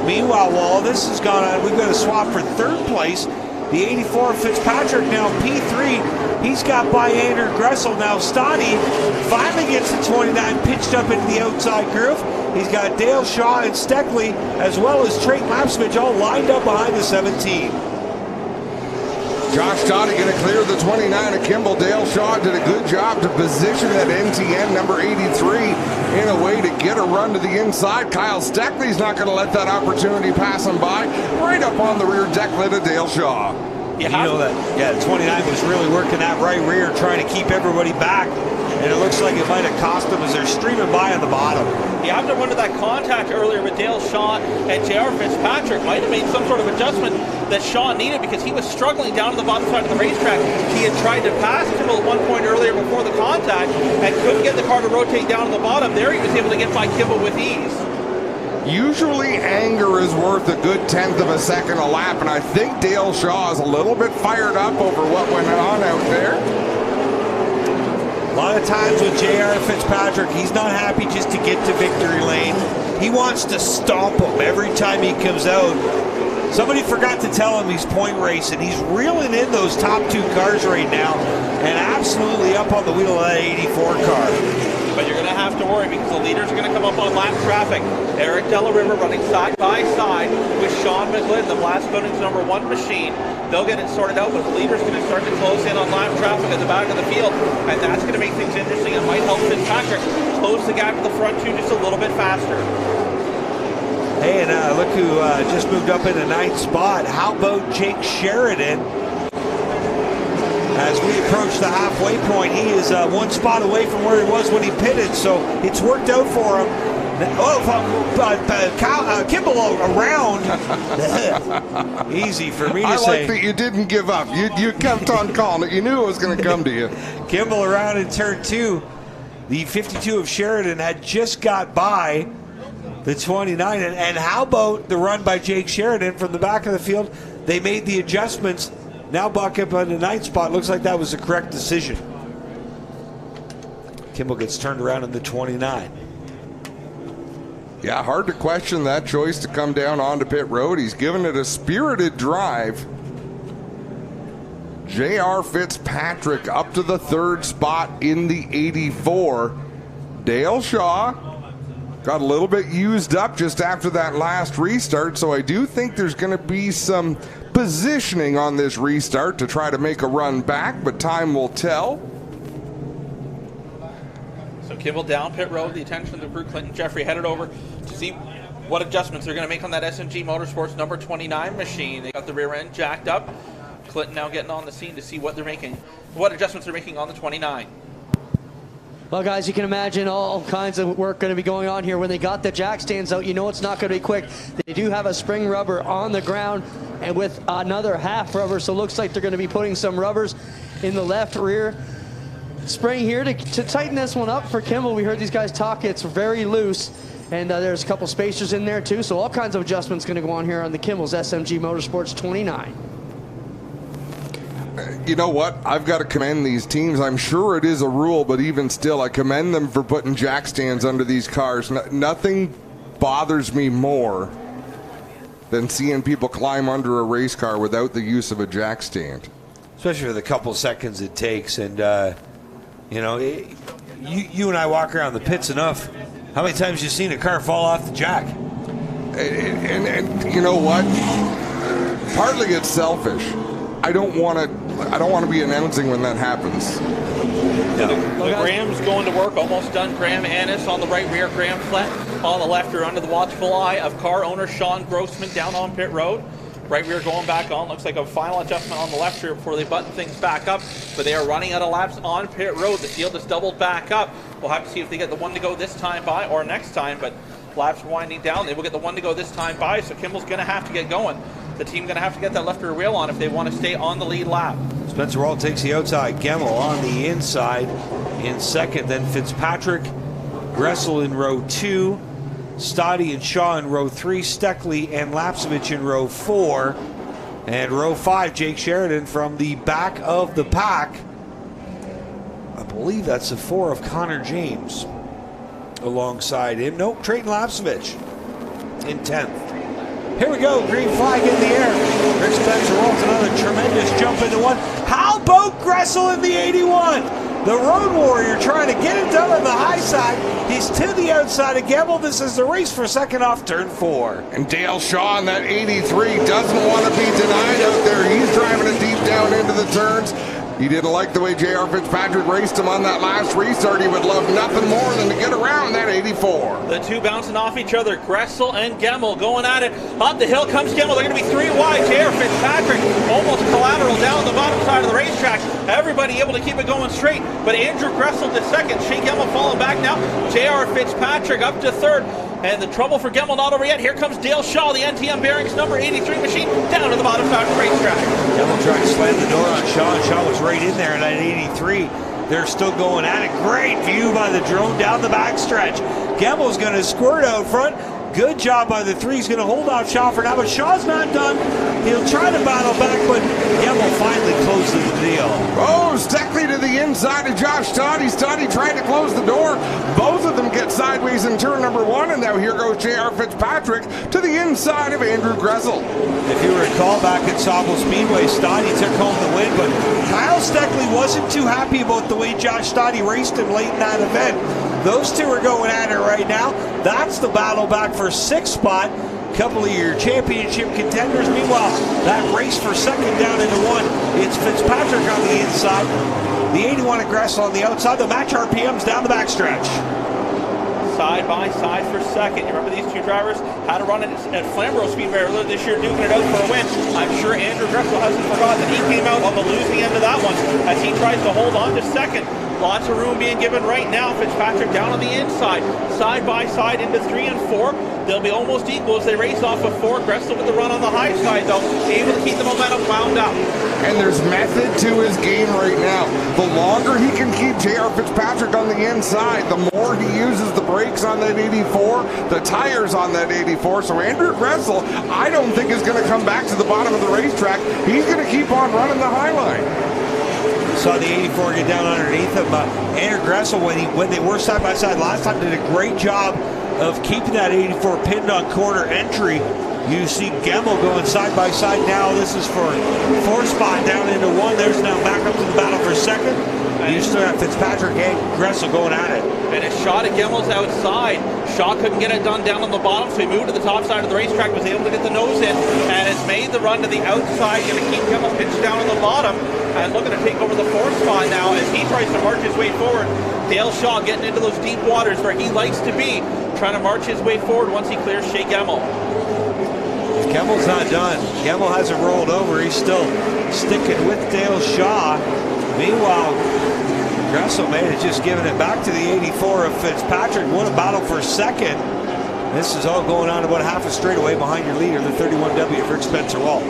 Meanwhile, while all this has gone on, we've got a swap for 3rd place. The 84 Fitzpatrick now P3. He's got by Andrew Gressel. Now Stoddy finally gets the 29 pitched up into the outside groove. He's got Dale Shaw and Steckley as well as Trey Lapsmith all lined up behind the 17. Josh Stoddy going to clear the 29 of Kimball. Dale Shaw did a good job to position that NTN number 83 in a way to get a run to the inside. Kyle Steckley's not going to let that opportunity pass him by. Right up on the rear deck lid of Dale Shaw. You know that, yeah, 29 was really working that right rear, trying to keep everybody back. And it looks like it might have cost them as they're streaming by on the bottom. You have to wonder that contact earlier with Dale Shaw and J.R. Fitzpatrick might have made some sort of adjustment that Shaw needed because he was struggling down to the bottom side of the racetrack. He had tried to pass Kimball at one point earlier before the contact and couldn't get the car to rotate down to the bottom. There he was able to get by Kimball with ease. Usually anger is worth a good 1/10 of a second a lap, and I think Dale Shaw is a little bit fired up over what went on out there. A lot of times with J.R. Fitzpatrick, he's not happy just to get to victory lane. He wants to stomp him every time he comes out. Somebody forgot to tell him he's point racing. He's reeling in those top 2 cars right now and absolutely up on the wheel of that 84 car. But you're going to have to worry because the leaders are going to come up on lap traffic. Eric Della River running side by side with Sean McGlynn, the Blast Coatings number 1 machine. They'll get it sorted out, but the leader's going to start to close in on lap traffic at the back of the field, and that's going to make things interesting. It might help Fitzpatrick close the gap to the front 2 just a little bit faster. Hey, and look who just moved up into 9th spot. How about Jake Sheridan? As we approach the halfway point, he is 1 spot away from where he was when he pitted, so it's worked out for him. Kimball around. Easy for me to say. I like that you didn't give up. You kept on calling it. You knew it was going to come to you. Kimball around in turn 2. The 52 of Sheridan had just got by the 29. And how about the run by Jake Sheridan from the back of the field? They made the adjustments. Now Buck up on the 9th spot. Looks like that was the correct decision. Kimball gets turned around in the 29. Yeah, hard to question that choice to come down onto pit road. He's given it a spirited drive. J.R. Fitzpatrick up to the 3rd spot in the 84. Dale Shaw got a little bit used up just after that last restart, so I do think there's going to be some positioning on this restart to try to make a run back, but time will tell. So Kimball down pit road, the attention of the crew. Clinton Jeffrey headed over to see what adjustments they're going to make on that SMG Motorsports number 29 machine. They got the rear end jacked up. Clinton now getting on the scene to see what they're making, what adjustments they're making on the 29. Well, guys, you can imagine all kinds of work going to be going on here. When they got the jack stands out, you know it's not going to be quick. They do have a spring rubber on the ground and with another half rubber, so it looks like they're going to be putting some rubbers in the left rear spring here to tighten this one up for Kimball. We heard these guys talk. It's very loose, and there's a couple spacers in there too, so all kinds of adjustments going to go on here on the Kimball's SMG Motorsports 29. You know what? I've got to commend these teams. I'm sure it is a rule, but even still, I commend them for putting jack stands under these cars. Nothing bothers me more than seeing people climb under a race car without the use of a jack stand. Especially for the couple seconds it takes. And, you know, you and I walk around the pits enough. How many times have you seen a car fall off the jack? And you know what? Partly it's selfish. I don't want to be announcing when that happens. So the Graham's going to work, almost done. Graham Annis on the right rear, Graham Flett on the left are under the watchful eye of car owner Sean Grossman down on pit road. Right rear going back on. Looks like a final adjustment on the left rear before they button things back up. But they are running out of laps on pit road. The field is doubled back up. We'll have to see if they get the one to go this time by or next time. But laps winding down. They will get the one to go this time by. So Kimball's going to have to get going. The team going to have to get that left rear wheel on if they want to stay on the lead lap. Spencer Wall takes the outside. Gemmel on the inside in second. Then Fitzpatrick, Gressel in row 2. Stoddy and Shaw in row 3, Steckley and Lapsevich in row 4, and row 5, Jake Sheridan from the back of the pack. I believe that's the 4 of Connor James alongside him. Nope, Trayton Lapsevich in 10th. Here we go, green flag in the air. Rick Spencer rolls another tremendous jump into one. How about Gressel in the 81? The Road Warrior trying to get it done on the high side. He's to the outside of Gemmel. This is the race for second off turn 4. And Dale Shaw in that 83 doesn't want to be denied out there. He's driving it deep down into the turns. He didn't like the way J.R. Fitzpatrick raced him on that last restart. He would love nothing more than to get around that 84. The two bouncing off each other. Gressel and Gemmel going at it. Up the hill comes Gemmel. They're going to be 3 wide. J.R. Fitzpatrick almost collateral down the bottom side of the racetrack. Everybody able to keep it going straight. But Andrew Gressel to second. Shea Gemmel falling back now. J.R. Fitzpatrick up to third. And the trouble for Gemmel not over yet. Here comes Dale Shaw, the NTM Bearings number 83 machine, down to the bottom side of the racetrack. Gemmel tried to slam the door on Shaw, and Shaw was right in there in that 83. They're still going at it. Great view by the drone down the backstretch. Gemmel's going to squirt out front. Good job by the 3. He's going to hold off Shaw for now, but Shaw's not done. He'll try to battle back, but Gemmel finally closes the deal. Oh, Steckley to the inside of Josh Stoddy. Stoddy trying to close the door. Both of them get sideways in turn number 1, and now here goes J.R. Fitzpatrick to the inside of Andrew Gressel. If you recall back at Sauble Speedway, Stoddy took home the win, but Kyle Steckley wasn't too happy about the way Josh Stoddy raced him late in that event. Those two are going at it right now. That's the battle back for 6th spot. Couple of your championship contenders. Meanwhile, that race for second down into 1. It's Fitzpatrick on the inside. The 81 at Gressel on the outside. The match RPMs down the backstretch. Side by side for second. You remember these two drivers had to run it at Flamborough Speedway earlier this year, duking it out for a win. I'm sure Andrew Gressel hasn't forgotten that he came out on the losing end of that one as he tries to hold on to second. Lots of room being given right now. Fitzpatrick down on the inside. Side by side into 3 and 4. They'll be almost equal as they race off of 4. Gressel with the run on the high side, though, able to keep the momentum wound up. And there's method to his game right now. The longer he can keep J.R. Fitzpatrick on the inside, the more he uses the brakes on that 84, the tires on that 84. So Andrew Gressel, I don't think is going to come back to the bottom of the racetrack. He's going to keep on running the high line. Saw the 84 get down underneath him. Andrew Gressel, when they were side by side last time, did a great job of keeping that 84 pinned on corner entry. You see Gemmel going side by side now. This is for 4th spot down into 1. There's now back up to the battle for second. You still have Fitzpatrick and Gressel going at it. And a shot at Gemmel's outside. Shaw couldn't get it done down on the bottom, so he moved to the top side of the racetrack, was able to get the nose in, and has made the run to the outside, going to keep Gemmel pinched down on the bottom, and looking to take over the 4th spot now as he tries to march his way forward. Dale Shaw getting into those deep waters where he likes to be, trying to march his way forward once he clears Shea Gemmel. Gemmel's not done. Gemmel hasn't rolled over. He's still sticking with Dale Shaw. Meanwhile, Gressel made it, just giving it back to the 84 of Fitzpatrick. What a battle for second. This is all going on about half a straightaway behind your leader, the 31W of Rick Spencer Wall.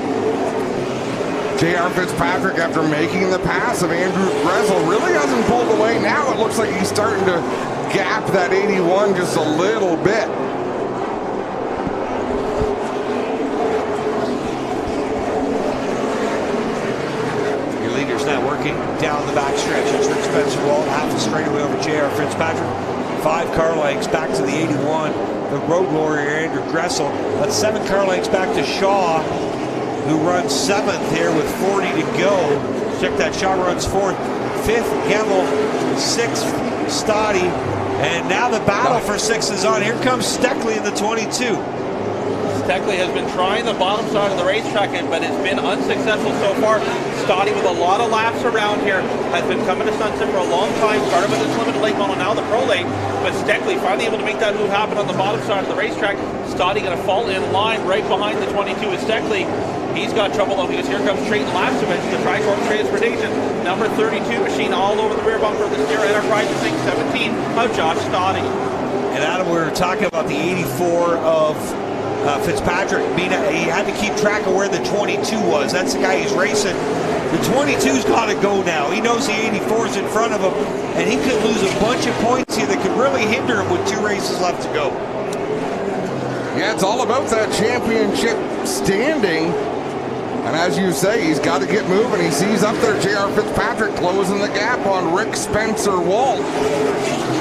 J.R. Fitzpatrick, after making the pass of Andrew Gressel, really hasn't pulled away. Now it looks like he's starting to gap that 81 just a little bit. Your leader's now working down the back stretch. It's Rick Spencer Wall, half a straightaway over J.R. Fitzpatrick. 5 car lengths back to the 81. The Road Warrior, Andrew Gressel. But 7 car lengths back to Shaw, who runs 7th here with 40 to go. Check that, Shaw runs 4th. 5th, Gemmel. 6th, Stoddy. And now the battle for 6th is on. Here comes Steckley in the 22. Steckley has been trying the bottom side of the racetrack, but it's been unsuccessful so far. Stoddy with a lot of laps around here has been coming to Sunset for a long time. Started with this limited late model, now the pro late. But Steckley finally able to make that move happen on the bottom side of the racetrack. Stoddy going to fall in line right behind the 22 with Steckley. He's got trouble though, because here comes Trayton Lapsevich, the Tricorp Transportation, number 32 machine, all over the rear bumper of the Sierra Enterprise 617 of Josh Stoddy. And Adam, we were talking about the 84 of Fitzpatrick. He had to keep track of where the 22 was. That's the guy he's racing. The 22's got to go now. He knows the 84's in front of him, and he could lose a bunch of points here that could really hinder him with 2 races left to go. Yeah, it's all about that championship standing. And as you say, he's got to get moving. He sees up there J.R. Fitzpatrick closing the gap on Rick Spencer Walt.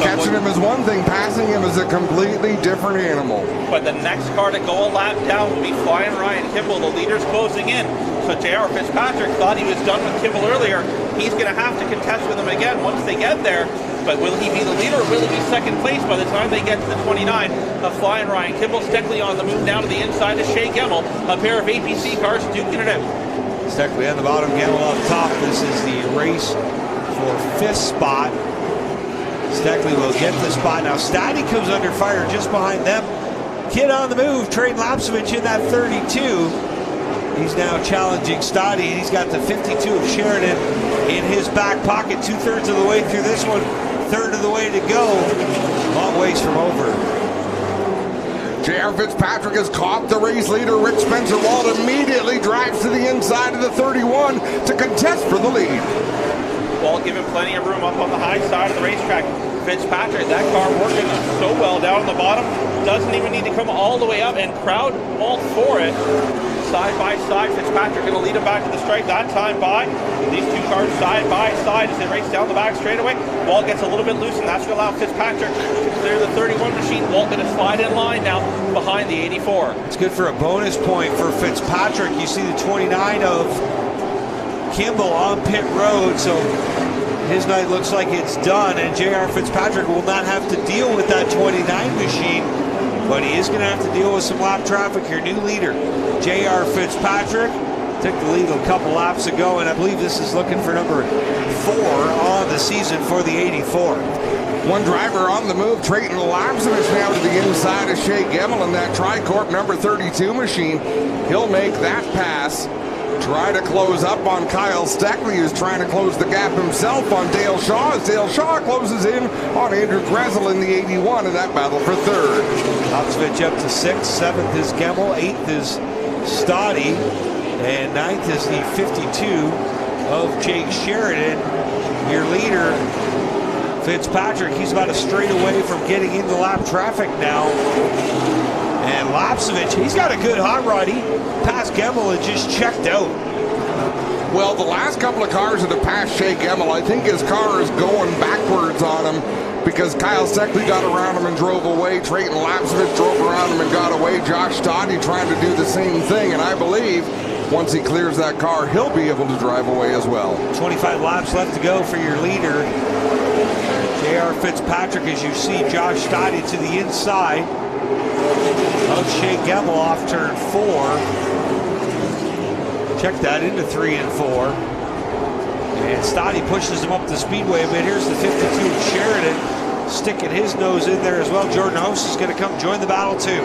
Catching him is one thing, passing him is a completely different animal. But the next car to go a lap down will be Flying Ryan Kimball. The leader's closing in. So J.R. Fitzpatrick thought he was done with Kimball earlier. He's going to have to contest with him again once they get there. But will he be the leader or will he be second place by the time they get to the 29 of Flying Ryan Kimball? Steckley on the move down to the inside of Shea Gemmell. A pair of APC cars duking it out. Steckley on the bottom, Gemmell on top. This is the race for 5th spot. Steckley will get the spot. Now Stoddy comes under fire just behind them. Kid on the move, Trayton Lapsevich in that 32. He's now challenging Stoddy, and he's got the 52 of Sheridan in his back pocket. 2/3 of the way through this one, 1/3 of the way to go. Long ways from over. J.R. Fitzpatrick has caught the race leader. Rick Spencer Walt immediately drives to the inside of the 31 to contest for the lead. Walt giving plenty of room up on the high side of the racetrack. Fitzpatrick, that car working so well down the bottom, doesn't even need to come all the way up and crowd Walt for it. Side by side, Fitzpatrick going to lead him back to the stripe that time by. These 2 cars side by side as they race down the back straightaway. Walt gets a little bit loose, and that's going to allow Fitzpatrick to clear the 31 machine. Walt going to slide in line now behind the 84. It's good for a bonus point for Fitzpatrick. You see the 29 of Kimball on pit road, so his night looks like it's done, and J.R. Fitzpatrick will not have to deal with that 29 machine, but he is going to have to deal with some lap traffic here. New leader, J.R. Fitzpatrick, took the lead a couple laps ago, and I believe this is looking for number 4 on the season for the 84. One driver on the move, Trayton Lapsevich now to the inside of Shea Gemmell in that Tricorp number 32 machine. He'll make that pass. Try to close up on Kyle Steckley, who's trying to close the gap himself on Dale Shaw, as Dale Shaw closes in on Andrew Gressel in the 81 in that battle for 3rd. Lapsevich up to 6th, 7th is Gemmell, 8th is Stoddy, and 9th is the 52 of Jake Sheridan. Your leader, Fitzpatrick, he's about a straight away from getting into lap traffic now. And Lapsevich, he's got a good hot rod. He passed Gemmell and just checked out. Well, the last couple of cars that have passed Shea Gemmell, I think his car is going backwards on him because Kyle Steckley got around him and drove away. Trayton Lapsevich drove around him and got away. Josh Stoddy trying to do the same thing, and I believe once he clears that car, he'll be able to drive away as well. 25 laps left to go for your leader, J.R. Fitzpatrick, as you see Josh Stoddy to the inside of Shea Gemmell off turn 4. Check that into 3 and 4. And Stoddy pushes him up the speedway a bit. Here's the 52 of Sheridan sticking his nose in there as well. Jordan Host is going to come join the battle too.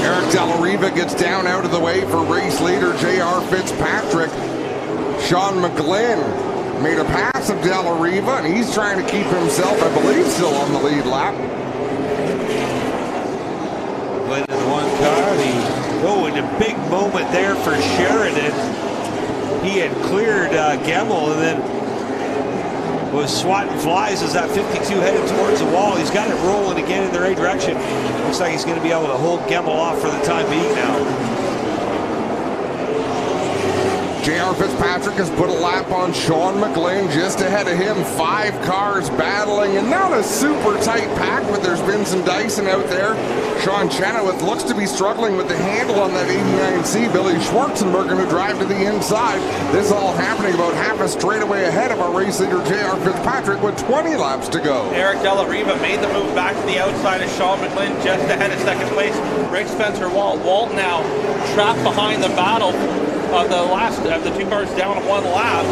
Eric Della Riva gets down out of the way for race leader J.R. Fitzpatrick. Sean McGlynn made a pass of Della Riva, and he's trying to keep himself, I believe, still on the lead lap. Went in one car. And a big moment there for Sheridan. He had cleared Gemmell and then was swatting flies as that 52 headed towards the wall. He's got it rolling again in the right direction. Looks like he's going to be able to hold Gemmell off for the time being now. J.R. Fitzpatrick has put a lap on Sean McGlynn just ahead of him. 5 cars battling, and not a super tight pack, but there's been some dicing out there. Sean Chenoweth looks to be struggling with the handle on that 89C. Billy Schwarzenberg going to drive to the inside. This all happening about half a straightaway ahead of our race leader J.R. Fitzpatrick with 20 laps to go. Eric Della Riva made the move back to the outside of Sean McGlynn just ahead of second place. Rick Spencer Walt now trapped behind the battle of the last of the 2 cars down 1 lap.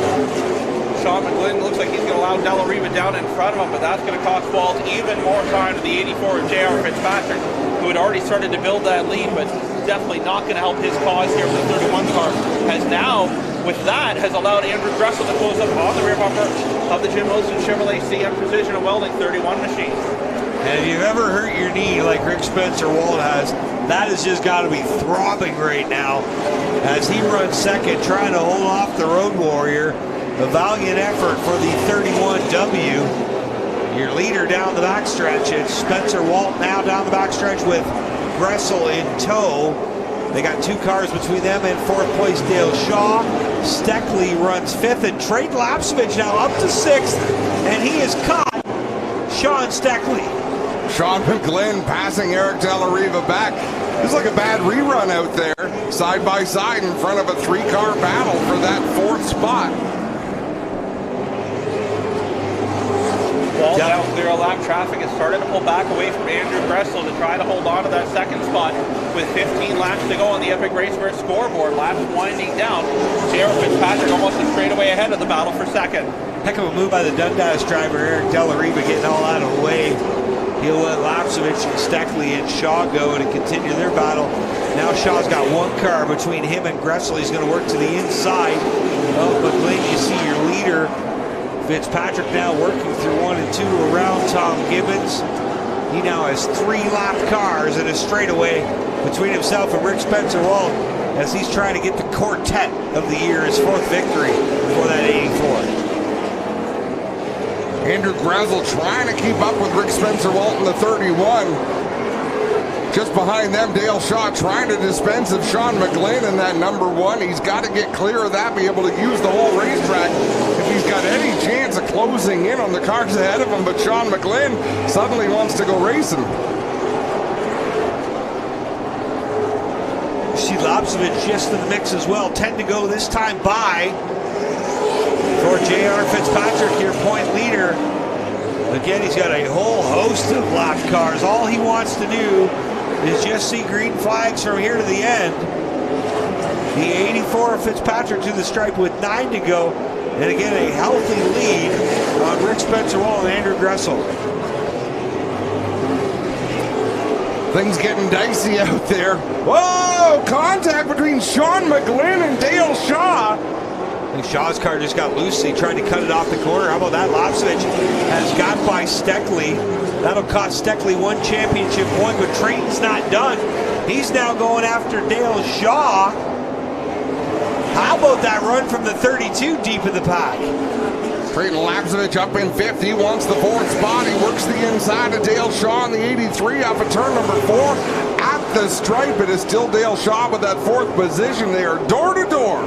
Sean McGlynn looks like he's going to allow Della Riva down in front of him, but that's going to cost Walt even more time to the 84 of J.R. Fitzpatrick, who had already started to build that lead, but definitely not going to help his cause here with the 31 car. Has now, with that, has allowed Andrew Gressel to close up on the rear bumper of the Jim Wilson Chevrolet CM Precision and Welding 31 machine. And if you've ever hurt your knee like Rick Spencer Walt has, that has just got to be throbbing right now as he runs second, trying to hold off the Road Warrior. A valiant effort for the 31W. Your leader down the backstretch. It's Spencer Walt now down the backstretch with Gressel in tow. They got 2 cars between them and 4th place Dale Shaw. Steckley runs 5th, and Trey Lapsevich now up to 6th, and he has caught Sean Steckley. Sean McGlynn passing Eric Della Riva back. It was like a bad rerun out there, side by side in front of a 3-car battle for that 4th spot. Walt down clear of lap traffic has started to pull back away from Andrew Gressel to try to hold on to that 2nd spot with 15 laps to go on the Epic Raceware scoreboard. Laps winding down. J.R. Fitzpatrick almost a straightaway ahead of the battle for 2nd. Heck of a move by the Dundas driver, Eric Della Riva, getting all out of the way. He'll let Lapsevich and Steckley and Shaw go to continue their battle. Now Shaw's got 1 car between him and Gressel. He's going to work to the inside of McLean. You see your leader, Fitzpatrick, now working through 1 and 2 around Tom Gibbons. He now has 3 lap cars and a straightaway between himself and Rick Spencer Walt as he's trying to get the quartet of the year, his 4th victory for that 84. Andrew Gressel trying to keep up with Rick Spencer Walt in the 31. Just behind them, Dale Shaw trying to dispense of Sean McGlynn in that number 1. He's got to get clear of that, be able to use the whole racetrack if he's got any chance of closing in on the cars ahead of him. But Sean McGlynn suddenly wants to go racing. See Lapsevich just in the mix as well. 10 to go this time by for J.R. Fitzpatrick, your point leader. Again, he's got a whole host of lap cars. All he wants to do is just see green flags from here to the end. The 84 of Fitzpatrick to the stripe with 9 to go. And again, a healthy lead on Rick Spencer Wall and Andrew Gressel. Things getting dicey out there. Whoa! Contact between Sean McGlynn and Dale Shaw. And Shaw's car just got loose. He tried to cut it off the corner. How about that? Lapsevich has got by Steckley. That'll cost Steckley 1 championship point, but Trayton's not done. He's now going after Dale Shaw. How about that run from the 32 deep in the pack? Trayton Lapsevich up in 5th. He wants the 4th spot. He works the inside of Dale Shaw in the 83 off of turn number 4. At the stripe, it is still Dale Shaw with that 4th position. They are door to door.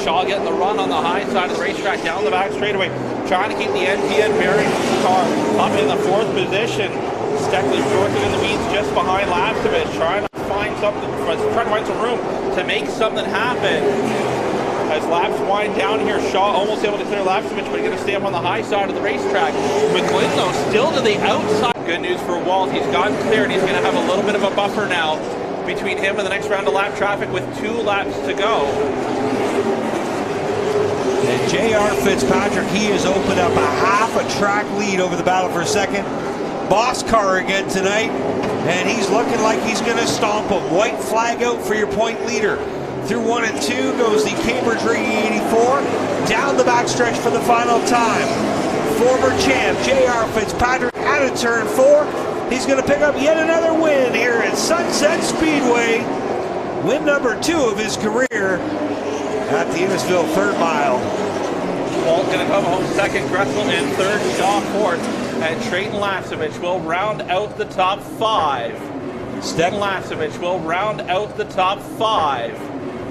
Shaw getting the run on the high side of the racetrack down the back straightaway, trying to keep the NTN bearing car up in the 4th position. Steckley working in the weeds just behind Lapsevich, trying to find some room to make something happen. As laps wind down here, Shaw almost able to clear Lapsevich, but he's going to stay up on the high side of the racetrack. McGlynn, though, still to the outside. Good news for Walt. He's gotten cleared. He's going to have a little bit of a buffer now between him and the next round of lap traffic with 2 laps to go. And J.R. Fitzpatrick, he has opened up a half a track lead over the battle for 2nd. Boss car again tonight, and he's looking like he's going to stomp him. White flag out for your point leader. Through 1 and 2 goes the Cambridge Ring 84. Down the backstretch for the final time. Former champ J.R. Fitzpatrick out of turn 4. He's going to pick up yet another win here at Sunset Speedway. Win number 2 of his career at the Innisfil 3rd mile. Walt going to come home 2nd, Gressel in 3rd, Shaw 4th, and Trayton Lapsevich will round out the top 5. Lapsevich will round out the top 5.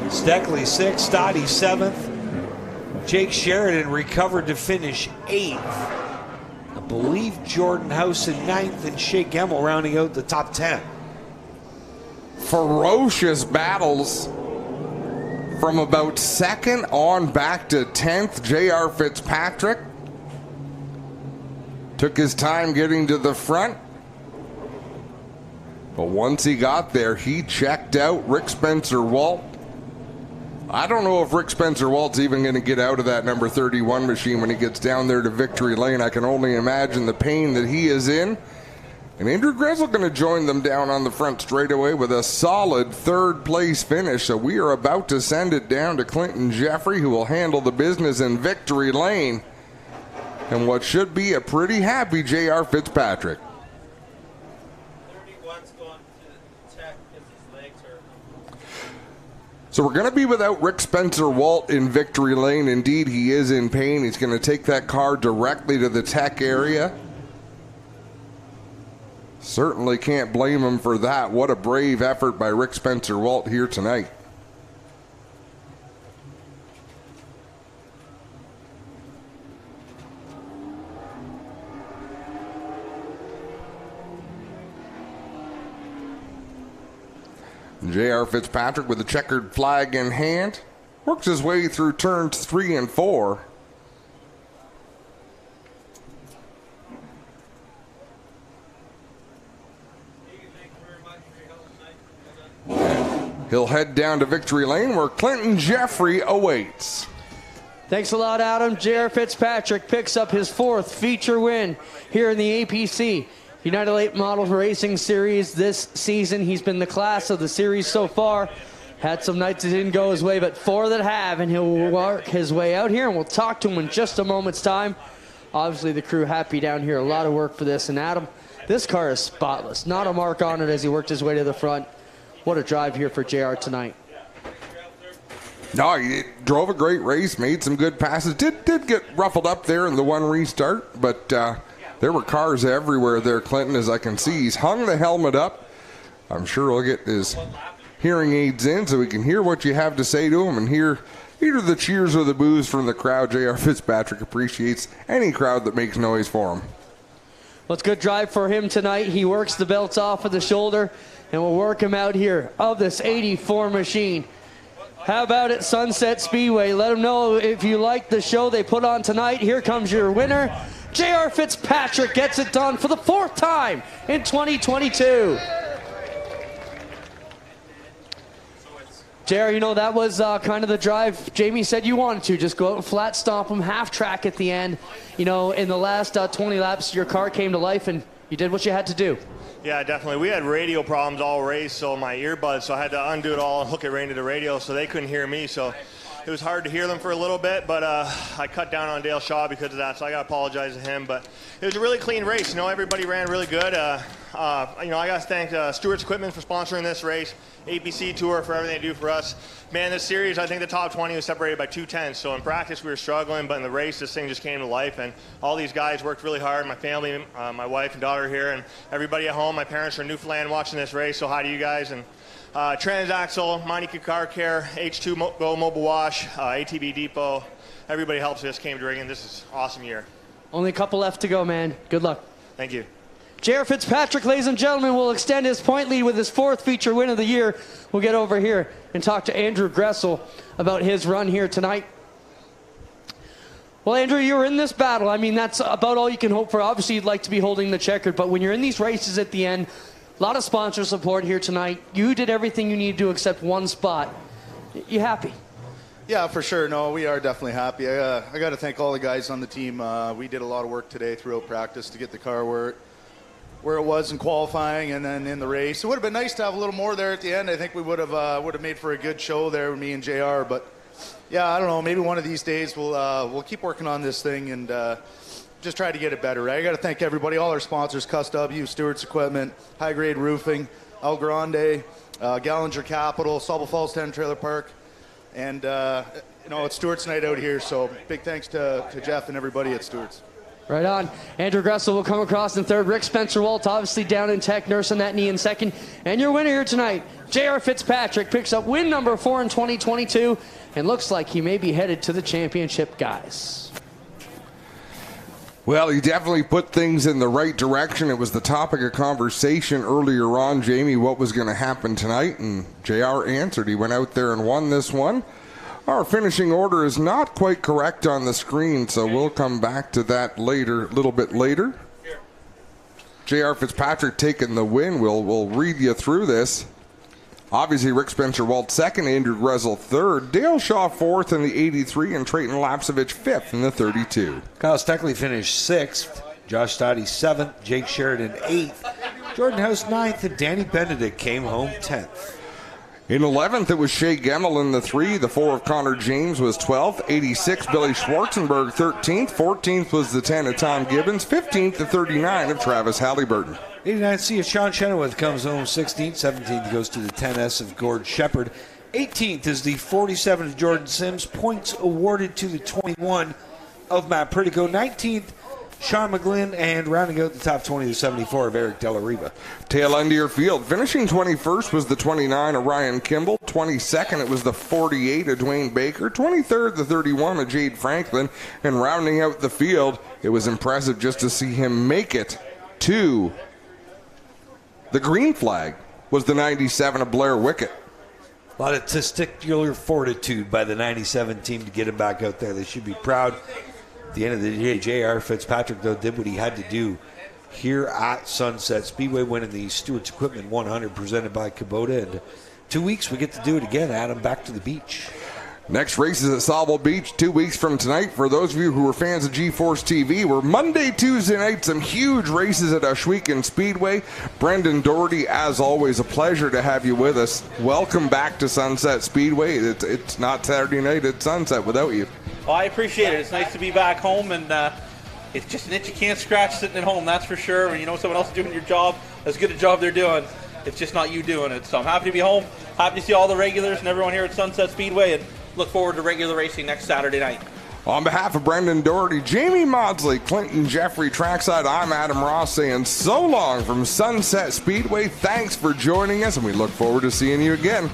Steckley 6th, Stoddy 7th. Jake Sheridan recovered to finish 8th. I believe Jordan House in 9th, and Shea Gemmel rounding out the top 10. Ferocious battles from about 2nd on back to 10th. J.R. Fitzpatrick took his time getting to the front, but once he got there, he checked out. Rick Spencer Walt, I don't know if Rick Spencer Walt's even going to get out of that number 31 machine when he gets down there to victory lane. I can only imagine the pain that he is in. And Andrew Gressel going to join them down on the front straightaway with a solid third-place finish. So we are about to send it down to Clinton Jeffrey, who will handle the business in victory lane. And what should be a pretty happy J.R. Fitzpatrick. So we're going to be without Rick Spencer-Walt in victory lane. Indeed, he is in pain. He's going to take that car directly to the tech area. Certainly can't blame him for that. What a brave effort by Rick Spencer-Walt here tonight. J.R. Fitzpatrick with the checkered flag in hand works his way through turns 3 and 4. He'll head down to victory lane where Clinton Jeffrey awaits. Thanks a lot, Adam. J.R. Fitzpatrick picks up his 4th feature win here in the APC United Late Model Racing Series this season. He's been the class of the series so far. Had some nights that didn't go his way, but 4 that have, and he'll work his way out here, and we'll talk to him in just a moment's time. Obviously, the crew happy down here. A lot of work for this. And Adam, this car is spotless. Not a mark on it as he worked his way to the front. What a drive here for JR tonight. No, he drove a great race, made some good passes. Did get ruffled up there in the one restart, but there were cars everywhere there, Clinton, as I can see. He's hung the helmet up. I'm sure he'll get his hearing aids in so we can hear what you have to say to him and hear either the cheers or the boos from the crowd. J.R. Fitzpatrick appreciates any crowd that makes noise for him. Well, it's a good drive for him tonight. He works the belts off of the shoulder, and we'll work him out here of this 84 machine. How about it, Sunset Speedway? Let them know if you like the show they put on tonight. Here comes your winner. J.R. Fitzpatrick gets it done for the 4th time in 2022. JR, you know, that was kind of the drive Jamie said you wanted to. Just go out and flat stomp them, half track at the end. You know, in the last 20 laps, your car came to life and you did what you had to do. Yeah, definitely. We had radio problems all race, so my earbuds, so I had to undo it all and hook it right into the radio so they couldn't hear me. So it was hard to hear them for a little bit, but I cut down on Dale Shaw because of that, so I got to apologize to him. But it was a really clean race. You know, everybody ran really good. You know, I got to thank Stewart's Equipment for sponsoring this race, APC Tour for everything they do for us. Man, this series, I think the top 20 was separated by 2 tenths. So in practice, we were struggling, but in the race, this thing just came to life. And all these guys worked really hard. My family, my wife and daughter here, and everybody at home. My parents are in Newfoundland watching this race, so hi to you guys. And Transaxle, Meineke Car Care, H2 Go Mobile Wash, ATB Depot. Everybody helps us. Came to Reagan. This is an awesome year. Only a couple left to go, man. Good luck. Thank you. J.R. Fitzpatrick, ladies and gentlemen, will extend his point lead with his 4th feature win of the year. We'll get over here and talk to Andrew Gressel about his run here tonight. Well, Andrew, you were in this battle. I mean, that's about all you can hope for. Obviously, you'd like to be holding the checkered, but when you're in these races at the end, a lot of sponsor support here tonight. You did everything you needed to except one spot. You happy? Yeah, for sure. No, we are definitely happy. I got to thank all the guys on the team. We did a lot of work today throughout practice to get the car where it was in qualifying and then in the race. It would have been nice to have a little more there at the end. I think we would have made for a good show there, me and JR. But yeah, I don't know. Maybe one of these days we'll keep working on this thing and just try to get it better. Right? I got to thank everybody, all our sponsors: Cuss W, Stewart's Equipment, High Grade Roofing, El Grande, Gallinger Capital, Sauble Falls 10 Trailer Park, and you know, it's Stewart's night out here. So big thanks to Jeff and everybody at Stewart's. Right on. Andrew Gressel will come across in 3rd. Rick Spencer-Walt obviously down in tech, nursing that knee in 2nd. And your winner here tonight, J.R. Fitzpatrick, picks up win number 4 in 2022 and looks like he may be headed to the championship, guys. Well, he definitely put things in the right direction. It was the topic of conversation earlier on, Jamie, what was going to happen tonight, and JR answered. He went out there and won this one. Our finishing order is not quite correct on the screen, so we'll come back to that later, a little bit later. J.R. Fitzpatrick taking the win. We'll read you through this. Obviously, Rick Spencer-Walt 2nd, Andrew Gressel 3rd, Dale Shaw 4th in the 83, and Trayton Lapsevich 5th in the 32. Kyle Steckley finished 6th, Josh Stoddy 7th, Jake Sheridan 8th, Jordan House 9th, and Danny Benedict came home 10th. In 11th, it was Shea Gemmel in the 3. The 4 of Connor James was 12th. 86, Billy Schwarzenberg 13th. 14th was the 10 of Tom Gibbons. 15th, the 39 of Travis Halliburton. 89C of Sean Chenoweth comes home 16th. 17th goes to the 10S of Gord Shepard. 18th is the 47 of Jordan Sims. Points awarded to the 21 of Matt Pritico. 19th, Sean McGlynn, and rounding out the top 20, the 74 of Eric Della Riva. Tail end of your field. Finishing 21st was the 29 of Ryan Kimball. 22nd, it was the 48 of Dwayne Baker. 23rd, the 31 of Jade Franklin. And rounding out the field, it was impressive just to see him make it to the green flag, was the 97 of Blair Wickett. A lot of testicular fortitude by the 97 team to get him back out there. They should be proud. At the end of the day, J.R. Fitzpatrick, though, did what he had to do here at Sunset Speedway, winning the Stewart's Equipment 100 presented by Kubota. And 2 weeks, we get to do it again, Adam, back to the beach. Next race is at Sauble Beach 2 weeks from tonight. For those of you who are fans of G-Force TV, we're Monday, Tuesday night, some huge races at Ohsweken Speedway. Brendan Doherty, as always, a pleasure to have you with us. Welcome back to Sunset Speedway. It's not Saturday night at Sunset without you. Well, I appreciate it. It's nice to be back home, and it's just an itch you can't scratch sitting at home, that's for sure. When you know someone else is doing your job, as good a job they're doing, it's just not you doing it. So I'm happy to be home, happy to see all the regulars and everyone here at Sunset Speedway, and look forward to regular racing next Saturday night. On behalf of Brendan Doherty, Jamie Maudsley, Clinton Jeffrey Trackside, I'm Adam Ross saying so long from Sunset Speedway. Thanks for joining us, and we look forward to seeing you again.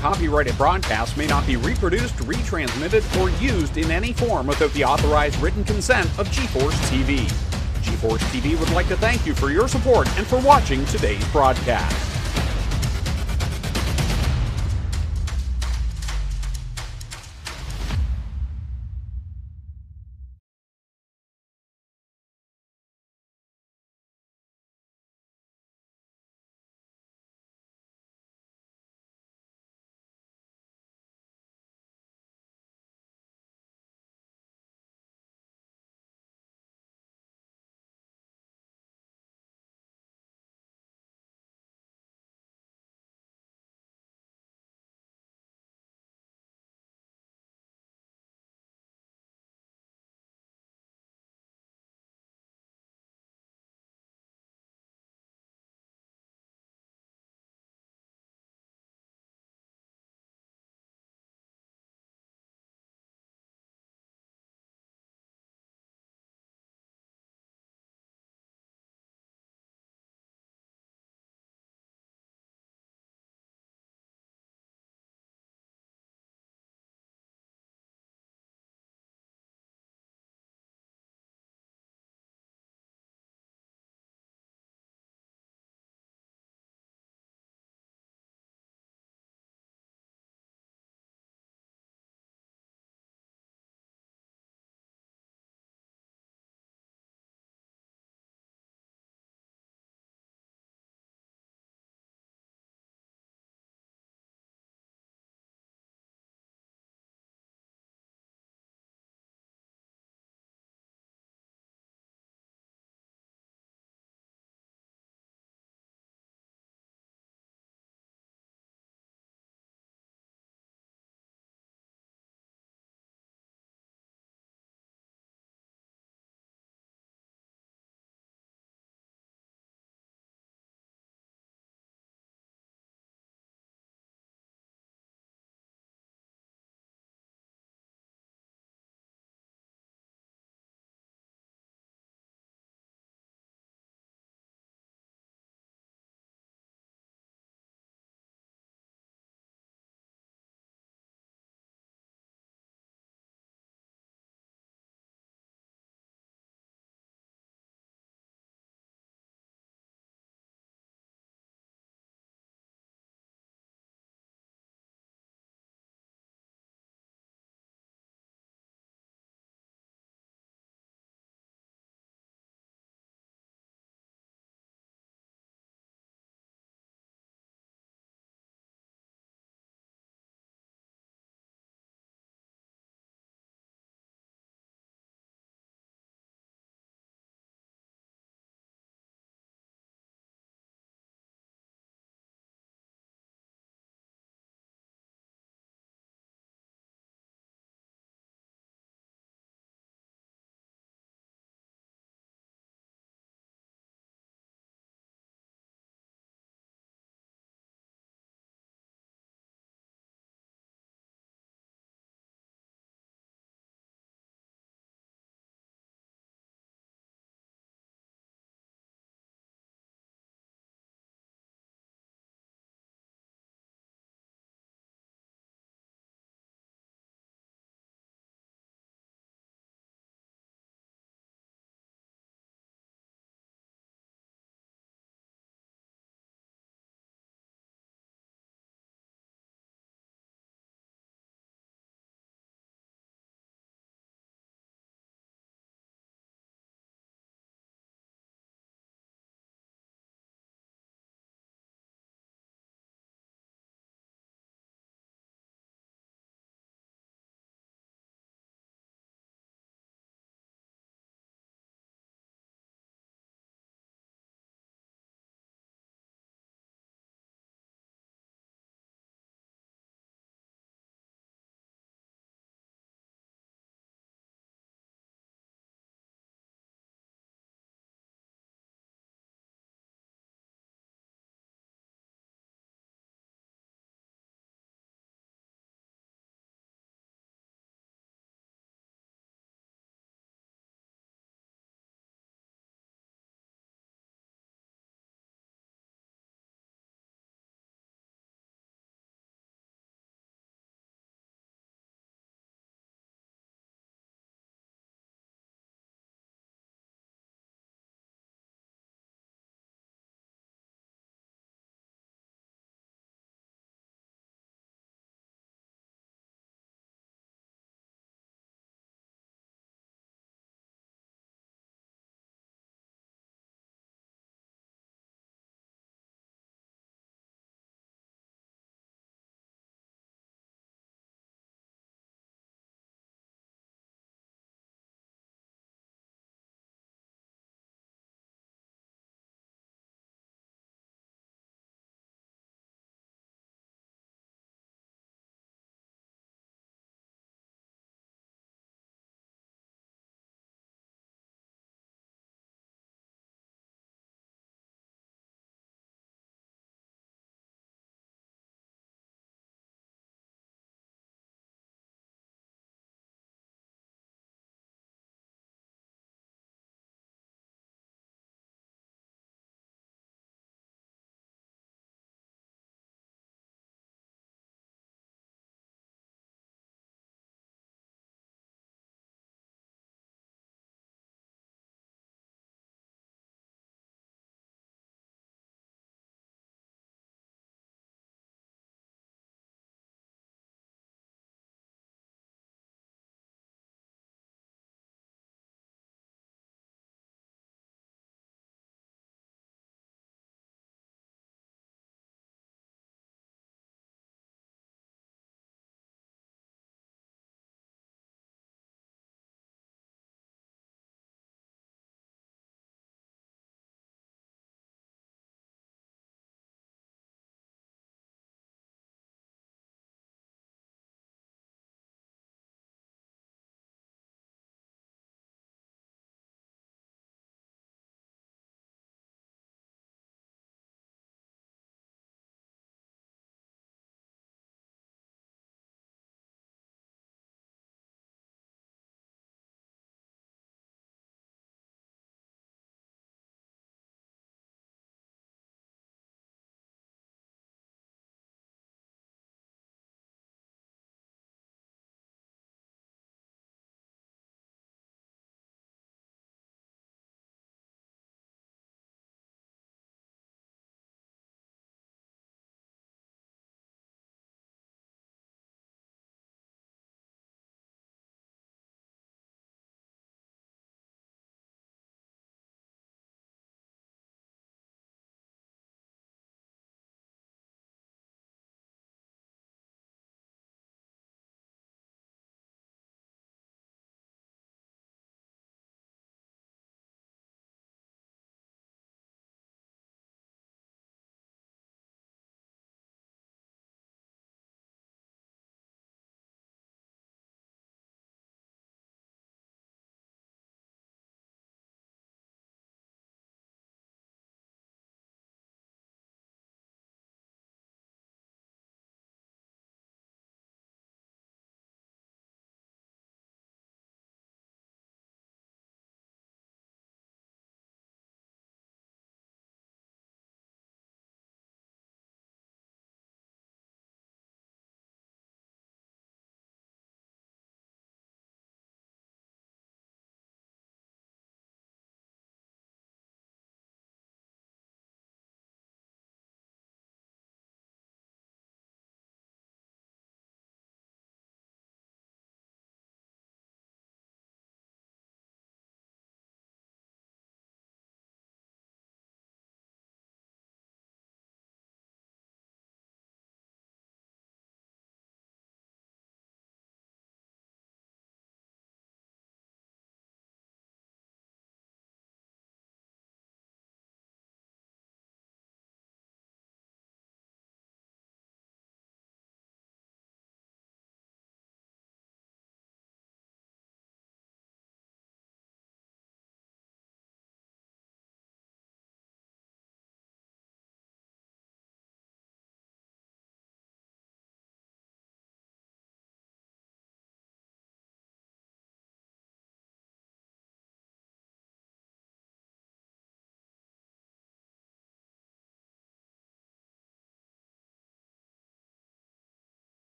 Copyrighted broadcast may not be reproduced, retransmitted, or used in any form without the authorized written consent of G-Force TV. G-Force TV would like to thank you for your support and for watching today's broadcast.